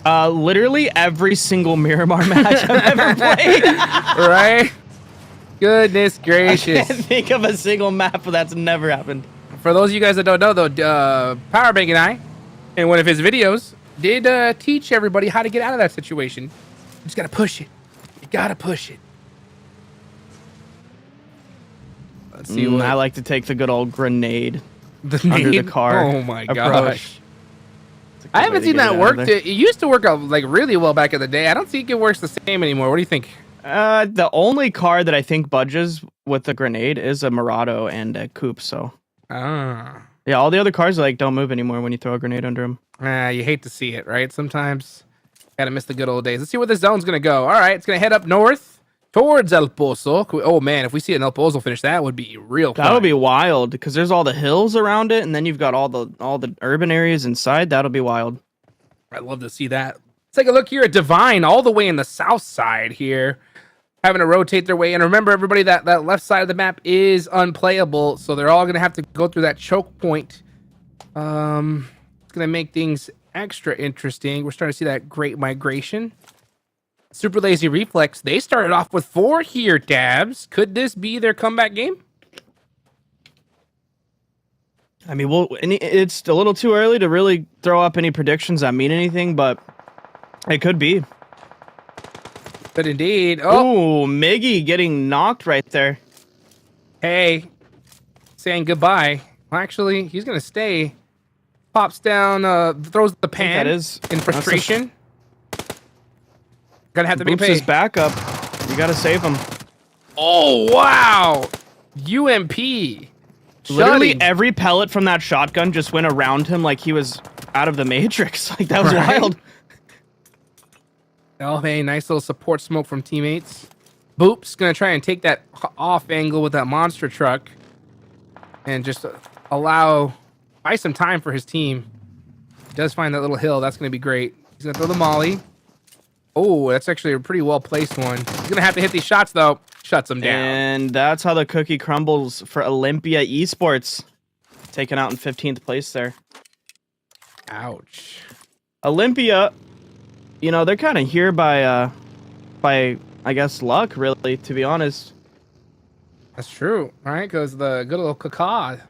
Literally every single Miramar match I've ever played. Right? Goodness gracious. I can't think of a single map where that's never happened. For those of you guys that don't know, though, Powerbank and I, in one of his videos, did teach everybody how to get out of that situation. You just got to push it. You got to push it. Let's see what... I like to take the good old grenade under the car. Oh, my gosh. I haven't seen that work. It used to work out like really well back in the day. I don't think it works the same anymore. What do you think? The only car that I think budges with the grenade is a Murado and a Coupe. So, yeah, all the other cars like don't move anymore when you throw a grenade under them. You hate to see it, right? Sometimes gotta miss the good old days. Let's see where the zone's gonna go. All right, it's gonna head up north towards El Pozo. Oh man, if we see an El Pozo finish, that would be real fun. That would be wild because there's all the hills around it, and then you've got all the urban areas inside. That'll be wild. I'd love to see that. Let's take a look here at Divine, all the way in the south side here, having to rotate their way in. Remember, everybody, that left side of the map is unplayable, so they're all going to have to go through that choke point. It's going to make things extra interesting. We're starting to see that great migration. Super Lazy Reflex, they started off with 4 here, Dabs. Could this be their comeback game? I mean, well, it's a little too early to really throw up any predictions that mean anything, but it could be. But indeed. Oh, Miggy getting knocked right there. Hey, saying goodbye. Well, actually, he's going to stay. Pops down, throws the pan in frustration. Gonna have to Boops his back up. You got to save him. Oh, wow. UMP. Literally every pellet from that shotgun just went around him like he was out of the Matrix. Like, that was wild. Oh, hey, nice little support smoke from teammates. Boop's going to try and take that off angle with that monster truck and just buy some time for his team. He does find that little hill. That's going to be great. He's going to throw the molly. Oh, that's actually a pretty well-placed one. He's going to have to hit these shots, though. Shuts him down. And that's how the cookie crumbles for Olympia Esports. Taken out in 15th place there. Ouch. Olympia, you know, they're kind of here by, I guess, luck, really, to be honest. That's true, right? Because the good old Kaká,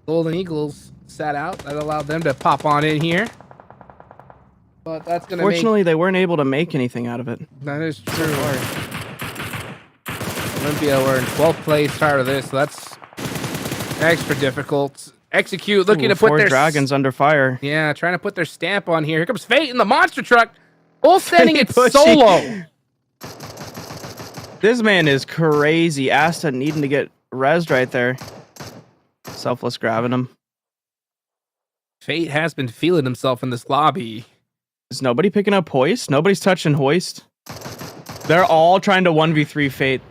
Golden Eagles, sat out. That allowed them to pop on in here. But that's going to Fortunately, they weren't able to make anything out of it. That is true. Olympia were in 12th place prior to this, so that's extra difficult. Execute, looking to put 4 their... dragons under fire. Yeah, trying to put their stamp on here. Here comes Fate in the monster truck. All standing it solo. This man is crazy. Asta needing to get rezzed right there. Selfless grabbing him. Fate has been feeling himself in this lobby. Is nobody picking up Hoist? Nobody's touching Hoist. They're all trying to 1v3 Fate.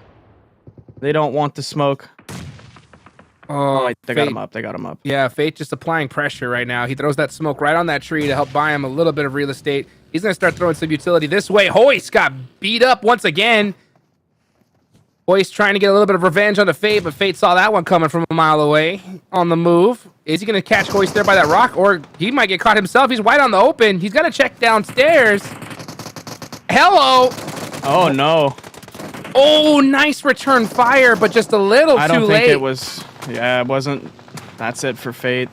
They don't want the smoke. Oh, they got him up. They got him up. Yeah, Fate just applying pressure right now. He throws that smoke right on that tree to help buy him a little bit of real estate. He's going to start throwing some utility this way. Hoist got beat up once again. Hoist trying to get a little bit of revenge on the Fate, but Fate saw that one coming from a mile away on the move. Is he going to catch Hoist there by that rock, or he might get caught himself? He's wide on the open. He's got to check downstairs. Hello. Oh, no. Oh, nice return fire, but just a little too late. I don't think it was... Yeah, it wasn't... That's it for Fate.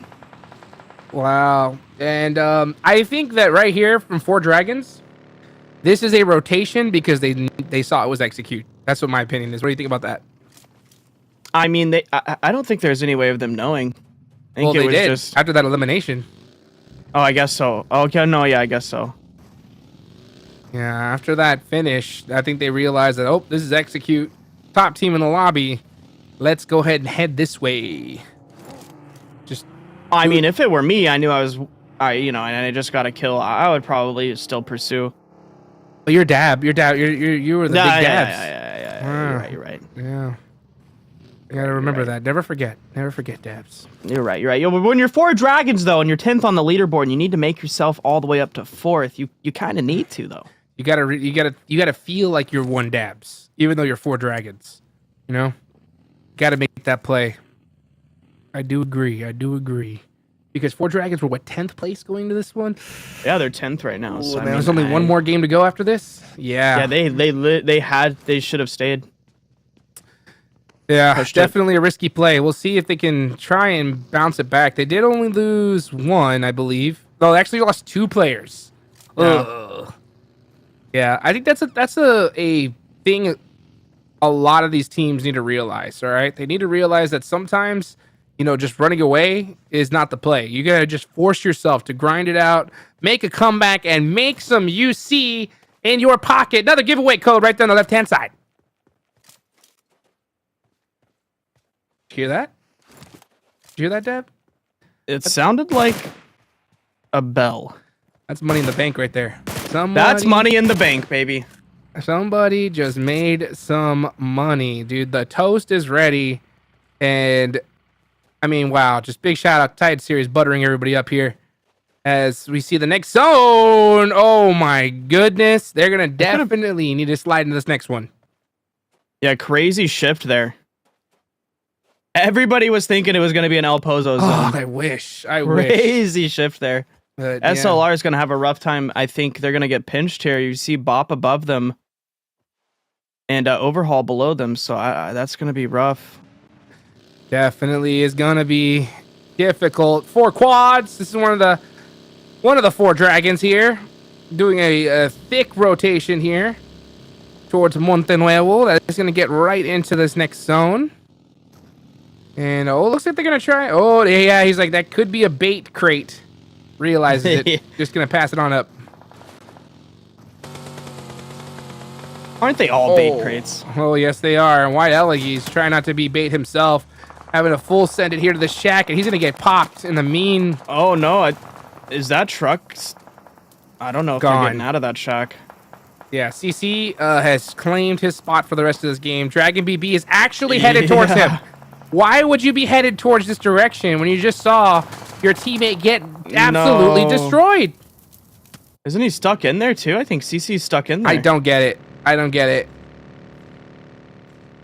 Wow. And I think that right here from 4 Dragons, this is a rotation because they saw it was execute. That's what my opinion is. What do you think about that? I mean, I don't think there's any way of them knowing. I think Well, they was did just. after that elimination. Oh, I guess so. Okay, no, yeah, I guess so. Yeah, after that finish, I think they realized that, oh, this is execute. Top team in the lobby. Let's go ahead and head this way. Just, I mean, if it were me, I knew and I just got a kill. I would probably still pursue. oh, you're Dab. You were the big Dabs. Yeah. You're right. Yeah. You gotta remember that. Never forget. Never forget Dabs. You're right. Yo, but when you're 4 Dragons though, and you're 10th on the leaderboard, and you need to make yourself all the way up to 4th. You kind of need to though. You gotta feel like you're 1 Dabs, even though you're 4 Dragons. You know, gotta make that play. I do agree. Because 4 Dragons were 10th place going into this one. Yeah, they're 10th right now. So there's only one more game to go after this. Yeah. Yeah, they should have stayed. Yeah, definitely a risky play. We'll see if they can try and bounce it back. They did only lose 1, I believe. No, they actually lost 2 players. Ugh. Yeah, I think that's a thing a lot of these teams need to realize, all right? They need to realize that sometimes, just running away is not the play. You got to just force yourself to grind it out, make a comeback, and make some UC in your pocket. Another giveaway code right there on the left-hand side. Hear that? Did you hear that, Deb? It sounded like a bell. That's money in the bank right there. That's money in the bank, baby. Somebody just made some money, dude. The toast is ready. And, I mean, wow. Just big shout out to Tide Series buttering everybody up here. As we see the next zone. Oh, my goodness. They're going to definitely need to slide into this next one. Yeah, crazy shift there. Everybody was thinking it was going to be an El Pozo zone. Oh, I wish. Crazy shift there. But, SLR is going to have a rough time. I think they're going to get pinched here. You see BOPE above them and OVERHAUL below them. So that's going to be rough. Definitely is going to be difficult. 4 quads. This is one of the 4 Dragons here. Doing a thick rotation here towards Monte Nuevo. That's going to get right into this next zone. And, looks like they're going to try. Oh, yeah, he's like, that could be a bait crate. Realizes it. Just going to pass it on up. Aren't they all bait crates? Oh, yes, they are. And White Elegie's trying not to be bait himself. Having a full send it here to the shack, and he's going to get popped in the mean. Oh, no. Is that truck? I don't know if they're getting out of that shack. Yeah, CC has claimed his spot for the rest of this game. Dragon BB is actually headed towards him. Why would you be headed towards this direction when you just saw your teammate get absolutely destroyed? Isn't he stuck in there too? I think CC's stuck in there. I don't get it.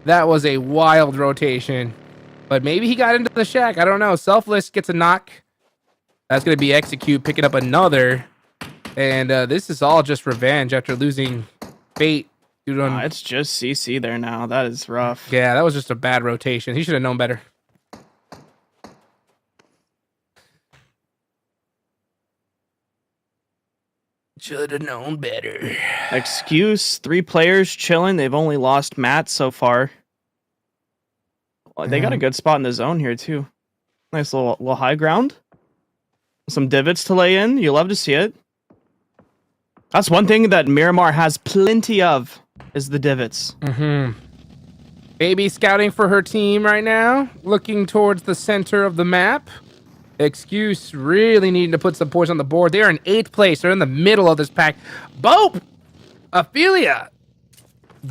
That was a wild rotation. But maybe he got into the shack. I don't know. Selfless gets a knock. That's going to be execute, picking up another. And this is all just revenge after losing bait. It's just CC there now. That is rough. Yeah, that was just a bad rotation. He should have known better. Should have known better. Excuse, 3 players chilling. They've only lost Matt so far. Well, they got a good spot in the zone here too. Nice little high ground. Some divots to lay in. You love to see it. That's one thing that Miramar has plenty of. Is the divots. Baby scouting for her team right now. Looking towards the center of the map. Excuse really needing to put some points on the board. They're in 8th place. They're in the middle of this pack. BOPE! Ophelia!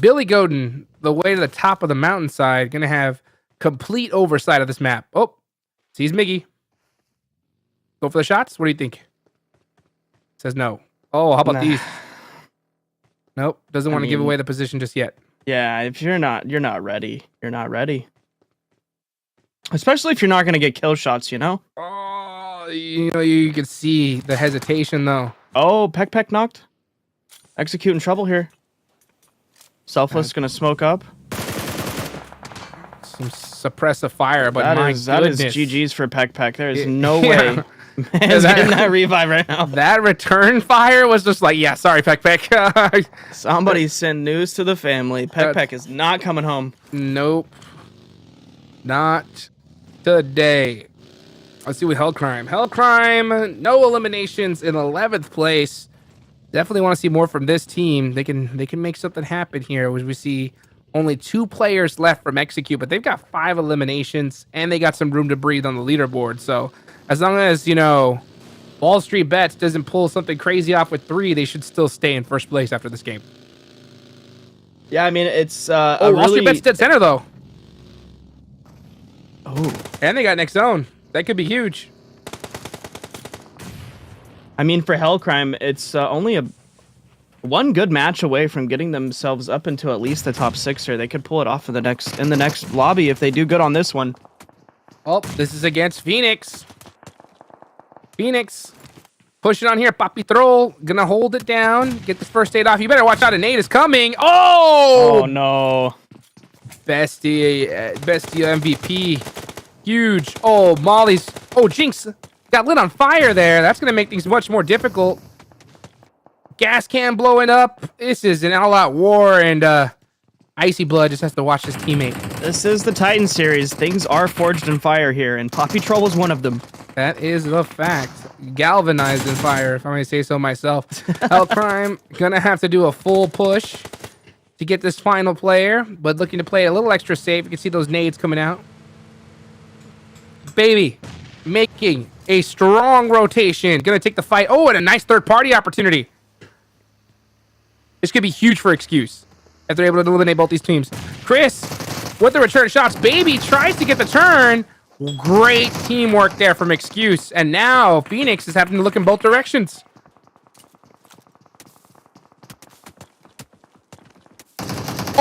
Billy Godin, the way to the top of the mountainside. Gonna have complete oversight of this map. Oh, sees Miggy. Go for the shots? What do you think? Says no. Oh, how about these? Nope, doesn't want to give away the position just yet. Yeah, if you're not ready. You're not ready. Especially if you're not going to get kill shots, Oh, you can see the hesitation, though. Oh, Peck knocked. Execute in trouble here. Selfless going to smoke up. Some suppressive fire, but that is GG's for Peck. There is no way Man's getting that revive right now. That return fire was just like, yeah, sorry, Peck Peck. Somebody send news to the family. Peck Peck is not coming home. Nope. Not today. Let's see with Hellcrime. Hellcrime, no eliminations in 11th place. Definitely want to see more from this team. They can make something happen here. We see only 2 players left from Execute, but they've got 5 eliminations, and they got some room to breathe on the leaderboard. So as long as, Wall Street Bets doesn't pull something crazy off with 3, they should still stay in first place after this game. Yeah, I mean, it's Wall Street Bets dead center, though. Oh. And they got next zone. That could be huge. I mean, for Hellcrime, it's only one good match away from getting themselves up into at least the top 6, or they could pull it off in the next lobby if they do good on this one. Oh, this is against FENIX. FENIX pushing on here. Papi Troll gonna hold it down. Get the first aid off. You better watch out. A nade is coming. Oh no. Bestia MVP. Huge. Oh, Molly's. Oh, Jinx got lit on fire there. That's going to make things much more difficult. Gas can blowing up. This is an all-out war, and Icy Blood just has to watch his teammate. This is the Titan series. Things are forged in fire here, and Papi Troll was one of them. That is the fact. Galvanized in fire, if I may say so myself. Hellcrime going to have to do a full push to get this final player, but looking to play a little extra safe. You can see those nades coming out. Baby, making a strong rotation. Gonna take the fight. Oh, and a nice third-party opportunity. This could be huge for Excuse if they're able to eliminate both these teams. Chris, with the return shots. Baby tries to get the turn. Great teamwork there from Excuse. And now FENIX is having to look in both directions.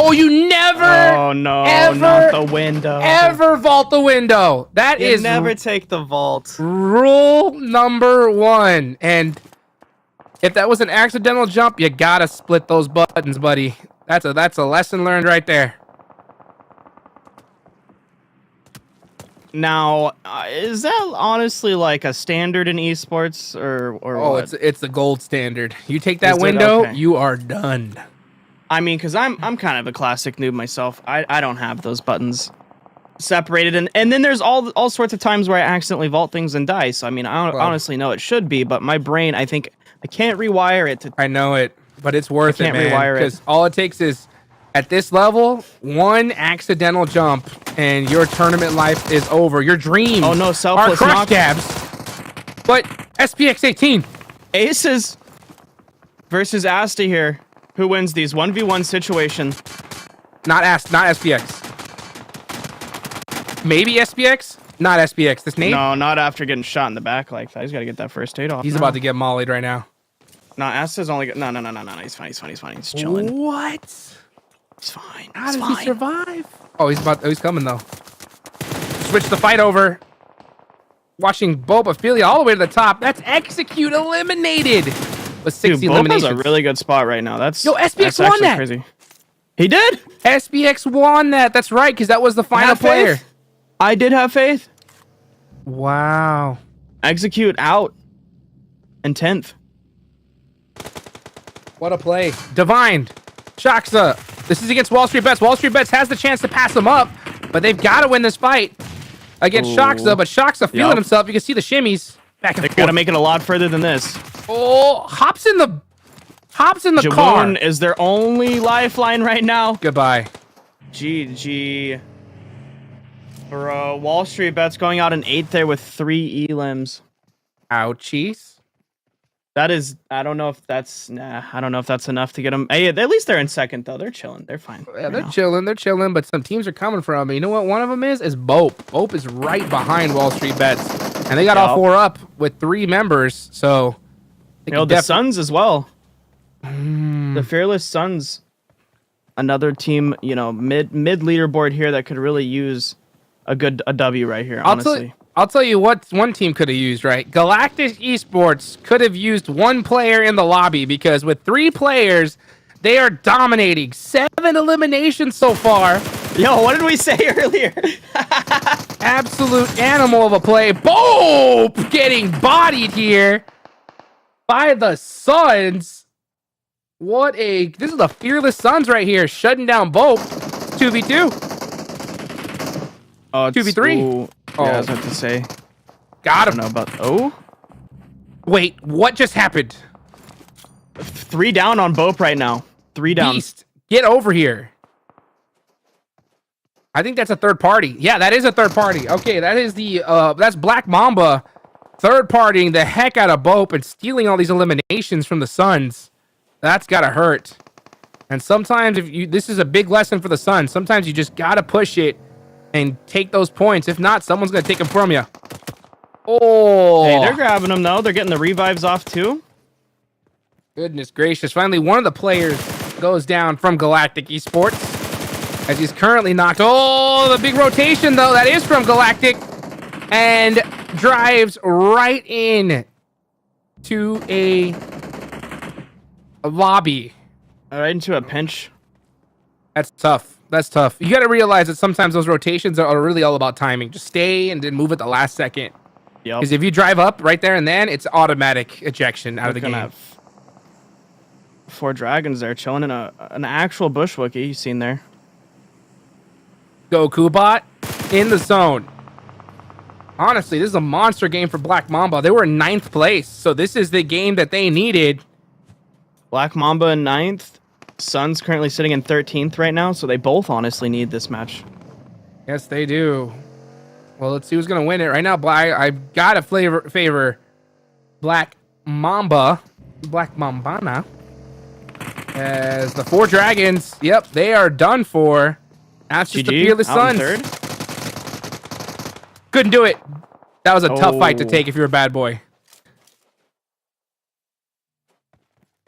Oh, you never. Oh no, ever, not the window. Ever vault the window. That is never take the vault. Rule number 1. And if that was an accidental jump, you gotta split those buttons, buddy. That's a lesson learned right there. Now, is that honestly like a standard in esports or what? It's the gold standard. You take that window, you are done. I mean, because I'm kind of a classic noob myself. I don't have those buttons separated, and then there's all sorts of times where I accidentally vault things and die. So I mean, I honestly know it should be, but my brain, I think I can't rewire it to. I know it, but it's worth it, man. Rewire it because all it takes is at this level 1 accidental jump, and your tournament life is over. Your dreams. Oh no, selfless are crush knock. cabs. But SPX 18 Aces versus Asta here. Who wins these 1v1 situation? Not SPX. Maybe SPX? Not SPX. This Nate? No, not after getting shot in the back like that. He's got to get that first aid off. He's about to get mollied right now. No, Asta's only... No. He's fine. He's chilling. What? He's fine. How does he survive? Oh, he's coming, though. Switch the fight over. Watching BOPE all the way to the top. That's Execute eliminated. With 60 eliminations. Dude, BOPE's a really good spot right now. Yo, SPX won that. Crazy. He did? SPX won that. That's right, because that was the final player. I did have faith. Wow. Execute out in 10th. What a play. Divine. Shaksa. This is against Wall Street Bets. Wall Street Bets has the chance to pass them up, but they've got to win this fight against Shaksa. But Shaksa feeling himself. You can see the shimmies. Back and forth. They got to make it a lot further than this. Oh, hops in the Jaboon car. Is their only lifeline right now. Goodbye. GG. Bro, Wall Street Bets going out in 8th there with 3 elims. Ouchies. That is, I don't know if that's enough to get them. Hey, at least they're in 2nd though. They're chilling. They're fine. Yeah, they're chilling, but some teams are coming from it. You know what one of them is BOPE. BOPE is right behind Wall Street Bets. And they got all 4 up with 3 members, so... the SUNZ as well. The Fearless SUNZ. Another team, mid leaderboard here that could really use a W right here, honestly. I'll tell you what one team could have used, right? Galactic Esports could have used 1 player in the lobby, because with 3 players, they are dominating. 7 eliminations so far. Yo, what did we say earlier? Absolute animal of a play. BOPE getting bodied here by the SUNZ. This is the fearless SUNZ right here, shutting down BOPE. 2v2. Oh, it's 2v3. Ooh, Oh. yeah, I was about to say. Got I him. don't know about. Oh, Wait, what just happened? 3 down on BOPE right now. 3 down. Beast, get over here. I think that's a third party. Yeah, that is a third party. Okay, that is that's Black Mamba third partying the heck out of BOPE and stealing all these eliminations from the SUNZ. That's gotta hurt. And sometimes this is a big lesson for the SUNZ. Sometimes you just gotta push it and take those points. If not, someone's gonna take them from you. Oh, Hey, they're grabbing them though. They're getting the revives off too. goodness gracious. Finally, one of the players goes down from Galactic Esports as he's currently knocked. Oh, the big rotation, though. That is from Galactic. And drives right in to a lobby. Right into a pinch. That's tough. That's tough. You got to realize that sometimes those rotations are really all about timing. Just stay and then move at the last second. Yep. Because if you drive up right there and then, it's automatic ejection out of the Gonna game. have 4 dragons there chilling in an actual bush wookie you seen there. Goku bot in the zone. Honestly, this is a monster game for Black Mamba. They were in 9th place, so this is the game that they needed. Black Mamba in 9th. SUNZ currently sitting in 13th right now, so they both honestly need this match. Yes, they do. Well, let's see who's gonna win it right now. I've got to favor Black Mamba, Black Mambana, as the 4 dragons. Yep, they are done for. That's just the fearless out in SUNZ. 3rd. Couldn't do it. That was a tough fight to Oh. take if you're a bad boy.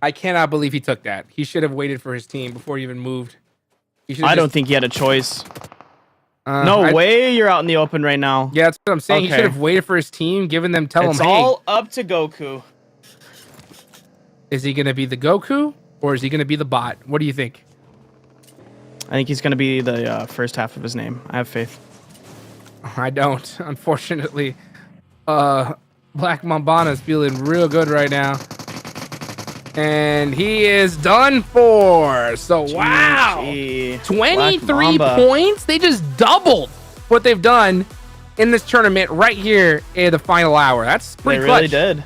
I cannot believe he took that. He should have waited for his team before he even moved. He should have I don't think he had a choice. Uh, No way you're out in the open right now. Yeah, that's what I'm saying. He Okay. should have waited for his team, given them, tell It's him, hey, all up to Goku. is he going to be the Goku or is he going to be the bot? What do you think? I think he's going to be the first half of his name. I have faith. I don't, unfortunately. Black Mambana is feeling real good right now. And he is done for. So, wow. GG. 23 Black Mamba. points? They just doubled what they've done in this tournament right here in the final hour. That's They pretty really clutch. did.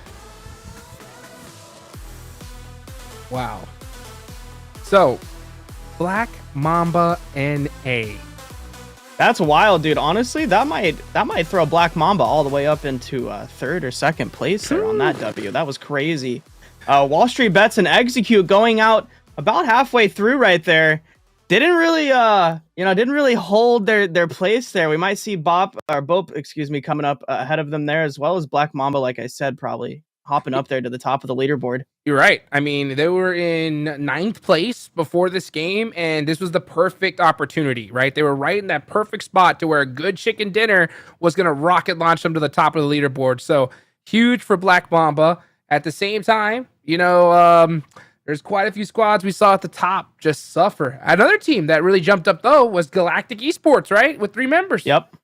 Wow. So, Black Mamba NA. That's wild, dude. Honestly, that might throw Black Mamba all the way up into 3rd or 2nd place there on that W. That was crazy. Wall Street Bets and Execute going out about halfway through right there. Didn't really hold their place there. We might see BOPE, excuse me, coming up ahead of them there, as well as Black Mamba, like I said, probably hopping up there to the top of the leaderboard. You're right. I mean, they were in 9th place before this game, and this was the perfect opportunity, right? They were right in that perfect spot to where a good chicken dinner was going to rocket launch them to the top of the leaderboard. So huge for Black Mamba. At the same time, there's quite a few squads we saw at the top just suffer. Another team that really jumped up, though, was Galactic Esports, right? With 3 members. Yep.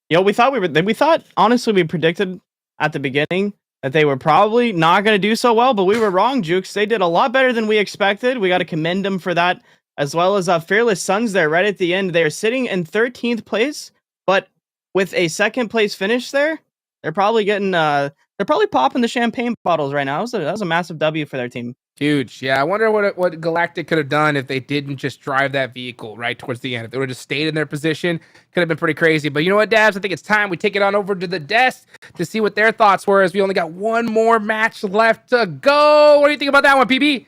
We thought, honestly, we predicted at the beginning that they were probably not going to do so well, but we were wrong, Jukes. They did a lot better than we expected. We got to commend them for that, as well as Fearless SUNZ there right at the end. They're sitting in 13th place, but with a 2nd place finish there, they're probably getting they're probably popping the champagne bottles right now. That was a massive W for their team. Huge. Yeah, I wonder what Galactic could have done if they didn't just drive that vehicle right towards the end. If they would have just stayed in their position, could have been pretty crazy. But you know what, Dabs? I think it's time we take it on over to the desk to see what their thoughts were, as we only got one more match left to go. What do you think about that one, PB?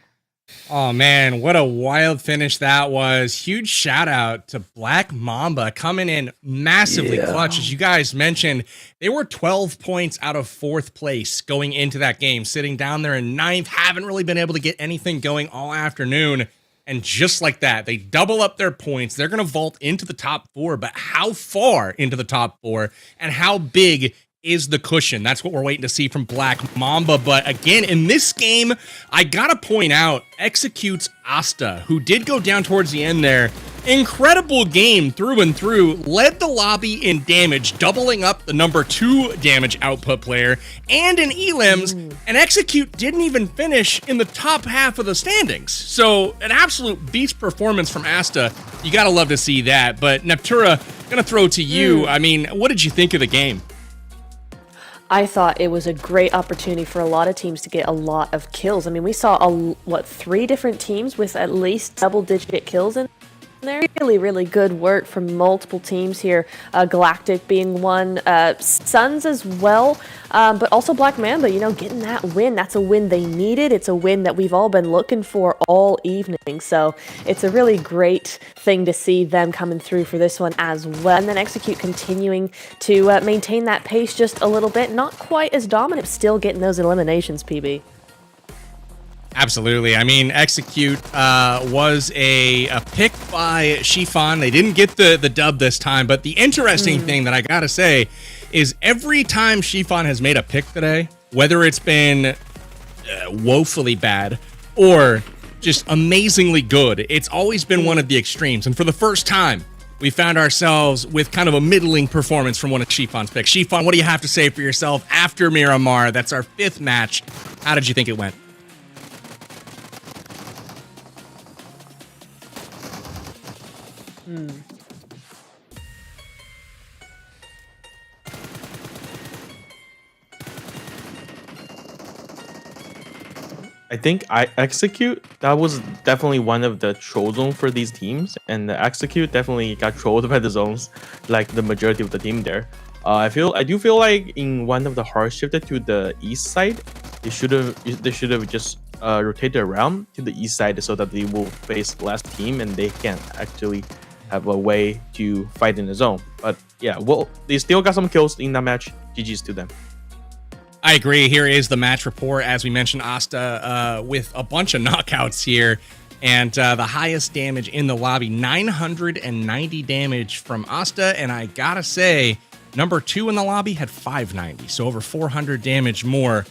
Oh man, what a wild finish that was. Huge shout out to Black Mamba coming in massively clutch. As you guys mentioned, they were 12 points out of 4th place going into that game, sitting down there in 9th, haven't really been able to get anything going all afternoon. And just like that, they double up their points. They're going to vault into the top 4, but how far into the top 4 and how big is the cushion? That's what we're waiting to see from Black Mamba. But again, in this game, I gotta point out Execute's Asta, who did go down towards the end there. Incredible game through and through, led the lobby in damage, doubling up the number 2 damage output player, and in elims, and Execute didn't even finish in the top half of the standings. So an absolute beast performance from Asta. You gotta love to see that. But Neptura, gonna throw to you. I mean, what did you think of the game? I thought it was a great opportunity for a lot of teams to get a lot of kills. I mean, we saw, 3 different teams with at least double-digit kills in there. Really good work from multiple teams here. Galactic being one, SUNZ as well, but also Black Mamba, getting that win. That's a win they needed. It's a win that we've all been looking for all evening. So it's a really great thing to see them coming through for this one as well. And then Execute continuing to maintain that pace just a little bit. Not quite as dominant, still getting those eliminations, PB. Absolutely. I mean, Execute was a pick by Shifan. They didn't get the dub this time, but the interesting thing that I gotta say is every time Shifan has made a pick today, whether it's been woefully bad or just amazingly good, it's always been one of the extremes. And for the first time, we found ourselves with kind of a middling performance from one of Shifan's picks. Shifan, what do you have to say for yourself after Miramar? That's our 5th match. How did you think it went? I think I Execute, that was definitely one of the troll zone for these teams, and the Execute definitely got trolled by the zones, like the majority of the team there. I do feel like in one of the hard shifted to the east side, they should have just rotated around to the east side so that they will face less team and they can actually have a way to fight in the zone. But yeah, well, they still got some kills in that match. GG's to them. I agree. Here is the match report. As we mentioned, Asta with a bunch of knockouts here. And the highest damage in the lobby, 990 damage from Asta. And I gotta say, number 2 in the lobby had 590. So over 400 damage more.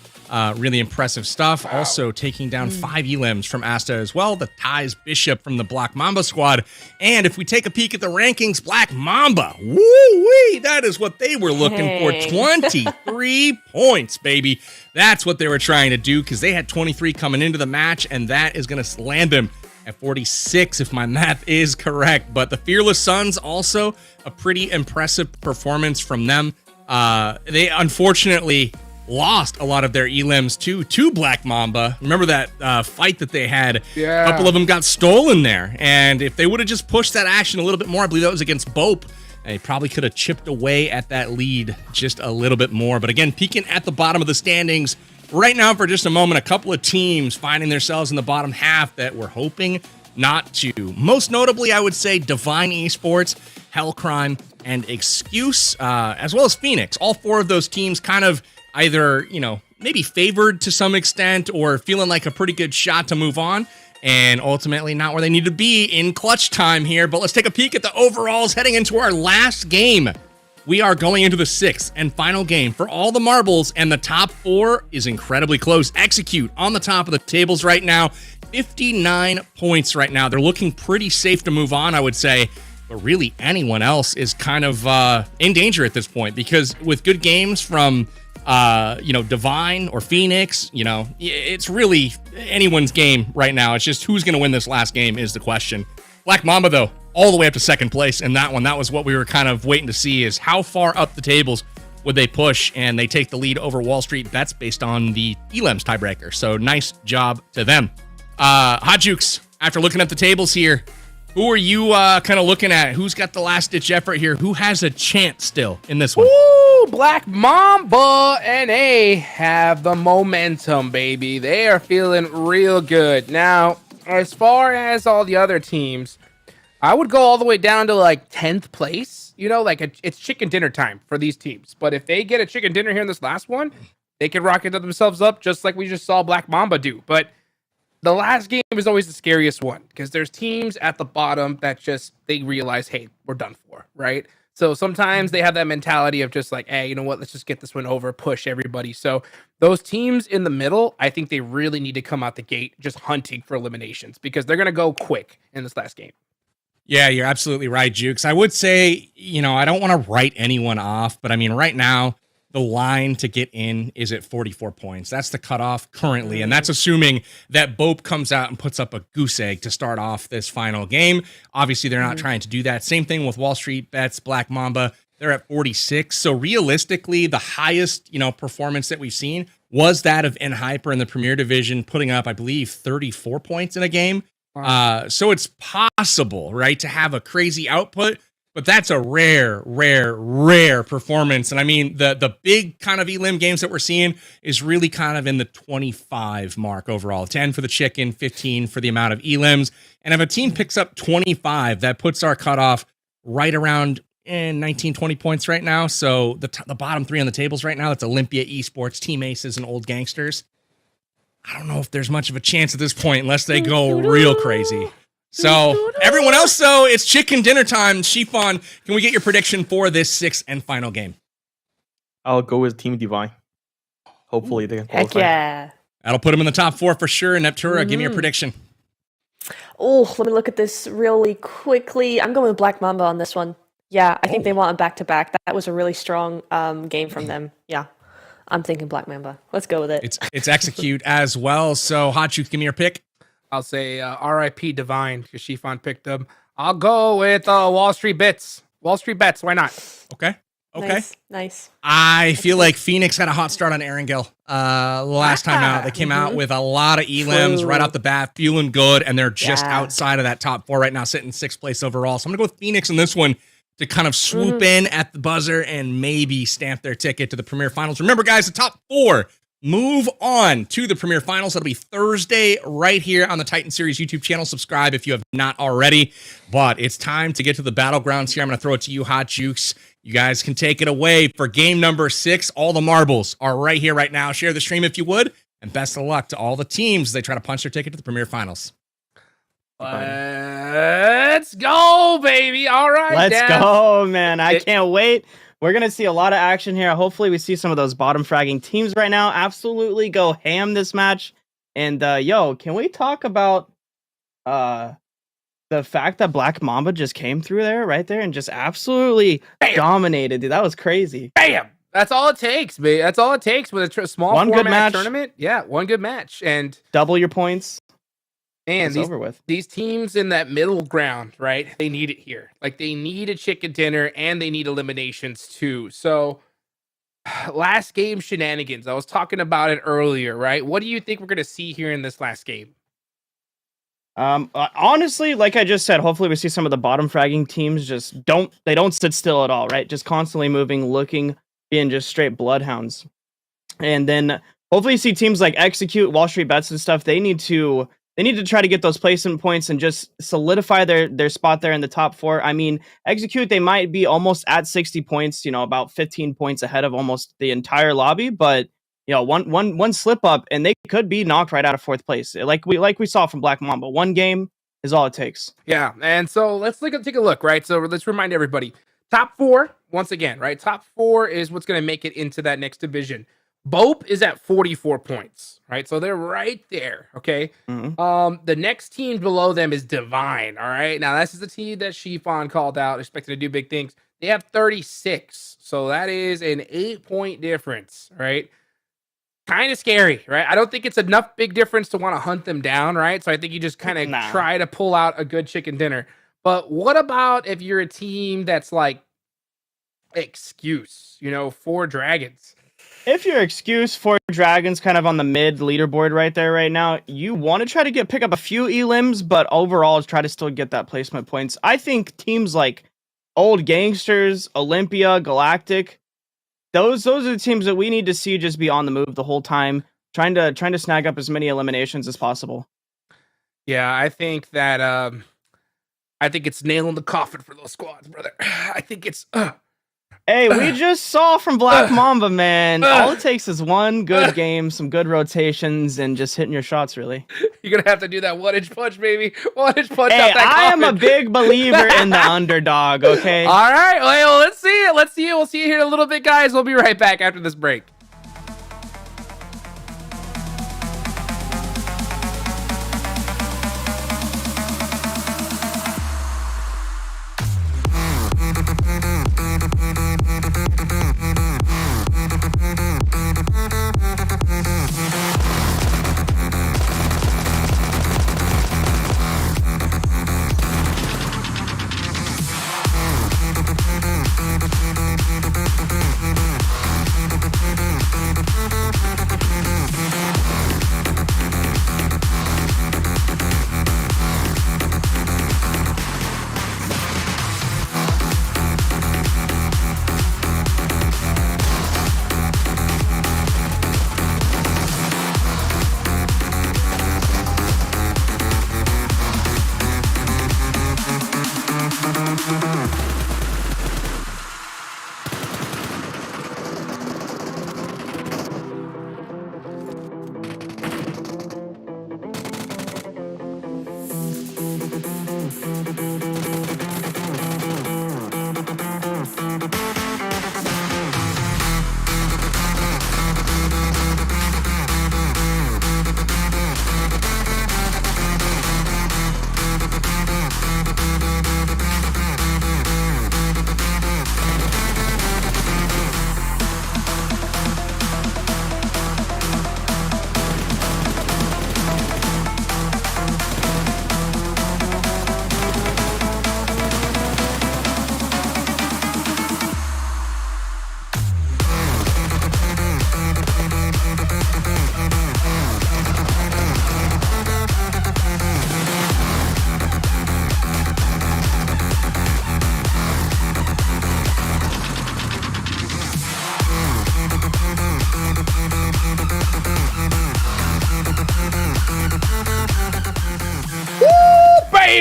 Really impressive stuff. Wow. Also taking down 5 elims from Asta as well. The ties Bishop from the Black Mamba squad. And if we take a peek at the rankings, Black Mamba, woo-wee, that is what they were looking for. 23 points, baby. That's what they were trying to do because they had 23 coming into the match, and that is going to land them at 46 if my math is correct. But the Fearless Suns also a pretty impressive performance from them. They unfortunately lost a lot of their elims to Black Mamba. Remember that fight that they had? Yeah. A couple of them got stolen there. And if they would have just pushed that action a little bit more, I believe that was against BOPE, they probably could have chipped away at that lead just a little bit more. But again, peeking at the bottom of the standings right now for just a moment, a couple of teams finding themselves in the bottom half that we're hoping not to. Most notably, I would say Divine Esports, Hellcrime, and Excuse, as well as FENIX. All 4 of those teams kind of either, maybe favored to some extent or feeling like a pretty good shot to move on, and ultimately not where they need to be in clutch time here. But let's take a peek at the overalls heading into our last game. We are going into the 6th and final game for all the marbles, and the top 4 is incredibly close. Execute on the top of the tables right now, 59 points right now. They're looking pretty safe to move on, I would say. But really, anyone else is kind of in danger at this point because with good games from Divine or FENIX, it's really anyone's game right now. It's just who's going to win this last game is the question. Black Mamba, though, all the way up to 2nd place in that one. That was what we were kind of waiting to see, is how far up the tables would they push, and they take the lead over Wall Street Bets based on the elims tiebreaker. So nice job to them. Hot Jukes, after looking at the tables here, who are you kind of looking at? Who's got the last-ditch effort here? Who has a chance still in this one? Woo! Black Mamba NA have the momentum, baby. They are feeling real good. Now, as far as all the other teams, I would go all the way down to like 10th place. It's chicken dinner time for these teams. But if they get a chicken dinner here in this last one, they can rocket themselves up just like we just saw Black Mamba do. But the last game is always the scariest one because there's teams at the bottom that just, they realize, hey, we're done for, right? So sometimes they have that mentality of just like, hey, you know what? Let's just get this one over, push everybody. So those teams in the middle, I think they really need to come out the gate just hunting for eliminations because they're going to go quick in this last game. Yeah, you're absolutely right, Jukes. I would say, I don't want to write anyone off, but I mean, right now, the line to get in is at 44 points. That's the cutoff currently, and that's assuming that BOPE comes out and puts up a goose egg to start off this final game. Obviously, they're not trying to do that. Same thing with Wall Street Bets, Black Mamba. They're at 46. So realistically, the highest, performance that we've seen was that of Hyper in the Premier Division, putting up, I believe, 34 points in a game. So it's possible, right, to have a crazy output, but that's a rare performance. And I mean, the big kind of elim games that we're seeing is really kind of in the 25 mark overall. 10 for the chicken, 15 for the amount of elims. And if a team picks up 25, that puts our cutoff right around 19, 20 points right now. So the bottom three on the tables right now, that's Olympia, Esports, Team Aces, and Old Gangsters. I don't know if there's much of a chance at this point unless they go real crazy. So everyone else, though, it's chicken dinner time. Shifan, can we get your prediction for this sixth and final game? I'll go with Team Divine. Hopefully they can qualify. Heck yeah. That'll put them in the top 4 for sure. Neptura, give me your prediction. Oh, let me look at this really quickly. I'm going with Black Mamba on this one. Yeah, I think they want a back-to-back. That was a really strong game from them. Yeah, I'm thinking Black Mamba. Let's go with it. It's execute as well. So, Hot Juice, give me your pick. I'll say RIP Divine because Shifan picked them. I'll go with Wall Street Bets. Wall Street Bets. Why not? Okay. Nice. I feel like FENIX had a hot start on Erangel last time out. They came out with a lot of elims right off the bat, feeling good, and they're just outside of that top 4 right now, sitting 6th place overall. So I'm going to go with FENIX in this one to kind of swoop in at the buzzer and maybe stamp their ticket to the Premier Finals. Remember, guys, the top 4 move on to the Premier Finals. That'll be Thursday right here on the Titan Series YouTube channel. Subscribe if you have not already. But it's time to get to the battlegrounds here. I'm going to throw it to you, Hot Jukes. You guys can take it away for game number 6. All the marbles are right here, right now. Share the stream if you would. And best of luck to all the teams as they try to punch their ticket to the Premier Finals. Let's go, baby. All right. Let's go, man. I can't wait. We're going to see a lot of action here. Hopefully we see some of those bottom fragging teams right now. Absolutely go ham this match. And can we talk about the fact that Black Mamba just came through there, right there, and just absolutely dominated, dude. That was crazy. Bam! That's all it takes, man. That's all it takes with a small one good match tournament. Yeah, one good match. And double your points. And these teams in that middle ground, right? They need it here. Like, they need a chicken dinner and they need eliminations too. So, last game shenanigans. I was talking about it earlier, right? What do you think we're going to see here in this last game? Honestly, like I just said, hopefully we see some of the bottom fragging teams just don't sit still at all, right? Just constantly moving, looking, being just straight bloodhounds. And then hopefully you see teams like Execute, Wall Street Bets and stuff. They need to try to get those placement points and just solidify their spot there in the top 4. I mean, Execute, they might be almost at 60 points, about 15 points ahead of almost the entire lobby, but one slip up and they could be knocked right out of 4th place. Like we saw from Black Mamba. One game is all it takes. Yeah, and so let's take a look, right? So let's remind everybody. Top 4, once again, right? Top 4 is what's going to make it into that next division. BOPE is at 44 points, right? So they're right there, okay? Mm-hmm. The next team below them is Divine, all right? Now, this is the team that Shifan called out, expected to do big things. They have 36, so that is an 8-point difference, right? Kind of scary, right? I don't think it's enough big difference to want to hunt them down, right? So I think you just kind of try to pull out a good chicken dinner. But what about if you're a team that's like Excuse, 4 Dragons? If your Excuse, 4 Dragons kind of on the mid leaderboard right there right now, you want to try to pick up a few elims, but overall try to still get that placement points. I think teams like Old Gangsters, Olympia, Galactic, those are the teams that we need to see just be on the move the whole time, trying to snag up as many eliminations as possible. Yeah, I think that I think it's nailing the coffin for those squads, brother. I think it's Hey, we just saw from Black Mamba, man. All it takes is one good game, some good rotations, and just hitting your shots, really. You're going to have to do that 1-inch punch, baby. 1-inch punch hey, out that I coffin. am a big believer in the underdog, okay? All right, well, let's see it. We'll see you here in a little bit, guys. We'll be right back after this break.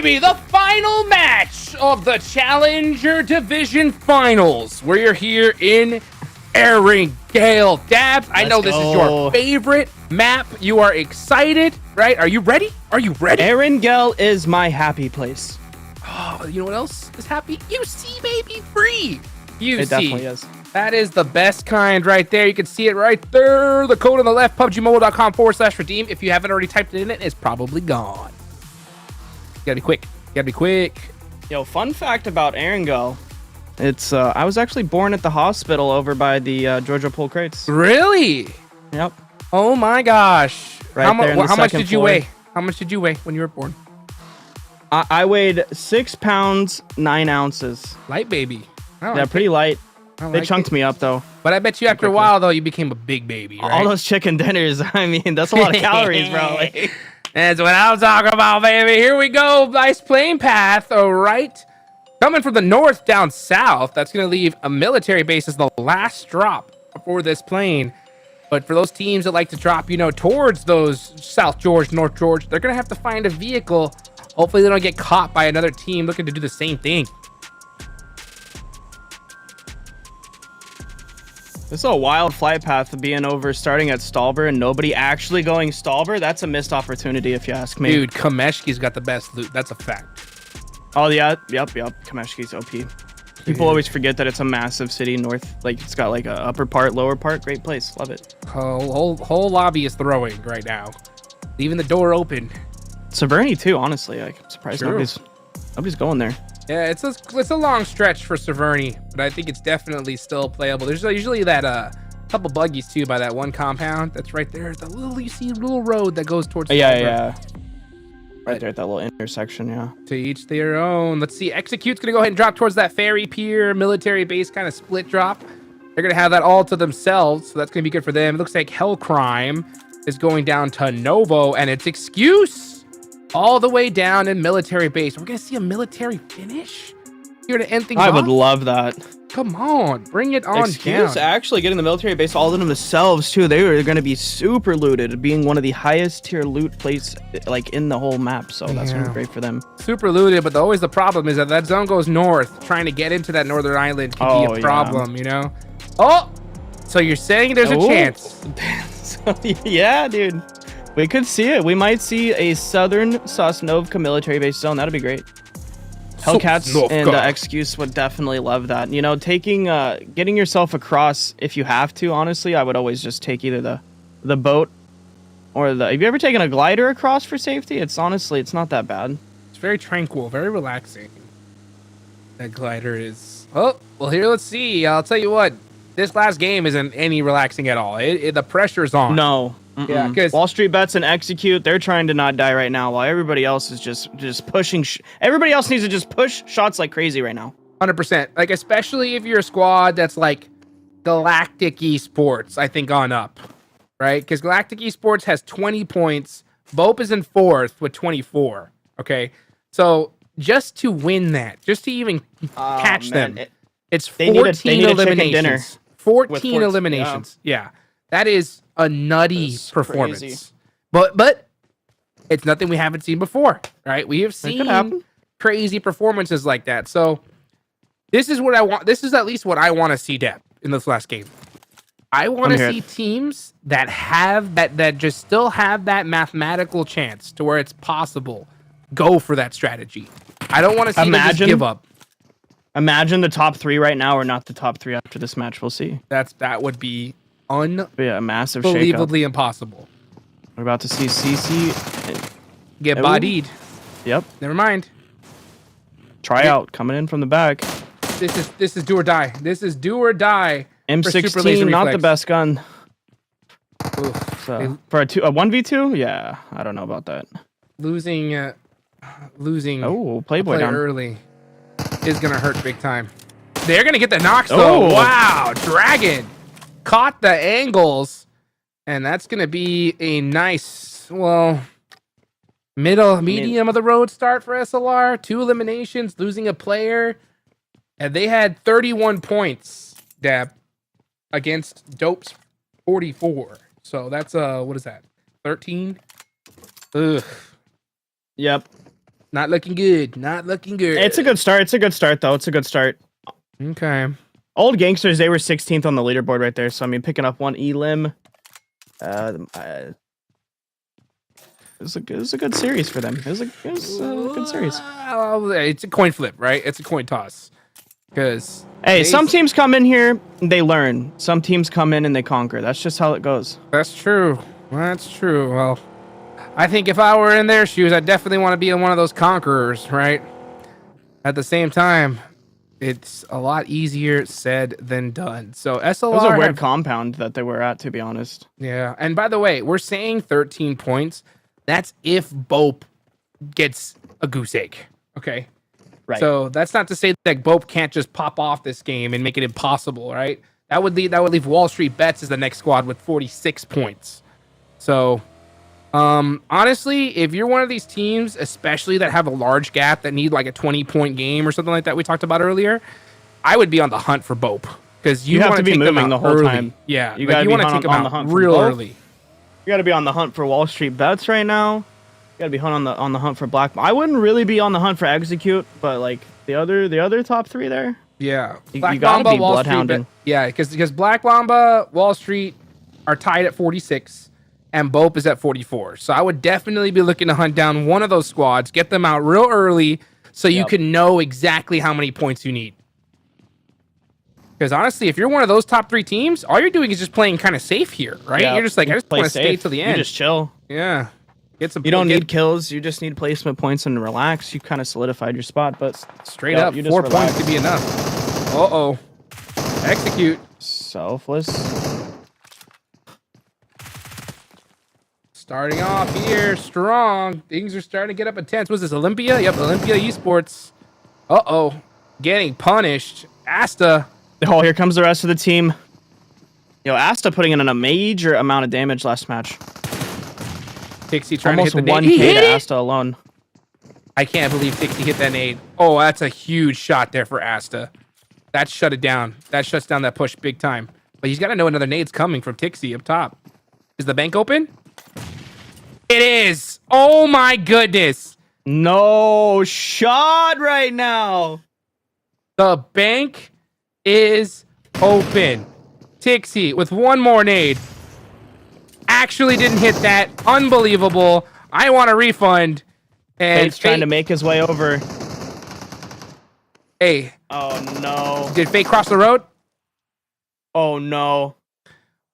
be the final match of the Challenger Division Finals. We're here in Erangel. Dab, I know this is your favorite map. You are excited, right? Are you ready? Are you ready? Erangel is my happy place. Oh, you know what else is happy? UC, baby, free. UC. It definitely is. That is the best kind right there. You can see it right there. The code on the left, PUBGMobile.com/redeem. If you haven't already typed it in, it's probably gone. You gotta be quick. You gotta be quick. Yo, fun fact about Erangel. It's I was actually born at the hospital over by the Georgia Pool Crates. Really? Yep. Oh my gosh. Right how there in the how much second did you floor. weigh? How much did you weigh when you were born? I weighed 6 pounds 9 ounces. Light baby. Yeah, pretty light. They chunked me up though. But I bet you after a while though, you became a big baby, right? All those chicken dinners. I mean, that's a lot of calories, bro. Like, that's what I'm talking about, baby. Here we go. Nice plane path. All right. Coming from the north down south, that's going to leave a military base as the last drop for this plane. But for those teams that like to drop, you know, towards those South George, North George, they're going to have to find a vehicle. Hopefully they don't get caught by another team looking to do the same thing. this is a wild flight path being over starting at Stalber and nobody actually going Stalber. That's a missed opportunity if you ask me. Dude, Kameshki's got the best loot. That's a fact. Oh, yeah. Yep. Kameshki's OP. People always forget that it's a massive city north. Like, it's got like a upper part, lower part. Great place. Love it. Whole lobby is throwing right now. Leaving the door open. Severny too, honestly. Like, I'm surprised nobody's going there. Yeah, it's a long stretch for Severny, but I think it's definitely still playable. There's usually that couple buggies too by that one compound that's right there. The little you see little road that goes towards. Yeah. Right there at that little intersection. Yeah. To each their own. Let's see. Execute's gonna go ahead and drop towards that ferry pier, military base kind of split drop. They're gonna have that all to themselves, so that's gonna be good for them. It looks like Hellcrime is going down to Novo, and it's Excuse all the way down in military base. We're gonna see a military finish here to end things I off. would love that. Come on, bring it on Excuse down. actually getting the military base all to themselves too. They were going to be super looted, being one of the highest tier loot plates like in the whole map. So that's going to be great for them. Super looted, but always the problem is that zone goes north. Trying to get into that northern island can be a problem, you know? Oh, so you're saying there's a chance? Yeah, dude. We could see it. We might see a southern Sosnovka military base zone. That'd be great. Hellcats and Excuse would definitely love that. You know, getting yourself across if you have to. Honestly, I would always just take either the boat or the. Have you ever taken a glider across for safety? It's not that bad. It's very tranquil, very relaxing. That glider is. Oh, well, here, let's see. I'll tell you what. This last game isn't any relaxing at all. The pressure's on. No. Yeah, because Wall Street Bets and Execute, they're trying to not die right now, while everybody else is just pushing. Everybody else needs to just push shots like crazy right now. 100%. Like, especially if you're a squad that's like Galactic Esports, I think, on up, right? Because Galactic Esports has 20 points. BOPE is in 4th with 24. Okay, so just to win that, just to even catch them, it's 14 eliminations. 14 eliminations. Yeah, that is a nutty performance. Crazy. But it's nothing we haven't seen before, right? We have seen crazy performances like that. So this is what I want. This is at least what I want to see, Deb, in this last game. I want to see teams that have that just still have that mathematical chance to where it's possible. Go for that strategy. I don't want to see them just give up. Imagine the top 3 right now are not the top 3 after this match. We'll see. That would be a massive unbelievably impossible. We're about to see CC get bodied. Yep. Never mind. Tryout coming in from the back. This is do or die. This is do or die. M16, not the best gun. So, for a 1v2, yeah, I don't know about that. Losing. Oh, Playboy down early is gonna hurt big time. They're gonna get the knocks though. Wow, Dragon caught the angles, and that's gonna be a nice, medium of the road start for SLR. 2 eliminations, losing a player, and they had 31 points. Dab against Dope's 44. So that's what is that? 13. Ugh. Yep. Not looking good. Not looking good. It's a good start. It's a good start, though. It's a good start. Okay. Old Gangsters, they were 16th on the leaderboard right there. So, I mean, picking up one elim. It was a good series for them. It was a good series. It's a coin flip, right? It's a coin toss. Because hey, some teams come in here, and they learn. Some teams come in and they conquer. That's just how it goes. That's true. That's true. Well, I think if I were in their shoes, I'd definitely want to be one of those conquerors, right? At the same time, it's a lot easier said than done. So SLR It was a weird compound that they were at, to be honest. Yeah. And by the way, we're saying 13 points. That's if BOPE gets a goose egg. Okay. Right. So that's not to say that BOPE can't just pop off this game and make it impossible, right? That would leave Wall Street Bets as the next squad with 46 points. So honestly, if you're one of these teams, especially that have a large gap that need like a 20-point game or something like that we talked about earlier, I would be on the hunt for BOPE because you have want to to be take them moving out the whole early. time. Yeah, You like, gotta you be want to take them on the out hunt for real both. early. You got to be on the hunt for Wall Street Bets right now. You got to be on the hunt for Black. I wouldn't really be on the hunt for Execute, but like the other top three there. Yeah, You Black gotta Mamba, be Wall Street. bloodhounding. Yeah, because Black Mamba, Wall Street are tied at 46, and BOPE is at 44. So I would definitely be looking to hunt down one of those squads, get them out real early, so you can know exactly how many points you need. Because honestly, if you're one of those top three teams, all you're doing is just playing kind of safe here, right? Yeah, You're just like, I just play want to stay safe. till the end. You just chill. Yeah. Get some. You don't need kills. You just need placement points and relax. You kind of solidified your spot, but straight up. you just 4 relax. points could be enough. Uh-oh. Execute. Selfless. Starting off here strong. Things are starting to get up intense. What's this, Olympia? Yep, Olympia Esports. Uh-oh. Getting punished. Asta. Oh, here comes the rest of the team. Yo, Asta putting in a major amount of damage last match. Tixie trying Almost to hit the 1K nade. He hit to it! Asta alone. I can't believe Tixie hit that nade. Oh, that's a huge shot there for Asta. That shut it down. That shuts down that push big time. But he's got to know another nade's coming from Tixie up top. Is the bank open? It is. Oh my goodness. No shot right now. The bank is open. Tixie with one more nade. Actually didn't hit that. Unbelievable. I want a refund. And Fate's trying to make his way over. Hey. Oh no. Did Fate cross the road? Oh no.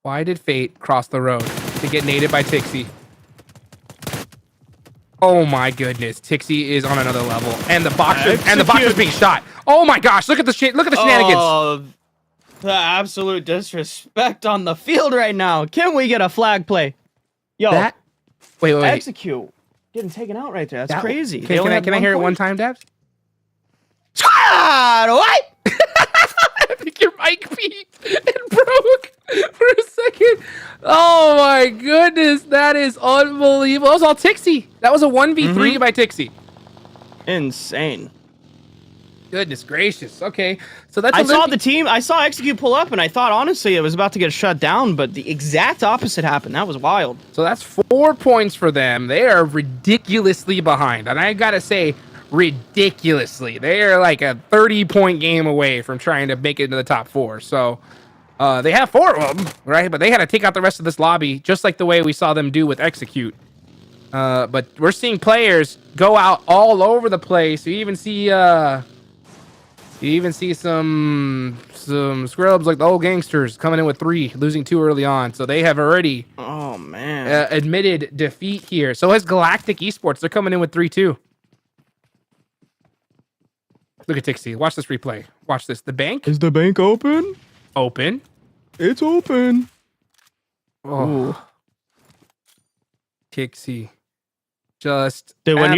Why did Fate cross the road to get naded by Tixie? Oh my goodness. Tixie is on another level. And the boxer's being shot. Oh my gosh. Look at the shit. Look at the shenanigans. Oh, the absolute disrespect on the field right now. Can we get a flag play? Yo, Wait. Execute. Getting taken out right there. That's crazy. Can I hear it one time, Dabs? What? I think your mic beeped and broke for a second. Oh my goodness, that is unbelievable. That was all Tixie. That was a 1v3 by Tixie. Insane. Goodness gracious. Okay, so that's. I saw the team. I saw Execute pull up, and I thought honestly it was about to get shut down, but the exact opposite happened. That was wild. So that's 4 points for them. They are ridiculously behind, and I gotta say, ridiculously. They are like a 30-point game away from trying to make it into the top 4. So they have 4 of them, right? But they had to take out the rest of this lobby, just like the way we saw them do with Execute. But we're seeing players go out all over the place. You even see some scrubs like the old gangsters coming in with 3, losing 2 early on. So they have already admitted defeat here. So has Galactic Esports. They're coming in with 3 too. Look at Tixie. Watch this replay. Watch this. The bank Is the bank open? open. It's open. Oh, Tixie. Just Dude, when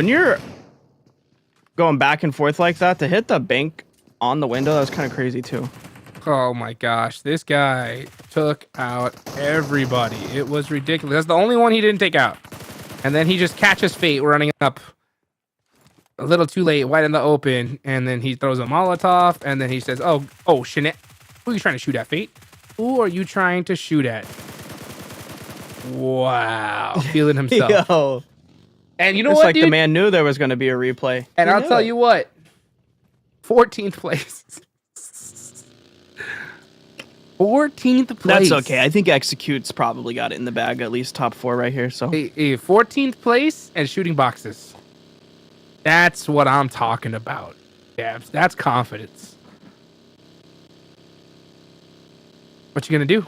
you're going back and forth like that, to hit the bank on the window, that was kind of crazy too. Oh my gosh, this guy took out everybody. It was ridiculous. That's the only one he didn't take out. And then he just catches Fate running up a little too late, wide in the open, and then he throws a Molotov, and then he says, oh, Shinette, who are you trying to shoot at, Fate? Who are you trying to shoot at? Wow, feeling himself. Yo. And you know It's what, like dude? the man knew there was going to be a replay. And He I'll knew tell it. you what, 14th place. 14th place. That's okay. I think Execute's probably got it in the bag, at least top 4 right here. So A 14th place and shooting boxes. That's what I'm talking about. Yeah, that's confidence. What you gonna do?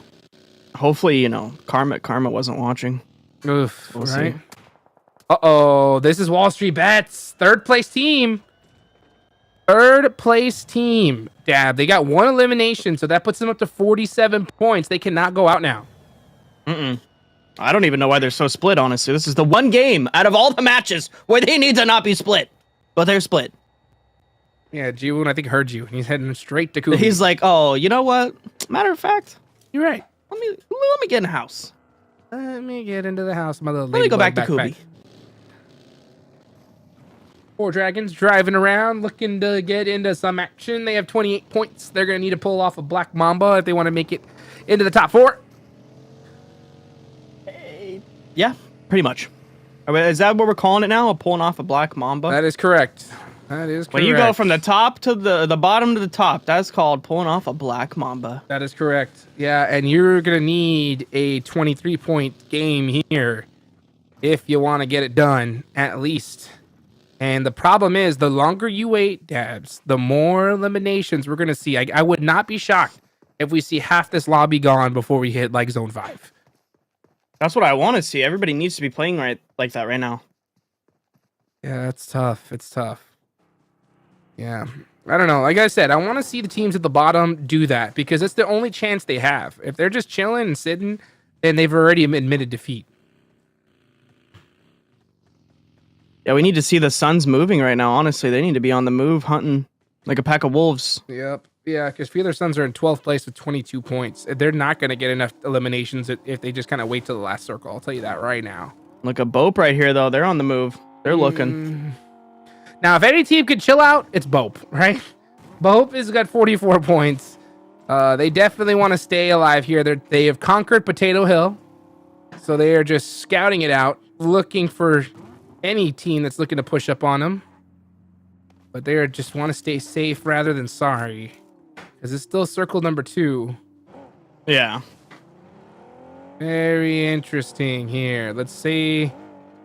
hopefully, you know, Karma wasn't watching. Oof, We'll right? see. Uh-oh, this is Wall Street Bets. Third place team. Third place team. Dab, they got 1 elimination, so that puts them up to 47 points. They cannot go out now. I don't even know why they're so split, honestly. This is the one game out of all the matches where they need to not be split. But they're split. Yeah, Jiwoon, I think, heard you. He's heading straight to Kubi. He's like, oh, you know what? Matter of fact, You're right. let me get in the house. Let me get into the house, my little Let me go back to ladybug Kubi. backpack. 4 Dragons driving around, looking to get into some action. They have 28 points. They're going to need to pull off a Black Mamba if they want to make it into the top 4. Yeah, pretty much. Is that what we're calling it now? Pulling off a Black Mamba? That is correct. That is correct. When you go from the top to the bottom to the top, that's called pulling off a Black Mamba. That is correct. Yeah, and you're going to need a 23-point game here if you want to get it done, at least. And the problem is, the longer you wait, Dabs, the more eliminations we're going to see. I would not be shocked if we see half this lobby gone before we hit, like, Zone 5. That's what I want to see. Everybody needs to be playing right like that right now. Yeah, it's tough. It's tough. Yeah. I don't know. Like I said, I want to see the teams at the bottom do that because it's the only chance they have. If they're just chilling and sitting, then they've already admitted defeat. Yeah, we need to see the SUNZ moving right now, honestly. They need to be on the move, hunting like a pack of wolves. Yep. Yeah, because Feeler Suns are in 12th place with 22 points. They're not going to get enough eliminations if they just kind of wait till the last circle. I'll tell you that right now. Look at BOPE right here, though. They're on the move. They're looking. Now, if any team could chill out, it's BOPE, right? BOPE has got 44 points. They definitely want to stay alive here. They have conquered Potato Hill. So they are just scouting it out, looking for any team that's looking to push up on them. But they just want to stay safe rather than sorry. Because it's still circle number 2. Yeah. Very interesting here. Let's see.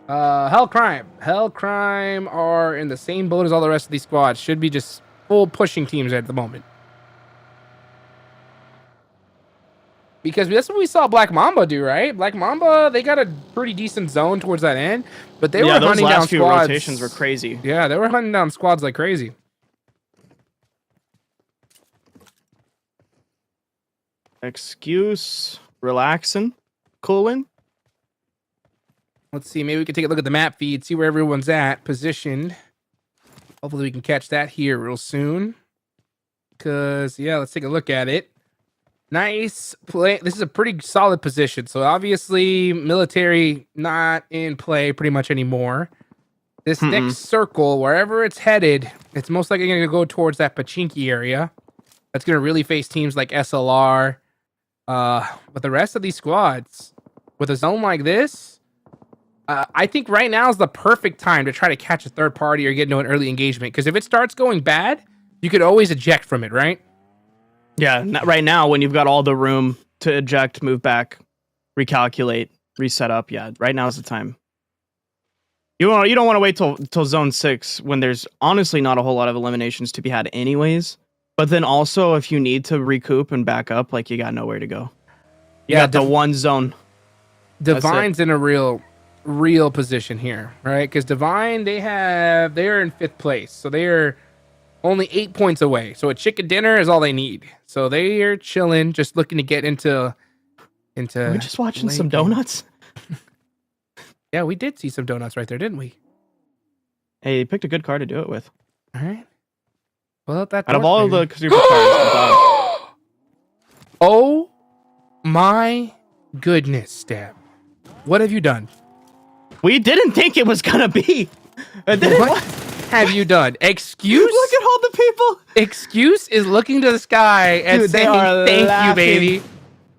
Hell Crime. Hell Crime are in the same boat as all the rest of these squads. Should be just full pushing teams at the moment. Because that's what we saw Black Mamba do, right? Black Mamba, they got a pretty decent zone towards that end. But they were those hunting last down few squads. rotations were crazy. Yeah, they were hunting down squads like crazy. Excuse, relaxing, cooling. Let's see. Maybe we can take a look at the map feed, see where everyone's at, positioned. Hopefully we can catch that here real soon. Because, yeah, let's take a look at it. Nice play. This is a pretty solid position. So, obviously, military not in play pretty much anymore. This next circle, wherever it's headed, it's most likely going to go towards that Pachinki area. That's going to really face teams like SLR. But the rest of these squads, with a zone like this, I think right now is the perfect time to try to catch a third party or get into an early engagement. Because if it starts going bad, you could always eject from it, right? Yeah, right now when you've got all the room to eject, move back, recalculate, reset up, yeah, right now is the time. You don't want to wait till zone 6 when there's honestly not a whole lot of eliminations to be had anyways. But then also if you need to recoup and back up, like you got nowhere to go. You got the one zone. Divine's in a real position here, right? Because Divine, they're in 5th place. So they are only 8 points away. So a chicken dinner is all they need. So they are chilling, just looking to get into. We're just watching some donuts. Yeah, we did see some donuts right there, didn't we? Hey, you picked a good card to do it with. All right. Well, that out of all the super cards, oh my goodness, Stab. What have you done? We didn't think it was gonna be. What have you done? Excuse? Look at all the people. Excuse is looking to the sky and saying, "Thank you, baby.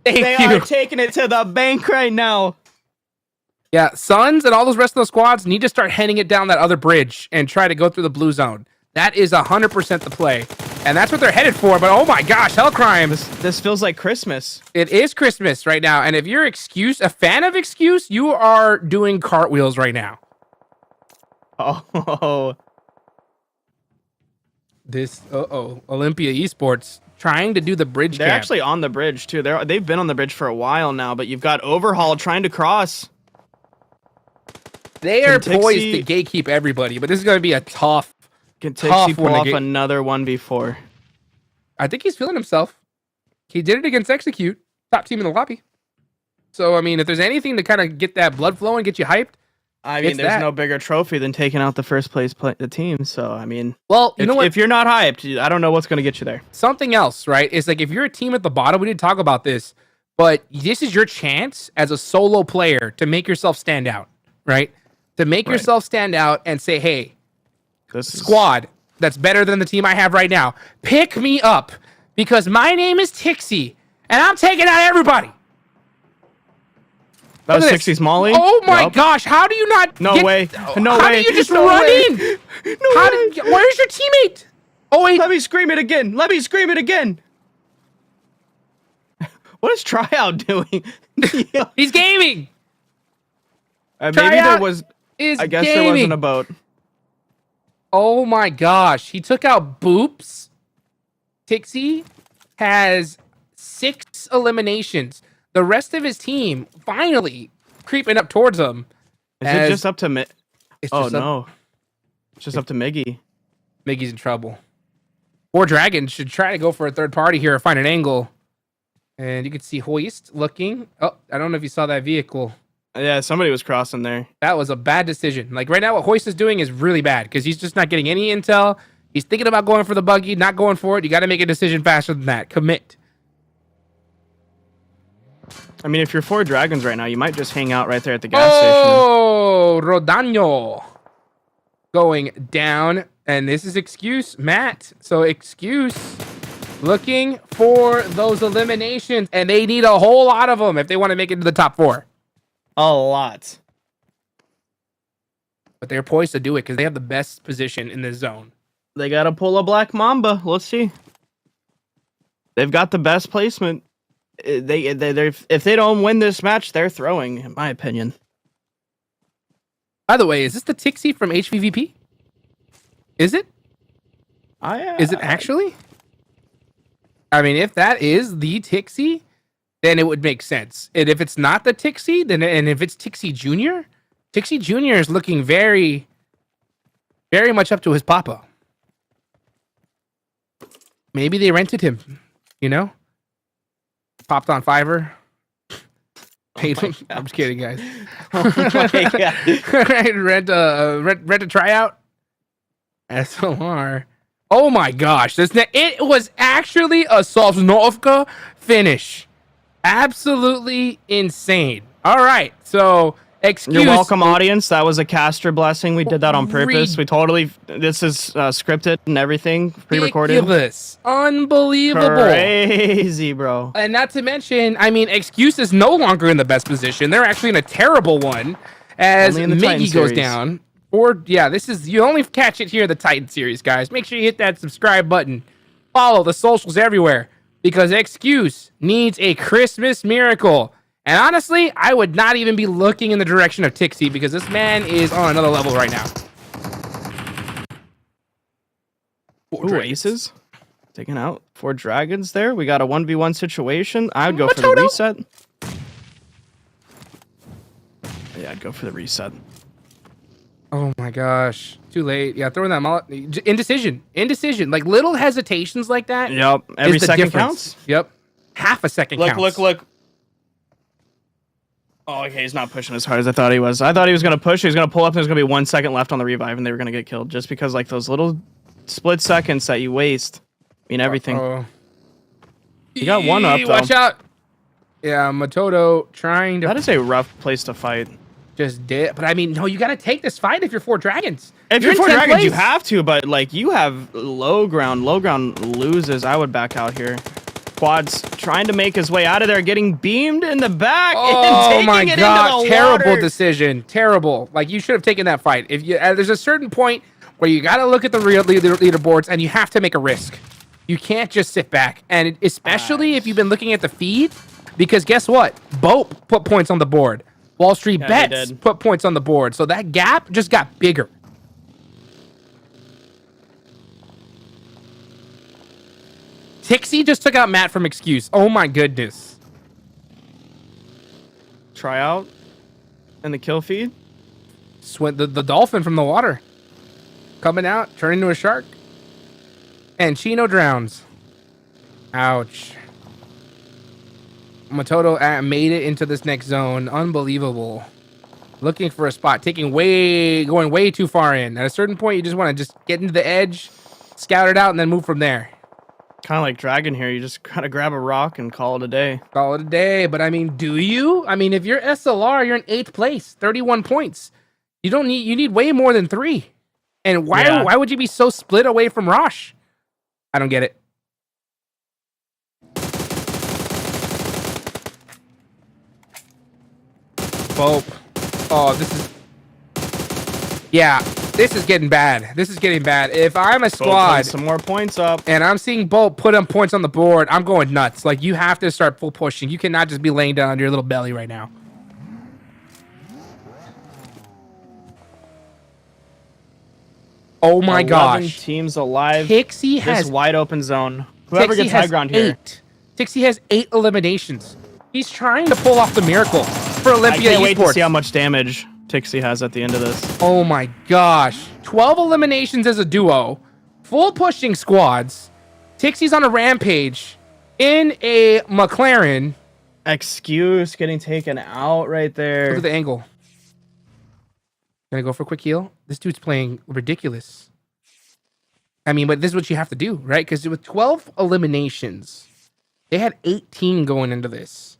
Thank you." They are taking it to the bank right now. Yeah, SUNZ and all those rest of those squads need to start heading it down that other bridge and try to go through the blue zone. That is 100% the play. And that's what they're headed for. But oh my gosh, Hellcrime. This feels like Christmas. It is Christmas right now. And if you're a fan of Excuse, you are doing cartwheels right now. Oh. Olympia Esports trying to do the bridge They're camp. actually on the bridge, too. They've been on the bridge for a while now, but you've got Overhaul trying to cross. They are Can poised Tixie- to gatekeep everybody, but this is going to be a tough. Can Tough Tixie pull one to off get- another 1v4? I think he's feeling himself. He did it against Execute, top team in the lobby. So, I mean, if there's anything to kind of get that blood flowing, get you hyped. I mean, It's there's that. no bigger trophy than taking out the first place the team. So, I mean, Well, you know what? If you're not hyped, I don't know what's going to get you there. Something else, right? Is like if you're a team at the bottom, we didn't talk about this, but this is your chance as a solo player to make yourself stand out, right? To make yourself stand out and say, hey, This is- squad that's better than the team I have right now, pick me up because my name is Tixie and I'm taking out everybody. That was Look at this. 60's Molly. Oh my Yup. gosh, how do you not No get- way. No how way. do you just No run way. in? No How way. did, where's your teammate? Oh wait, Let me scream it again. Let me scream it again. What is Tryout doing? Yeah. he's gaming. Maybe Tryout there was. Is I guess gaming. there wasn't a boat. Oh my gosh, he took out Boops. Tixie has 6 eliminations. The rest of his team finally creeping up towards him. Is it just up to me? It's Oh just up- no. It's just up to Miggy. Miggy's in trouble. 4 Dragons should try to go for a third party here or find an angle. And you can see Hoist looking. Oh, I don't know if you saw that vehicle. Yeah, somebody was crossing there. That was a bad decision. Like right now, what Hoist is doing is really bad because he's just not getting any intel. He's thinking about going for the buggy, not going for it. You got to make a decision faster than that. Commit. I mean, if you're 4 Dragons right now, you might just hang out right there at the gas station. Oh, Rodano going down. And this is Excuse, Matt. So Excuse looking for those eliminations. And they need a whole lot of them if they want to make it to the top 4. A lot. But they're poised to do it because they have the best position in this zone. They got to pull a Black Mamba. Let's see. They've got the best placement. They're if they don't win this match, they're throwing, in my opinion. By the way, is this the Tixie from HVVP? Is it? Is it actually? I mean, if that is the Tixie, then it would make sense. And if it's not the Tixie, then and if it's Tixie Jr., Tixie Jr. is looking very, very much up to his papa. Maybe they rented him, you know? Popped on Fiverr. Paid him. I'm just kidding, guys. rent a tryout. SLR. Oh my gosh. It was actually a Sanhok finish. Absolutely insane. All right. So, excuse. You're welcome, audience. That was a caster blessing. We did that on purpose. This is scripted and everything, pre-recorded. Ridiculous. Unbelievable. Crazy, bro. And not to mention, I mean, Excuse is no longer in the best position. They're actually in a terrible one as Only in the Titan Miggy goes series. down. Or, yeah, you only catch it here in the Titan series, guys. Make sure you hit that subscribe button. Follow the socials everywhere because Excuse needs a Christmas miracle. And honestly, I would not even be looking in the direction of Tixie because this man is on another level right now. Ooh, aces. Taking out 4 Dragons there. We got a 1v1 situation. I would go for the reset. Yeah, I'd go for the reset. Oh my gosh. Too late. Yeah, throwing that mullet. Indecision. Like little hesitations like that. Yep. is Every the second difference. counts. Yep. Half a second counts. Look. Oh, okay. He's not pushing as hard as I thought he was. I thought he was going to push. He was going to pull up and there's going to be 1 second left on the revive and they were going to get killed just because like those little split seconds that you waste mean everything. You got one up, though. Watch out. Yeah, Matoto trying to That is a rough place to fight. just did. But I mean, no, you got to take this fight if you're 4 Dragons. If you're in 4 10th Dragons, you place. have to, but like you have low ground. Low ground loses. I would back out here. squad's trying to make his way out of there, getting beamed in the back. Oh and my taking it god, into the terrible water. decision. Terrible. Like, you should have taken that fight. If you there's a certain point where you got to look at the real leaderboards and you have to make a risk. You can't just sit back. And especially if you've been looking at the feed, because guess what? BOPE put points on the board. Wall Street Bets put points on the board. So that gap just got bigger. Tixie just took out Matt from Excuse. Oh my goodness. Try out and the kill feed. The dolphin from the water. Coming out, turning into a shark. And Chino drowns. Ouch. Matoto made it into this next zone. Unbelievable. Looking for a spot. Going way too far in. At a certain point, you just want to just get into the edge, scout it out, and then move from there. Kind of like Dragon here. You just gotta grab a rock and call it a day. Call it a day. But I mean, do you? I mean, if you're SLR, you're in 8th place, 31 points. You need way more than 3. And why would you be so split away from Rosh? I don't get it. BOPE. Oh, this is getting bad. This is getting bad. If I'm a squad, some more points up, and I'm seeing BOPE put up points on the board, I'm going nuts. Like, you have to start full pushing. You cannot just be laying down on your little belly right now. Oh my gosh. Teams alive. Tixie has wide open zone. Whoever gets high ground here. Tixie has 8 eliminations. He's trying to pull off the miracle for Olympia I can't wait to Esports. see how much damage Tixie has at the end of this. Oh my gosh. 12 eliminations as a duo. Full pushing squads. Tixie's on a rampage in a McLaren. Excuse getting taken out right there. Look at the angle. Gonna go for a quick heal. This dude's playing ridiculous. I mean, but this is what you have to do, right? Because with 12 eliminations, they had 18 going into this.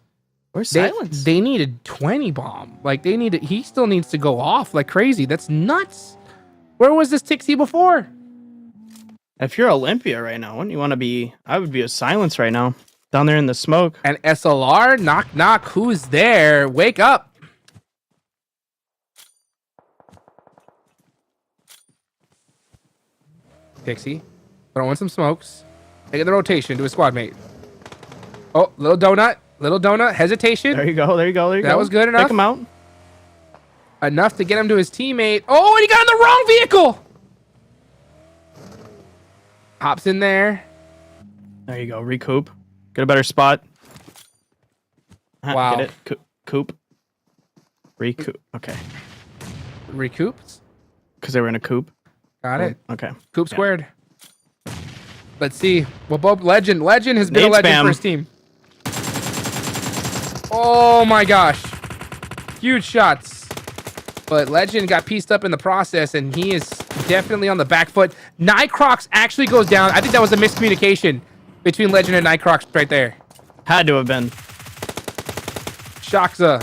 Where's Silence? They needed 20 bomb. Like, he still needs to go off like crazy. That's nuts. Where was this Tixie before? If you're Olympia right now, wouldn't you want to be? I would be a Silence right now. Down there in the smoke. And SLR, knock, knock. Who's there? Wake up. Tixie, throw in some smokes. Taking the rotation to his squad mate. Oh, little donut, hesitation. There you go. That was good enough. Take him out. Enough to get him to his teammate. Oh, and he got in the wrong vehicle. Hops in there. There you go. Recoup. Get a better spot. Wow. Get it. Coop. Recoup. Okay. Recoups. Because they were in a coop. Got it. Okay. Coop squared. Let's see. Well, Bob Legend has been a legend for his team. Oh my gosh. Huge shots. But Legend got pieced up in the process, and he is definitely on the back foot. Nycrox actually goes down. I think that was a miscommunication between Legend and Nycrox right there. Had to have been. Shakza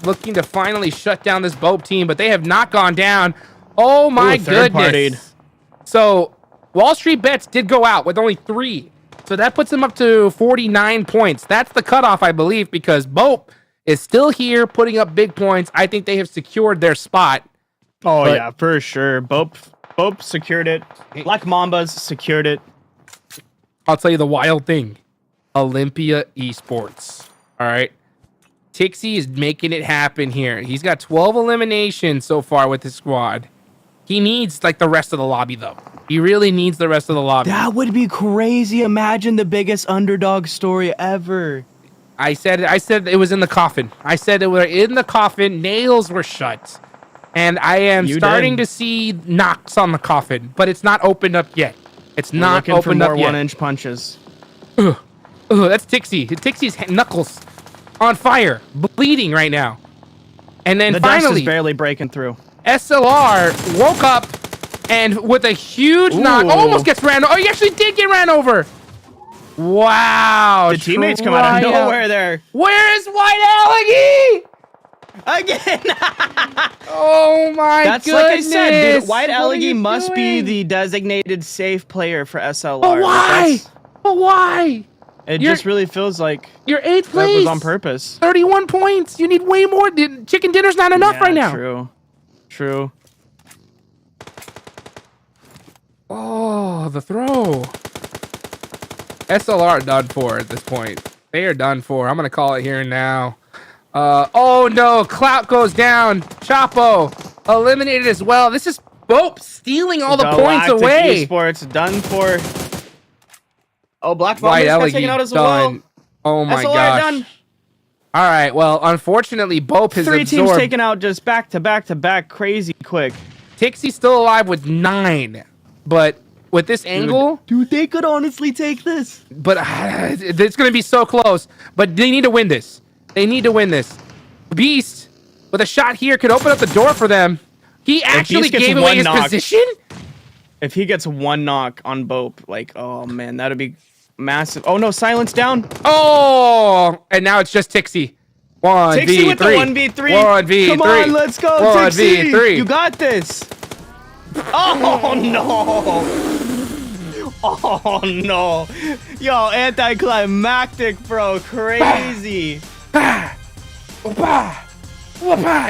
looking to finally shut down this BOPE team, but they have not gone down. Oh my goodness. So Wall Street Bets did go out with only 3. So that puts them up to 49 points. That's the cutoff, I believe, because BOPE is still here putting up big points. I think they have secured their spot. Oh, yeah, for sure. BOPE secured it. Black Mambas secured it. I'll tell you the wild thing. Olympia Esports. All right. Tixie is making it happen here. He's got 12 eliminations so far with his squad. He needs, like, the rest of the lobby, though. He really needs the rest of the lobby. That would be crazy. Imagine the biggest underdog story ever. I said it was in the coffin. I said it were in the coffin. Nails were shut. And I am starting to see knocks on the coffin, but it's not opened up yet. It's not opened up yet. 1-inch punches. That's Tixie. Tixie's knuckles on fire, bleeding right now. And then the finally, dust is barely breaking through. SLR woke up and with a huge knock, almost gets ran over. Oh, he actually did get ran over. Wow. The teammates come out of nowhere there. Where's White Allegy? Again. Oh my goodness. That's like I said, dude. White Allegy must be the designated safe player for SLR. But why? But why? It just really feels like you're 8th that place. was on purpose. 31 points. You need way more. Chicken dinner's not enough right now. True. Oh, the throw. SLR done for at this point. They are done for. I'm gonna call it here and now. Oh no, Clout goes down. Chapo eliminated as well. This is BOPE stealing all the points away. Esports done for. Oh, Black Mamba got taken out as well. Oh my SLR gosh. done. All right, well, unfortunately, BOPE has 3 absorbed. teams taken out just back to back to back, crazy quick. Tixie's still alive with 9, but with this angle, dude, they could honestly take this. But it's gonna be so close. But they need to win this. They need to win this. Beast with a shot here could open up the door for them. He actually gave away his position. If he gets 1 knock on BOPE, like, oh man, that'd be massive. Oh no, silence down. Oh, and now it's just Tixie. 1v3. Tixie with the 1v3. 1v3. Come on, let's go, 1v3. Tixie. You got this. Oh no. Oh no. Yo, anticlimactic, bro. Crazy. You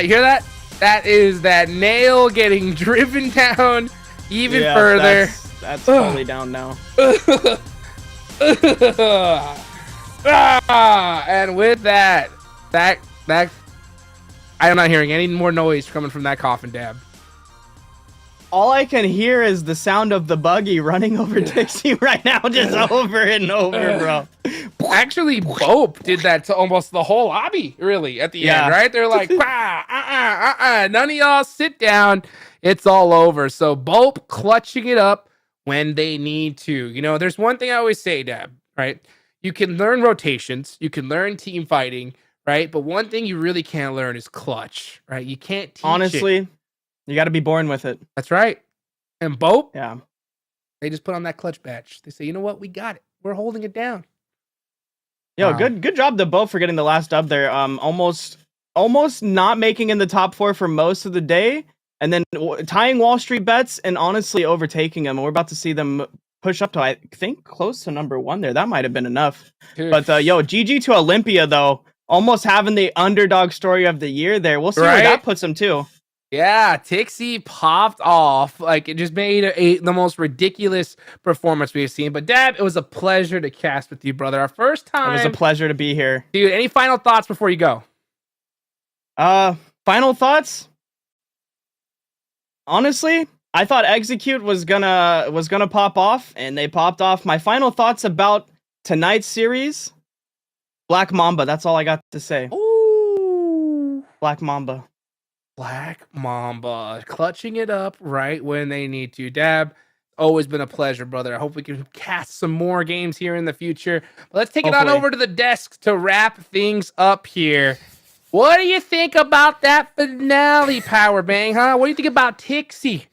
hear that? That is that nail getting driven down even further. That's totally down now. And with that I'm not hearing any more noise coming from that coffin dab. All I can hear is the sound of the buggy running over Dixie right now, just over and over, bro. Actually, BOPE did that to almost the whole lobby, really, at the end, right? They're like, none of y'all sit down. It's all over. So BOPE clutching it up when they need to. You know, there's one thing I always say, Dab, right? You can learn rotations. You can learn team fighting, right? But one thing you really can't learn is clutch, right? You can't teach Honestly, you got to be born with it. That's right. And BOPE, they just put on that clutch badge. They say, you know what? We got it. We're holding it down. Yo, good job to BOPE for getting the last dub there. Almost not making in the top 4 for most of the day, and then tying WALLSTREETBETS and honestly overtaking them. We're about to see them push up to, I think, close to number 1 there. That might have been enough. Dude. But yo, GG to Olympia though, almost having the underdog story of the year there. We'll see where that puts them too. Yeah, Tixie popped off. Like, it just made the most ridiculous performance we've seen. But, Dab, it was a pleasure to cast with you, brother. Our first time. It was a pleasure to be here. Dude, any final thoughts before you go? Final thoughts? Honestly, I thought Execute was gonna pop off, and they popped off. My final thoughts about tonight's series: Black Mamba. That's all I got to say. Ooh. Black Mamba. Black Mamba clutching it up right when they need to. Dab, always been a pleasure, brother. I hope we can cast some more games here in the future. But let's take it on over to the desk to wrap things up here. What do you think about that finale, Power Bang, huh? What do you think about Tixie?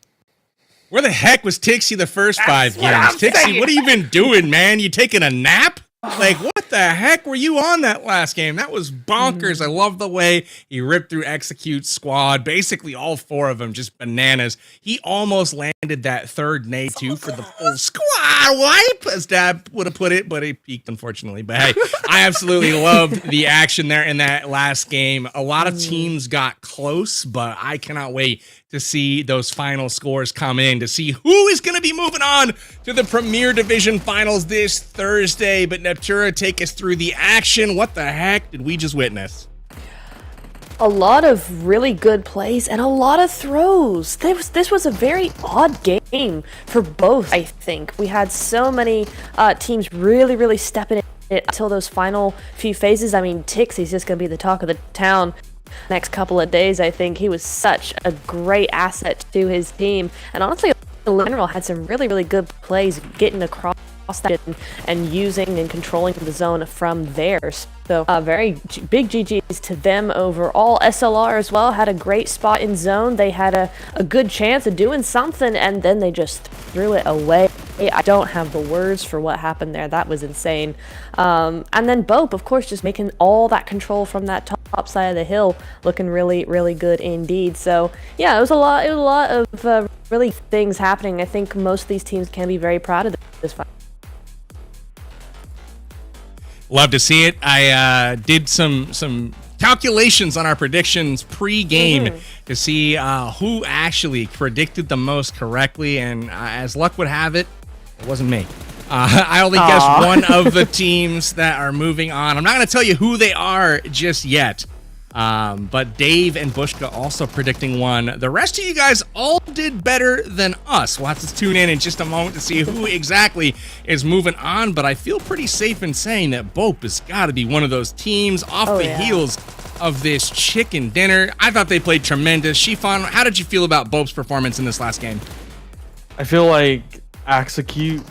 Where the heck was Tixie the first 5 games? Tixie, what have you been doing, man? You taking a nap? Like, what the heck were you on that last game? That was bonkers. I love the way he ripped through Execute squad. Basically, all 4 of them, just bananas. He almost landed that third nade, too, for the full squad wipe, as Dab would have put it, but he peaked, unfortunately. But, hey, I absolutely loved the action there in that last game. A lot of teams got close, but I cannot wait to see those final scores come in, to see who is going to be moving on to the Premier Division Finals this Thursday. But Neptura, take us through the action. What the heck did we just witness? A lot of really good plays and a lot of throws. This was a very odd game for both, I think. We had so many teams really stepping in it until those final few phases. I mean, Tixie's just going to be the talk of the town next couple of days. I think he was such a great asset to his team, and honestly, in general, had some really good plays getting across that and using and controlling the zone from there. So very big GGs to them overall. SLR as well had a great spot in zone. They had a good chance of doing something, and then they just threw it away. I don't have the words for what happened there. That was insane. And then BOPE, of course, just making all that control from that top side of the hill looking really good indeed. So yeah, it was a lot of really things happening. I think most of these teams can be very proud of this fight. Love to see it. I did some calculations on our predictions pre-game to see who actually predicted the most correctly, and as luck would have it, it wasn't me. I only guessed one of the teams that are moving on. I'm not going to tell you who they are just yet. But Dave and Bushka also predicting one. The rest of you guys all did better than us. We'll have to tune in just a moment to see who exactly is moving on. But I feel pretty safe in saying that BOPE has got to be one of those teams off the heels of this chicken dinner. I thought they played tremendous. Shifan, how did you feel about BOPE's performance in this last game? I feel like executes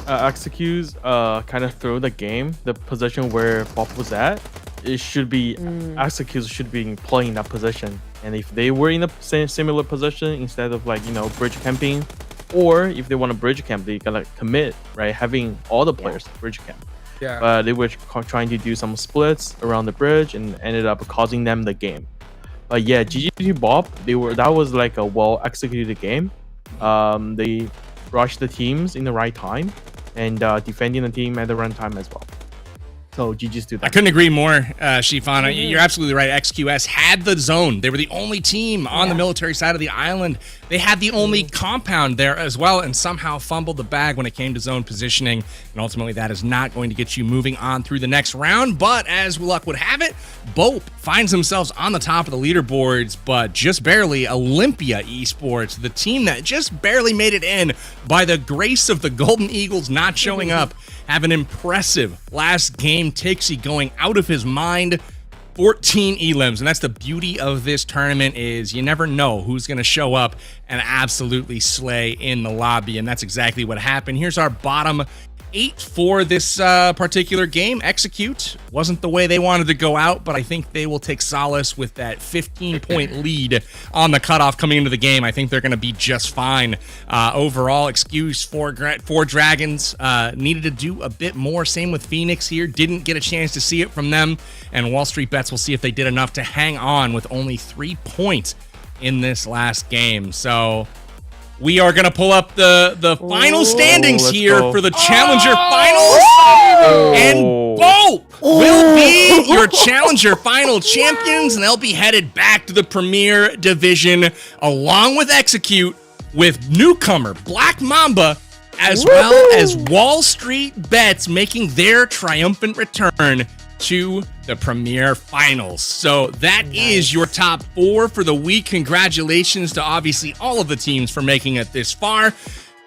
kind of throw the game, the position where BOPE was at. It should be executes should be playing that position, and if they were in a similar position instead of like bridge camping, or if they want to bridge camp, they gotta commit, right, having all the players bridge camp. But they were trying to do some splits around the bridge and ended up causing them the game. But yeah, GG BOPE, that was like a well executed game. They rushed the teams in the right time and defending the team at the run time as well. So GG's to that. I couldn't agree more, Shifana. You're absolutely right. XQS had the zone. They were the only team on the military side of the island. They had the only compound there as well, and somehow fumbled the bag when it came to zone positioning. And ultimately, that is not going to get you moving on through the next round. But as luck would have it, BOPE finds themselves on the top of the leaderboards, but just barely. Olympia Esports, the team that just barely made it in by the grace of the Golden Eagles not showing up, have an impressive last game. Tixie going out of his mind, 14 elims, and that's the beauty of this tournament is you never know who's going to show up and absolutely slay in the lobby, and that's exactly what happened. Here's our bottom 8 for this particular game. Execute wasn't the way they wanted to go out, but I think they will take solace with that 15-point lead on the cutoff coming into the game. I think they're going to be just fine. Overall, excuse for Dragons needed to do a bit more. Same with FENIX here. Didn't get a chance to see it from them. And Wall Street Bets will see if they did enough to hang on with only 3 points in this last game. So we are going to pull up the final standings here for the Challenger Finals. And BOPE will be your Challenger Final champions, and they'll be headed back to the Premier Division along with Execute with newcomer Black Mamba, as well as Wall Street Bets making their triumphant return to the Premier Finals. So that is your top 4 for the week. Congratulations to obviously all of the teams for making it this far.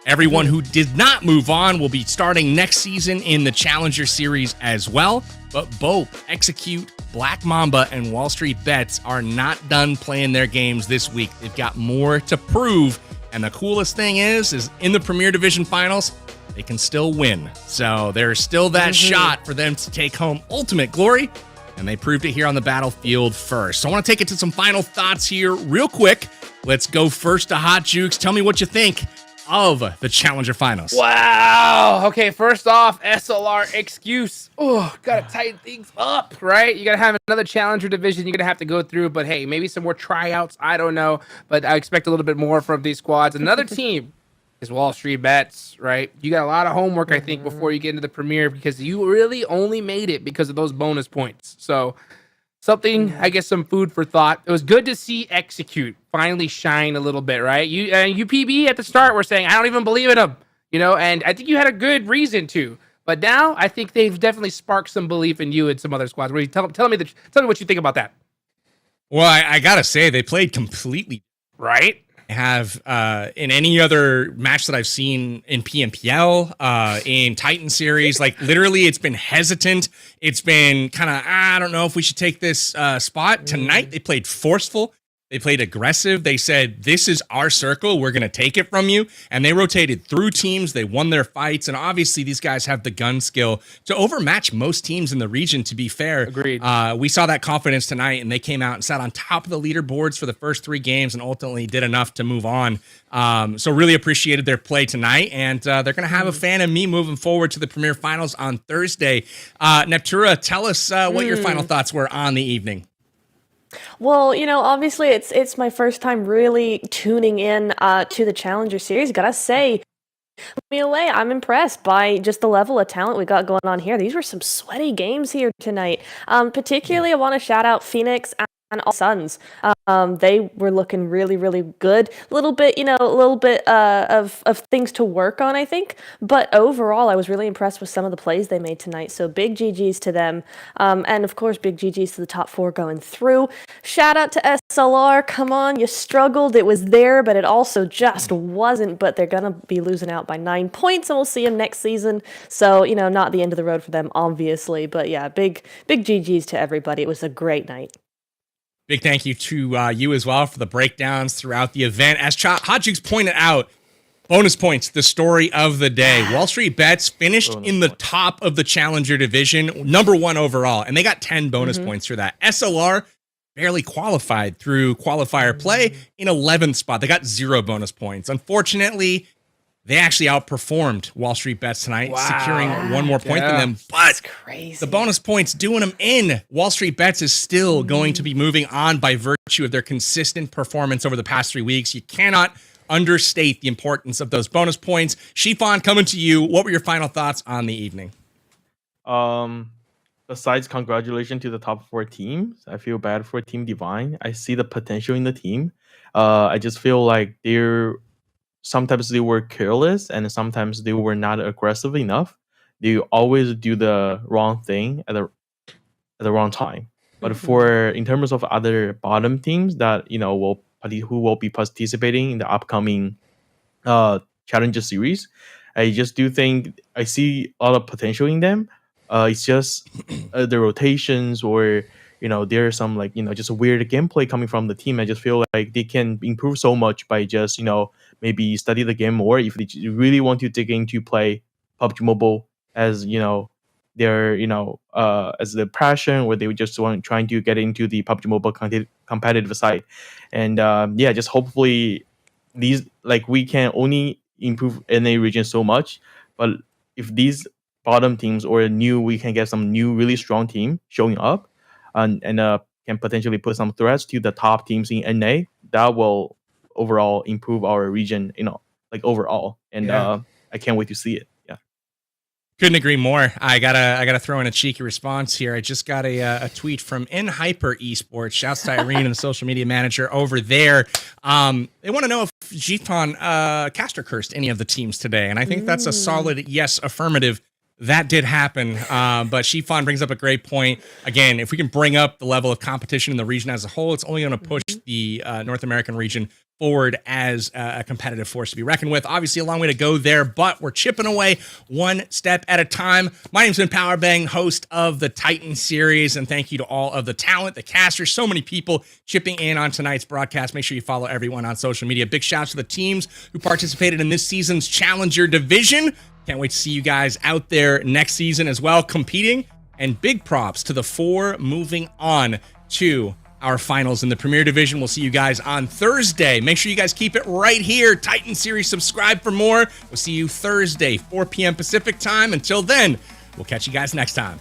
Everyone who did not move on will be starting next season in the Challenger Series as well. But BOPE, Execute, Black Mamba, and Wall Street Bets are not done playing their games this week. They've got more to prove. And the coolest thing is in the Premier Division Finals, they can still win. So there's still that shot for them to take home ultimate glory, and they proved it here on the battlefield first. So I want to take it to some final thoughts here real quick. Let's go first to Hot Jukes. Tell me what you think of the Challenger Finals. Wow. Okay, first off, SLR excuse. Oh, gotta tighten things up, right? You gotta have another Challenger division you're gonna have to go through, but hey, maybe some more tryouts. I don't know, but I expect a little bit more from these squads. Another team is Wall Street Bets, right? You got a lot of homework, I think, before you get into the Premier, because you really only made it because of those bonus points. So something, I guess, some food for thought. It was good to see Execute finally shine a little bit, right? You UPB at the start were saying, I don't even believe in them, and I think you had a good reason to. But now I think they've definitely sparked some belief in you and some other squads. Tell me what you think about that. Well, I gotta say, they played completely right. Have in any other match that I've seen in PMPL, in Titan series, like literally it's been hesitant. It's been kind of, I don't know if we should take this spot. Tonight they played forceful. They played aggressive. They said, this is our circle. We're going to take it from you. And they rotated through teams. They won their fights. And obviously, these guys have the gun skill to overmatch most teams in the region, to be fair. Agreed. We saw that confidence tonight, and they came out and sat on top of the leaderboards for the first 3 games and ultimately did enough to move on. So really appreciated their play tonight. And they're going to have a fan of me moving forward to the Premier Finals on Thursday. Neptura, tell us what your final thoughts were on the evening. Well, obviously it's my first time really tuning in to the Challenger Series. Gotta say, me away. I'm impressed by just the level of talent we got going on here. These were some sweaty games here tonight. Particularly, I want to shout out FENIX and all SUNZ. They were looking really, really good. A little bit of things to work on, I think. But overall, I was really impressed with some of the plays they made tonight. So big GGs to them. And of course, big GGs to the top 4 going through. Shout out to SLR. Come on, you struggled. It was there, but it also just wasn't. But they're going to be losing out by 9 points, and we'll see them next season. So, not the end of the road for them, obviously. But yeah, big GGs to everybody. It was a great night. Big thank you to you as well for the breakdowns throughout the event. As Hodgix pointed out, bonus points, the story of the day. WALLSTREETBETS finished in the top of the Challenger division, #1 overall, and they got 10 bonus points for that. SLR barely qualified through qualifier play in 11th spot. They got 0 bonus points. Unfortunately, they actually outperformed WALLSTREETBETS tonight, securing 1 more point than them. But the bonus points doing them in. WALLSTREETBETS is still going to be moving on by virtue of their consistent performance over the past 3 weeks. You cannot understate the importance of those bonus points. Shifan, coming to you. What were your final thoughts on the evening? Besides congratulations to the top 4 teams, I feel bad for Team Divine. I see the potential in the team. I just feel like sometimes they were careless and sometimes they were not aggressive enough. They always do the wrong thing at the wrong time. But in terms of other bottom teams that who will be participating in the upcoming Challenger series, I just do think I see a lot of potential in them. It's just the rotations or there's some just a weird gameplay coming from the team. I just feel like they can improve so much by just maybe study the game more if they really want to dig into play PUBG Mobile as their as the passion, or they just trying to get into the PUBG Mobile competitive side. And just hopefully these we can only improve NA region so much, but if these bottom teams or we can get some new really strong team showing up and can potentially put some threats to the top teams in NA, that will overall improve our region, overall. And I can't wait to see it. Yeah. Couldn't agree more. I gotta throw in a cheeky response here. I just got a tweet from Hyper Esports. Shouts to Irene and the social media manager over there. They want to know if Jitan caster cursed any of the teams today, and I think that's a solid yes, affirmative. That did happen, but Shifan brings up a great point. Again, if we can bring up the level of competition in the region as a whole, it's only going to push the North American region forward as a competitive force to be reckoned with. Obviously, a long way to go there, but we're chipping away one step at a time. My name's been Powerbang, host of the Titan series, and thank you to all of the talent, the casters, so many people chipping in on tonight's broadcast. Make sure you follow everyone on social media. Big shouts to the teams who participated in this season's Challenger division. Can't wait to see you guys out there next season as well, competing. And big props to the 4 moving on to our finals in the Premier Division. We'll see you guys on Thursday. Make sure you guys keep it right here. Titan Series, subscribe for more. We'll see you Thursday, 4 p.m. Pacific time. Until then, we'll catch you guys next time.